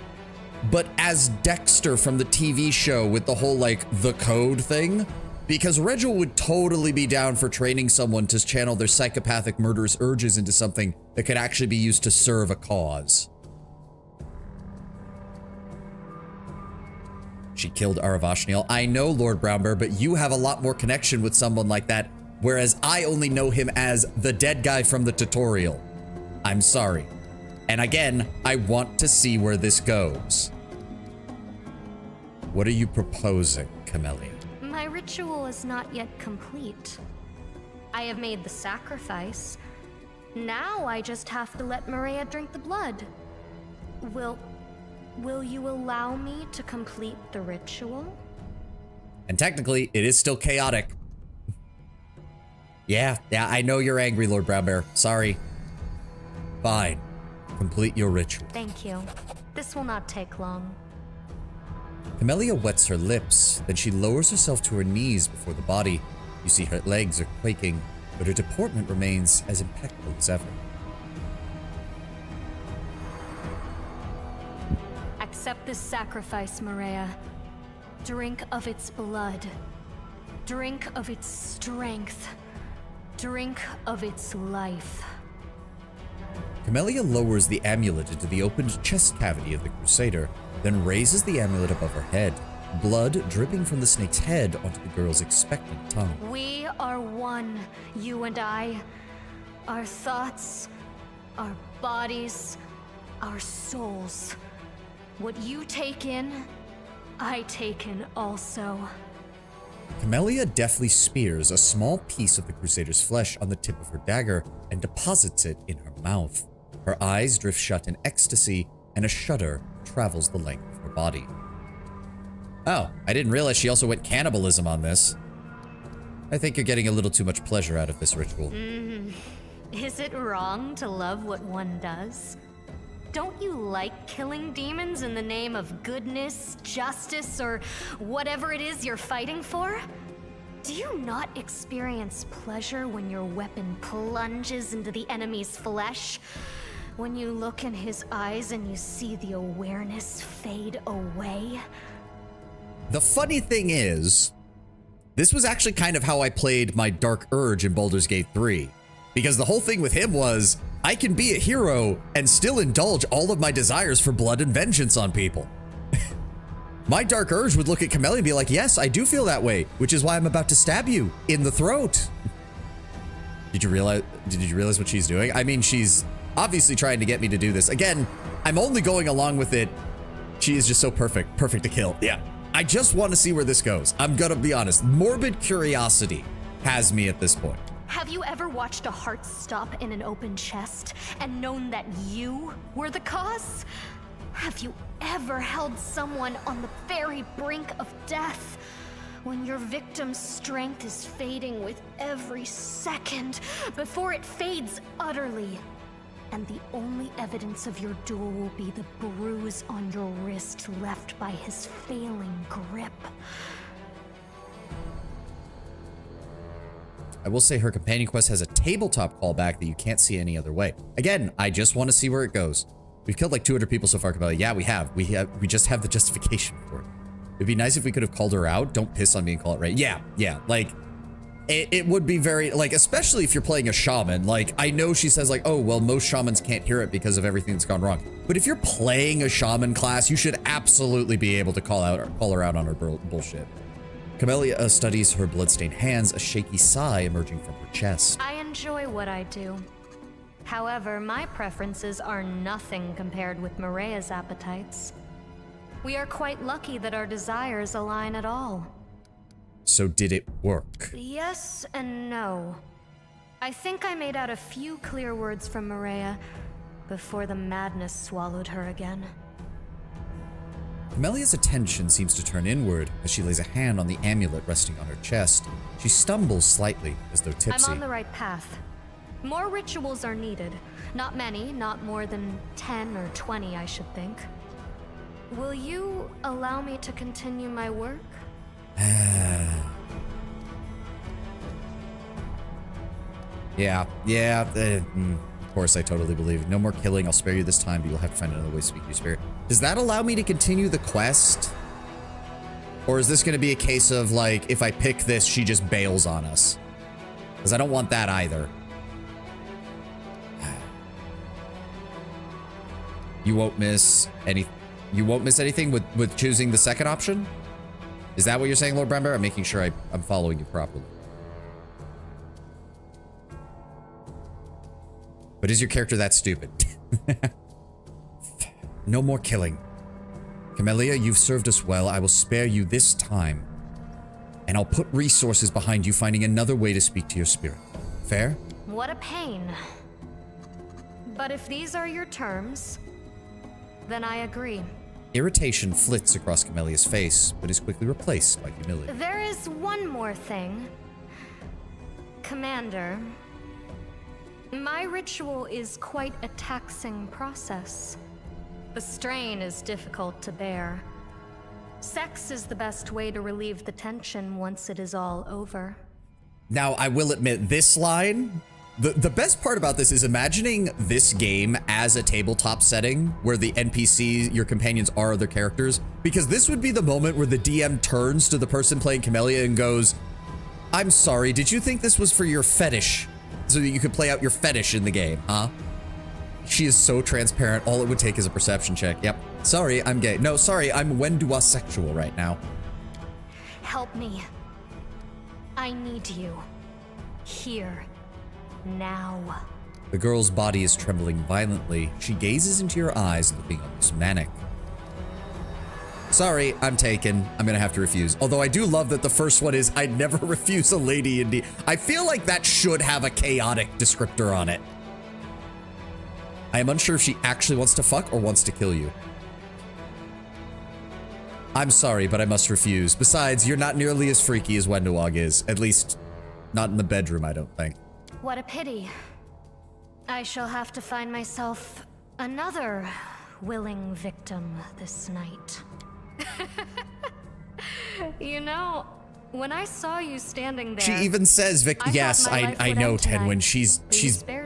but as Dexter from the TV show with the whole like the code thing, because Regil would totally be down for training someone to channel their psychopathic murderous urges into something that could actually be used to serve a cause. She killed Aravashniel. I know, Lord Brownbear, but you have a lot more connection with someone like that, whereas I only know him as the dead guy from the tutorial. I'm sorry. And again, I want to see where this goes. What are you proposing, Camellia? My ritual is not yet complete. I have made the sacrifice. Now I just have to let Maria drink the blood. Will you allow me to complete the ritual? And technically, it is still chaotic. Yeah, I know you're angry, Lord Brownbear. Sorry. Fine. Complete your ritual. Thank you. This will not take long. Camellia wets her lips, then she lowers herself to her knees before the body. You see her legs are quaking, but her deportment remains as impeccable as ever. Accept this sacrifice, Maria. Drink of its blood. Drink of its strength. Drink of its life. Camellia lowers the amulet into the opened chest cavity of the Crusader, then raises the amulet above her head, blood dripping from the snake's head onto the girl's expectant tongue. We are one, you and I. Our thoughts, our bodies, our souls. What you take in, I take in also. Camellia deftly spears a small piece of the Crusader's flesh on the tip of her dagger and deposits it in her mouth. Her eyes drift shut in ecstasy, and a shudder travels the length of her body. Oh, I didn't realize she also went cannibalism on this. I think you're getting a little too much pleasure out of this ritual. Is it wrong to love what one does? Don't you like killing demons in the name of goodness, justice, or whatever it is you're fighting for? Do you not experience pleasure when your weapon plunges into the enemy's flesh? When you look in his eyes and you see the awareness fade away? The funny thing is, this was actually kind of how I played my Dark Urge in Baldur's Gate 3. Because the whole thing with him was, I can be a hero and still indulge all of my desires for blood and vengeance on people. My Dark Urge would look at Camellia and be like, yes, I do feel that way, which is why I'm about to stab you in the throat. Did you realize what she's doing? I mean, she's obviously trying to get me to do this. Again, I'm only going along with it. She is just so perfect to kill. Yeah. I just want to see where this goes. I'm gonna be honest. Morbid curiosity has me at this point. Have you ever watched a heart stop in an open chest and known that you were the cause? Have you ever held someone on the very brink of death? When your victim's strength is fading with every second before it fades utterly. And the only evidence of your duel will be the bruise on your wrist left by his failing grip. I will say her companion quest has a tabletop callback that you can't see any other way. Again, I just want to see where it goes. We've killed like 200 people so far, Camellia. Yeah, we have. We just have the justification for it. It'd be nice if we could have called her out. Don't piss on me and call it right. Yeah. Like, it would be very, like, especially if you're playing a shaman. Like, I know she says, like, oh, well, most shamans can't hear it because of everything that's gone wrong. But if you're playing a shaman class, you should absolutely be able to call her out on her bullshit. Camellia studies her bloodstained hands, a shaky sigh emerging from her chest. I enjoy what I do. However, my preferences are nothing compared with Maria's appetites. We are quite lucky that our desires align at all. So did it work? Yes and no. I think I made out a few clear words from Maria before the madness swallowed her again. Camellia's attention seems to turn inward as she lays a hand on the amulet resting on her chest. She stumbles slightly as though tipsy. I'm on the right path. More rituals are needed. Not many, not more than 10 or 20, I should think. Will you allow me to continue my work? Of course, I totally believe. No more killing. I'll spare you this time, but you'll have to find another way to speak to your spirit. Does that allow me to continue the quest? Or is this going to be a case of, like, if I pick this, she just bails on us? Because I don't want that either. You won't miss anything with choosing the second option? Is that what you're saying, Lord Brember? I'm making sure I'm following you properly. But is your character that stupid? No more killing. Camellia, you've served us well. I will spare you this time. And I'll put resources behind you finding another way to speak to your spirit. Fair? What a pain. But if these are your terms, then I agree. Irritation flits across Camellia's face, but is quickly replaced by humility. There is one more thing. Commander, my ritual is quite a taxing process. The strain is difficult to bear. Sex is the best way to relieve the tension once it is all over. Now, I will admit, this line, the best part about this is imagining this game as a tabletop setting where the NPCs, your companions, are other characters, because this would be the moment where the DM turns to the person playing Camellia and goes, I'm sorry, did you think this was for your fetish? So that you could play out your fetish in the game, huh? She is so transparent, all it would take is a perception check. Yep. Sorry, I'm gay. No, sorry, I'm Wendua-sexual right now. Help me. I need you. Here. Now. The girl's body is trembling violently. She gazes into your eyes, looking almost manic. Sorry, I'm taken. I'm gonna have to refuse. Although I do love that the first one is, I'd never refuse a lady in D. I feel like that should have a chaotic descriptor on it. I am unsure if she actually wants to fuck or wants to kill you. I'm sorry, but I must refuse. Besides, you're not nearly as freaky as Wenduog is. At least, not in the bedroom, I don't think. What a pity. I shall have to find myself another willing victim this night. You know, when I saw you standing there, She even says, Vic, yes, I know, Tenwin. She's,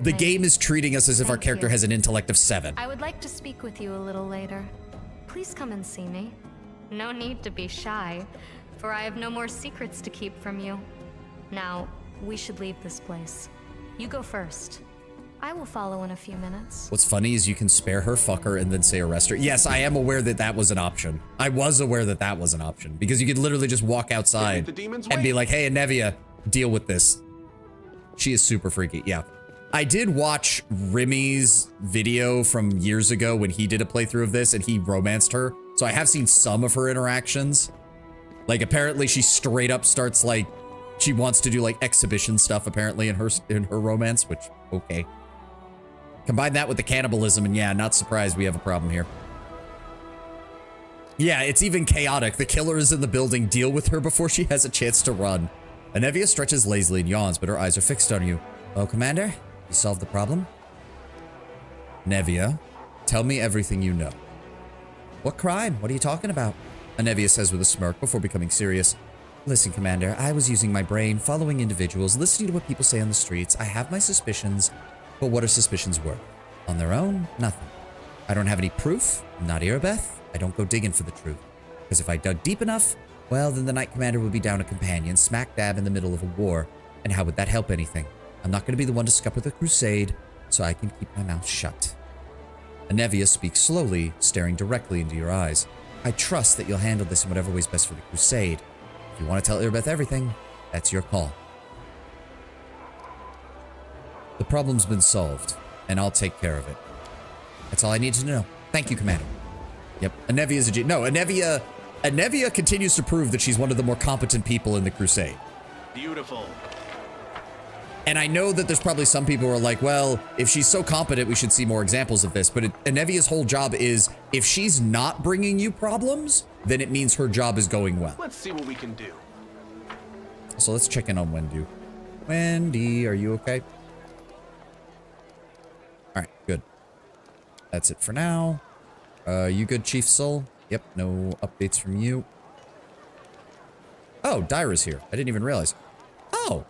the game is treating us as if our Thank character you. has an intellect of 7. I would like to speak with you a little later. Please come and see me. No need to be shy, for I have no more secrets to keep from you. Now, we should leave this place. You go first. I will follow in a few minutes. What's funny is you can spare her, fuck her, and then say arrest her. Yes, I am aware that that was an option. I was aware that that was an option, because you could literally just walk outside the demon's and be way. like, hey, Anevia, deal with this. She is super freaky, yeah. I did watch Rimmy's video from years ago when he did a playthrough of this and he romanced her. So I have seen some of her interactions. Like, apparently she straight up starts like, she wants to do like exhibition stuff apparently in her romance, which, okay. Combine that with the cannibalism, and yeah, not surprised we have a problem here. Yeah, it's even chaotic. The killer is in the building. Deal with her before she has a chance to run. Anevia stretches lazily and yawns, but her eyes are fixed on you. Oh, Commander, you solved the problem? Anevia, tell me everything you know. What crime? What are you talking about? Anevia says with a smirk before becoming serious. Listen, Commander, I was using my brain, following individuals, listening to what people say on the streets. I have my suspicions. But what are suspicions worth? On their own, nothing. I don't have any proof. I'm not Erebeth. I don't go digging for the truth. Because if I dug deep enough, well, then the Knight Commander would be down a companion, smack dab in the middle of a war. And how would that help anything? I'm not going to be the one to scupper the crusade, so I can keep my mouth shut. Anevia speaks slowly, staring directly into your eyes. I trust that you'll handle this in whatever way's best for the crusade. If you want to tell Erebeth everything, that's your call. The problem's been solved, and I'll take care of it. That's all I need to know. Thank you, Commander. Yep, Anevia's a no, Anevia continues to prove that she's one of the more competent people in the Crusade. Beautiful. And I know that there's probably some people who are like, well, if she's so competent, we should see more examples of this. But Anevia's whole job is, if she's not bringing you problems, then it means her job is going well. Let's see what we can do. So let's check in on Wendy. Wendy, are you okay? All right, good. That's it for now. You good, Chief Soul? Yep, no updates from you. Oh, Dyra's here. I didn't even realize. Oh.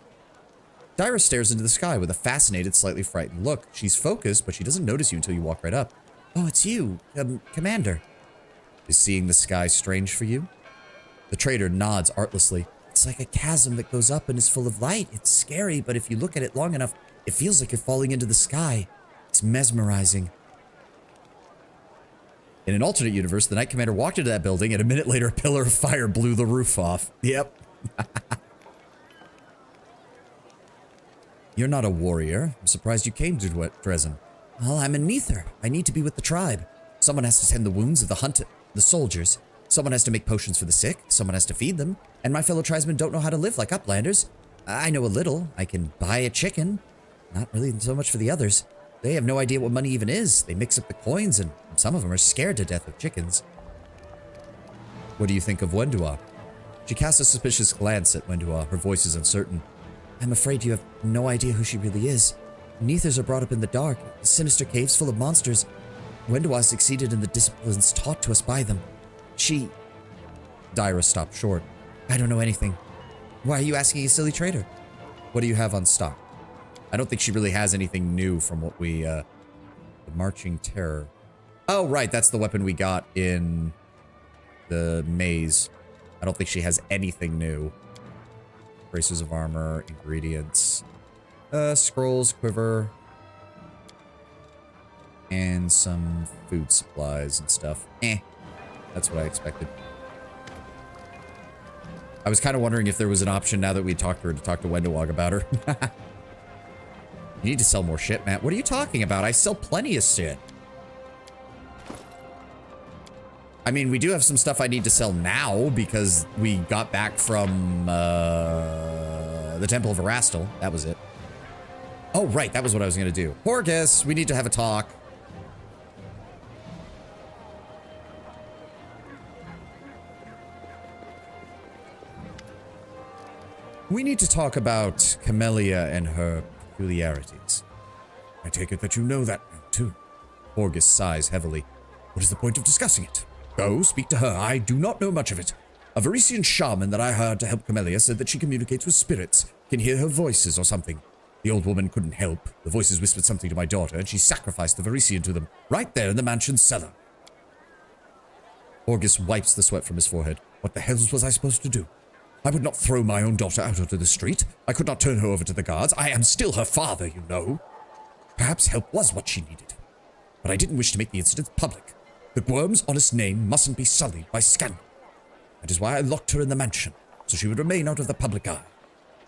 Dyra stares into the sky with a fascinated, slightly frightened look. She's focused, but she doesn't notice you until you walk right up. Oh, it's you, Commander. Is seeing the sky strange for you? The trader nods artlessly. It's like a chasm that goes up and is full of light. It's scary, but if you look at it long enough, it feels like you're falling into the sky. It's mesmerizing. In an alternate universe, the Knight Commander walked into that building, and a minute later, a pillar of fire blew the roof off. Yep. You're not a warrior. I'm surprised you came to Dresden. Well, I'm a Neither. I need to be with the tribe. Someone has to tend the wounds of the soldiers. Someone has to make potions for the sick. Someone has to feed them. And my fellow tribesmen don't know how to live like uplanders. I know a little. I can buy a chicken. Not really so much for the others. They have no idea what money even is. They mix up the coins, and some of them are scared to death of chickens. What do you think of Wendua? She casts a suspicious glance at Wendua. Her voice is uncertain. I'm afraid you have no idea who she really is. Neithers are brought up in the dark, sinister caves full of monsters. Wendua succeeded in the disciplines taught to us by them. She Dyra stopped short. I don't know anything. Why are you asking a silly trader? What do you have on stock? I don't think she really has anything new from what we, the Marching Terror. Oh, right, that's the weapon we got in the maze. I don't think she has anything new. Bracers of armor, ingredients, scrolls, quiver, and some food supplies and stuff. That's what I expected. I was kind of wondering if there was an option now that we talked to her to talk to Wendewog about her. You need to sell more shit, Matt. What are you talking about? I sell plenty of shit. I mean, we do have some stuff I need to sell now because we got back from the Temple of Erastil. That was it. Oh, right. That was what I was going to do. Horgus, we need to have a talk. We need to talk about Camellia and her peculiarities. I take it that you know that now, too. Horgus sighs heavily. What is the point of discussing it? Go, speak to her. I do not know much of it. A Varisian shaman that I hired to help Camellia said that she communicates with spirits, can hear her voices or something. The old woman couldn't help. The voices whispered something to my daughter, and she sacrificed the Varisian to them, right there in the mansion's cellar. Horgus wipes the sweat from his forehead. What the hells was I supposed to do? I would not throw my own daughter out onto the street. I could not turn her over to the guards. I am still her father, you know. Perhaps help was what she needed. But I didn't wish to make the incident public. The Gwyrm's honest name mustn't be sullied by scandal. That is why I locked her in the mansion, so she would remain out of the public eye.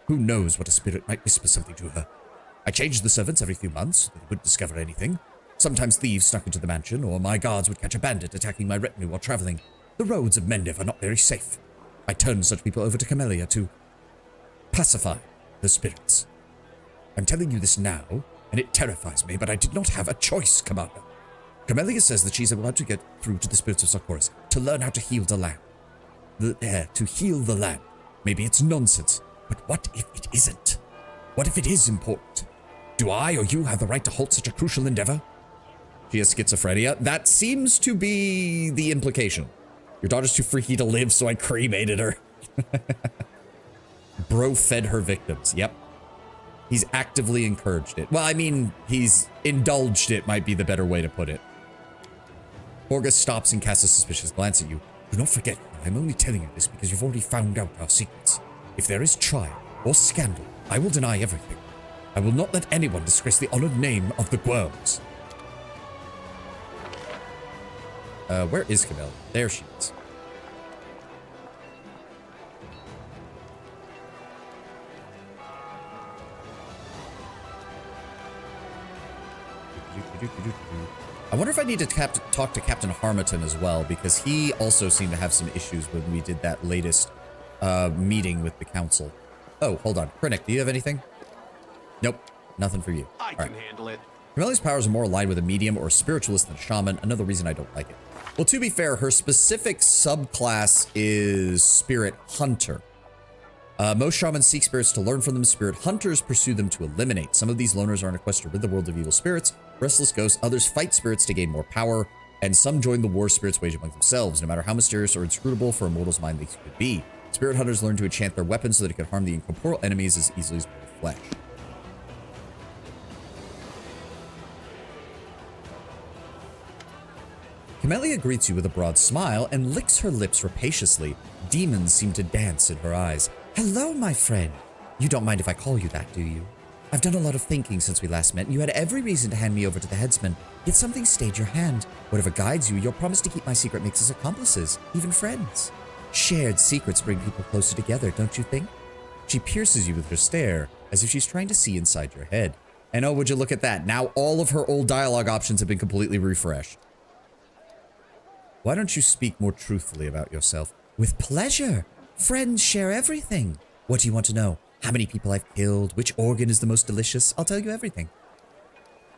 Who knows what a spirit might whisper something to her. I changed the servants every few months, so they wouldn't discover anything. Sometimes thieves snuck into the mansion, or my guards would catch a bandit attacking my retinue while traveling. The roads of Mendev are not very safe. I turned such people over to Camellia to pacify the spirits. I'm telling you this now, and it terrifies me, but I did not have a choice, Commander. Camellia says that she's about to get through to the spirits of Sarkoris to learn how to heal the land. To heal the land. Maybe it's nonsense, but what if it isn't? What if it is important? Do I or you have the right to halt such a crucial endeavor? She has schizophrenia. That seems to be the implication. Your daughter's too freaky to live, so I cremated her. Bro fed her victims. Yep. He's actively encouraged it. Well, I mean, he's indulged it might be the better way to put it. Horgus stops and casts a suspicious glance at you. Do not forget, I'm only telling you this because you've already found out our secrets. If there is trial or scandal, I will deny everything. I will not let anyone disgrace the honored name of the Gwyrms. Where is Camellia? There she is. I wonder if I need to talk to Captain Harmatton as well, because he also seemed to have some issues when we did that latest meeting with the council. Oh, hold on. Krennic, do you have anything? Nope. Nothing for you. I can handle it. Camellia's powers are more aligned with a medium or a spiritualist than a shaman. Another reason I don't like it. Well, to be fair, her specific subclass is Spirit Hunter. Most shamans seek spirits to learn from them. Spirit hunters pursue them to eliminate. Some of these loners are on a quest to rid the world of evil spirits, restless ghosts. Others fight spirits to gain more power, and some join the war spirits wage among themselves, no matter how mysterious or inscrutable for a mortal's mind these could be. Spirit hunters learn to enchant their weapons so that it can harm the incorporeal enemies as easily as flesh. Camellia greets you with a broad smile and licks her lips rapaciously. Demons seem to dance in her eyes. Hello, my friend. You don't mind if I call you that, do you? I've done a lot of thinking since we last met, and you had every reason to hand me over to the headsman. Yet something stayed your hand. Whatever guides you, your promise to keep my secret makes us accomplices, even friends. Shared secrets bring people closer together, don't you think? She pierces you with her stare, as if she's trying to see inside your head. And oh, would you look at that? Now all of her old dialogue options have been completely refreshed. Why don't you speak more truthfully about yourself? With pleasure. Friends share everything. What do you want to know? How many people I've killed? Which organ is the most delicious? I'll tell you everything.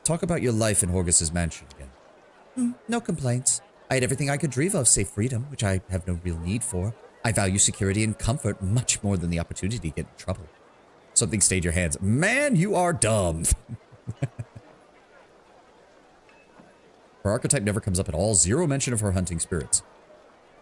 Talk about your life in Horgus's mansion again. No complaints. I had everything I could dream of, save freedom, which I have no real need for. I value security and comfort much more than the opportunity to get in trouble. Something stayed your hands. Man, you are dumb. Her archetype never comes up at all. Zero mention of her hunting spirits.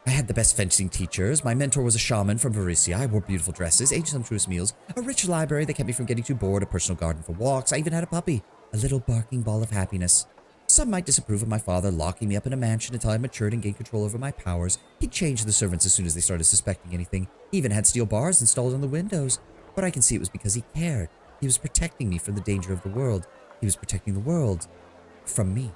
I had the best fencing teachers. My mentor was a shaman from Varisia. I wore beautiful dresses, ate sumptuous meals, a rich library that kept me from getting too bored, a personal garden for walks. I even had a puppy, a little barking ball of happiness. Some might disapprove of my father locking me up in a mansion until I matured and gained control over my powers. He'd changed the servants as soon as they started suspecting anything. He even had steel bars installed on the windows. But I can see it was because he cared. He was protecting me from the danger of the world. He was protecting the world from me.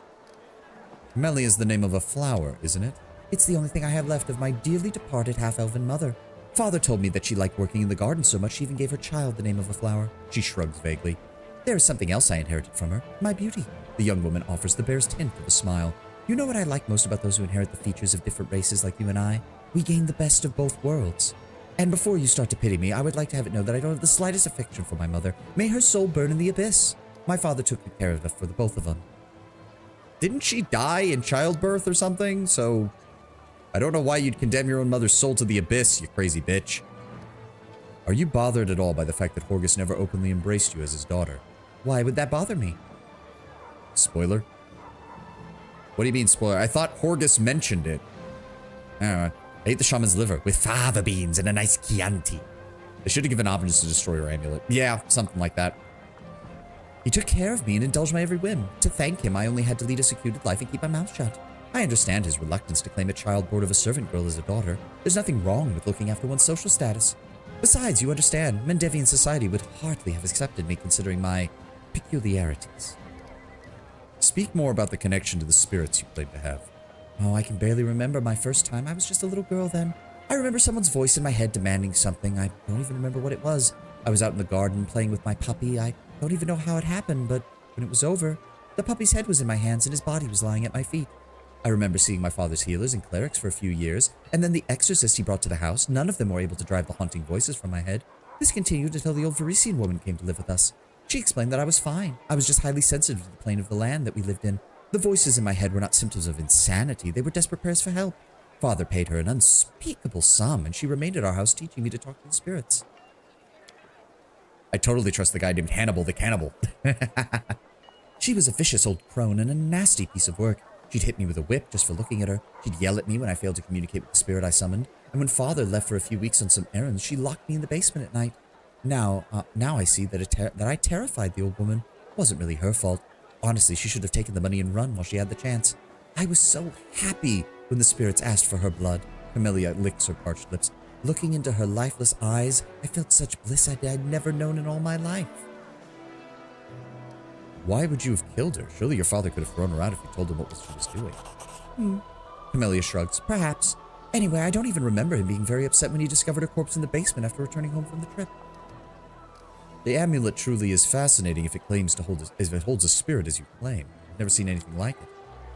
Camellia is the name of a flower, isn't it? It's the only thing I have left of my dearly departed half-elven mother. Father told me that she liked working in the garden so much she even gave her child the name of a flower. She shrugs vaguely. There is something else I inherited from her, my beauty. The young woman offers the bear's tint with a smile. You know what I like most about those who inherit the features of different races like you and I? We gain the best of both worlds. And before you start to pity me, I would like to have it known that I don't have the slightest affection for my mother. May her soul burn in the abyss. My father took good care of her for the both of them. Didn't she die in childbirth or something? So, I don't know why you'd condemn your own mother's soul to the abyss, you crazy bitch. Are you bothered at all by the fact that Horgus never openly embraced you as his daughter? Why would that bother me? Spoiler? What do you mean, spoiler? I thought Horgus mentioned it. I ate the shaman's liver with fava beans and a nice Chianti. They should have given Ominous to destroy her amulet. Yeah, something like that. He took care of me and indulged my every whim. To thank him, I only had to lead a secluded life and keep my mouth shut. I understand his reluctance to claim a child born of a servant girl as a daughter. There's nothing wrong with looking after one's social status. Besides, you understand, Mendevian society would hardly have accepted me considering my peculiarities. Speak more about the connection to the spirits you claim to have. Oh, I can barely remember my first time. I was just a little girl then. I remember someone's voice in my head demanding something. I don't even remember what it was. I was out in the garden playing with my puppy. I don't even know how it happened, but when it was over, the puppy's head was in my hands and his body was lying at my feet. I remember seeing my father's healers and clerics for a few years, and then the exorcists he brought to the house. None of them were able to drive the haunting voices from my head. This continued until the old Varisian woman came to live with us. She explained that I was fine. I was just highly sensitive to the plane of the land that we lived in. The voices in my head were not symptoms of insanity. They were desperate prayers for help. Father paid her an unspeakable sum, and she remained at our house teaching me to talk to the spirits. I totally trust the guy named Hannibal the Cannibal. She was a vicious old crone and a nasty piece of work. She'd hit me with a whip just for looking at her. She'd yell at me when I failed to communicate with the spirit I summoned. And when Father left for a few weeks on some errands, she locked me in the basement at night. Now I see that I terrified the old woman. It wasn't really her fault. Honestly, she should have taken the money and run while she had the chance. I was so happy when the spirits asked for her blood. Camellia licks her parched lips. Looking into her lifeless eyes, I felt such bliss I'd never known in all my life. Why would you have killed her? Surely your father could have thrown her out if you told him what she was doing. Camellia shrugs. Perhaps. Anyway, I don't even remember him being very upset when he discovered her corpse in the basement after returning home from the trip. The amulet truly is fascinating if it holds a spirit as you claim. I've never seen anything like it.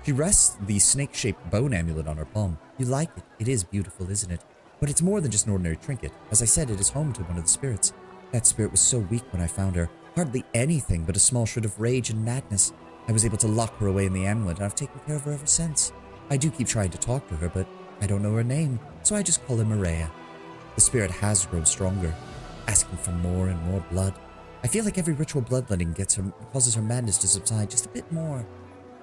She rests the snake-shaped bone amulet on her palm. You like it. It is beautiful, isn't it? But it's more than just an ordinary trinket. As I said, it is home to one of the spirits. That spirit was so weak when I found her. Hardly anything but a small shred of rage and madness. I was able to lock her away in the amulet, and I've taken care of her ever since. I do keep trying to talk to her, but I don't know her name, so I just call her Maria. The spirit has grown stronger, asking for more and more blood. I feel like every ritual bloodletting causes her madness to subside just a bit more.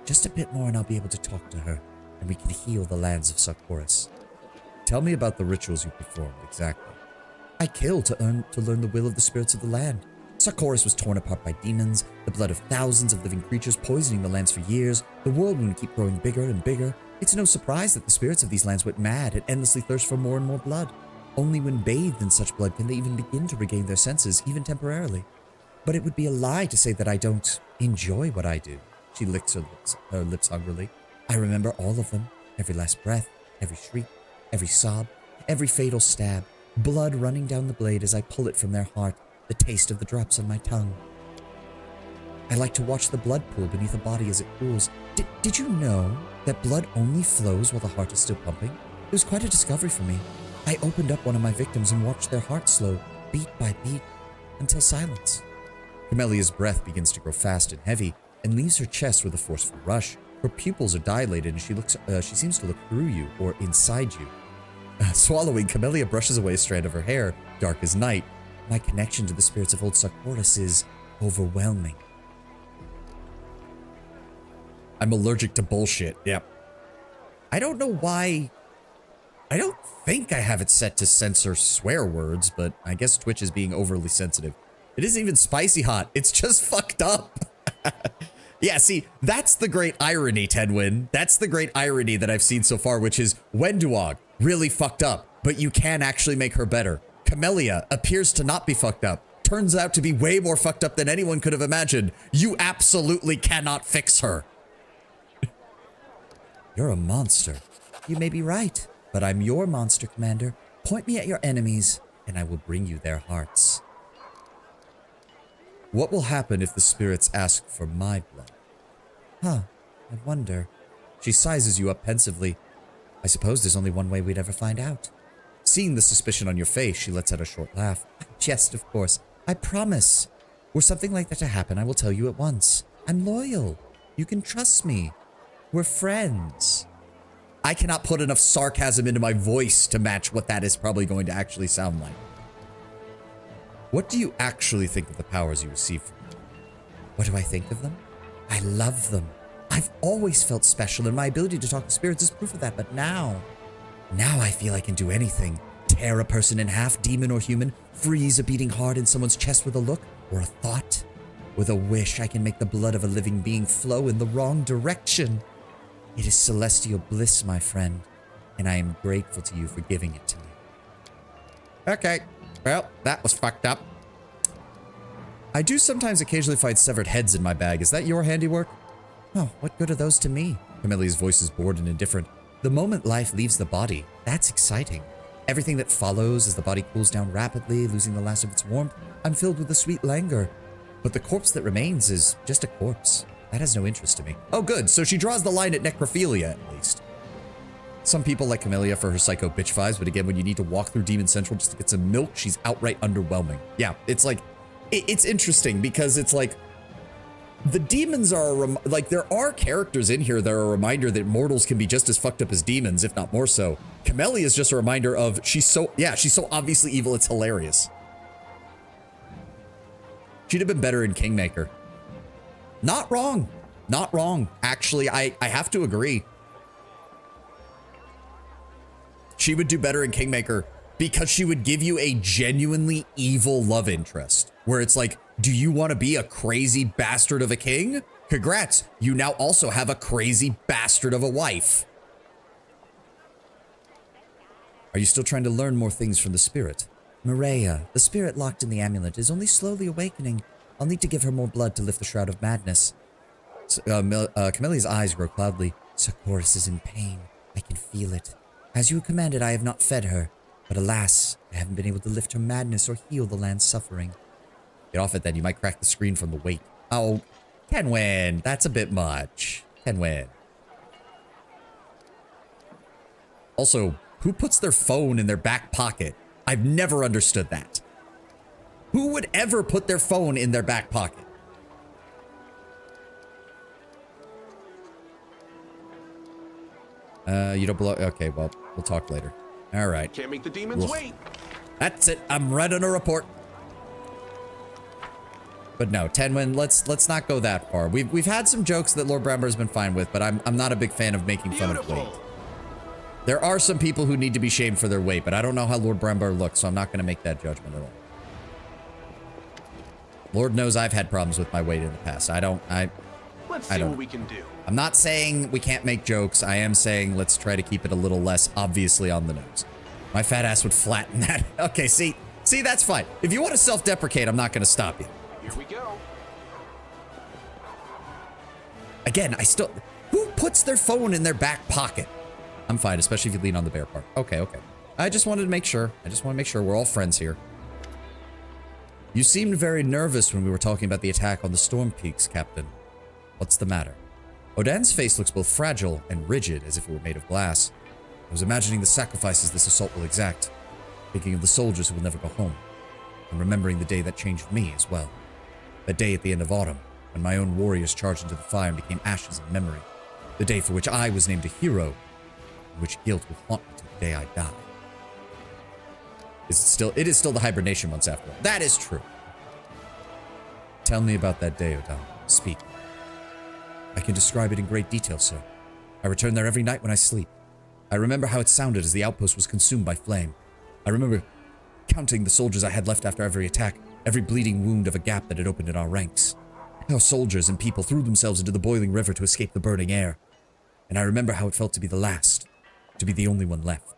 Just a bit more and I'll be able to talk to her, and we can heal the lands of Sarkoris. Tell me about the rituals you performed, exactly. I killed to learn the will of the spirits of the land. Sarkoris was torn apart by demons, the blood of thousands of living creatures poisoning the lands for years. The Worldwound keep growing bigger and bigger. It's no surprise that the spirits of these lands went mad and endlessly thirst for more and more blood. Only when bathed in such blood can they even begin to regain their senses, even temporarily. But it would be a lie to say that I don't enjoy what I do. She licks her lips hungrily. I remember all of them, every last breath, every shriek, every sob, every fatal stab, blood running down the blade as I pull it from their heart, the taste of the drops on my tongue. I like to watch the blood pool beneath a body as it cools. Did you know that blood only flows while the heart is still pumping? It was quite a discovery for me. I opened up one of my victims and watched their heart slow, beat by beat, until silence. Camellia's breath begins to grow fast and heavy and leaves her chest with a forceful rush. Her pupils are dilated and she seems to look through you or inside you. Swallowing, Camellia brushes away a strand of her hair, dark as night. My connection to the spirits of old Sarkoris is overwhelming. I'm allergic to bullshit. Yep. I don't know why I don't think I have it set to censor swear words, but I guess Twitch is being overly sensitive. It isn't even spicy hot. It's just fucked up. Yeah, see, that's the great irony, Tedwin. That's the great irony that I've seen so far, which is Wenduog, really fucked up, but you can actually make her better. Camellia appears to not be fucked up. Turns out to be way more fucked up than anyone could have imagined. You absolutely cannot fix her. You're a monster. You may be right, but I'm your monster, Commander. Point me at your enemies, and I will bring you their hearts. What will happen if the spirits ask for my blood? Huh, I wonder. She sizes you up pensively. I suppose there's only one way we'd ever find out. Seeing the suspicion on your face, she lets out a short laugh. Jest, of course. I promise. Were something like that to happen, I will tell you at once. I'm loyal. You can trust me. We're friends. I cannot put enough sarcasm into my voice to match what that is probably going to actually sound like. What do you actually think of the powers you receive from them? What do I think of them? I love them. I've always felt special, and my ability to talk to spirits is proof of that, but now I feel I can do anything. Tear a person in half, demon or human, freeze a beating heart in someone's chest with a look or a thought. With a wish, I can make the blood of a living being flow in the wrong direction. It is celestial bliss, my friend, and I am grateful to you for giving it to me. Okay, well, that was fucked up. I do sometimes occasionally find severed heads in my bag. Is that your handiwork? Oh, what good are those to me? Camille's voice is bored and indifferent. The moment life leaves the body, that's exciting. Everything that follows as the body cools down rapidly, losing the last of its warmth, I'm filled with a sweet languor. But the corpse that remains is just a corpse. That has no interest to me. Oh, good. So she draws the line at necrophilia, at least. Some people like Camellia for her psycho bitch vibes, but again, when you need to walk through Demon Central just to get some milk, she's outright underwhelming. Yeah, it's like, it's interesting because it's like, the demons are, like, there are characters in here that are a reminder that mortals can be just as fucked up as demons, if not more so. Camellia is just a reminder of, she's so obviously evil, it's hilarious. She'd have been better in Kingmaker. Not wrong. Not wrong. Actually, I have to agree. She would do better in Kingmaker because she would give you a genuinely evil love interest. Where it's like, do you want to be a crazy bastard of a king? Congrats, you now also have a crazy bastard of a wife. Are you still trying to learn more things from the spirit? Maria, the spirit locked in the amulet, is only slowly awakening. I'll need to give her more blood to lift the Shroud of Madness. Camille's eyes grow cloudly. Socorus is in pain. I can feel it. As you commanded, I have not fed her. But alas, I haven't been able to lift her madness or heal the land's suffering. Get off it then, you might crack the screen from the weight. Oh, Kenwin, that's a bit much. Kenwin. Also, who puts their phone in their back pocket? I've never understood that. Who would ever put their phone in their back pocket? You don't belong. Okay, well, we'll talk later. All right. Can't make the demons wait. That's it. I'm writing a report. But no, Tenwin, let's not go that far. We've had some jokes that Lord Bramber's been fine with, but I'm not a big fan of making fun of weight. There are some people who need to be shamed for their weight, but I don't know how Lord Bramber looks, so I'm not going to make that judgment at all. Lord knows I've had problems with my weight in the past. Let's see what we can do. I'm not saying we can't make jokes. I am saying let's try to keep it a little less obviously on the nose. My fat ass would flatten that. Okay, see, that's fine. If you want to self-deprecate, I'm not going to stop you. Here we go. Again, who puts their phone in their back pocket? I'm fine, especially if you lean on the bear part. Okay. I just wanted to make sure. We're all friends here. You seemed very nervous when we were talking about the attack on the Storm Peaks, Captain. What's the matter? Odan's face looks both fragile and rigid, as if it were made of glass. I was imagining the sacrifices this assault will exact, thinking of the soldiers who will never go home, and remembering the day that changed me as well. That day at the end of autumn, when my own warriors charged into the fire and became ashes in memory. The day for which I was named a hero, and which guilt will haunt me till the day I die. It is still the hibernation months after all. That is true. Tell me about that day, Odan. Speak. I can describe it in great detail, sir. I return there every night when I sleep. I remember how it sounded as the outpost was consumed by flame. I remember counting the soldiers I had left after every attack, every bleeding wound of a gap that had opened in our ranks. How soldiers and people threw themselves into the boiling river to escape the burning air. And I remember how it felt to be the last, to be the only one left.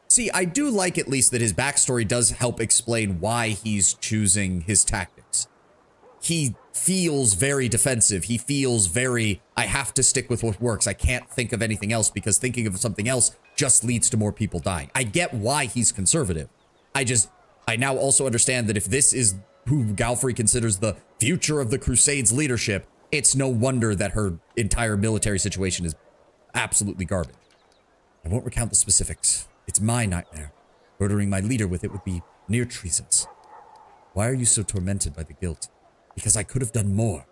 See, I do like at least that his backstory does help explain why he's choosing his tactics. He feels very defensive. He feels very, I have to stick with what works. I can't think of anything else because thinking of something else just leads to more people dying. I get why he's conservative. I now also understand that if this is who Galfrey considers the future of the Crusades leadership, it's no wonder that her entire military situation is absolutely garbage. I won't recount the specifics. It's my nightmare. Murdering my leader with it would be near treasonous. Why are you so tormented by the guilt? Because I could have done more.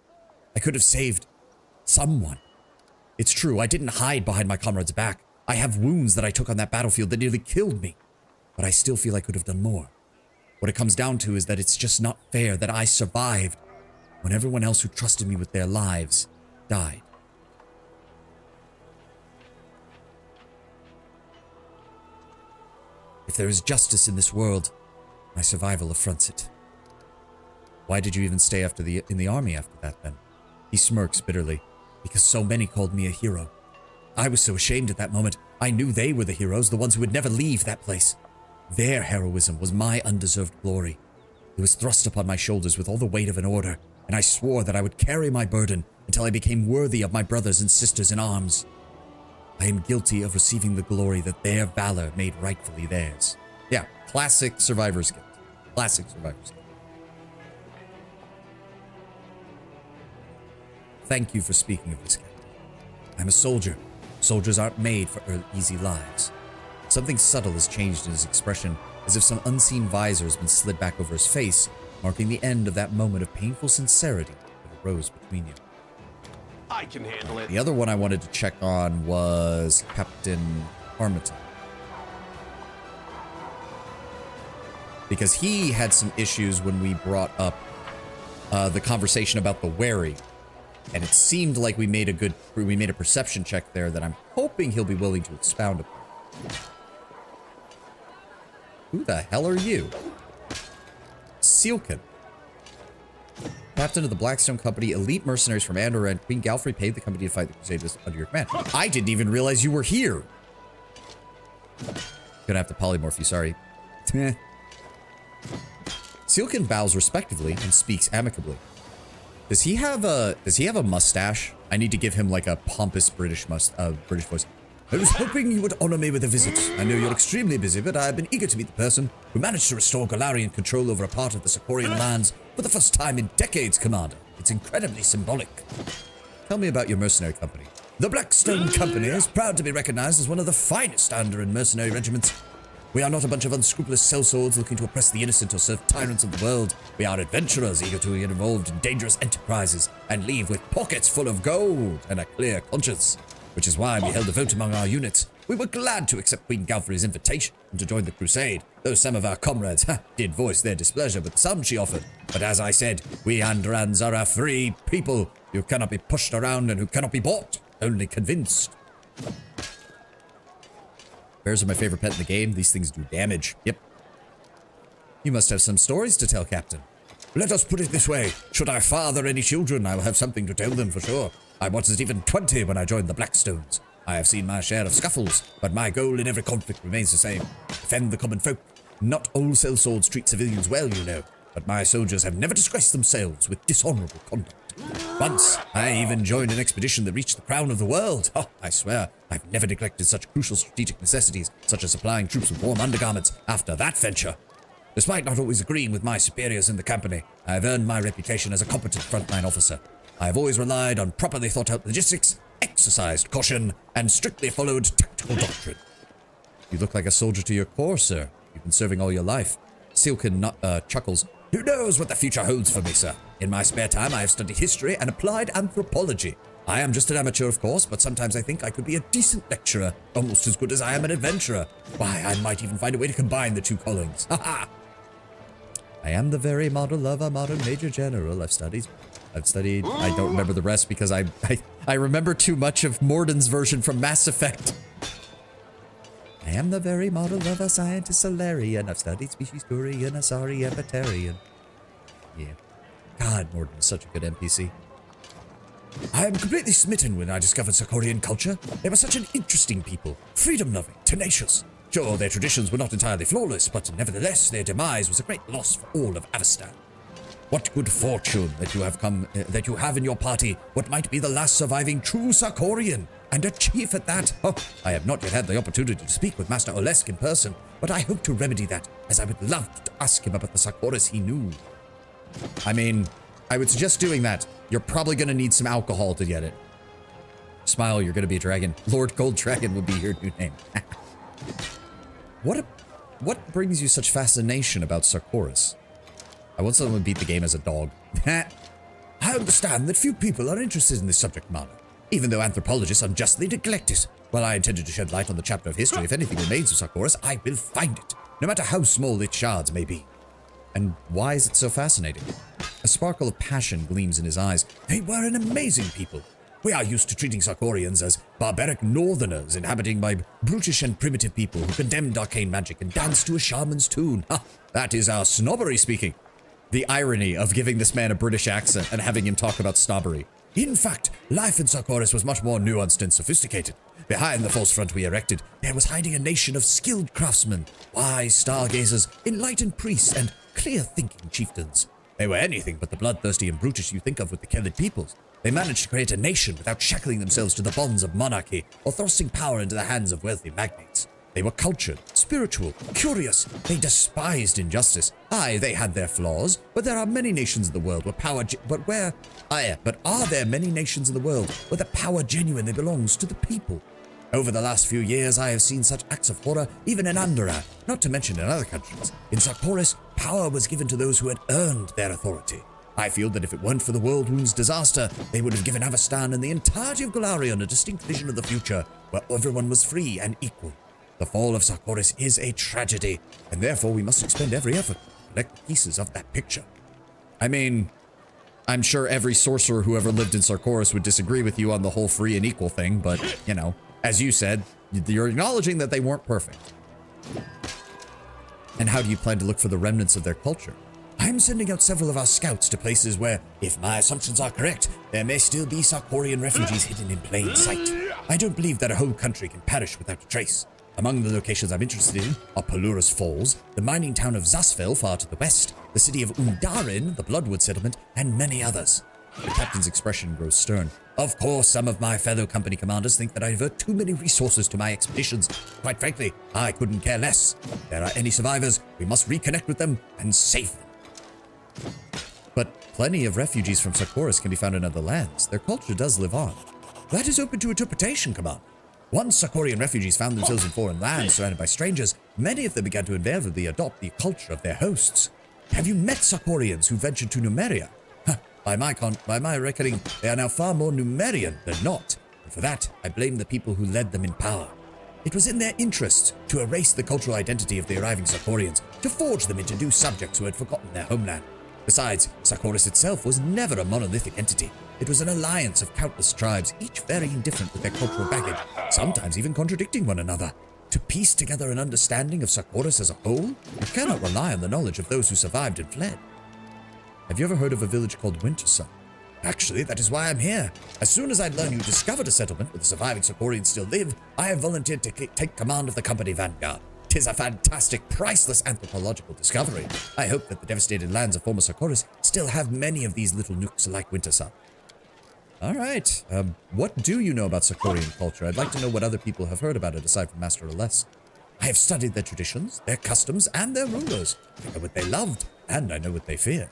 I could have saved someone. It's true, I didn't hide behind my comrade's back. I have wounds that I took on that battlefield that nearly killed me. But I still feel I could have done more. What it comes down to is that it's just not fair that I survived when everyone else who trusted me with their lives died. If there is justice in this world, my survival affronts it. Why did you even stay in the army after that, then? He smirks bitterly. Because so many called me a hero. I was so ashamed at that moment. I knew they were the heroes, the ones who would never leave that place. Their heroism was my undeserved glory. It was thrust upon my shoulders with all the weight of an order, and I swore that I would carry my burden until I became worthy of my brothers and sisters in arms. I am guilty of receiving the glory that their valor made rightfully theirs. Yeah, classic survivor's guilt. Classic survivor's guilt. Thank you for speaking of this, Captain. I'm a soldier. Soldiers aren't made for easy lives. Something subtle has changed in his expression, as if some unseen visor has been slid back over his face, marking the end of that moment of painful sincerity that arose between you. I can handle it. The other one I wanted to check on was Captain Armitage. Because he had some issues when we brought up the conversation about the wary. And it seemed like we made a perception check there that I'm hoping he'll be willing to expound upon. Who the hell are you? Sealkin. Captain of the Blackstone Company, elite mercenaries from Andor, and Queen Galfrey paid the company to fight the Crusaders under your command. I didn't even realize you were here. Gonna have to polymorph you, sorry. Sealkin bows respectively and speaks amicably. Does he have a mustache? I need to give him like a pompous British voice. I was hoping you would honor me with a visit. I know you're extremely busy, but I have been eager to meet the person who managed to restore Galarian control over a part of the Sicorian lands for the first time in decades, Commander. It's incredibly symbolic. Tell me about your mercenary company. The Blackstone Company is proud to be recognized as one of the finest Andoran mercenary regiments. We are not a bunch of unscrupulous sellswords looking to oppress the innocent or serve tyrants of the world. We are adventurers eager to get involved in dangerous enterprises and leave with pockets full of gold and a clear conscience. Which is why we held a vote among our units. We were glad to accept Queen Galfrey's invitation and to join the crusade, though some of our comrades did voice their displeasure with the sum she offered. But as I said, we Andorans are a free people who cannot be pushed around and who cannot be bought, only convinced. Bears are my favorite pet in the game. These things do damage. Yep. You must have some stories to tell, Captain. Let us put it this way. Should I father any children, I will have something to tell them for sure. I wasn't even 20 when I joined the Blackstones. I have seen my share of scuffles, but my goal in every conflict remains the same. Defend the common folk. Not all sellswords treat civilians well, you know, but my soldiers have never disgraced themselves with dishonorable conduct. Once, I even joined an expedition that reached the crown of the world. Oh, I swear, I've never neglected such crucial strategic necessities, such as supplying troops with warm undergarments after that venture. Despite not always agreeing with my superiors in the company, I have earned my reputation as a competent frontline officer. I have always relied on properly thought-out logistics, exercised caution, and strictly followed tactical doctrine. You look like a soldier to your core, sir. You've been serving all your life. Sealkin chuckles. Who knows what the future holds for me, sir? In my spare time, I have studied history and applied anthropology. I am just an amateur, of course, but sometimes I think I could be a decent lecturer, almost as good as I am an adventurer. Why, I might even find a way to combine the two callings. Ha ha! I am the very model of a modern major general. I've studied, I don't remember the rest because I remember too much of Morden's version from Mass Effect. I am the very model of a scientist Solarian. I've studied species Turian, Asari, Epitarian. Yeah. God, Morden's such a good NPC. I am completely smitten when I discovered Sakorian culture. They were such an interesting people, freedom-loving, tenacious. Sure, their traditions were not entirely flawless, but nevertheless, their demise was a great loss for all of Avestan. What good fortune that you have in your party what might be the last surviving true Sakorian, and a chief at that. Oh, I have not yet had the opportunity to speak with Master Olesk in person, but I hope to remedy that, as I would love to ask him about the Sakoris he knew. I mean, I would suggest doing that. You're probably going to need some alcohol to get it. Smile, you're going to be a dragon. Lord Gold Dragon will be your new name. What brings you such fascination about Sarkoris? I want someone to beat the game as a dog. I understand that few people are interested in this subject matter, even though anthropologists unjustly neglect it. While I intended to shed light on the chapter of history, if anything remains of Sarkoris, I will find it, no matter how small its shards may be. And why is it so fascinating? A sparkle of passion gleams in his eyes. They were an amazing people. We are used to treating Sarkorians as barbaric northerners inhabiting by brutish and primitive people who condemned arcane magic and danced to a shaman's tune. Ha! That is our snobbery speaking. The irony of giving this man a British accent and having him talk about snobbery. In fact, life in Sarkoris was much more nuanced and sophisticated. Behind the false front we erected, there was hiding a nation of skilled craftsmen, wise stargazers, enlightened priests, and clear-thinking chieftains. They were anything but the bloodthirsty and brutish you think of with the Kelid peoples. They managed to create a nation without shackling themselves to the bonds of monarchy or thrusting power into the hands of wealthy magnates. They were cultured, spiritual, curious. They despised injustice. Aye, they had their flaws, but there are many nations in the world where power but are there many nations in the world where the power genuinely belongs to the people? Over the last few years, I have seen such acts of horror even in Andorra, not to mention in other countries. In Sarkoris, power was given to those who had earned their authority. I feel that if it weren't for the Worldwound's disaster, they would have given Avestan and the entirety of Golarion a distinct vision of the future, where everyone was free and equal. The fall of Sarkoris is a tragedy, and therefore we must expend every effort to collect the pieces of that picture. I mean, I'm sure every sorcerer who ever lived in Sarkoris would disagree with you on the whole free and equal thing, but, you know, as you said, you're acknowledging that they weren't perfect. And how do you plan to look for the remnants of their culture? I'm sending out several of our scouts to places where, if my assumptions are correct, there may still be Sarkorian refugees hidden in plain sight. I don't believe that a whole country can perish without a trace. Among the locations I'm interested in are Pelurus Falls, the mining town of Zasfel far to the west, the city of Undarin, the Bloodwood settlement, and many others. The captain's expression grows stern. Of course, some of my fellow company commanders think that I divert too many resources to my expeditions. Quite frankly, I couldn't care less. If there are any survivors, we must reconnect with them and save them. But plenty of refugees from Sarkoris can be found in other lands. Their culture does live on. That is open to interpretation, Commander. Once Sarkorian refugees found themselves in foreign lands surrounded by strangers, many of them began to inevitably adopt the culture of their hosts. Have you met Sarkorians who ventured to Numeria? By my reckoning, they are now far more Numerian than not, and for that, I blame the people who led them in power. It was in their interest to erase the cultural identity of the arriving Sarkorians, to forge them into new subjects who had forgotten their homeland. Besides, Sarkoris itself was never a monolithic entity. It was an alliance of countless tribes, each varying different with their cultural baggage, sometimes even contradicting one another. To piece together an understanding of Sarkoris as a whole, you cannot rely on the knowledge of those who survived and fled. Have you ever heard of a village called Wintersun? Actually, that is why I'm here. As soon as I'd learned you discovered a settlement where the surviving Sarkorians still live, I have volunteered to take command of the company vanguard. 'Tis a fantastic, priceless anthropological discovery. I hope that the devastated lands of former Sarkoris still have many of these little nooks like Wintersun. All right. What do you know about Sarkorian culture? I'd like to know what other people have heard about it aside from Master Oles. I have studied their traditions, their customs, and their rulers. I know what they loved, and I know what they feared.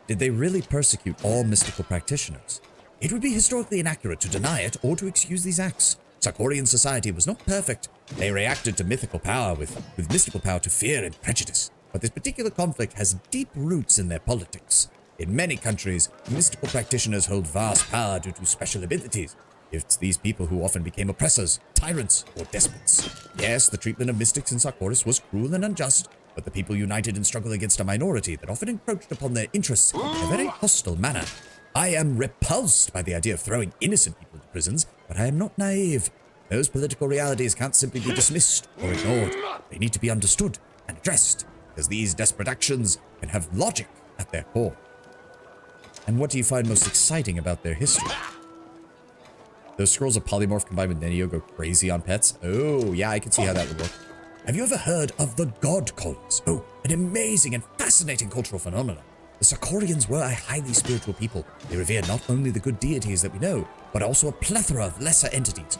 Did they really persecute all mystical practitioners? It would be historically inaccurate to deny it or to excuse these acts. Sarkorian society was not perfect. They reacted to mythical power with mystical power to fear and prejudice. But this particular conflict has deep roots in their politics. In many countries, mystical practitioners hold vast power due to special abilities. It's these people who often became oppressors, tyrants, or despots. Yes, the treatment of mystics in Sarkoris was cruel and unjust, but the people united in struggle against a minority that often encroached upon their interests in a very hostile manner. I am repulsed by the idea of throwing innocent people into prisons, but I am not naive. Those political realities can't simply be dismissed or ignored. They need to be understood and addressed, because these desperate actions can have logic at their core. And what do you find most exciting about their history? Those scrolls of polymorph combined with Nenio go crazy on pets? Oh, yeah, I can see how that would work. Have you ever heard of the God Callers? Oh, an amazing and fascinating cultural phenomenon. The Sarkorians were a highly spiritual people. They revered not only the good deities that we know, but also a plethora of lesser entities,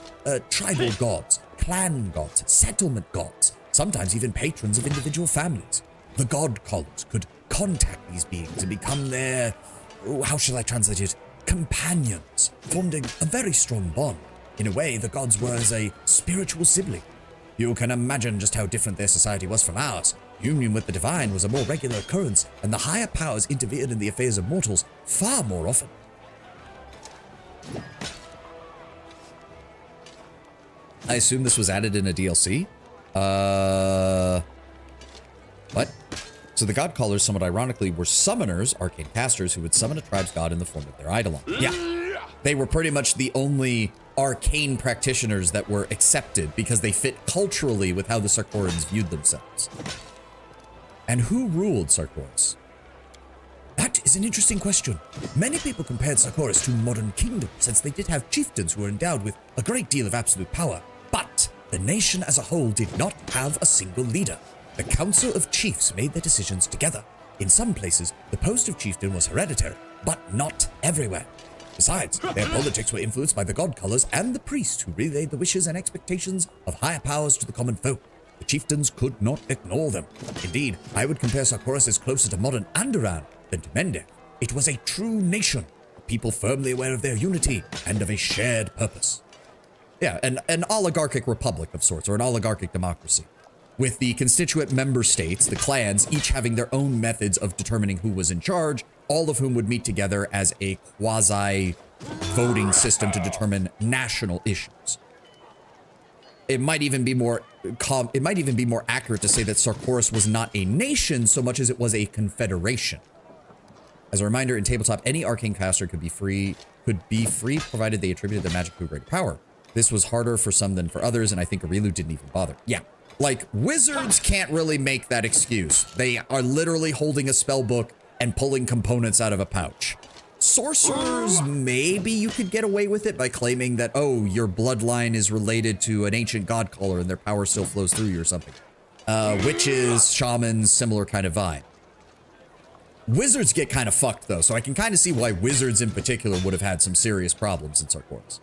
tribal gods, clan gods, settlement gods, sometimes even patrons of individual families. The God Callers could contact these beings and become their, how shall I translate it, companions, forming a very strong bond. In a way, the gods were as a spiritual sibling. You can imagine just how different their society was from ours. Union with the divine was a more regular occurrence, and the higher powers interfered in the affairs of mortals far more often. I assume this was added in a DLC? What? So the God Callers, somewhat ironically, were summoners, arcane casters, who would summon a tribe's god in the form of their eidolon. Yeah. They were pretty much the only arcane practitioners that were accepted because they fit culturally with how the Sarkorians viewed themselves. And who ruled Sarkoris? That is an interesting question. Many people compared Sarkoris to modern kingdoms, since they did have chieftains who were endowed with a great deal of absolute power. But the nation as a whole did not have a single leader. The Council of Chiefs made their decisions together. In some places, the post of chieftain was hereditary, but not everywhere. Besides, their politics were influenced by the God Callers and the priests who relayed the wishes and expectations of higher powers to the common folk. The chieftains could not ignore them. Indeed, I would compare Sarkoris as closer to modern Andoran than to Mende. It was a true nation, a people firmly aware of their unity and of a shared purpose. Yeah, an oligarchic republic of sorts, or an oligarchic democracy, with the constituent member states, the clans, each having their own methods of determining who was in charge, all of whom would meet together as a quasi-voting system to determine national issues. It might even be more accurate to say that Sarkoris was not a nation so much as it was a confederation. As a reminder, in tabletop, any arcane caster could be free provided they attributed their magic to a greater power. This was harder for some than for others, and I think Areelu didn't even bother. Yeah, like wizards can't really make that excuse. They are literally holding a spell book and pulling components out of a pouch. Sorcerers, maybe you could get away with it by claiming that, oh, your bloodline is related to an ancient god caller and their power still flows through you or something. Witches, shamans, similar kind of vibe. Wizards get kind of fucked, though, so I can kind of see why wizards in particular would have had some serious problems in Sarkoris.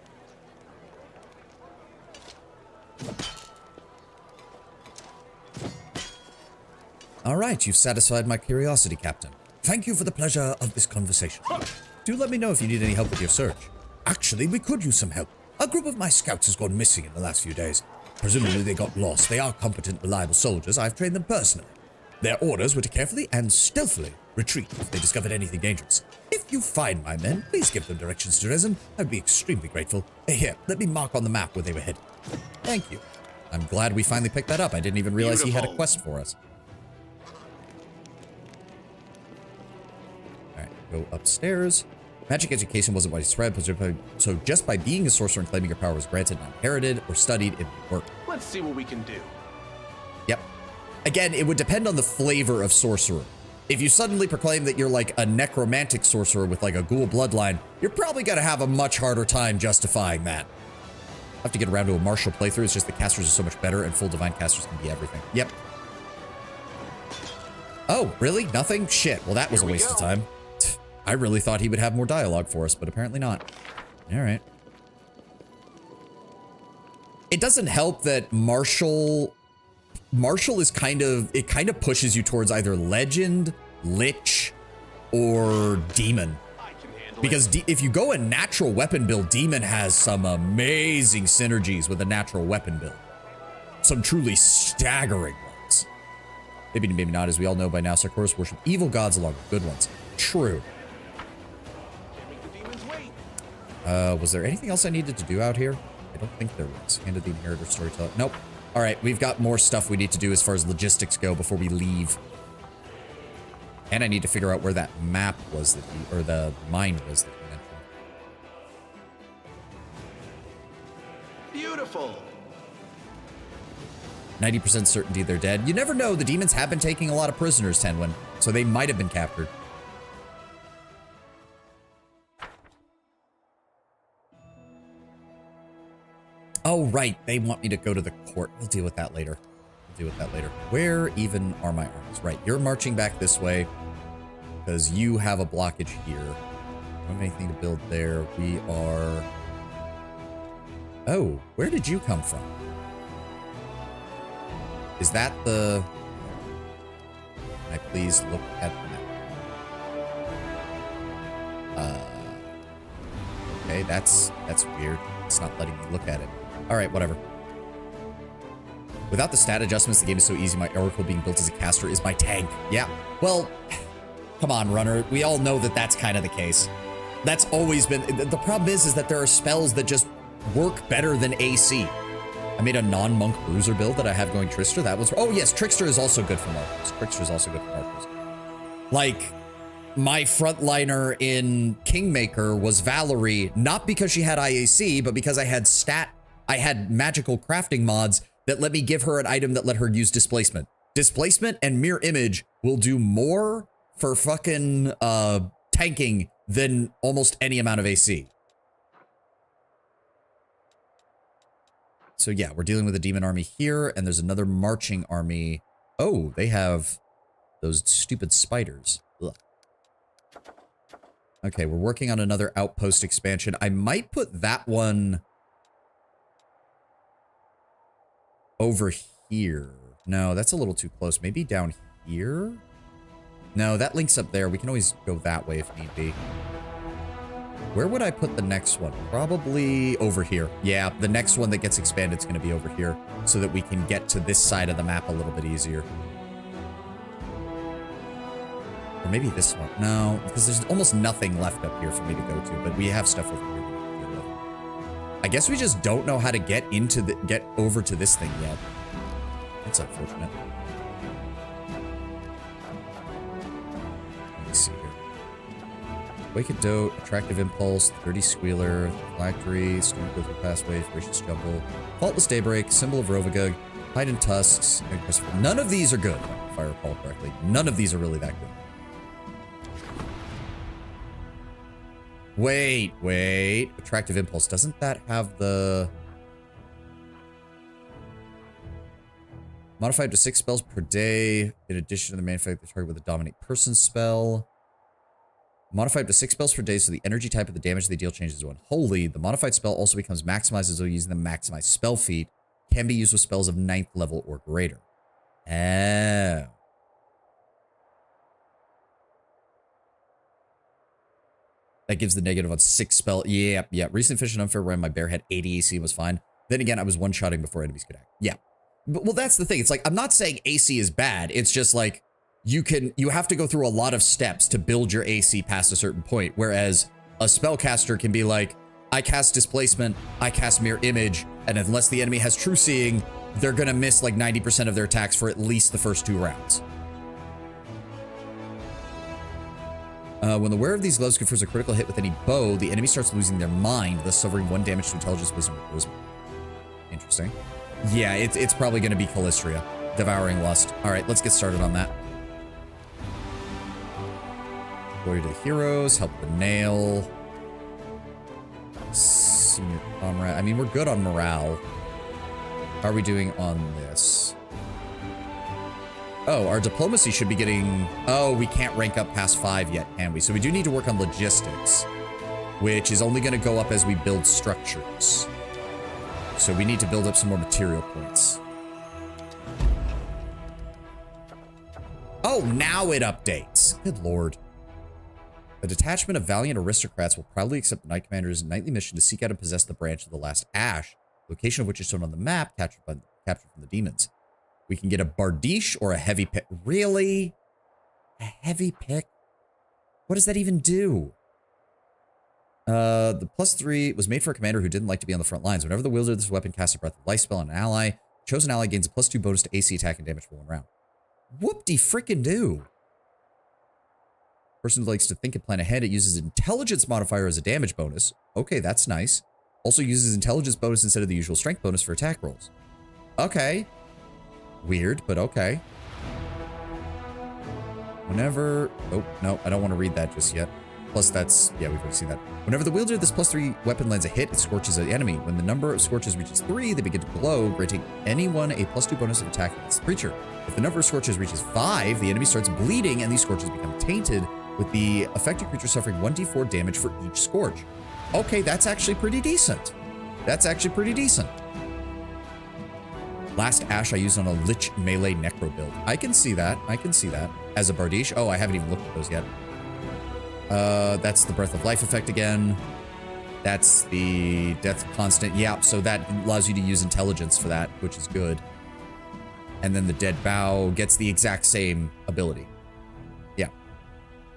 All right, you've satisfied my curiosity, Captain. Thank you for the pleasure of this conversation. Do let me know if you need any help with your search. Actually, we could use some help. A group of my scouts has gone missing in the last few days. Presumably they got lost. They are competent, reliable soldiers. I've trained them personally. Their orders were to carefully and stealthily retreat if they discovered anything dangerous. If you find my men, please give them directions to Resin. I'd be extremely grateful. Here, let me mark on the map where they were headed. Thank you. I'm glad we finally picked that up. I didn't even realize he had a quest for us. Alright, go upstairs. Magic education wasn't widespread, so just by being a sorcerer and claiming your power was granted, not inherited, or studied, it would work. Let's see what we can do. Yep. Again, it would depend on the flavor of sorcerer. If you suddenly proclaim that you're like a necromantic sorcerer with like a ghoul bloodline, you're probably going to have a much harder time justifying that. I have to get around to a martial playthrough. It's just the casters are so much better and full divine casters can be everything. Yep. Oh, really? Nothing? Shit. Well, that was a waste of time. I really thought he would have more dialogue for us, but apparently not. All right. It doesn't help that Martial is kind of pushes you towards either legend, lich, or demon. Because if you go a natural weapon build, demon has some amazing synergies with a natural weapon build. Some truly staggering ones. Maybe not, as we all know by now, Sarkoris worship evil gods along with good ones. True. Was there anything else I needed to do out here? I don't think there was. Hand of the Inheritor storyteller. Nope. All right, we've got more stuff we need to do as far as logistics go before we leave. And I need to figure out where that map was, or the mine was that you mentioned. Beautiful. 90% certainty they're dead. You never know. The demons have been taking a lot of prisoners, Tenwin, so they might have been captured. Oh, right. They want me to go to the court. We'll deal with that later. Where even are my armies? Right. You're marching back this way because you have a blockage here. I don't have anything to build there. We are... Oh, where did you come from? Is that the... Can I please look at the map? Okay, that's weird. It's not letting me look at it. All right, whatever. Without the stat adjustments, the game is so easy. My Areelu being built as a caster is my tank. Yeah, well, come on, runner. We all know that that's kind of the case. That's always been... The problem is that there are spells that just work better than AC. I made a non-monk bruiser build that I have going Trickster. That was... Oh, yes, Trickster is also good for Markers. Like, my frontliner in Kingmaker was Valerie, not because she had IAC, but because I had magical crafting mods that let me give her an item that let her use displacement. Displacement and mirror image will do more for fucking tanking than almost any amount of AC. So yeah, we're dealing with a demon army here, and there's another marching army. Oh, they have those stupid spiders. Ugh. Okay, we're working on another outpost expansion. I might put that one over here. No, that's a little too close. Maybe down here? No, that links up there. We can always go that way if need be. Where would I put the next one? Probably over here. Yeah, the next one that gets expanded is going to be over here so that we can get to this side of the map a little bit easier. Or maybe this one. No, because there's almost nothing left up here for me to go to, but we have stuff over here to deal with. I guess we just don't know how to get over to this thing yet. That's unfortunate. Let me see here. Wicked Dote, Attractive Impulse, 30 Squealer, Phylactery, Student Growth of Pathways, Gracious Jumble, Faultless Daybreak, Symbol of Rovagug, Hide in Tusks, and Christopher. None of these are good, if I recall correctly. None of these are really that good. Wait. Attractive Impulse. Doesn't that have the... Modified to 6 spells per day, in addition to the manufactured target with a Dominate Person spell. Modified to 6 spells per day, so the energy type of the damage they deal changes to unholy. The modified spell also becomes maximized as though using the maximized spell feat. Can be used with spells of 9th level or greater. Oh. That gives the negative on 6 spell. Yeah. Recent Fish and Unfair Run, my bear had 80 AC and was fine. Then again, I was one-shotting before enemies could act. Yeah. But, well, that's the thing. It's like, I'm not saying AC is bad. It's just like, you have to go through a lot of steps to build your AC past a certain point. Whereas a spellcaster can be like, I cast Displacement, I cast Mirror Image, and unless the enemy has True Seeing, they're going to miss like 90% of their attacks for at least the first 2 rounds. When the wearer of these gloves confers a critical hit with any bow, the enemy starts losing their mind, thus suffering 1 damage to Intelligence, Wisdom, or Charisma. Interesting. Yeah, it's probably going to be Calistria. Devouring Lust. All right, let's get started on that. Glory to the heroes. Help the nail. Senior comrade. I mean, we're good on morale. How are we doing on this? Oh, our diplomacy should be getting... Oh, we can't rank up past 5 yet, can we? So we do need to work on logistics, which is only going to go up as we build structures. So we need to build up some more material points. Oh, now it updates. Good lord. A detachment of valiant aristocrats will proudly accept the Knight Commander's nightly mission to seek out and possess the branch of the last ash, location of which is shown on the map, captured from the demons. We can get a Bardiche or a heavy pick. Really? A heavy pick? What does that even do? The +3 was made for a commander who didn't like to be on the front lines. Whenever the wielder of this weapon casts a Breath of Life spell on an ally, chosen ally gains a +2 bonus to AC attack and damage for 1 round. Whoop-de-frickin-do. Person who likes to think and plan ahead, it uses intelligence modifier as a damage bonus. Okay, that's nice. Also uses intelligence bonus instead of the usual strength bonus for attack rolls. Okay. Weird, but okay. Whenever... Oh, no, I don't want to read that just yet. Plus that's... Yeah, we've already seen that. Whenever the wielder of this +3 weapon lands a hit, it scorches the enemy. When the number of scorches reaches 3, they begin to glow, granting anyone a +2 bonus of attack against the creature. If the number of scorches reaches 5, the enemy starts bleeding, and these scorches become tainted, with the affected creature suffering 1d4 damage for each scorch. Okay, that's actually pretty decent. That's actually pretty decent. Last Ash I used on a Lich melee Necro build. I can see that. I can see that. As a Bardiche. Oh, I haven't even looked at those yet. That's the Breath of Life effect again. That's the Death Constant. Yeah, so that allows you to use intelligence for that, which is good. And then the Dead Bow gets the exact same ability. Yeah.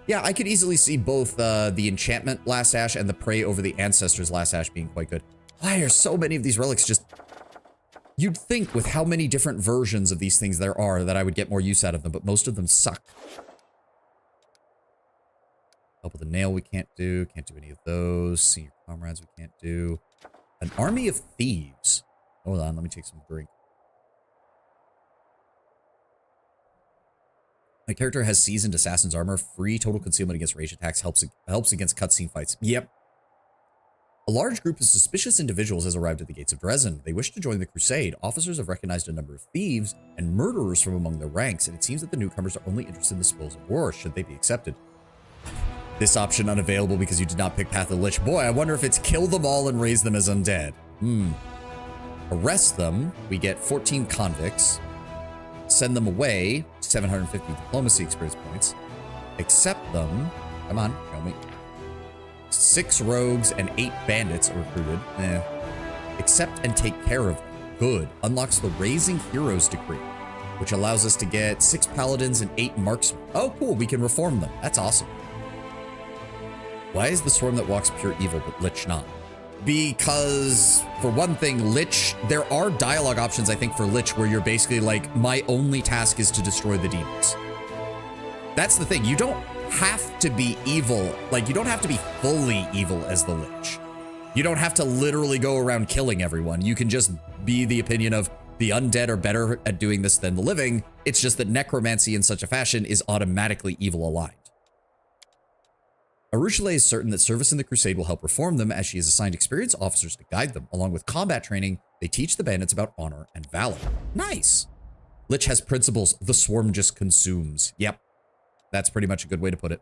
Yeah, I could easily see both the Enchantment Last Ash and the Prey over the Ancestors Last Ash being quite good. Why are so many of these relics just... You'd think with how many different versions of these things there are that I would get more use out of them, but most of them suck. Help with the Nail we can't do any of those. Senior Comrades we can't do. An Army of Thieves. Hold on, let me take some drink. My character has seasoned assassin's armor, free total concealment against rage attacks, helps against cutscene fights. Yep. A large group of suspicious individuals has arrived at the gates of Dresden. They wish to join the crusade. Officers have recognized a number of thieves and murderers from among their ranks, and it seems that the newcomers are only interested in the spoils of war, should they be accepted. This option unavailable because you did not pick Path of the Lich. Boy, I wonder if it's kill them all and raise them as undead. Arrest them. We get 14 convicts. Send them away. 750 diplomacy experience points. Accept them. Come on, show me. 6 rogues and 8 bandits are recruited. Accept and take care of them. Good. Unlocks the Raising Heroes Decree, which allows us to get 6 paladins and 8 marksmen. Oh, cool. We can reform them. That's awesome. Why is the swarm that walks pure evil, but Lich not? Because, for one thing, Lich, there are dialogue options, I think, for Lich where you're basically like, my only task is to destroy the demons. That's the thing. You don't have to be evil. Like, you don't have to be fully evil as the Lich. You don't have to literally go around killing everyone. You can just be the opinion of the undead are better at doing this than the living. It's just that necromancy in such a fashion is automatically evil aligned. Areelu is certain that service in the crusade will help reform them, as she has assigned experienced officers to guide them. Along with combat training, they teach the bandits about honor and valor. Nice. Lich has principles. The swarm just consumes. Yep. That's pretty much a good way to put it.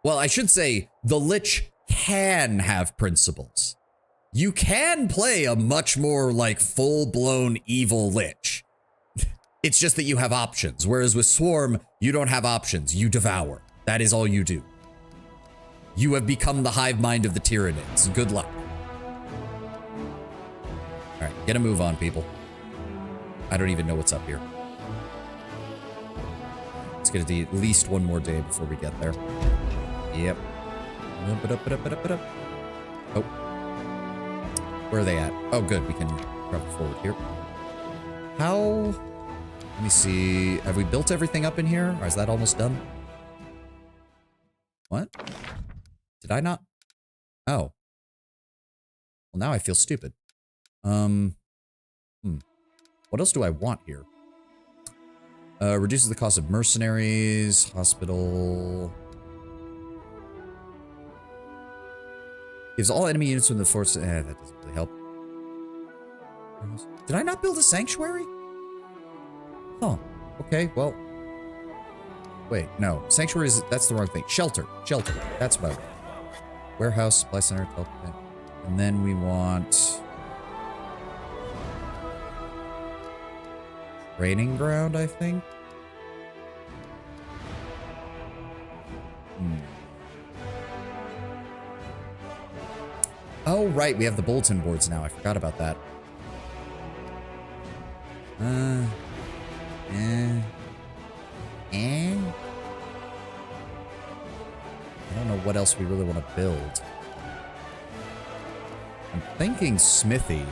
Well, I should say the Lich can have principles. You can play a much more like full-blown evil Lich. It's just that you have options, whereas with Swarm, you don't have options. You devour. That is all you do. You have become the hive mind of the Tyranids. Good luck. All right, get a move on, people. I don't even know what's up here. It's gonna be at least one more day before we get there. Yep. Oh. Where are they at? Oh, good. We can travel forward here. How... Let me see. Have we built everything up in here? Or is that almost done? What? Did I not? Oh. Well, now I feel stupid. What else do I want here? Reduces the cost of mercenaries, hospital. Gives all enemy units within the force. That doesn't really help. Did I not build a sanctuary? Huh. Okay, well. Wait, no. Sanctuary is, that's the wrong thing. Shelter. Shelter. That's what I want. Warehouse, supply center, teleport. And then we want... training ground, I think. Oh, right. We have the bulletin boards now. I forgot about that. I don't know what else we really want to build. I'm thinking Smithy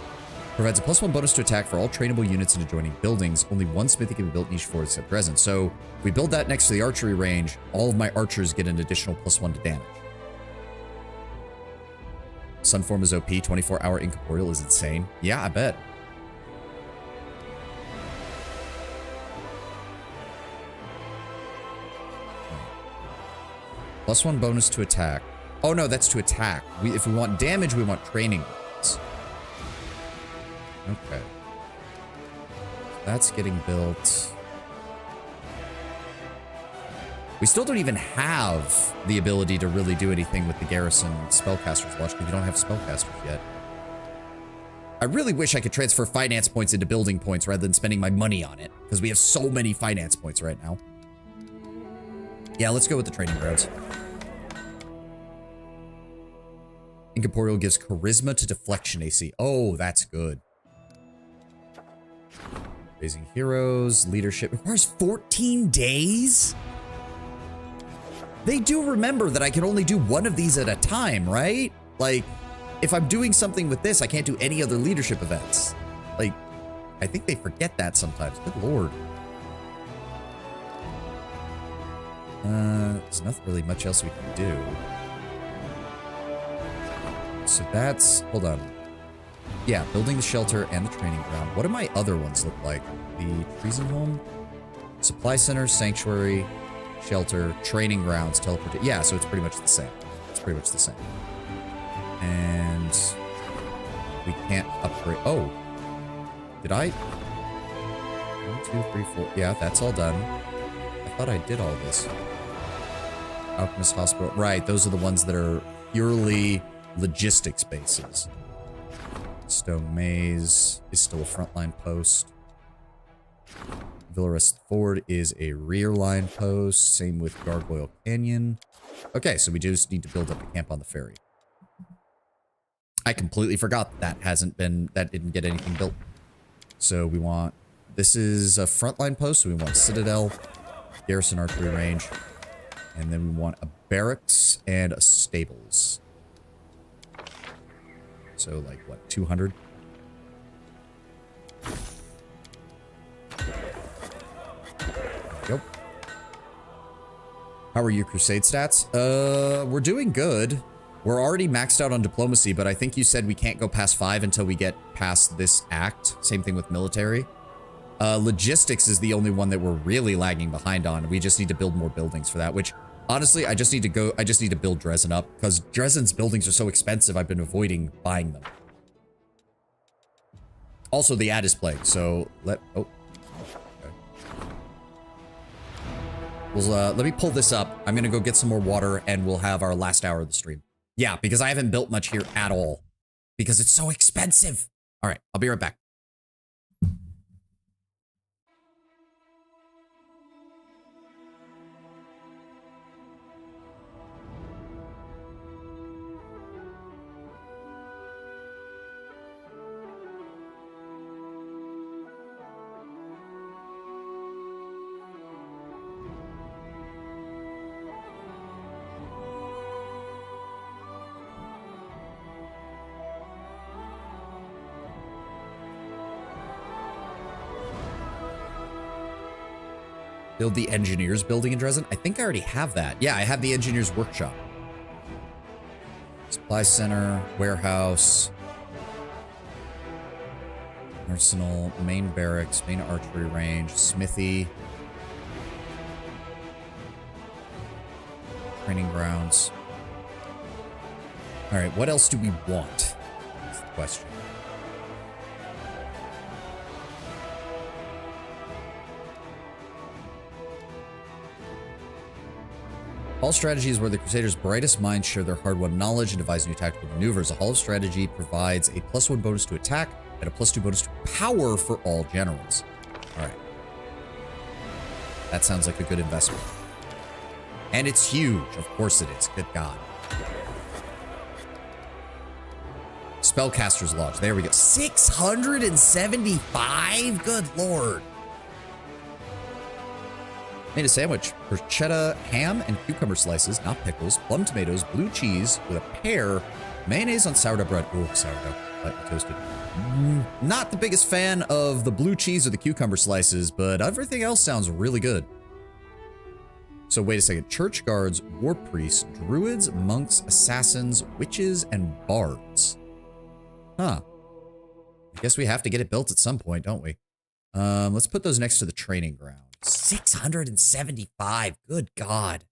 provides a +1 bonus to attack for all trainable units in adjoining buildings. Only one Smithy can be built in each fort except present. So if we build that next to the archery range, all of my archers get an additional +1 to damage. Sunform is OP. 24-hour incorporeal is insane. Yeah, I bet. +1 bonus to attack. Oh no, that's to attack. If we want damage, we want training rounds. Okay. That's getting built. We still don't even have the ability to really do anything with the Garrison Spellcasters Lodge because we don't have Spellcasters yet. I really wish I could transfer finance points into building points rather than spending my money on it because we have so many finance points right now. Yeah, let's go with the training grounds. Incorporeal gives charisma to deflection AC. Oh, that's good. Raising heroes, leadership requires 14 days? They do remember that I can only do one of these at a time, right? Like, if I'm doing something with this, I can't do any other leadership events. Like, I think they forget that sometimes. Good lord. There's nothing really much else we can do. So that's, hold on. Yeah, building the shelter and the training ground. What do my other ones look like? The treason home, supply center, sanctuary, shelter, training grounds, teleport. Yeah, so it's pretty much the same. It's pretty much the same. And we can't upgrade. Oh, did I? 1, 2, 3, 4. Yeah, that's all done. I thought I did all this. Alchemist Hospital. Right, those are the ones that are purely logistics bases. Stone Maze is still a frontline post. Villarest Ford is a rear line post. Same with Gargoyle Canyon. Okay, so we just need to build up a camp on the ferry. I completely forgot that didn't get anything built. So we want, this is a frontline post, so we want Citadel, Garrison Archery Range, and then we want a barracks and a stables. So like what, 200? Yep. How are your crusade stats? We're doing good. We're already maxed out on diplomacy, but I think you said we can't go past 5 until we get past this act. Same thing with military. Logistics is the only one that we're really lagging behind on. We just need to build more buildings for that, which honestly, I just need to build Dresden up because Dresden's buildings are so expensive. I've been avoiding buying them. Also, the ad is playing, so okay. Well, let me pull this up. I'm gonna go get some more water and we'll have our last hour of the stream. Yeah, because I haven't built much here at all because it's so expensive. All right, I'll be right back. Build the engineers building in Dresden. I think I already have that. Yeah, I have the engineers workshop. Supply center, warehouse, arsenal, main barracks, main archery range, smithy, training grounds. All right, what else do we want? That's the question. Hall strategy is where the Crusaders' brightest minds share their hard-won knowledge and devise new tactical maneuvers. A Hall of Strategy provides a +1 bonus to attack and a +2 bonus to power for all generals. All right. That sounds like a good investment. And it's huge. Of course it is. Good God. Spellcaster's Lodge. There we go. 675? Good Lord. Made a sandwich. Bruschetta ham and cucumber slices, not pickles, plum tomatoes, blue cheese with a pear, mayonnaise on sourdough bread. Oh, sourdough. Lightly toasted. Not the biggest fan of the blue cheese or the cucumber slices, but everything else sounds really good. So wait a second. Church guards, war priests, druids, monks, assassins, witches, and bards. Huh. I guess we have to get it built at some point, don't we? Let's put those next to the training ground. 675. Good God.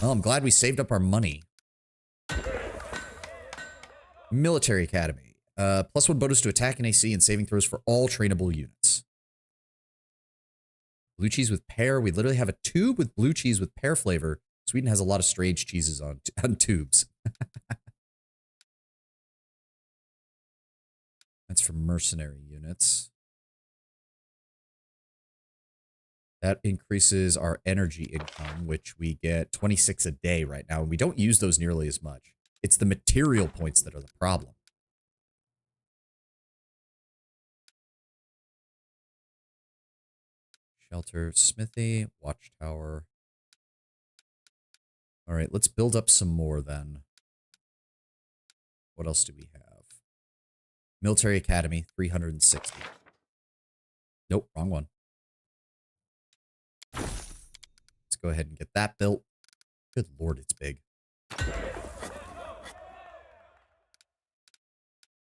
Well, I'm glad we saved up our money. Military Academy. +1 bonus to attack and AC and saving throws for all trainable units. Blue cheese with pear. We literally have a tube with blue cheese with pear flavor. Sweden has a lot of strange cheeses on tubes. That's for mercenary units. That increases our energy income, which we get 26 a day right now. And we don't use those nearly as much. It's the material points that are the problem. Shelter, smithy, watchtower. All right, let's build up some more then. What else do we have? Military Academy, 360. Nope, wrong one. Let's go ahead and get that built. Good Lord, it's big.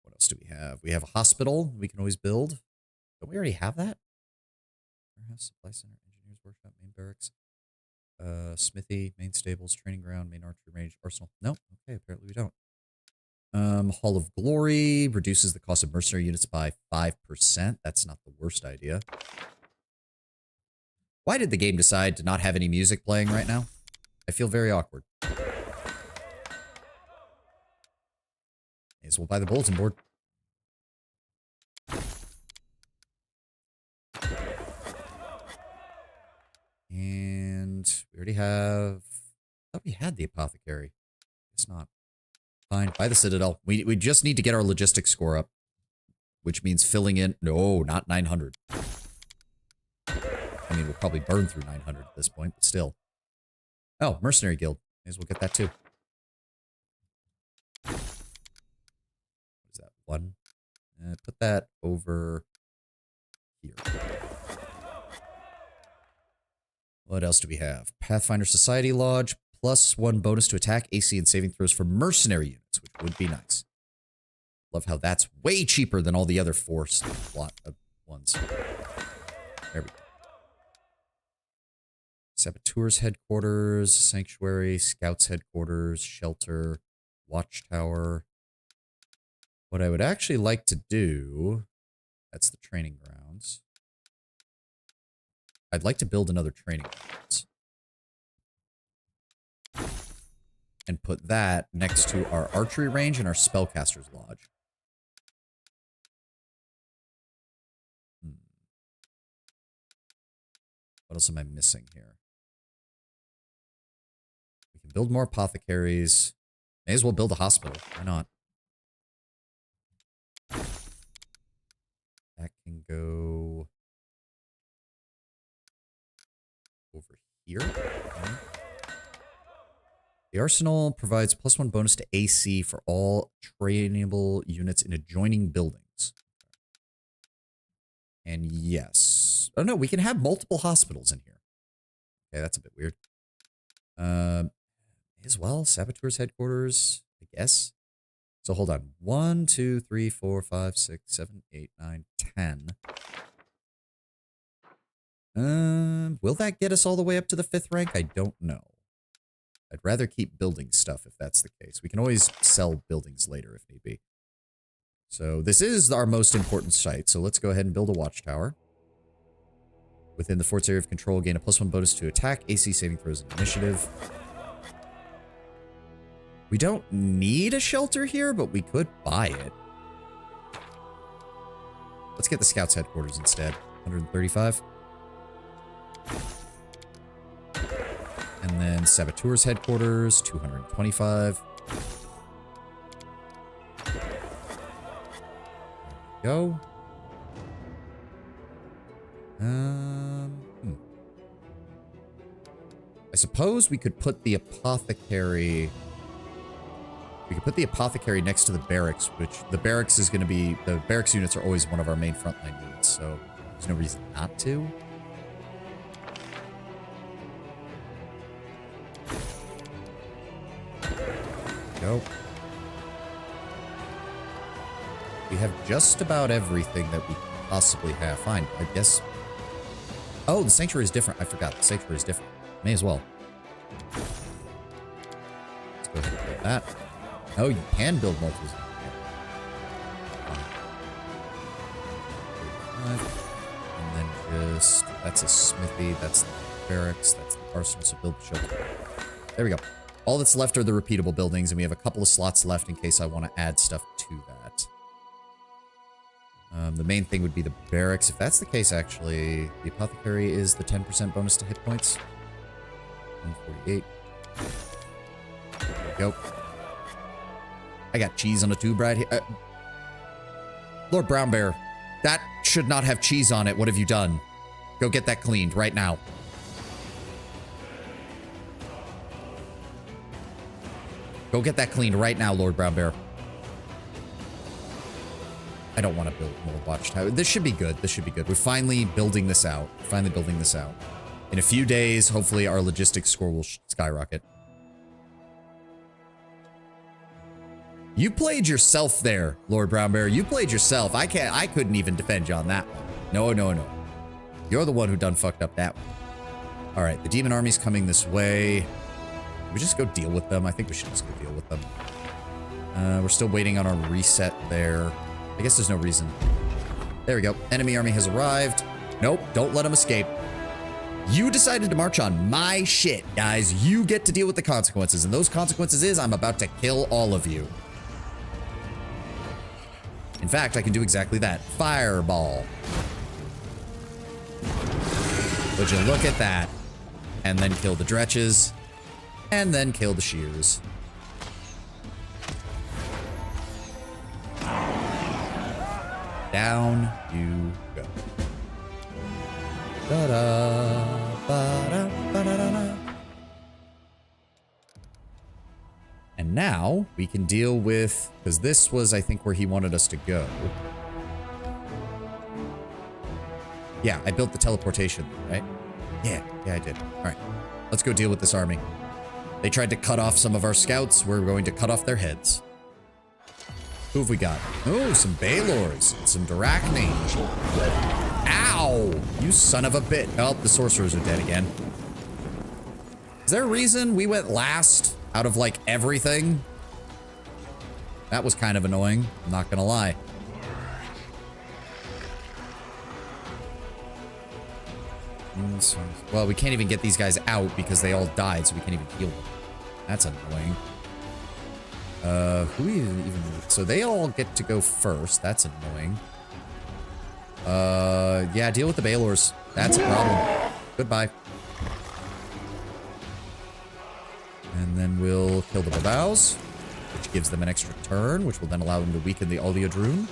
What else do we have? We have a hospital we can always build. Don't we already have that? Warehouse, supply center, engineers workshop, main barracks, smithy, main stables, training ground, main archery range, arsenal. No, okay, apparently we don't. Hall of Glory reduces the cost of mercenary units by 5%. That's not the worst idea. Why did the game decide to not have any music playing right now? I feel very awkward. May as well buy the bulletin board. And we already have... I thought we had the apothecary. Guess not. Fine, buy the Citadel. We just need to get our logistics score up. Which means filling in... No, not 900. I mean, we'll probably burn through 900 at this point, but still. Oh, Mercenary Guild. May as well get that too. What is that? 1. Put that over here. What else do we have? Pathfinder Society Lodge, +1 bonus to attack, AC, and saving throws for mercenary units, which would be nice. Love how that's way cheaper than all the other forced ones. There we go. Saboteurs headquarters, sanctuary, scouts headquarters, shelter, watchtower. What I would actually like to do, that's the training grounds. I'd like to build another training grounds. And put that next to our archery range and our spellcaster's lodge. What else am I missing here? We can build more apothecaries. May as well build a hospital. Why not? That can go over here. Okay. The arsenal provides +1 bonus to AC for all trainable units in adjoining buildings. And yes. Oh no, we can have multiple hospitals in here. Okay, that's a bit weird. As well, Saboteurs headquarters, I guess. So hold on. 1, 2, 3, 4, 5, 6, 7, 8, 9, 10. Will that get us all the way up to the 5th rank? I don't know. I'd rather keep building stuff if that's the case. We can always sell buildings later if need be. So this is our most important site. So let's go ahead and build a watchtower. Within the fort's area of control, gain a +1 bonus to attack, AC, saving throws, and initiative. We don't need a shelter here, but we could buy it. Let's get the scouts headquarters instead. 135. And then Saboteurs headquarters, 225. There we go. I suppose we could put the apothecary... We could put the apothecary next to the barracks, which the barracks is going to be... The barracks units are always one of our main frontline units, so there's no reason not to. Go. We have just about everything that we could possibly have. Fine, I guess. Oh, the sanctuary is different. I forgot. The sanctuary is different. May as well. Let's go ahead and build that. Oh, you can build multiples. And then just... That's a smithy. That's the barracks. That's the arsenal. So build the shelter. There we go. All that's left are the repeatable buildings, and we have a couple of slots left in case I want to add stuff to that. The main thing would be the barracks. If that's the case, actually, the apothecary is the 10% bonus to hit points. 148. There we go. I got cheese on a tube right here. Lord Brown Bear, that should not have cheese on it. What have you done? Go get that cleaned right now. Go get that cleaned right now, Lord Brown Bear. I don't want to build more watchtower. This should be good. This should be good. We're finally building this out. Finally building this out. In a few days, hopefully our logistics score will skyrocket. You played yourself there, Lord Brown Bear. You played yourself. I couldn't even defend you on that one. No, no, no. You're the one who done fucked up that one. All right, the demon army's coming this way. Can we just go deal with them? I think we should just go deal with them. We're still waiting on our reset there. I guess there's no reason. There we go. Enemy army has arrived. Nope, don't let them escape. You decided to march on my shit, guys. You get to deal with the consequences, and those consequences is I'm about to kill all of you. In fact, I can do exactly that. Fireball. Would you look at that? And then kill the dretches. And then kill the shears. Down you go. Da-da, ba-da, ba-da-da-da. And now we can deal with, because this was, I think, where he wanted us to go. Yeah, I built the teleportation, right? Yeah, I did. All right, let's go deal with this army. They tried to cut off some of our scouts. We're going to cut off their heads. Who have we got? Oh, some Baylors, some Darachni. Ow! You son of a bit. Oh, the sorcerers are dead again. Is there a reason we went last out of, like, everything? That was kind of annoying. I'm not gonna lie. Well, we can't even get these guys out because they all died, so we can't even heal them. That's annoying. Who even... So they all get to go first. That's annoying. Yeah, deal with the Baylors. That's a problem. Goodbye. And then we'll kill the Babaus, which gives them an extra turn, which will then allow them to weaken the Oleodrune.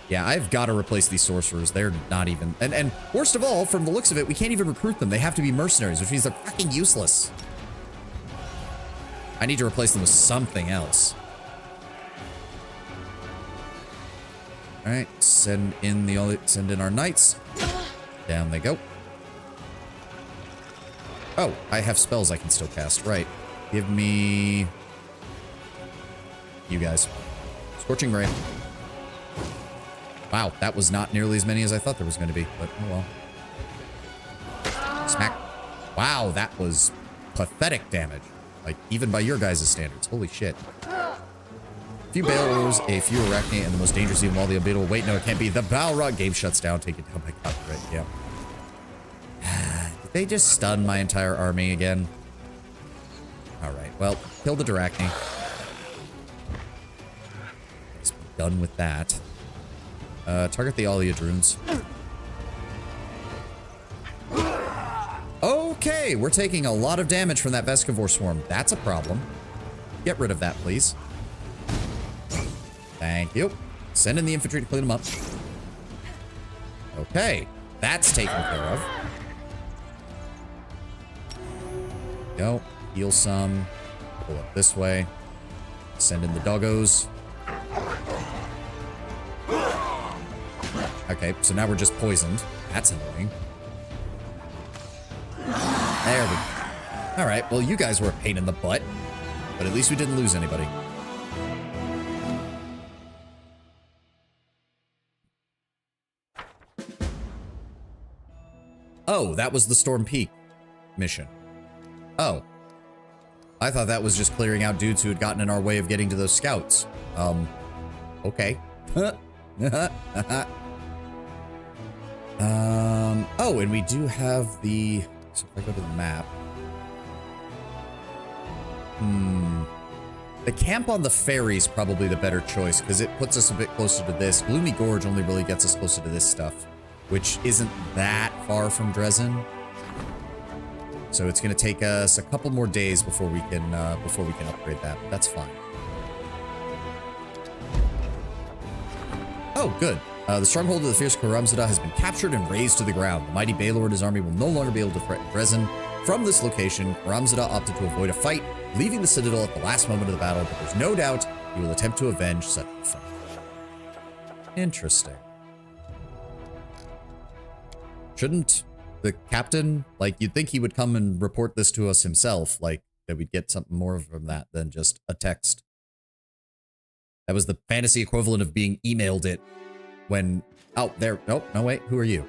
Yeah, I've got to replace these sorcerers. They're not even... And worst of all, from the looks of it, we can't even recruit them. They have to be mercenaries, which means they're fucking useless. I need to replace them with something else. All right, send in our knights. Down they go. Oh, I have spells I can still cast. Right. Give me... You guys. Scorching Ray. Wow, that was not nearly as many as I thought there was going to be, but oh well. Smack. Wow, that was pathetic damage. Like, even by your guys' standards. Holy shit. A few Baylors, a few Arachne, and the most dangerous of all, the Albedo. Wait, no, it can't be. The Balrog game shuts down. Take it down. My god, right, yeah. Did they just stun my entire army again? Alright, well, kill the Darachne. Let's be done with that. Target the Oleodrunes. Okay, we're taking a lot of damage from that Vescivore swarm. That's a problem. Get rid of that, please. Thank you. Send in the infantry to clean them up. Okay, that's taken care of. Go. Heal some. Pull up this way. Send in the doggos. Okay, so now we're just poisoned. That's annoying. There we go. Alright, well, you guys were a pain in the butt. But at least we didn't lose anybody. Oh, that was the Storm Peak mission. Oh. I thought that was just clearing out dudes who had gotten in our way of getting to those scouts. Okay. Oh, and we do have the... So if I go to the map... The camp on the ferry is probably the better choice, because it puts us a bit closer to this. Gloomy Gorge only really gets us closer to this stuff, which isn't that far from Dresden. So it's going to take us a couple more days before we can upgrade that. But that's fine. Oh, good. The stronghold of the fierce Karamzada has been captured and razed to the ground. The mighty Baylor and his army will no longer be able to threaten Dresden. From this location, Karamzada opted to avoid a fight, leaving the citadel at the last moment of the battle, but there's no doubt he will attempt to avenge such a fight. Interesting. Shouldn't the captain, like, you'd think he would come and report this to us himself, like, that we'd get something more from that than just a text. That was the fantasy equivalent of being emailed it when, oh, there, nope, no, wait, who are you?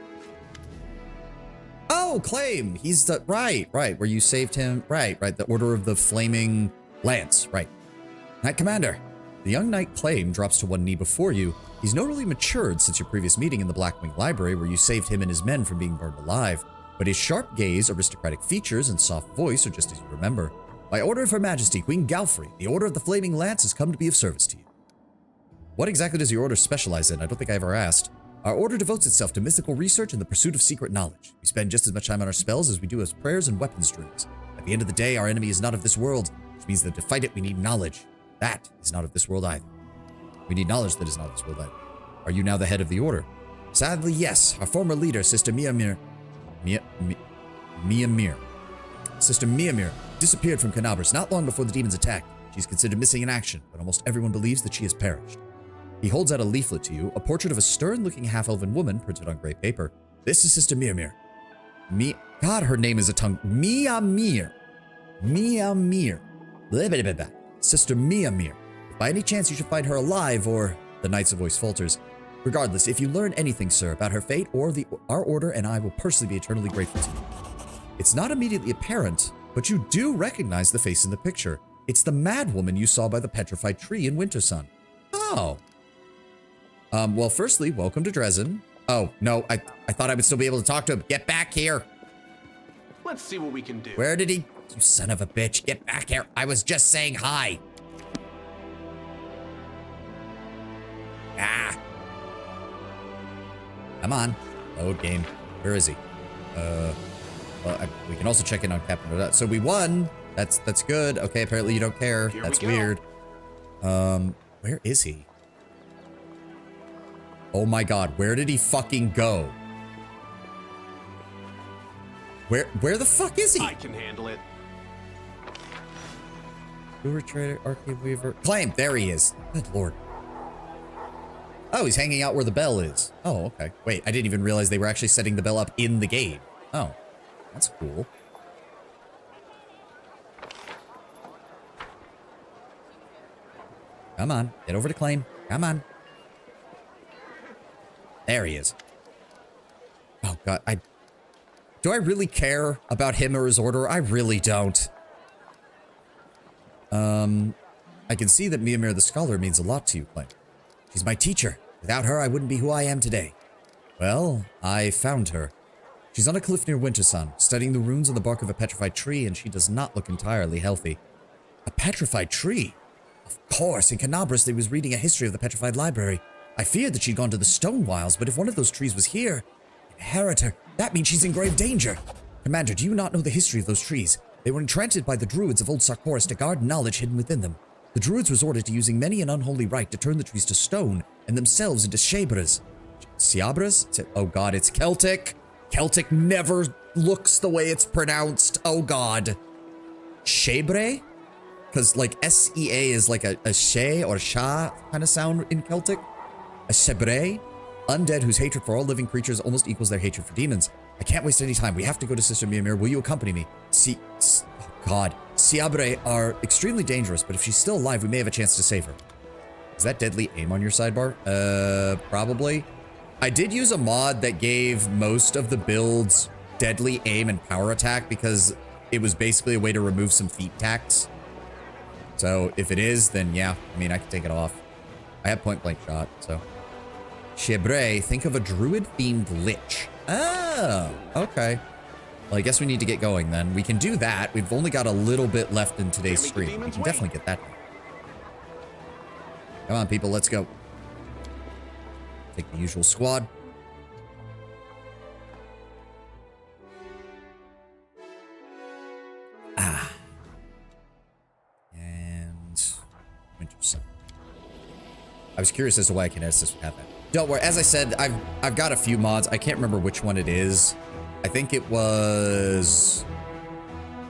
Oh, Claim, he's the, right, where you saved him, right, the Order of the Flaming Lance, right. Knight Commander, the young knight Claim drops to one knee before you. He's notably matured since your previous meeting in the Blackwing Library where you saved him and his men from being burned alive, but his sharp gaze, aristocratic features, and soft voice are just as you remember. By order of Her Majesty, Queen Galfrey, the Order of the Flaming Lance has come to be of service to you. What exactly does your order specialize in? I don't think I ever asked. Our order devotes itself to mystical research and the pursuit of secret knowledge. We spend just as much time on our spells as we do as prayers and weapons drills. At the end of the day, our enemy is not of this world, which means that to fight it, we need knowledge. That is not of this world either. We need knowledge that is not of this world either. Are you now the head of the order? Sadly, yes. Our former leader, Sister Miamir, Sister Miamir disappeared from Canabras not long before the demons attacked. She's considered missing in action, but almost everyone believes that she has perished. He holds out a leaflet to you, a portrait of a stern-looking half-elven woman printed on gray paper. This is Sister Miamir. God, her name is a tongue. Miamir. Sister Miamir. If by any chance you should find her alive, or... The knight's voice falters. Regardless, if you learn anything, sir, about her fate or our order, and I will personally be eternally grateful to you. It's not immediately apparent, but you do recognize the face in the picture. It's the mad woman you saw by the petrified tree in Winter Sun. Oh. Well, firstly, welcome to Dresden. Oh, no, I thought I would still be able to talk to him. Get back here. Let's see what we can do. Where did he? You son of a bitch. Get back here. I was just saying hi. Ah. Come on. Load game. Where is he? Well, we can also check in on Captain Rodot. So we won. That's good. Okay, apparently you don't care. That's weird. Where is he? Oh my god, where did he fucking go? Where the fuck is he? I can handle it. Lure Trader, Arcade Weaver. Claim, there he is. Good lord. Oh, he's hanging out where the bell is. Oh, okay. Wait, I didn't even realize they were actually setting the bell up in the game. Oh, that's cool. Come on, get over to Claim. Come on. There he is. Oh god, do I really care about him or his order? I really don't. I can see that Miamir the Scholar means a lot to you, Claim. She's my teacher. Without her, I wouldn't be who I am today. Well, I found her. She's on a cliff near Wintersun, studying the runes on the bark of a petrified tree, and she does not look entirely healthy. A petrified tree? Of course, in Canabras they was reading a history of the petrified library. I feared that she'd gone to the Stone Wilds, but if one of those trees was here, inherit her, that means she's in grave danger. Commander, do you not know the history of those trees? They were enchanted by the druids of Old Sarkoris to guard knowledge hidden within them. The druids resorted to using many an unholy rite to turn the trees to stone and themselves into Shabras. Siabras? Oh god, it's Celtic. Celtic never looks the way it's pronounced. Oh god. Shabre? Because like S-E-A is like a she or sha kind of sound in Celtic. A Shabre? Undead whose hatred for all living creatures almost equals their hatred for demons. I can't waste any time. We have to go to Sister Miamir. Will you accompany me? Oh god. Siabre are extremely dangerous, but if she's still alive, we may have a chance to save her. Is that deadly aim on your sidebar? Probably. I did use a mod that gave most of the builds deadly aim and power attack because it was basically a way to remove some feat tax. So if it is, then yeah, I mean, I can take it off. I have point blank shot, so. Chebre, think of a druid-themed lich. Oh, okay. Well, I guess we need to get going then. We can do that. We've only got a little bit left in today's stream. We can definitely get that done. Come on, people, let's go. Take the usual squad. And Winter Sun. I was curious as to why Kinesis would have that. Don't worry, as I said, I've got a few mods. I can't remember which one it is. I think it was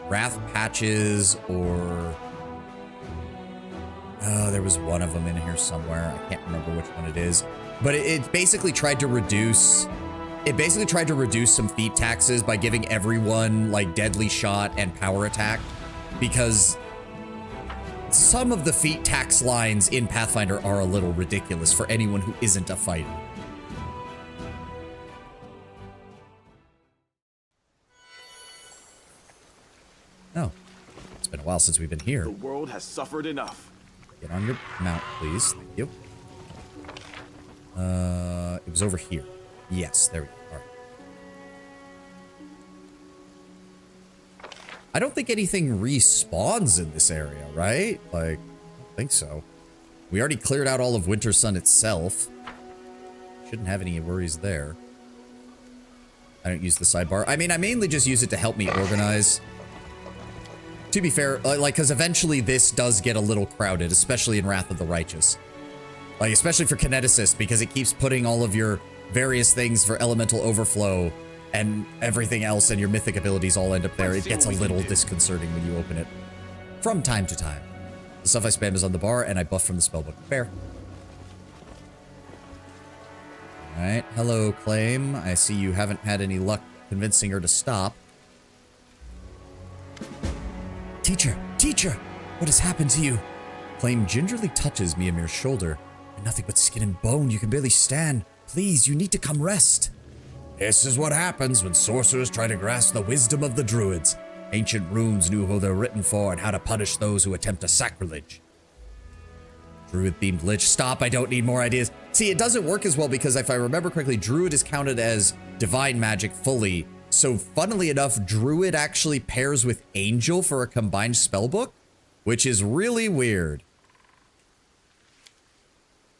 Wrath Patches or oh, there was one of them in here somewhere. I can't remember which one it is. But it basically tried to reduce some feat taxes by giving everyone like deadly shot and power attack, because some of the feat tax lines in Pathfinder are a little ridiculous for anyone who isn't a fighter. Oh, it's been a while since we've been here. The world has suffered enough. Get on your mount, please. Thank you. It was over here. Yes, there we go. All right. I don't think anything respawns in this area, right? Like, I don't think so. We already cleared out all of Winter Sun itself. Shouldn't have any worries there. I don't use the sidebar. I mean, I mainly just use it to help me organize. To be fair, like, because eventually this does get a little crowded, especially in Wrath of the Righteous. Like, especially for Kineticist, because it keeps putting all of your various things for Elemental Overflow and everything else, and your mythic abilities all end up there. It gets a little disconcerting when you open it. From time to time. The stuff I spam is on the bar, and I buff from the spellbook. Fair. Alright, hello, Claim. I see you haven't had any luck convincing her to stop. Teacher! Teacher! What has happened to you? Claim gingerly touches Miamir's shoulder. You're nothing but skin and bone. You can barely stand. Please, you need to come rest. This is what happens when sorcerers try to grasp the wisdom of the druids. Ancient runes knew who they're written for and how to punish those who attempt a sacrilege. Druid-themed lich. Stop, I don't need more ideas. See, it doesn't work as well because if I remember correctly, druid is counted as divine magic fully. So funnily enough, druid actually pairs with angel for a combined spellbook, which is really weird.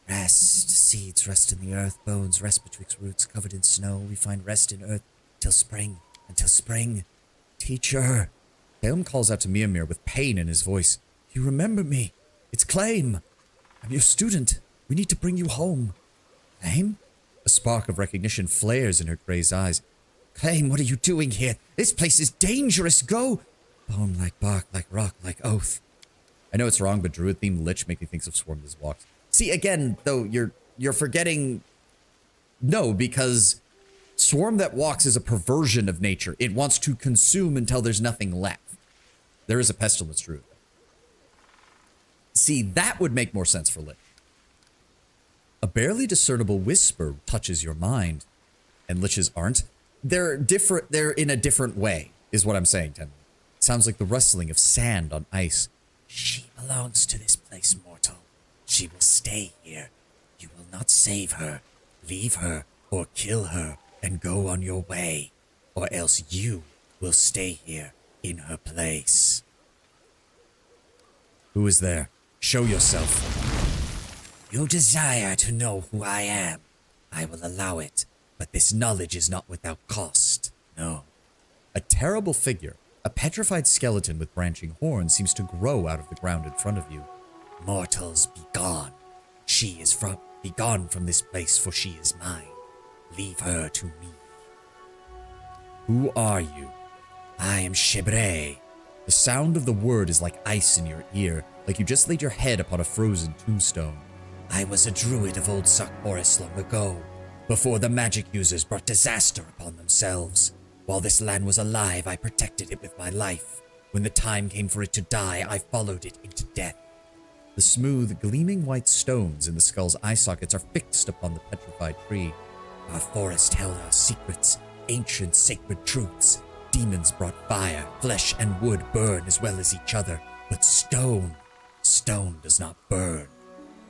Rest. Seeds rest in the earth. Bones rest betwixt roots covered in snow. We find rest in earth till spring. Until spring. Teacher. Calum calls out to Miamir with pain in his voice. You remember me. It's Claim. I'm your student. We need to bring you home. Claim? A spark of recognition flares in her grazed eyes. Claim, what are you doing here? This place is dangerous. Go. Bone like bark, like rock, like oath. I know it's wrong, but druid-themed lich make me think of Swarm that walks. See, again, though, you're forgetting... No, because Swarm that walks is a perversion of nature. It wants to consume until there's nothing left. There is a pestilence druid. See, that would make more sense for lich. A barely discernible whisper touches your mind. And liches aren't. They're different. They're in a different way, is what I'm saying, Ten. Sounds like the rustling of sand on ice. She belongs to this place, mortal. She will stay here. You will not save her, leave her, or kill her, and go on your way. Or else you will stay here in her place. Who is there? Show yourself. You desire to know who I am. I will allow it, but this knowledge is not without cost. No. A terrible figure, a petrified skeleton with branching horns, seems to grow out of the ground in front of you. Mortals, be gone. Be gone from this place, for she is mine. Leave her to me. Who are you? I am Chebre. The sound of the word is like ice in your ear, like you just laid your head upon a frozen tombstone. I was a druid of old Suck Forest long ago, before the magic users brought disaster upon themselves. While this land was alive, I protected it with my life. When the time came for it to die, I followed it into death. The smooth, gleaming white stones in the skull's eye sockets are fixed upon the petrified tree. Our forest held our secrets, ancient sacred truths. Demons brought fire, flesh and wood burn as well as each other. But stone does not burn.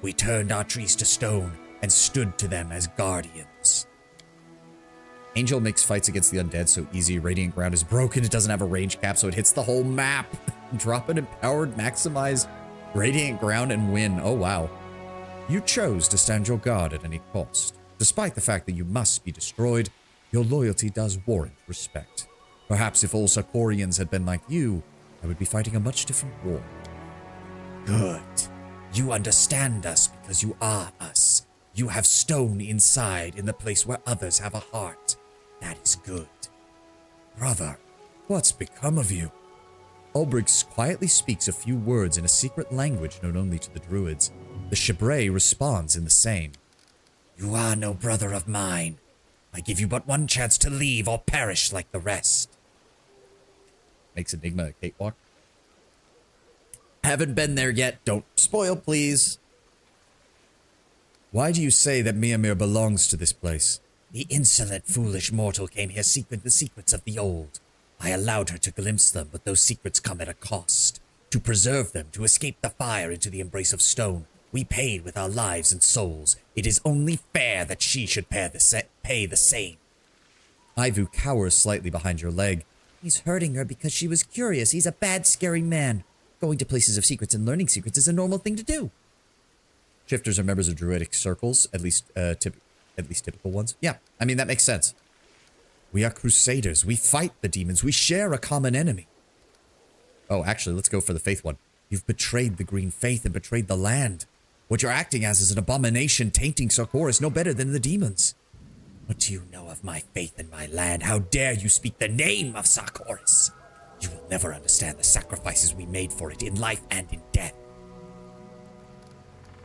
We turned our trees to stone and stood to them as guardians. Angel makes fights against the undead so easy. Radiant Ground is broken. It doesn't have a range cap, so it hits the whole map. Drop an empowered, maximized Radiant Ground and win. Oh, wow. You chose to stand your guard at any cost. Despite the fact that you must be destroyed, your loyalty does warrant respect. Perhaps if all Sarkorians had been like you, I would be fighting a much different war. Good. You understand us because you are us. You have stone inside in the place where others have a heart. That is good. Brother, what's become of you? Ulbrich quietly speaks a few words in a secret language known only to the druids. The Shibray responds in the same. You are no brother of mine. I give you but one chance to leave or perish like the rest. Makes Enigma a cakewalk. Haven't been there yet. Don't spoil, please. Why do you say that Miamir belongs to this place? The insolent, foolish mortal came here seeking the secrets of the old. I allowed her to glimpse them, but those secrets come at a cost. To preserve them, to escape the fire into the embrace of stone, we paid with our lives and souls. It is only fair that she should pay the same. Ivu cowers slightly behind your leg. He's hurting her because she was curious. He's a bad, scary man. Going to places of secrets and learning secrets is a normal thing to do. Shifters are members of druidic circles, at least typical ones. Yeah, I mean, that makes sense. We are crusaders. We fight the demons. We share a common enemy. Oh, actually, let's go for the faith one. You've betrayed the green faith and betrayed the land. What you're acting as is an abomination, tainting Sarkoris no better than the demons. What do you know of my faith and my land? How dare you speak the name of Sarkoris? You will never understand the sacrifices we made for it in life and in death.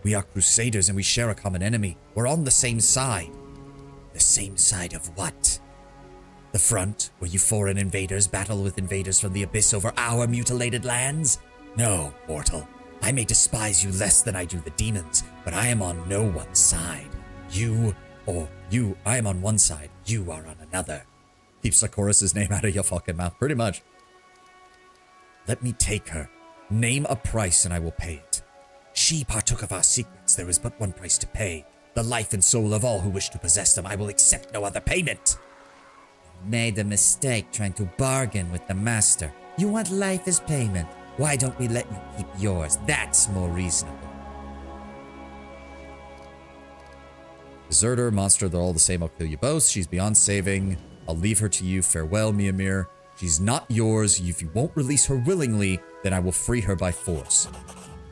We are crusaders and we share a common enemy. We're on the same side. The same side of what? The front, where you foreign invaders battle with invaders from the abyss over our mutilated lands? No, mortal. I may despise you less than I do the demons, but I am on no one's side. I am on one side. You are on another. Keep Sarkoris' name out of your fucking mouth, pretty much. Let me take her. Name a price and I will pay it. She partook of our secrets. There is but one price to pay. The life and soul of all who wish to possess them. I will accept no other payment. You made a mistake trying to bargain with the master. You want life as payment. Why don't we let you keep yours? That's more reasonable. Deserter, monster, they're all the same. I'll kill you both. She's beyond saving. I'll leave her to you. Farewell, Miamir. She's not yours. If you won't release her willingly, then I will free her by force.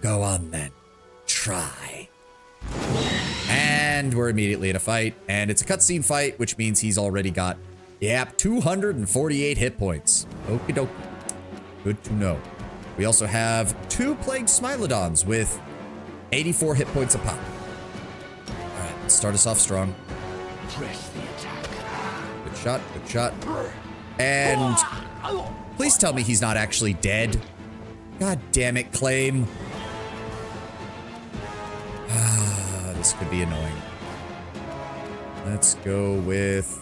Go on then. Try. And we're immediately in a fight. And it's a cutscene fight, which means he's already got, 248 hit points. Okie dokie. Good to know. We also have 2 Plagued Smilodons with 84 hit points a pop. Alright, let's start us off strong. Press the attack. Good shot, good shot. And please tell me he's not actually dead. God damn it, Claim. This could be annoying. Let's go with...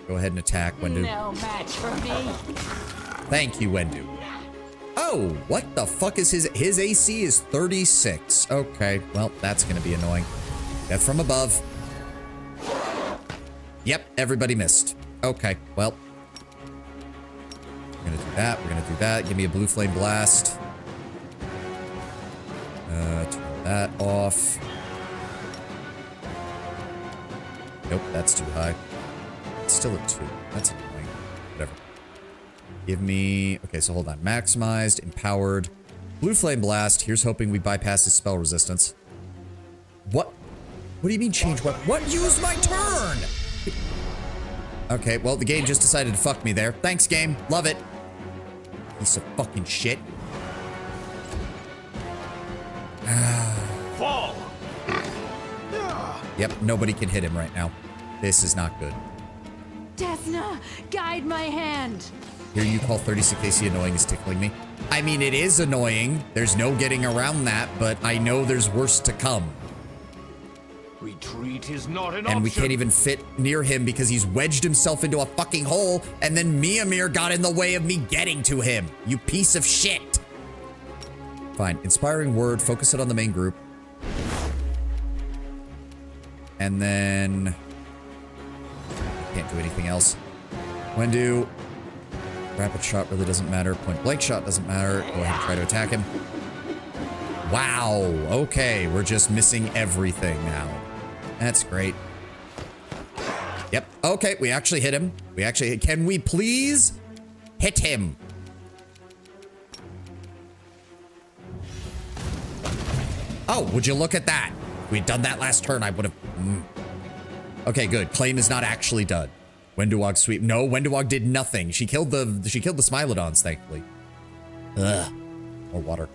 Go ahead and attack, Wendu. No match for me. Thank you, Wendu. Oh, what the fuck is his AC is 36. Okay, well, that's gonna be annoying. Death from above. Yep, everybody missed. Okay, well. We're gonna do that, we're gonna do that. Give me a blue flame blast. Turn that off. Nope, that's too high. It's still a 2. That's annoying. Whatever. Give me... Okay, so hold on. Maximized, empowered. Blue flame blast. Here's hoping we bypass his spell resistance. What? What do you mean change what? What? Use my turn! Okay, well, the game just decided to fuck me there. Thanks, game. Love it. Piece of fucking shit. Fall! Yep, nobody can hit him right now. This is not good. Desna, guide my hand. Here you call 36 AC annoying is tickling me. I mean, it is annoying. There's no getting around that, but I know there's worse to come. Retreat is not an And option. we can't even fit near him because he's wedged himself into a fucking hole, and then Mimir got in the way of me getting to him. You piece of shit. Fine. Inspiring word. Focus it on the main group. And then... can't do anything else. Wendu. Rapid shot really doesn't matter. Point blank shot doesn't matter. Go ahead and try to attack him. Wow. Okay. We're just missing everything now. That's great. Yep. Okay. We actually hit him. We actually... Can we please hit him? Oh, would you look at that? If we'd done that last turn, I would have... Okay, good. Claim is not actually done. Wenduwog sweep. No, Wenduwog did nothing. She killed the Smilodons, thankfully. Ugh. More water.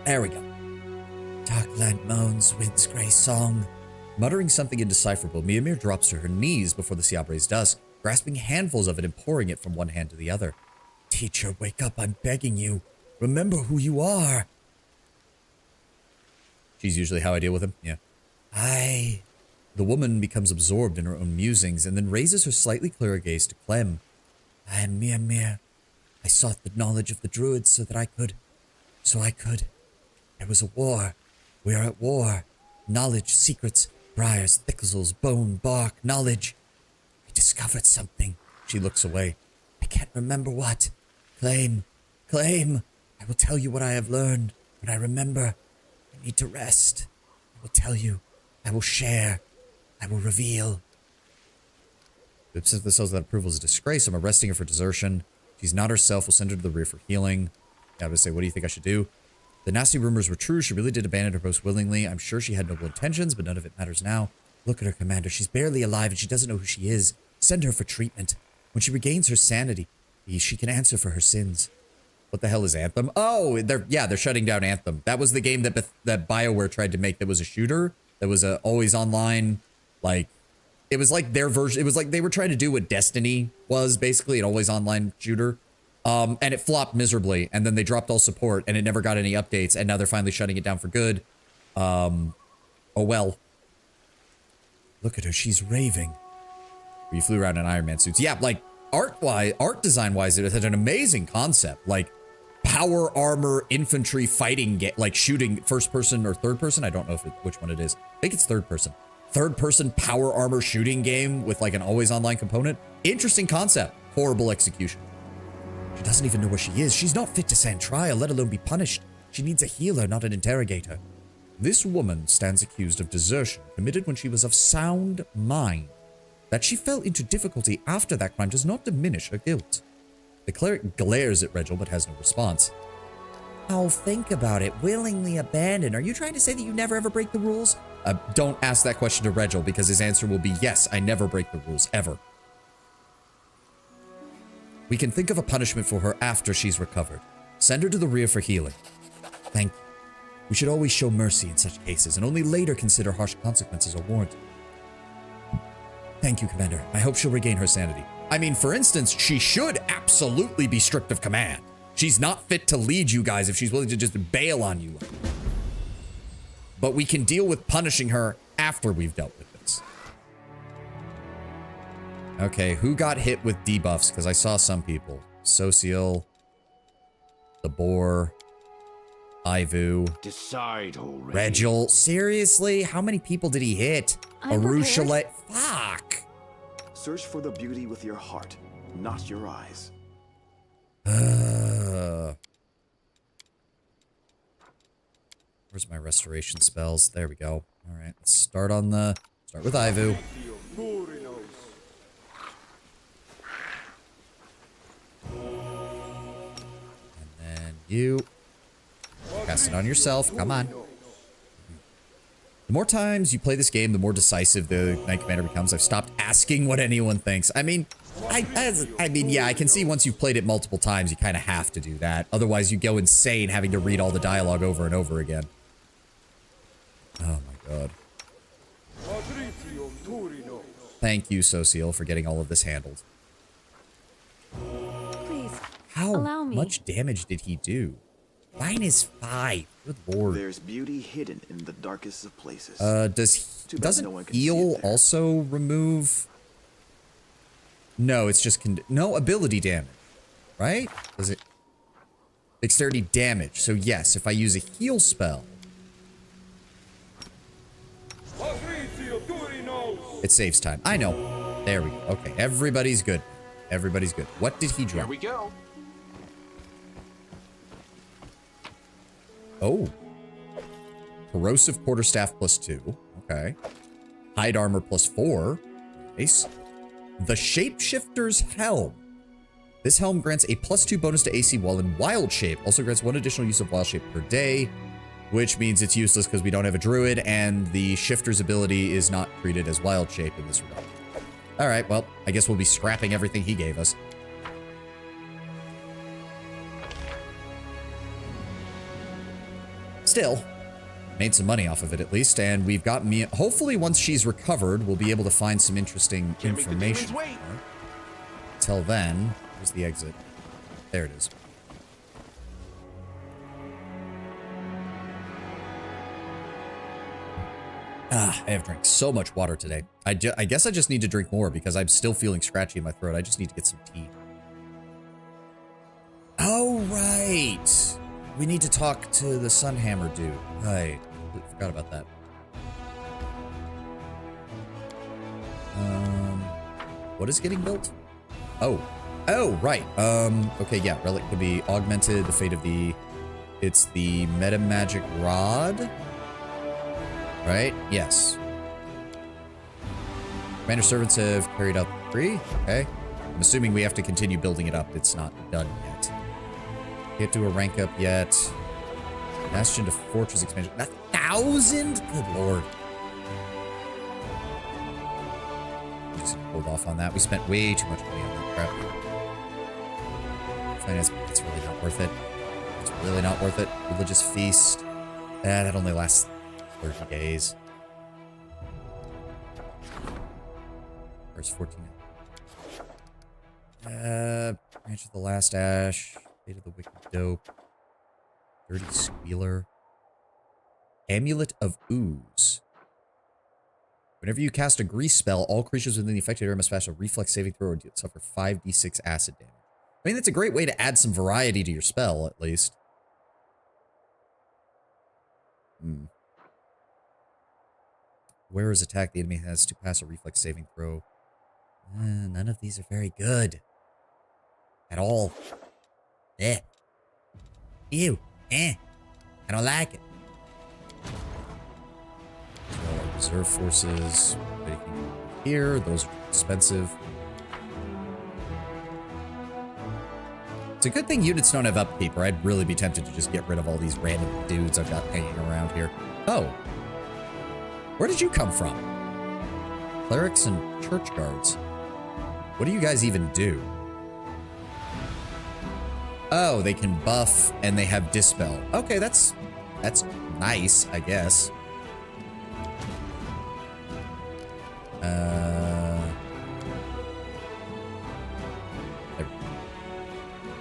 There we go. Darkland moans, wind's grey song. Muttering something indecipherable, Mimir drops to her knees before the Siabre's dusk, grasping handfuls of it and pouring it from one hand to the other. Teacher, wake up, I'm begging you. Remember who you are. She's usually how I deal with him, yeah. The woman becomes absorbed in her own musings and then raises her slightly clearer gaze to Clem. I am Mimir. I sought the knowledge of the druids so I could. There was a war. We are at war. Knowledge, secrets, briars, thickles, bone, bark, knowledge. I discovered something. She looks away. I can't remember what. Claim. I will tell you what I have learned. When I remember, I need to rest. I will tell you. I will share. I will reveal. Since the cells that approval is a disgrace, I'm arresting her for desertion. She's not herself. We'll send her to the rear for healing. I would say, what do you think I should do? The nasty rumors were true. She really did abandon her post willingly. I'm sure she had noble intentions, but none of it matters now. Look at her, Commander. She's barely alive and she doesn't know who she is. Send her for treatment. When she regains her sanity, she can answer for her sins. What the hell is Anthem? Oh, they're shutting down Anthem. That was the game that BioWare tried to make that was a shooter. That was a always online, like, it was like their version. It was like they were trying to do what Destiny was, basically, an always online shooter. And it flopped miserably, and then they dropped all support, and it never got any updates, and now they're finally shutting it down for good. Oh well. Look at her, she's raving. We flew around in Iron Man suits. Yeah, like, art design-wise, it had an amazing concept. Like, power armor, infantry, fighting, like, shooting first person or third person. I don't know which one it is. I think it's third person. Third person power armor shooting game with, like, an always online component. Interesting concept. Horrible execution. She doesn't even know where she is. She's not fit to stand trial, let alone be punished. She needs a healer, not an interrogator. This woman stands accused of desertion committed when she was of sound mind. That she fell into difficulty after that crime does not diminish her guilt. The cleric glares at Regil but has no response. Oh, think about it. Willingly abandon. Are you trying to say that you never ever break the rules? Don't ask that question to Regil because his answer will be yes, I never break the rules, ever. We can think of a punishment for her after she's recovered. Send her to the rear for healing. Thank you. We should always show mercy in such cases and only later consider harsh consequences are warranted. Thank you, Commander. I hope she'll regain her sanity. I mean, for instance, she should absolutely be stripped of command. She's not fit to lead you guys if she's willing to just bail on you. But we can deal with punishing her after we've dealt with this. Okay, who got hit with debuffs? Because I saw some people. Social, the Boar, Ivu, Decide already. Regil. Seriously? How many people did he hit? Areelu. Fuck. Search for the beauty with your heart, not your eyes. Where's my restoration spells? There we go. All right, let's start with Ivu. And then you cast it on yourself. Come on. The more times you play this game, the more decisive the Knight Commander becomes. I've stopped asking what anyone thinks. I mean, yeah, I can see once you've played it multiple times, you kind of have to do that. Otherwise, you go insane having to read all the dialogue over and over again. Oh my god. Thank you, Social, for getting all of this handled. How Allow me. much damage did he do? -5. Good lord. There's beauty hidden in the darkest of places. Too bad Doesn't no one can see heal it there. also remove? No, it's just no ability damage, right? Does it? Dexterity damage. So yes, if I use a heal spell, it saves time. I know. There we go. Okay, everybody's good. Everybody's good. What did he Here drop? we go. Oh. Corrosive quarterstaff +2. Okay. Hide armor +4. Nice. The Shapeshifter's Helm. This helm grants a +2 bonus to AC while in wild shape. Also grants 1 additional use of wild shape per day, which means it's useless because we don't have a druid, and the shifter's ability is not treated as wild shape in this regard. All right, well, I guess we'll be scrapping everything he gave us. Still, made some money off of it at least, and we've got me. Hopefully, once she's recovered, we'll be able to find some interesting Can't make the information. demons wait. Till then, where's the exit? There it is. I have drank so much water today. I guess I just need to drink more because I'm still feeling scratchy in my throat. I just need to get some tea. Oh, right. We need to talk to the Sunhammer dude. I completely forgot about that. What is getting built? Oh, right. Okay, yeah. Relic could be augmented. The fate of the... It's the meta magic rod. Right? Yes. Commander servants have carried out the decree. Okay. I'm assuming we have to continue building it up. It's not done yet. Can't do a rank up yet. Bastion to fortress expansion. 1,000? Good lord. Just hold off on that. We spent way too much money on that crap. Finance, it's really not worth it. It's really not worth it. Religious feast. That only lasts 30 days. Where's 14? Branch of the Last Ash. Fate of the Wicked Dope. Dirty Squealer. Amulet of Ooze. Whenever you cast a grease spell, all creatures within the affected area must pass a reflex saving throw or suffer 5d6 acid damage. I mean, that's a great way to add some variety to your spell, at least. Where is attack? The enemy has to pass a reflex saving throw. None of these are very good. At all. Ew. I don't like it. So our reserve forces. Here, those are expensive. It's a good thing units don't have upkeep, or I'd really be tempted to just get rid of all these random dudes I've got hanging around here. Oh. Where did you come from? Clerics and church guards. What do you guys even do? Oh, they can buff and they have dispel. Okay, that's nice, I guess.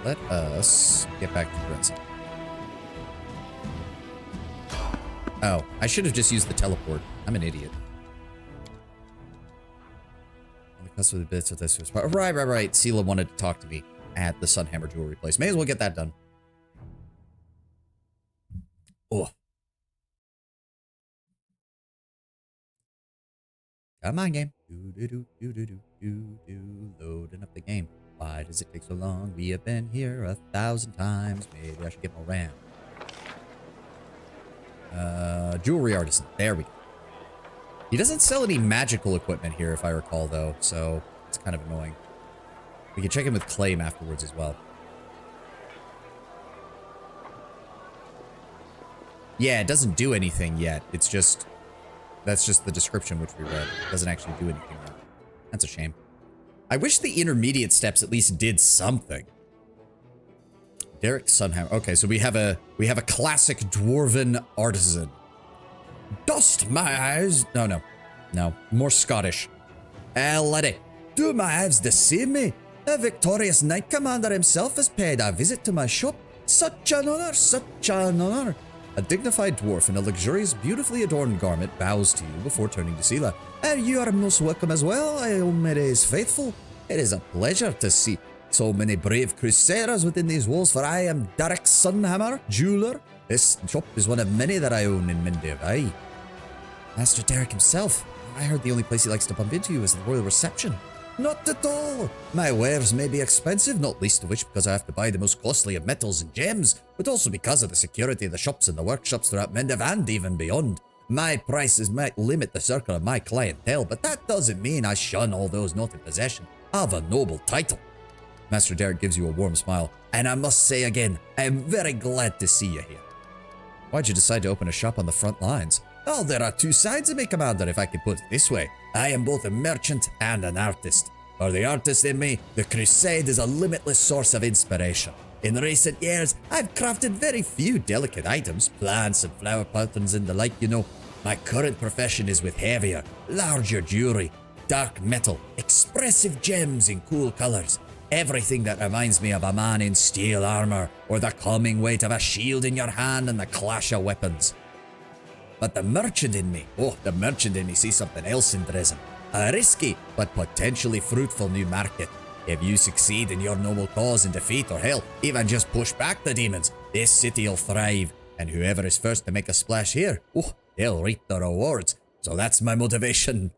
Let us get back to dressing. Oh, I should have just used the teleport. I'm an idiot. On the cusp of the bits of this. Right. Sela wanted to talk to me at the Sunhammer jewelry place. May as well get that done. Oh. Come on, game. Loading up the game. Why does it take so long? We have been here 1,000 times. Maybe I should get more RAM. Jewelry artisan. There we go. He doesn't sell any magical equipment here, if I recall, though, so it's kind of annoying. We can check in with Claim afterwards as well. Yeah, it doesn't do anything yet. It's just... That's just the description which we read. It doesn't actually do anything yet. That's a shame. I wish the intermediate steps at least did something. Derek Sunhammer. Okay, so we have a classic dwarven artisan. Dust my eyes. No. More Scottish. Laddie, do my eyes deceive me? The victorious Knight Commander himself has paid a visit to my shop. Such an honor, such an honor. A dignified dwarf in a luxurious, beautifully adorned garment bows to you before turning to Sela. And you are most welcome as well, Aomere's faithful. It is a pleasure to see so many brave crusaders within these walls, for I am Derek Sunhammer, jeweler. This shop is one of many that I own in Mendiv. Aye. Master Derek himself. I heard the only place he likes to bump into you is the royal reception. Not at all. My wares may be expensive, not least of which because I have to buy the most costly of metals and gems, but also because of the security of the shops and the workshops throughout Mendiv and even beyond. My prices might limit the circle of my clientele, but that doesn't mean I shun all those not in possession of a noble title. Master Derek gives you a warm smile. And I must say again, I am very glad to see you here. Why'd you decide to open a shop on the front lines? Oh, there are two sides of me, Commander, if I could put it this way. I am both a merchant and an artist. For the artist in me, the crusade is a limitless source of inspiration. In recent years, I've crafted very few delicate items, plants and flower patterns and the like, you know. My current profession is with heavier, larger jewelry, dark metal, expressive gems in cool colors. Everything that reminds me of a man in steel armor, or the calming weight of a shield in your hand and the clash of weapons. But the merchant in me sees something else in Dresden. A risky, but potentially fruitful new market. If you succeed in your noble cause and defeat, or hell, even just push back the demons, this city will thrive. And whoever is first to make a splash here, they'll reap the rewards. So that's my motivation.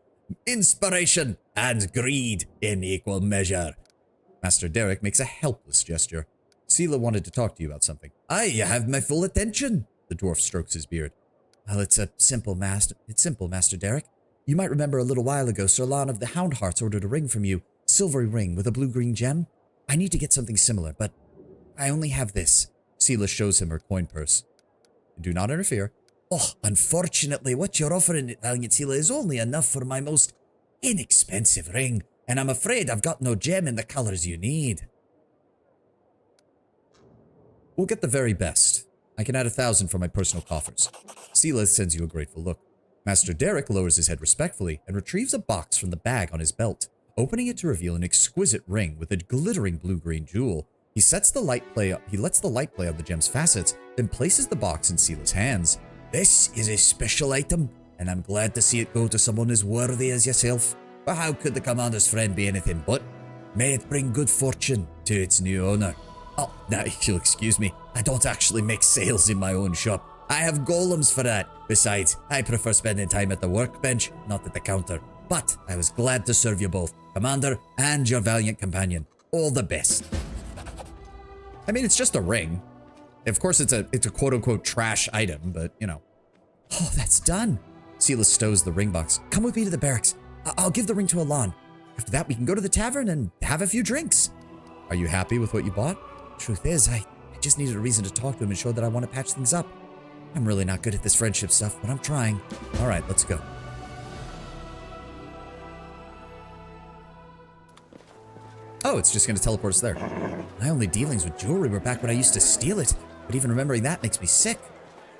Inspiration and greed in equal measure. Master Derek makes a helpless gesture. Sela wanted to talk to you about something. Aye, you have my full attention. The dwarf strokes his beard. Well, it's simple, Master Derek. You might remember a little while ago, Sir Lon of the Houndhearts ordered a ring from you. Silvery ring with a blue-green gem. I need to get something similar, but I only have this. Sela shows him her coin purse. Do not interfere. Oh, unfortunately, what you're offering, Valiant Sela, is only enough for my most inexpensive ring, and I'm afraid I've got no gem in the colors you need. We'll get the very best. I can add 1,000 for my personal coffers. Sela sends you a grateful look. Master Derek lowers his head respectfully and retrieves a box from the bag on his belt, opening it to reveal an exquisite ring with a glittering blue-green jewel. He lets the light play on the gem's facets, then places the box in Sela's hands. This is a special item, and I'm glad to see it go to someone as worthy as yourself. But how could the commander's friend be anything but? May it bring good fortune to its new owner. Oh, now you'll excuse me, I don't actually make sales in my own shop. I have golems for that. Besides, I prefer spending time at the workbench, not at the counter. But I was glad to serve you both, Commander and your valiant companion. All the best. I mean, it's just a ring. Of course, it's a quote-unquote trash item, but, you know. Oh, that's done. Sela stows the ring box. Come with me to the barracks. I'll give the ring to Alon. After that, we can go to the tavern and have a few drinks. Are you happy with what you bought? Truth is, I just needed a reason to talk to him and show that I want to patch things up. I'm really not good at this friendship stuff, but I'm trying. All right, let's go. Oh, it's just going to teleport us there. My only dealings with jewelry were back when I used to steal it, but even remembering that makes me sick.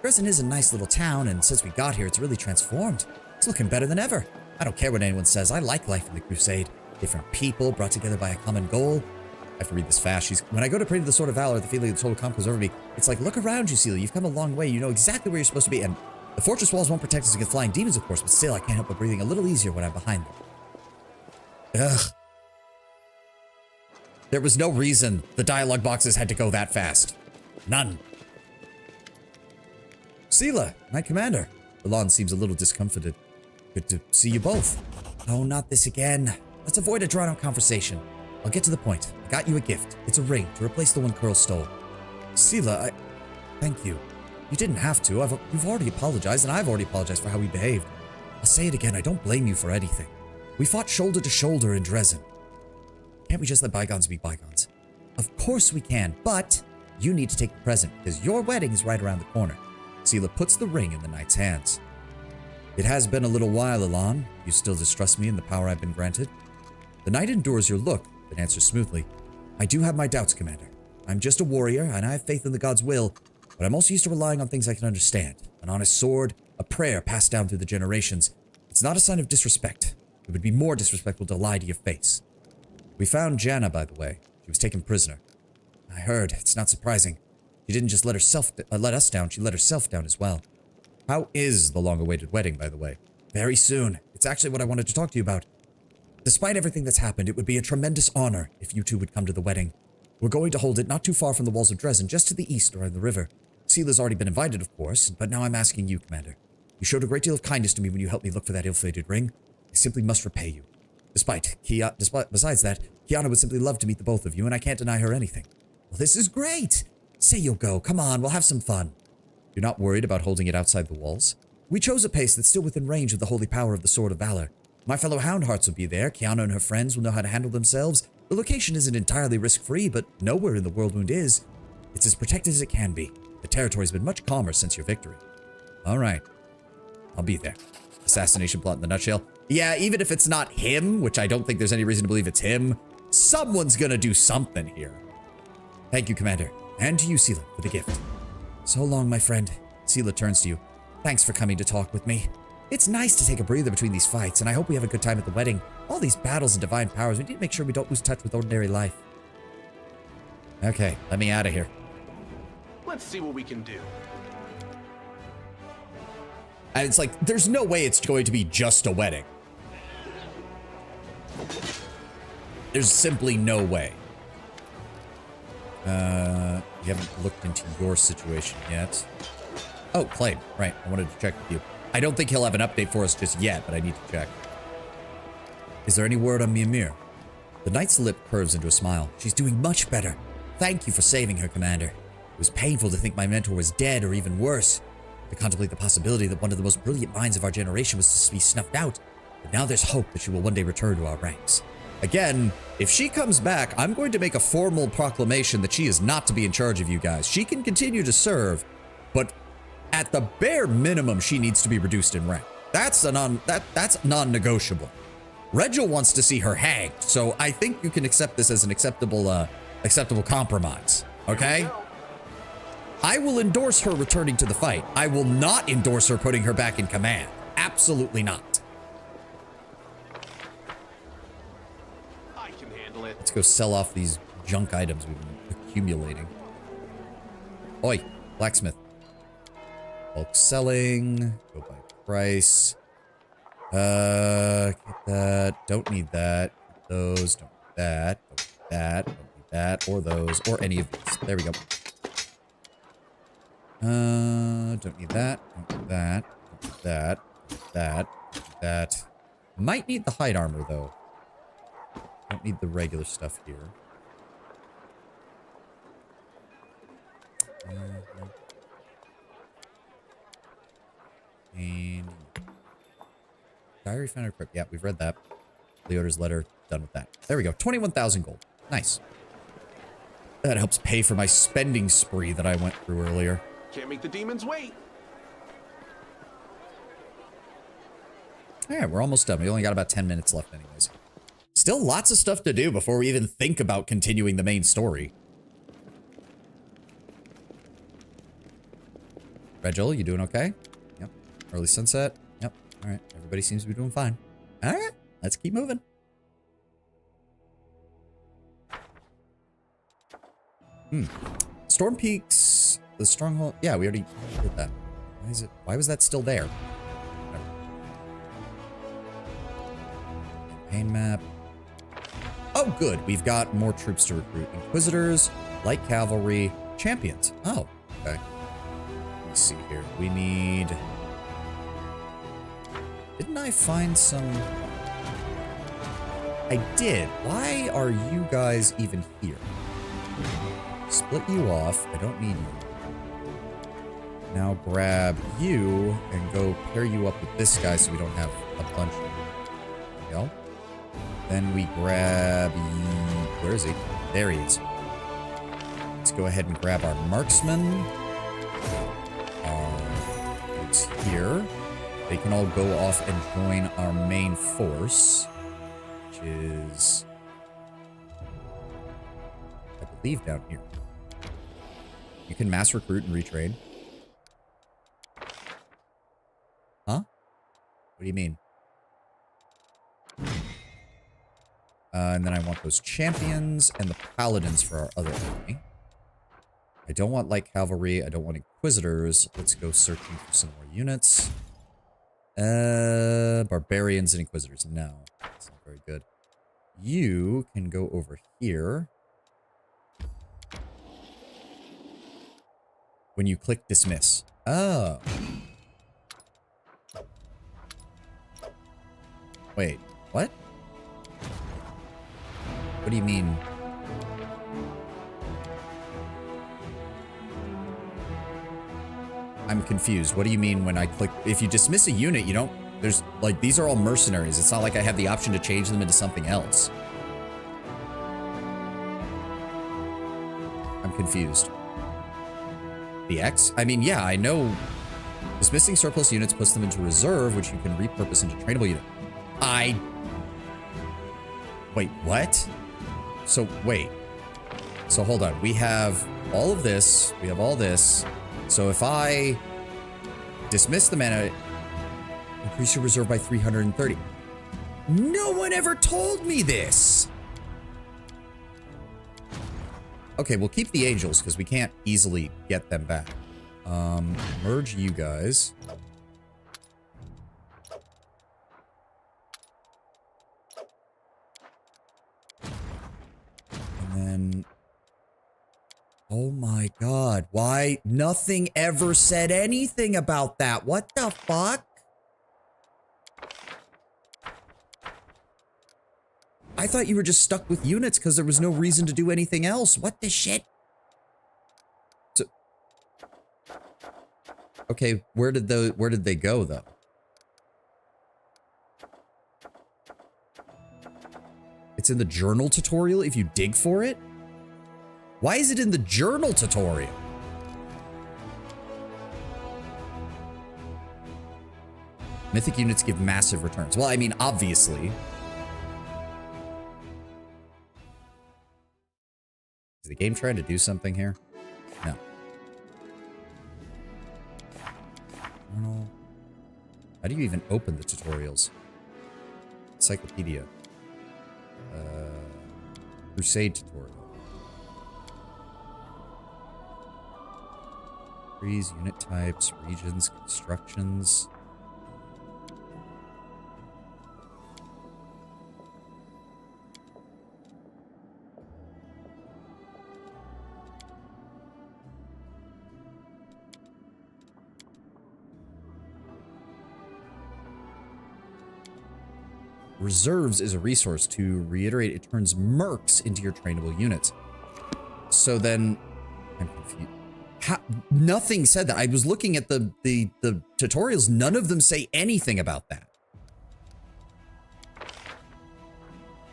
Dresden is a nice little town, and since we got here, it's really transformed. It's looking better than ever. I don't care what anyone says. I like life in the Crusade. Different people brought together by a common goal. I have to read this fast. When I go to pray to the Sword of Valor, the feeling of the total calm comes over me. It's like, look around you, Sela. You've come a long way. You know exactly where you're supposed to be. And the fortress walls won't protect us against flying demons, of course, but still, I can't help but breathing a little easier when I'm behind them. Ugh. There was no reason the dialogue boxes had to go that fast. None. Sela, my commander. Alon seems a little discomfited. Good to see you both. Oh, not this again. Let's avoid a drawn-out conversation. I'll get to the point. I got you a gift. It's a ring to replace the one Curl stole. Sela, thank you. You didn't have to. You've already apologized, and I've already apologized for how we behaved. I'll say it again. I don't blame you for anything. We fought shoulder to shoulder in Dresden. Can't we just let bygones be bygones? Of course we can, but you need to take the present, because your wedding is right around the corner. Sela puts the ring in the knight's hands. It has been a little while, Alon. You still distrust me and the power I've been granted? The knight endures your look, but answers smoothly. I do have my doubts, Commander. I'm just a warrior, and I have faith in the god's will, but I'm also used to relying on things I can understand. An honest sword, a prayer passed down through the generations. It's not a sign of disrespect. It would be more disrespectful to lie to your face. We found Janna, by the way. She was taken prisoner. I heard. It's not surprising. She didn't just let us down, she let herself down as well. How is the long-awaited wedding, by the way? Very soon. It's actually what I wanted to talk to you about. Despite everything that's happened, it would be a tremendous honor if you two would come to the wedding. We're going to hold it not too far from the walls of Dresden, just to the east around the river. Sela's already been invited, of course, but now I'm asking you, Commander. You showed a great deal of kindness to me when you helped me look for that ill-fated ring. I simply must repay you. Besides that, Kiana would simply love to meet the both of you, and I can't deny her anything. Well, this is great. Say you'll go. Come on, we'll have some fun. You're not worried about holding it outside the walls? We chose a place that's still within range of the holy power of the Sword of Valor. My fellow Houndhearts will be there. Kiana and her friends will know how to handle themselves. The location isn't entirely risk-free, but nowhere in the Worldwound is. It's as protected as it can be. The territory's been much calmer since your victory. All right. I'll be there. Assassination plot in the nutshell. Yeah, even if it's not him, which I don't think there's any reason to believe it's him, someone's gonna do something here. Thank you, Commander. And to you, Sela, for the gift. So long, my friend. Sela turns to you. Thanks for coming to talk with me. It's nice to take a breather between these fights, and I hope we have a good time at the wedding. All these battles and divine powers, we need to make sure we don't lose touch with ordinary life. Okay, let me out of here. Let's see what we can do. And it's like, there's no way it's going to be just a wedding. There's simply no way. We haven't looked into your situation yet. Oh, Claim. Right, I wanted to check with you. I don't think he'll have an update for us just yet, but I need to check. Is there any word on Mimir? The knight's lip curves into a smile. She's doing much better. Thank you for saving her, Commander. It was painful to think my mentor was dead, or even worse. To contemplate the possibility that one of the most brilliant minds of our generation was to be snuffed out. But now there's hope that she will one day return to our ranks. Again, if she comes back, I'm going to make a formal proclamation that she is not to be in charge of you guys. She can continue to serve, but at the bare minimum, she needs to be reduced in rank. That's non-negotiable. Regil wants to see her hanged, so I think you can accept this as an acceptable compromise. Okay? I will endorse her returning to the fight. I will not endorse her putting her back in command. Absolutely not. I can handle it. Let's go sell off these junk items we've been accumulating. Oi, blacksmith. Bulk selling. Go by price. Get that. Don't need that. Those. Don't need that. Don't need that. Don't need that. Or those. Or any of these. There we go. Don't need that. Don't need that. Don't need that. Don't need that. Don't need that. Might need the hide armor though. Don't need the regular stuff here. And diary found equipped. Yeah, we've read that. Leota's letter. Done with that. There we go. 21,000 gold. Nice. That helps pay for my spending spree that I went through earlier. Can't make the demons wait. All right, we're almost done. We only got about 10 minutes left anyways. Still lots of stuff to do before we even think about continuing the main story. Regil, you doing okay? Yep. Early sunset? Yep. All right. Everybody seems to be doing fine. All right. Let's keep moving. Storm Peaks, the stronghold. Yeah, we already did that. Why is it? Why was that still there? Whatever. Campaign map. Oh, good. We've got more troops to recruit. Inquisitors, light cavalry, champions. Oh, okay. Let's see here. We need... Didn't I find some... I did. Why are you guys even here? Split you off. I don't need you. Now grab you and go pair you up with this guy so we don't have a bunch of them. There we go. Then we grab... Where is he? There he is. Let's go ahead and grab our marksman. It's here. They can all go off and join our main force, which is, I believe, down here. You can mass recruit and retrain. Huh? What do you mean? And then I want those champions and the paladins for our other army. I don't want light cavalry. I don't want inquisitors. Let's go searching for some more units. Barbarians and inquisitors. No, that's not very good. You can go over here. When you click dismiss. Oh. Wait, what? What do you mean? I'm confused. What do you mean when I click? If you dismiss a unit, you don't... There's, like, these are all mercenaries. It's not like I have the option to change them into something else. I'm confused. The X? I mean, yeah, I know. Dismissing surplus units puts them into reserve, which you can repurpose into trainable unit. Wait, what? So, wait. So, hold on. We have all of this. We have all this. So, if I dismiss the mana, increase your reserve by 330. No one ever told me this! Okay, we'll keep the angels, because we can't easily get them back. Merge you guys. And then... Oh my god, why? Nothing ever said anything about that. What the fuck? I thought you were just stuck with units because there was no reason to do anything else. What the shit? So, okay, where did they go though? It's in the journal tutorial if you dig for it? Why is it in the journal tutorial? Mythic units give massive returns. Well, I mean, obviously. Is the game trying to do something here? No. Journal. How do you even open the tutorials? Encyclopedia. Crusade tutorial. Trees, unit types, regions, constructions. Reserves is a resource. To reiterate, it turns mercs into your trainable units. So then, I'm confused. Nothing said that. I was looking at the tutorials. None of them say anything about that.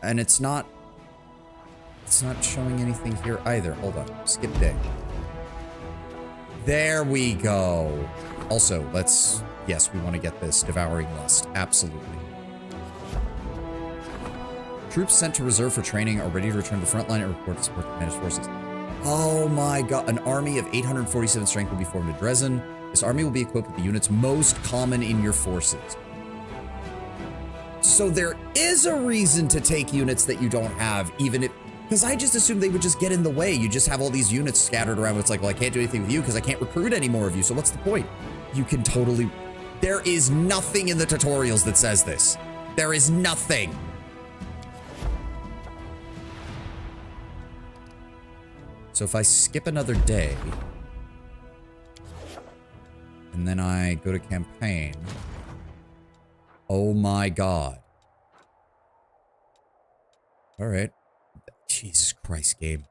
And it's not showing anything here either. Hold on. Skip day. There we go. Also, yes, we want to get this Devouring Lust. Absolutely. Troops sent to reserve for training are ready to return to the front line and report to support the managed forces. Oh my god, an army of 847 strength will be formed in Dresden. This army will be equipped with the units most common in your forces. So there is a reason to take units that you don't have, even if... Because I just assumed they would just get in the way. You just have all these units scattered around. It's like, well, I can't do anything with you because I can't recruit any more of you. So what's the point? You can totally... There is nothing in the tutorials that says this. There is nothing. So if I skip another day, and then I go to campaign, oh my god. All right. Jesus Christ, game.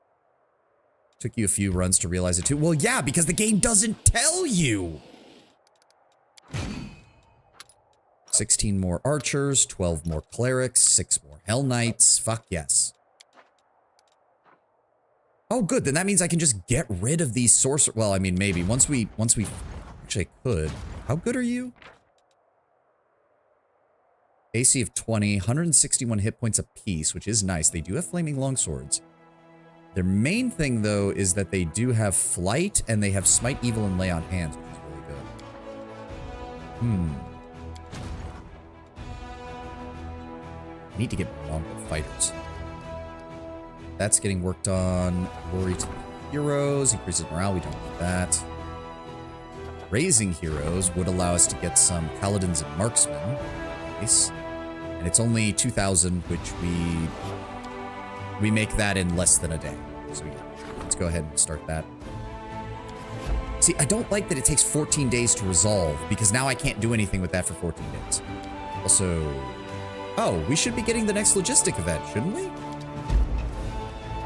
Took you a few runs to realize it too. Well, yeah, because the game doesn't tell you. 16 more archers, 12 more clerics, 6 more hell knights. Fuck yes. Oh, good. Then that means I can just get rid of these sorcerers. Well, I mean, maybe once we actually I could. How good are you? AC of 20, 161 hit points apiece, which is nice. They do have flaming longswords. Their main thing, though, is that they do have flight and they have smite evil and lay on hands, which is really good. I need to get Mongol fighters. That's getting worked on. Glory to the heroes. Increases morale. We don't want that. Raising heroes would allow us to get some paladins and marksmen. Nice. And it's only 2,000, which we make that in less than a day. So yeah, let's go ahead and start that. See, I don't like that it takes 14 days to resolve, because now I can't do anything with that for 14 days. Also, oh, we should be getting the next logistic event, shouldn't we?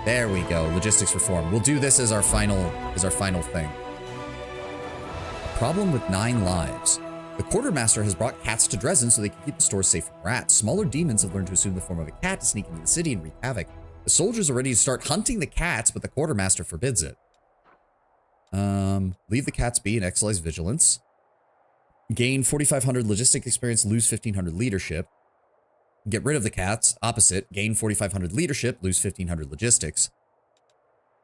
There we go, logistics reform. We'll do this as our final thing. A problem with 9 lives. The quartermaster has brought cats to Dresden so they can keep the stores safe from rats. Smaller demons have learned to assume the form of a cat to sneak into the city and wreak havoc. The soldiers are ready to start hunting the cats, but the quartermaster forbids it. Leave the cats be and exercise vigilance. Gain 4,500 logistic experience, lose 1,500 leadership. Get rid of the cats. Opposite, gain 4,500 leadership, lose 1,500 logistics.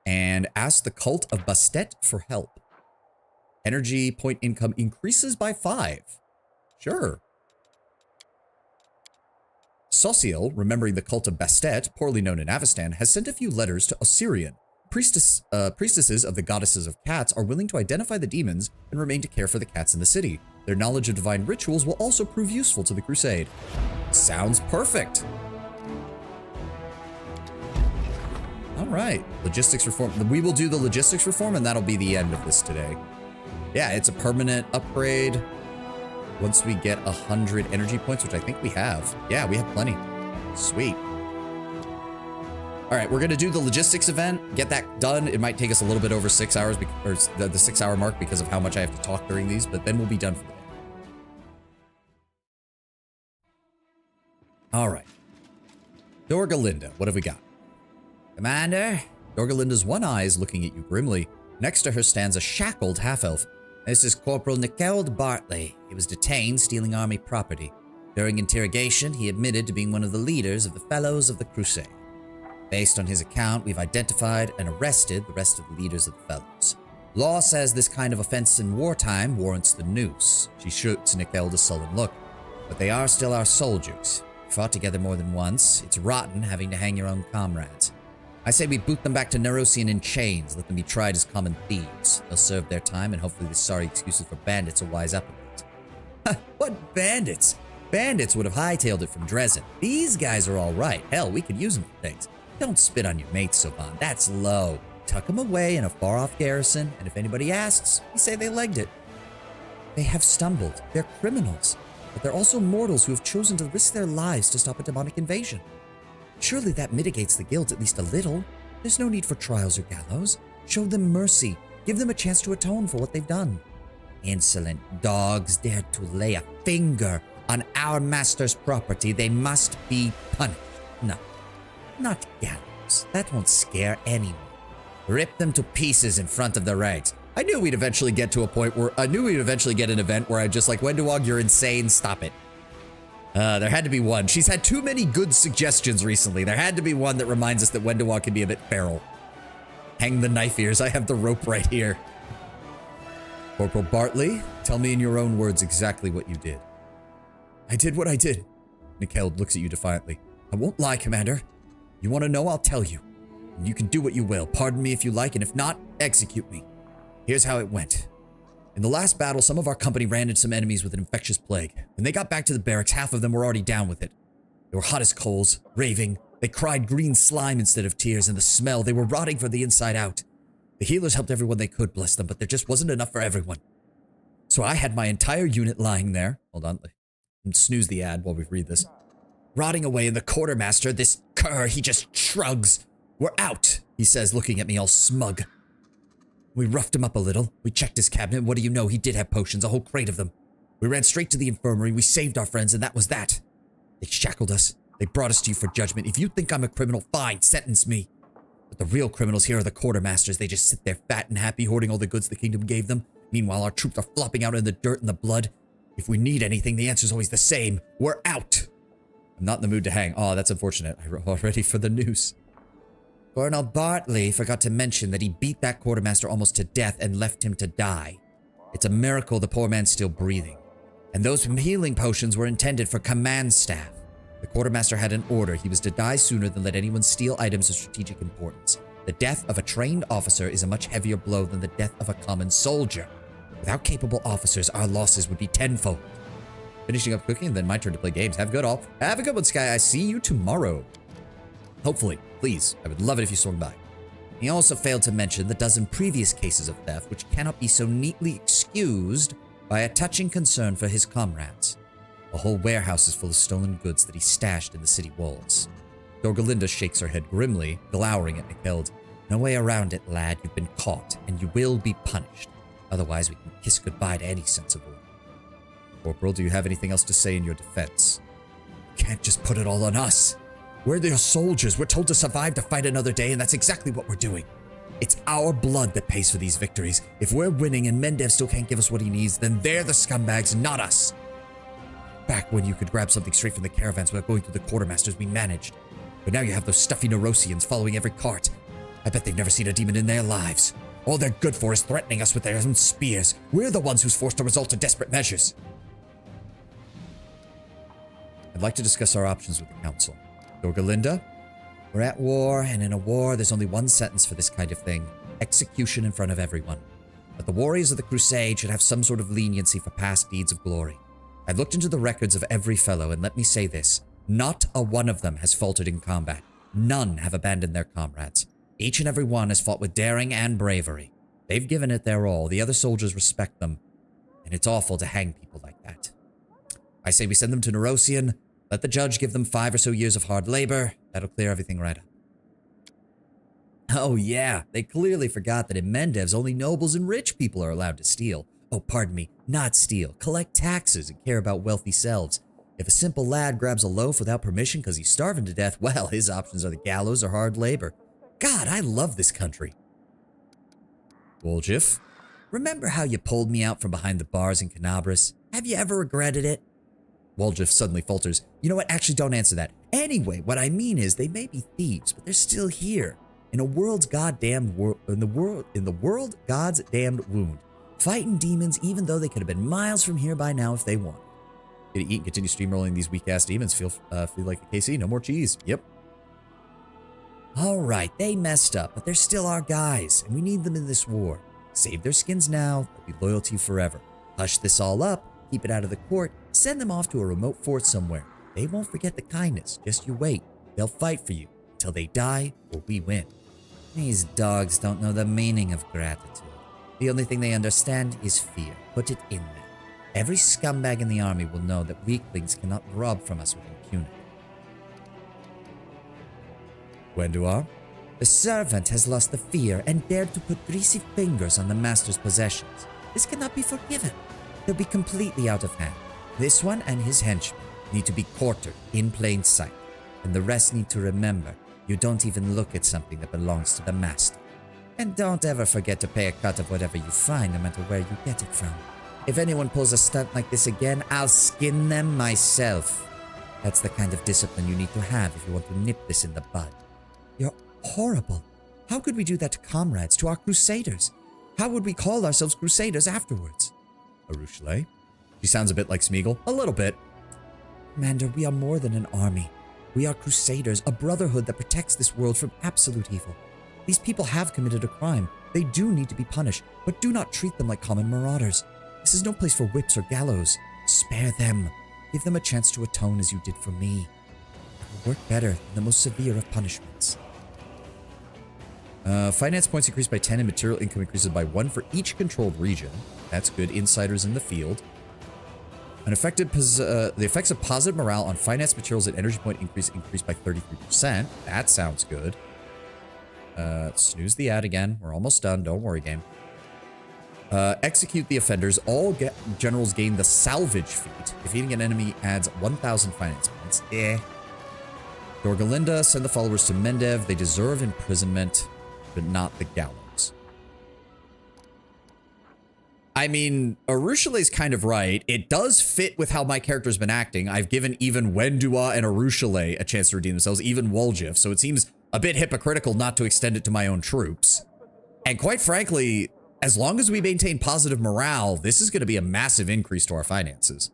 And ask the cult of Bastet for help. Energy point income increases by 5. Sure. Sociel, remembering the cult of Bastet, poorly known in Avestan, has sent a few letters to Osirian. Priestesses of the goddesses of cats are willing to identify the demons and remain to care for the cats in the city. Their knowledge of divine rituals will also prove useful to the crusade. Sounds perfect. All right, logistics reform. We will do the logistics reform, and that'll be the end of this today. Yeah, it's a permanent upgrade. Once we get 100 energy points, which I think we have. Yeah, we have plenty. Sweet. All right, we're going to do the logistics event, get that done. It might take us a little bit over 6 hours, or the 6 hour mark because of how much I have to talk during these, but then we'll be done for the day. All right. Dorgalinda, what have we got? Commander? Dorgalinda's one eye is looking at you grimly. Next to her stands a shackled half-elf. This is Corporal Niceld Bartley. He was detained stealing army property. During interrogation, he admitted to being one of the leaders of the Fellows of the Crusade. Based on his account, we've identified and arrested the rest of the leaders of the Fellows. Law says this kind of offense in wartime warrants the noose. She shoots Niceld a sullen look. But they are still our soldiers. We fought together more than once. It's rotten having to hang your own comrades. I say we boot them back to Nerosian in chains, let them be tried as common thieves. They'll serve their time, and hopefully the sorry excuses for bandits will wise up a bit. Ha! What bandits? Bandits would have hightailed it from Dresden. These guys are all right. Hell, we could use them for things. Don't spit on your mates, Soban. That's low. Tuck them away in a far-off garrison, and if anybody asks, we say they legged it. They have stumbled. They're criminals. But they're also mortals who have chosen to risk their lives to stop a demonic invasion. Surely that mitigates the guilt at least a little. There's no need for trials or gallows. Show them mercy. Give them a chance to atone for what they've done. Insolent dogs dared to lay a finger on our master's property. They must be punished. No, not gallows. That won't scare anyone. Rip them to pieces in front of the ranks. I knew we'd eventually get to a point where I knew we'd eventually get an event where I'd just like, Wenduog, you're insane. Stop it. There had to be one. She's had too many good suggestions recently. There had to be one that reminds us that Wenduog can be a bit feral. Hang the knife ears. I have the rope right here. Corporal Bartley, tell me in your own words exactly what you did. I did what I did. Niceld looks at you defiantly. I won't lie, Commander. You want to know? I'll tell you. And you can do what you will. Pardon me if you like, and if not, execute me. Here's how it went. In the last battle, some of our company ran into some enemies with an infectious plague. When they got back to the barracks, half of them were already down with it. They were hot as coals, raving. They cried green slime instead of tears, and the smell, they were rotting from the inside out. The healers helped everyone they could, bless them, but there just wasn't enough for everyone. So I had my entire unit lying there. Hold on. Snooze the ad while we read this. Rotting away, and the quartermaster, this cur, he just shrugs. We're out, he says, looking at me all smug. We roughed him up a little. We checked his cabinet. What do you know? He did have potions, a whole crate of them. We ran straight to the infirmary. We saved our friends, and that was that. They shackled us. They brought us to you for judgment. If you think I'm a criminal, fine, sentence me. But the real criminals here are the quartermasters. They just sit there fat and happy, hoarding all the goods the kingdom gave them. Meanwhile, our troops are flopping out in the dirt and the blood. If we need anything, the answer's always the same. We're out. I'm not in the mood to hang. Oh, that's unfortunate. I'm all ready for the news. Colonel Bartley forgot to mention that he beat that quartermaster almost to death and left him to die. It's a miracle the poor man's still breathing. And those healing potions were intended for command staff. The quartermaster had an order. He was to die sooner than let anyone steal items of strategic importance. The death of a trained officer is a much heavier blow than the death of a common soldier. Without capable officers, our losses would be tenfold. Finishing up cooking, and then my turn to play games. Have a good all. Have a good one, Sky. I see you tomorrow. Hopefully. Please. I would love it if you swung by. He also failed to mention the dozen previous cases of theft, which cannot be so neatly excused by a touching concern for his comrades. A whole warehouse is full of stolen goods that he stashed in the city walls. Dorgalinda shakes her head grimly, glowering at Mikeld. No way around it, lad. You've been caught, and you will be punished. Otherwise, we can kiss goodbye to any sense of order. Corporal, do you have anything else to say in your defense? You can't just put it all on us. We're their soldiers. We're told to survive to fight another day, and that's exactly what we're doing. It's our blood that pays for these victories. If we're winning and Mendev still can't give us what he needs, then they're the scumbags, not us. Back when you could grab something straight from the caravans without going through the quartermasters, we managed. But now you have those stuffy Neurosians following every cart. I bet they've never seen a demon in their lives. All they're good for is threatening us with their own spears. We're the ones who's forced to resort to desperate measures. I'd like to discuss our options with the council. Dorgalinda, we're at war, and in a war, there's only one sentence for this kind of thing. Execution in front of everyone. But the warriors of the crusade should have some sort of leniency for past deeds of glory. I've looked into the records of every fellow, and let me say this. Not a one of them has faltered in combat. None have abandoned their comrades. Each and every one has fought with daring and bravery. They've given it their all. The other soldiers respect them. And it's awful to hang people like that. I say we send them to Neurosian. Let the judge give them 5 or so years of hard labor. That'll clear everything right up. Oh yeah, they clearly forgot that in Mendev's only nobles and rich people are allowed to steal. Oh, pardon me, not steal. Collect taxes and care about wealthy selves. If a simple lad grabs a loaf without permission because he's starving to death, well, his options are the gallows or hard labor. God, I love this country. Woljif, remember how you pulled me out from behind the bars in Canabras? Have you ever regretted it? Woljif suddenly falters. You know what? Actually, don't answer that. Anyway, what I mean is they may be thieves, but they're still here. In the world God's damned wound. Fighting demons even though they could have been miles from here by now if they wanted. Gonna eat and continue steamrolling these weak-ass demons. Feel like a KC. No more cheese. Yep. Alright, they messed up, but they're still our guys, and we need them in this war. Save their skins now, they'll be loyal to you forever. Hush this all up, keep it out of the court, send them off to a remote fort somewhere. They won't forget the kindness, just you wait. They'll fight for you, until they die or we win. These dogs don't know the meaning of gratitude. The only thing they understand is fear. Put it in them. Every scumbag in the army will know that weaklings cannot rob from us with impunity. Gwendua? The servant has lost the fear and dared to put greasy fingers on the master's possessions. This cannot be forgiven. They'll be completely out of hand. This one and his henchmen need to be quartered in plain sight, and the rest need to remember you don't even look at something that belongs to the master. And don't ever forget to pay a cut of whatever you find, no matter where you get it from. If anyone pulls a stunt like this again, I'll skin them myself. That's the kind of discipline you need to have if you want to nip this in the bud. You're horrible. How could we do that to comrades, to our crusaders? How would we call ourselves crusaders afterwards? Arushale? She sounds a bit like Smeagol. A little bit. Commander, we are more than an army. We are crusaders, a brotherhood that protects this world from absolute evil. These people have committed a crime. They do need to be punished, but do not treat them like common marauders. This is no place for whips or gallows. Spare them. Give them a chance to atone as you did for me. It will work better than the most severe of punishments. Finance points increased by 10 and material income increases by 1 for each controlled region. That's good. Insiders in the field. The effects of positive morale on finance, materials, and energy point increased by 33%. That sounds good. Snooze the ad again. We're almost done. Don't worry, game. Execute the offenders. All generals gain the salvage feat. Defeating an enemy adds 1,000 finance points. Dorgalinda, send the followers to Mendev. They deserve imprisonment, but not the gallows. I mean, Arushale's kind of right. It does fit with how my character's been acting. I've given even Wendua and Arushale a chance to redeem themselves, even Woljif, so it seems a bit hypocritical not to extend it to my own troops. And quite frankly, as long as we maintain positive morale, this is going to be a massive increase to our finances.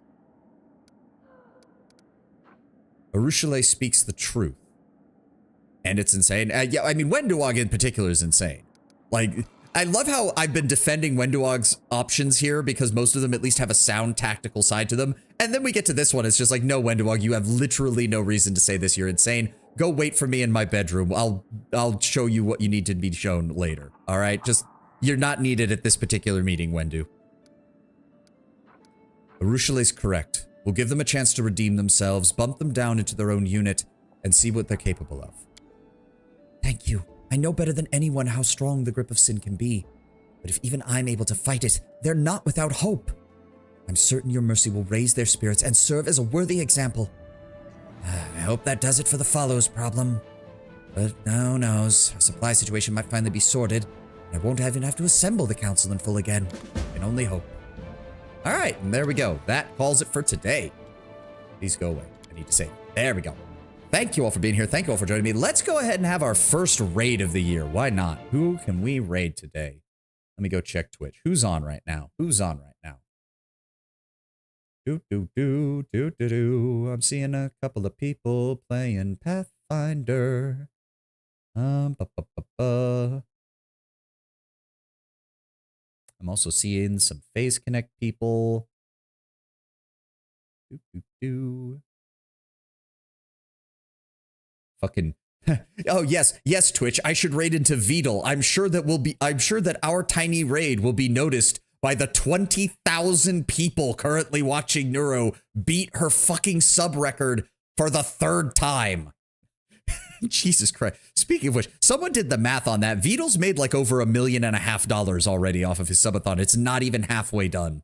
Arushale speaks the truth. And it's insane. Yeah, I mean, Wenduog in particular is insane. Like, I love how I've been defending Wenduog's options here because most of them at least have a sound tactical side to them. And then we get to this one. It's just like, no, Wenduog, you have literally no reason to say this. You're insane. Go wait for me in my bedroom. I'll show you what you need to be shown later. All right? Just, you're not needed at this particular meeting, Wendu. Arushale's correct. We'll give them a chance to redeem themselves, bump them down into their own unit, and see what they're capable of. Thank you. I know better than anyone how strong the grip of sin can be. But if even I'm able to fight it, they're not without hope. I'm certain your mercy will raise their spirits and serve as a worthy example. I hope that does it for the follows problem. But who knows? Our supply situation might finally be sorted, and I won't even have to assemble the council in full again. I can only hope. All right, and there we go. That calls it for today. Please go away. I need to save. There we go. Thank you all for being here. Thank you all for joining me. Let's go ahead and have our first raid of the year. Why not? Who can we raid today? Let me go check Twitch. Who's on right now? Who's on right now? I'm seeing a couple of people playing Pathfinder. I'm also seeing some Phase Connect people. Fucking oh yes, Twitch. I should raid into Vedal. I'm sure that our tiny raid will be noticed by the 20,000 people currently watching Neuro beat her fucking sub record for the 3rd time. Jesus Christ. Speaking of which, someone did the math on that. Vedal's made like over $1.5 million already off of his subathon. It's not even halfway done.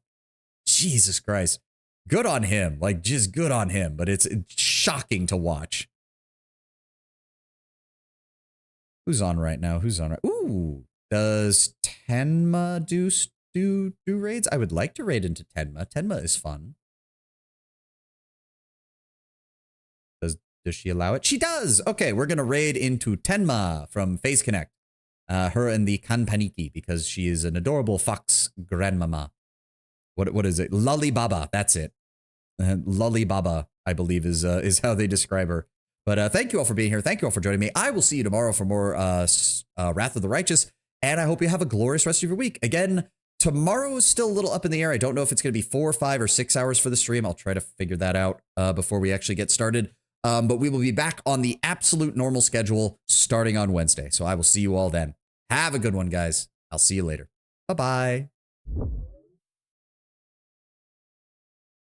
Jesus Christ. Good on him. Like, just good on him. But it's shocking to watch. Who's on right now? Who's on right? Ooh, does Tenma do raids? I would like to raid into Tenma. Tenma is fun. Does she allow it? She does. Okay, we're gonna raid into Tenma from Phase Connect. Her and the Kanpaniki because she is an adorable fox grandmama. What is it? Lolly Baba. That's it. Lolly Baba, I believe, is how they describe her. But thank you all for being here. Thank you all for joining me. I will see you tomorrow for more Wrath of the Righteous. And I hope you have a glorious rest of your week. Again, tomorrow is still a little up in the air. I don't know if it's going to be 4 or 5 or 6 hours for the stream. I'll try to figure that out before we actually get started. But we will be back on the absolute normal schedule starting on Wednesday. So I will see you all then. Have a good one, guys. I'll see you later. Bye-bye.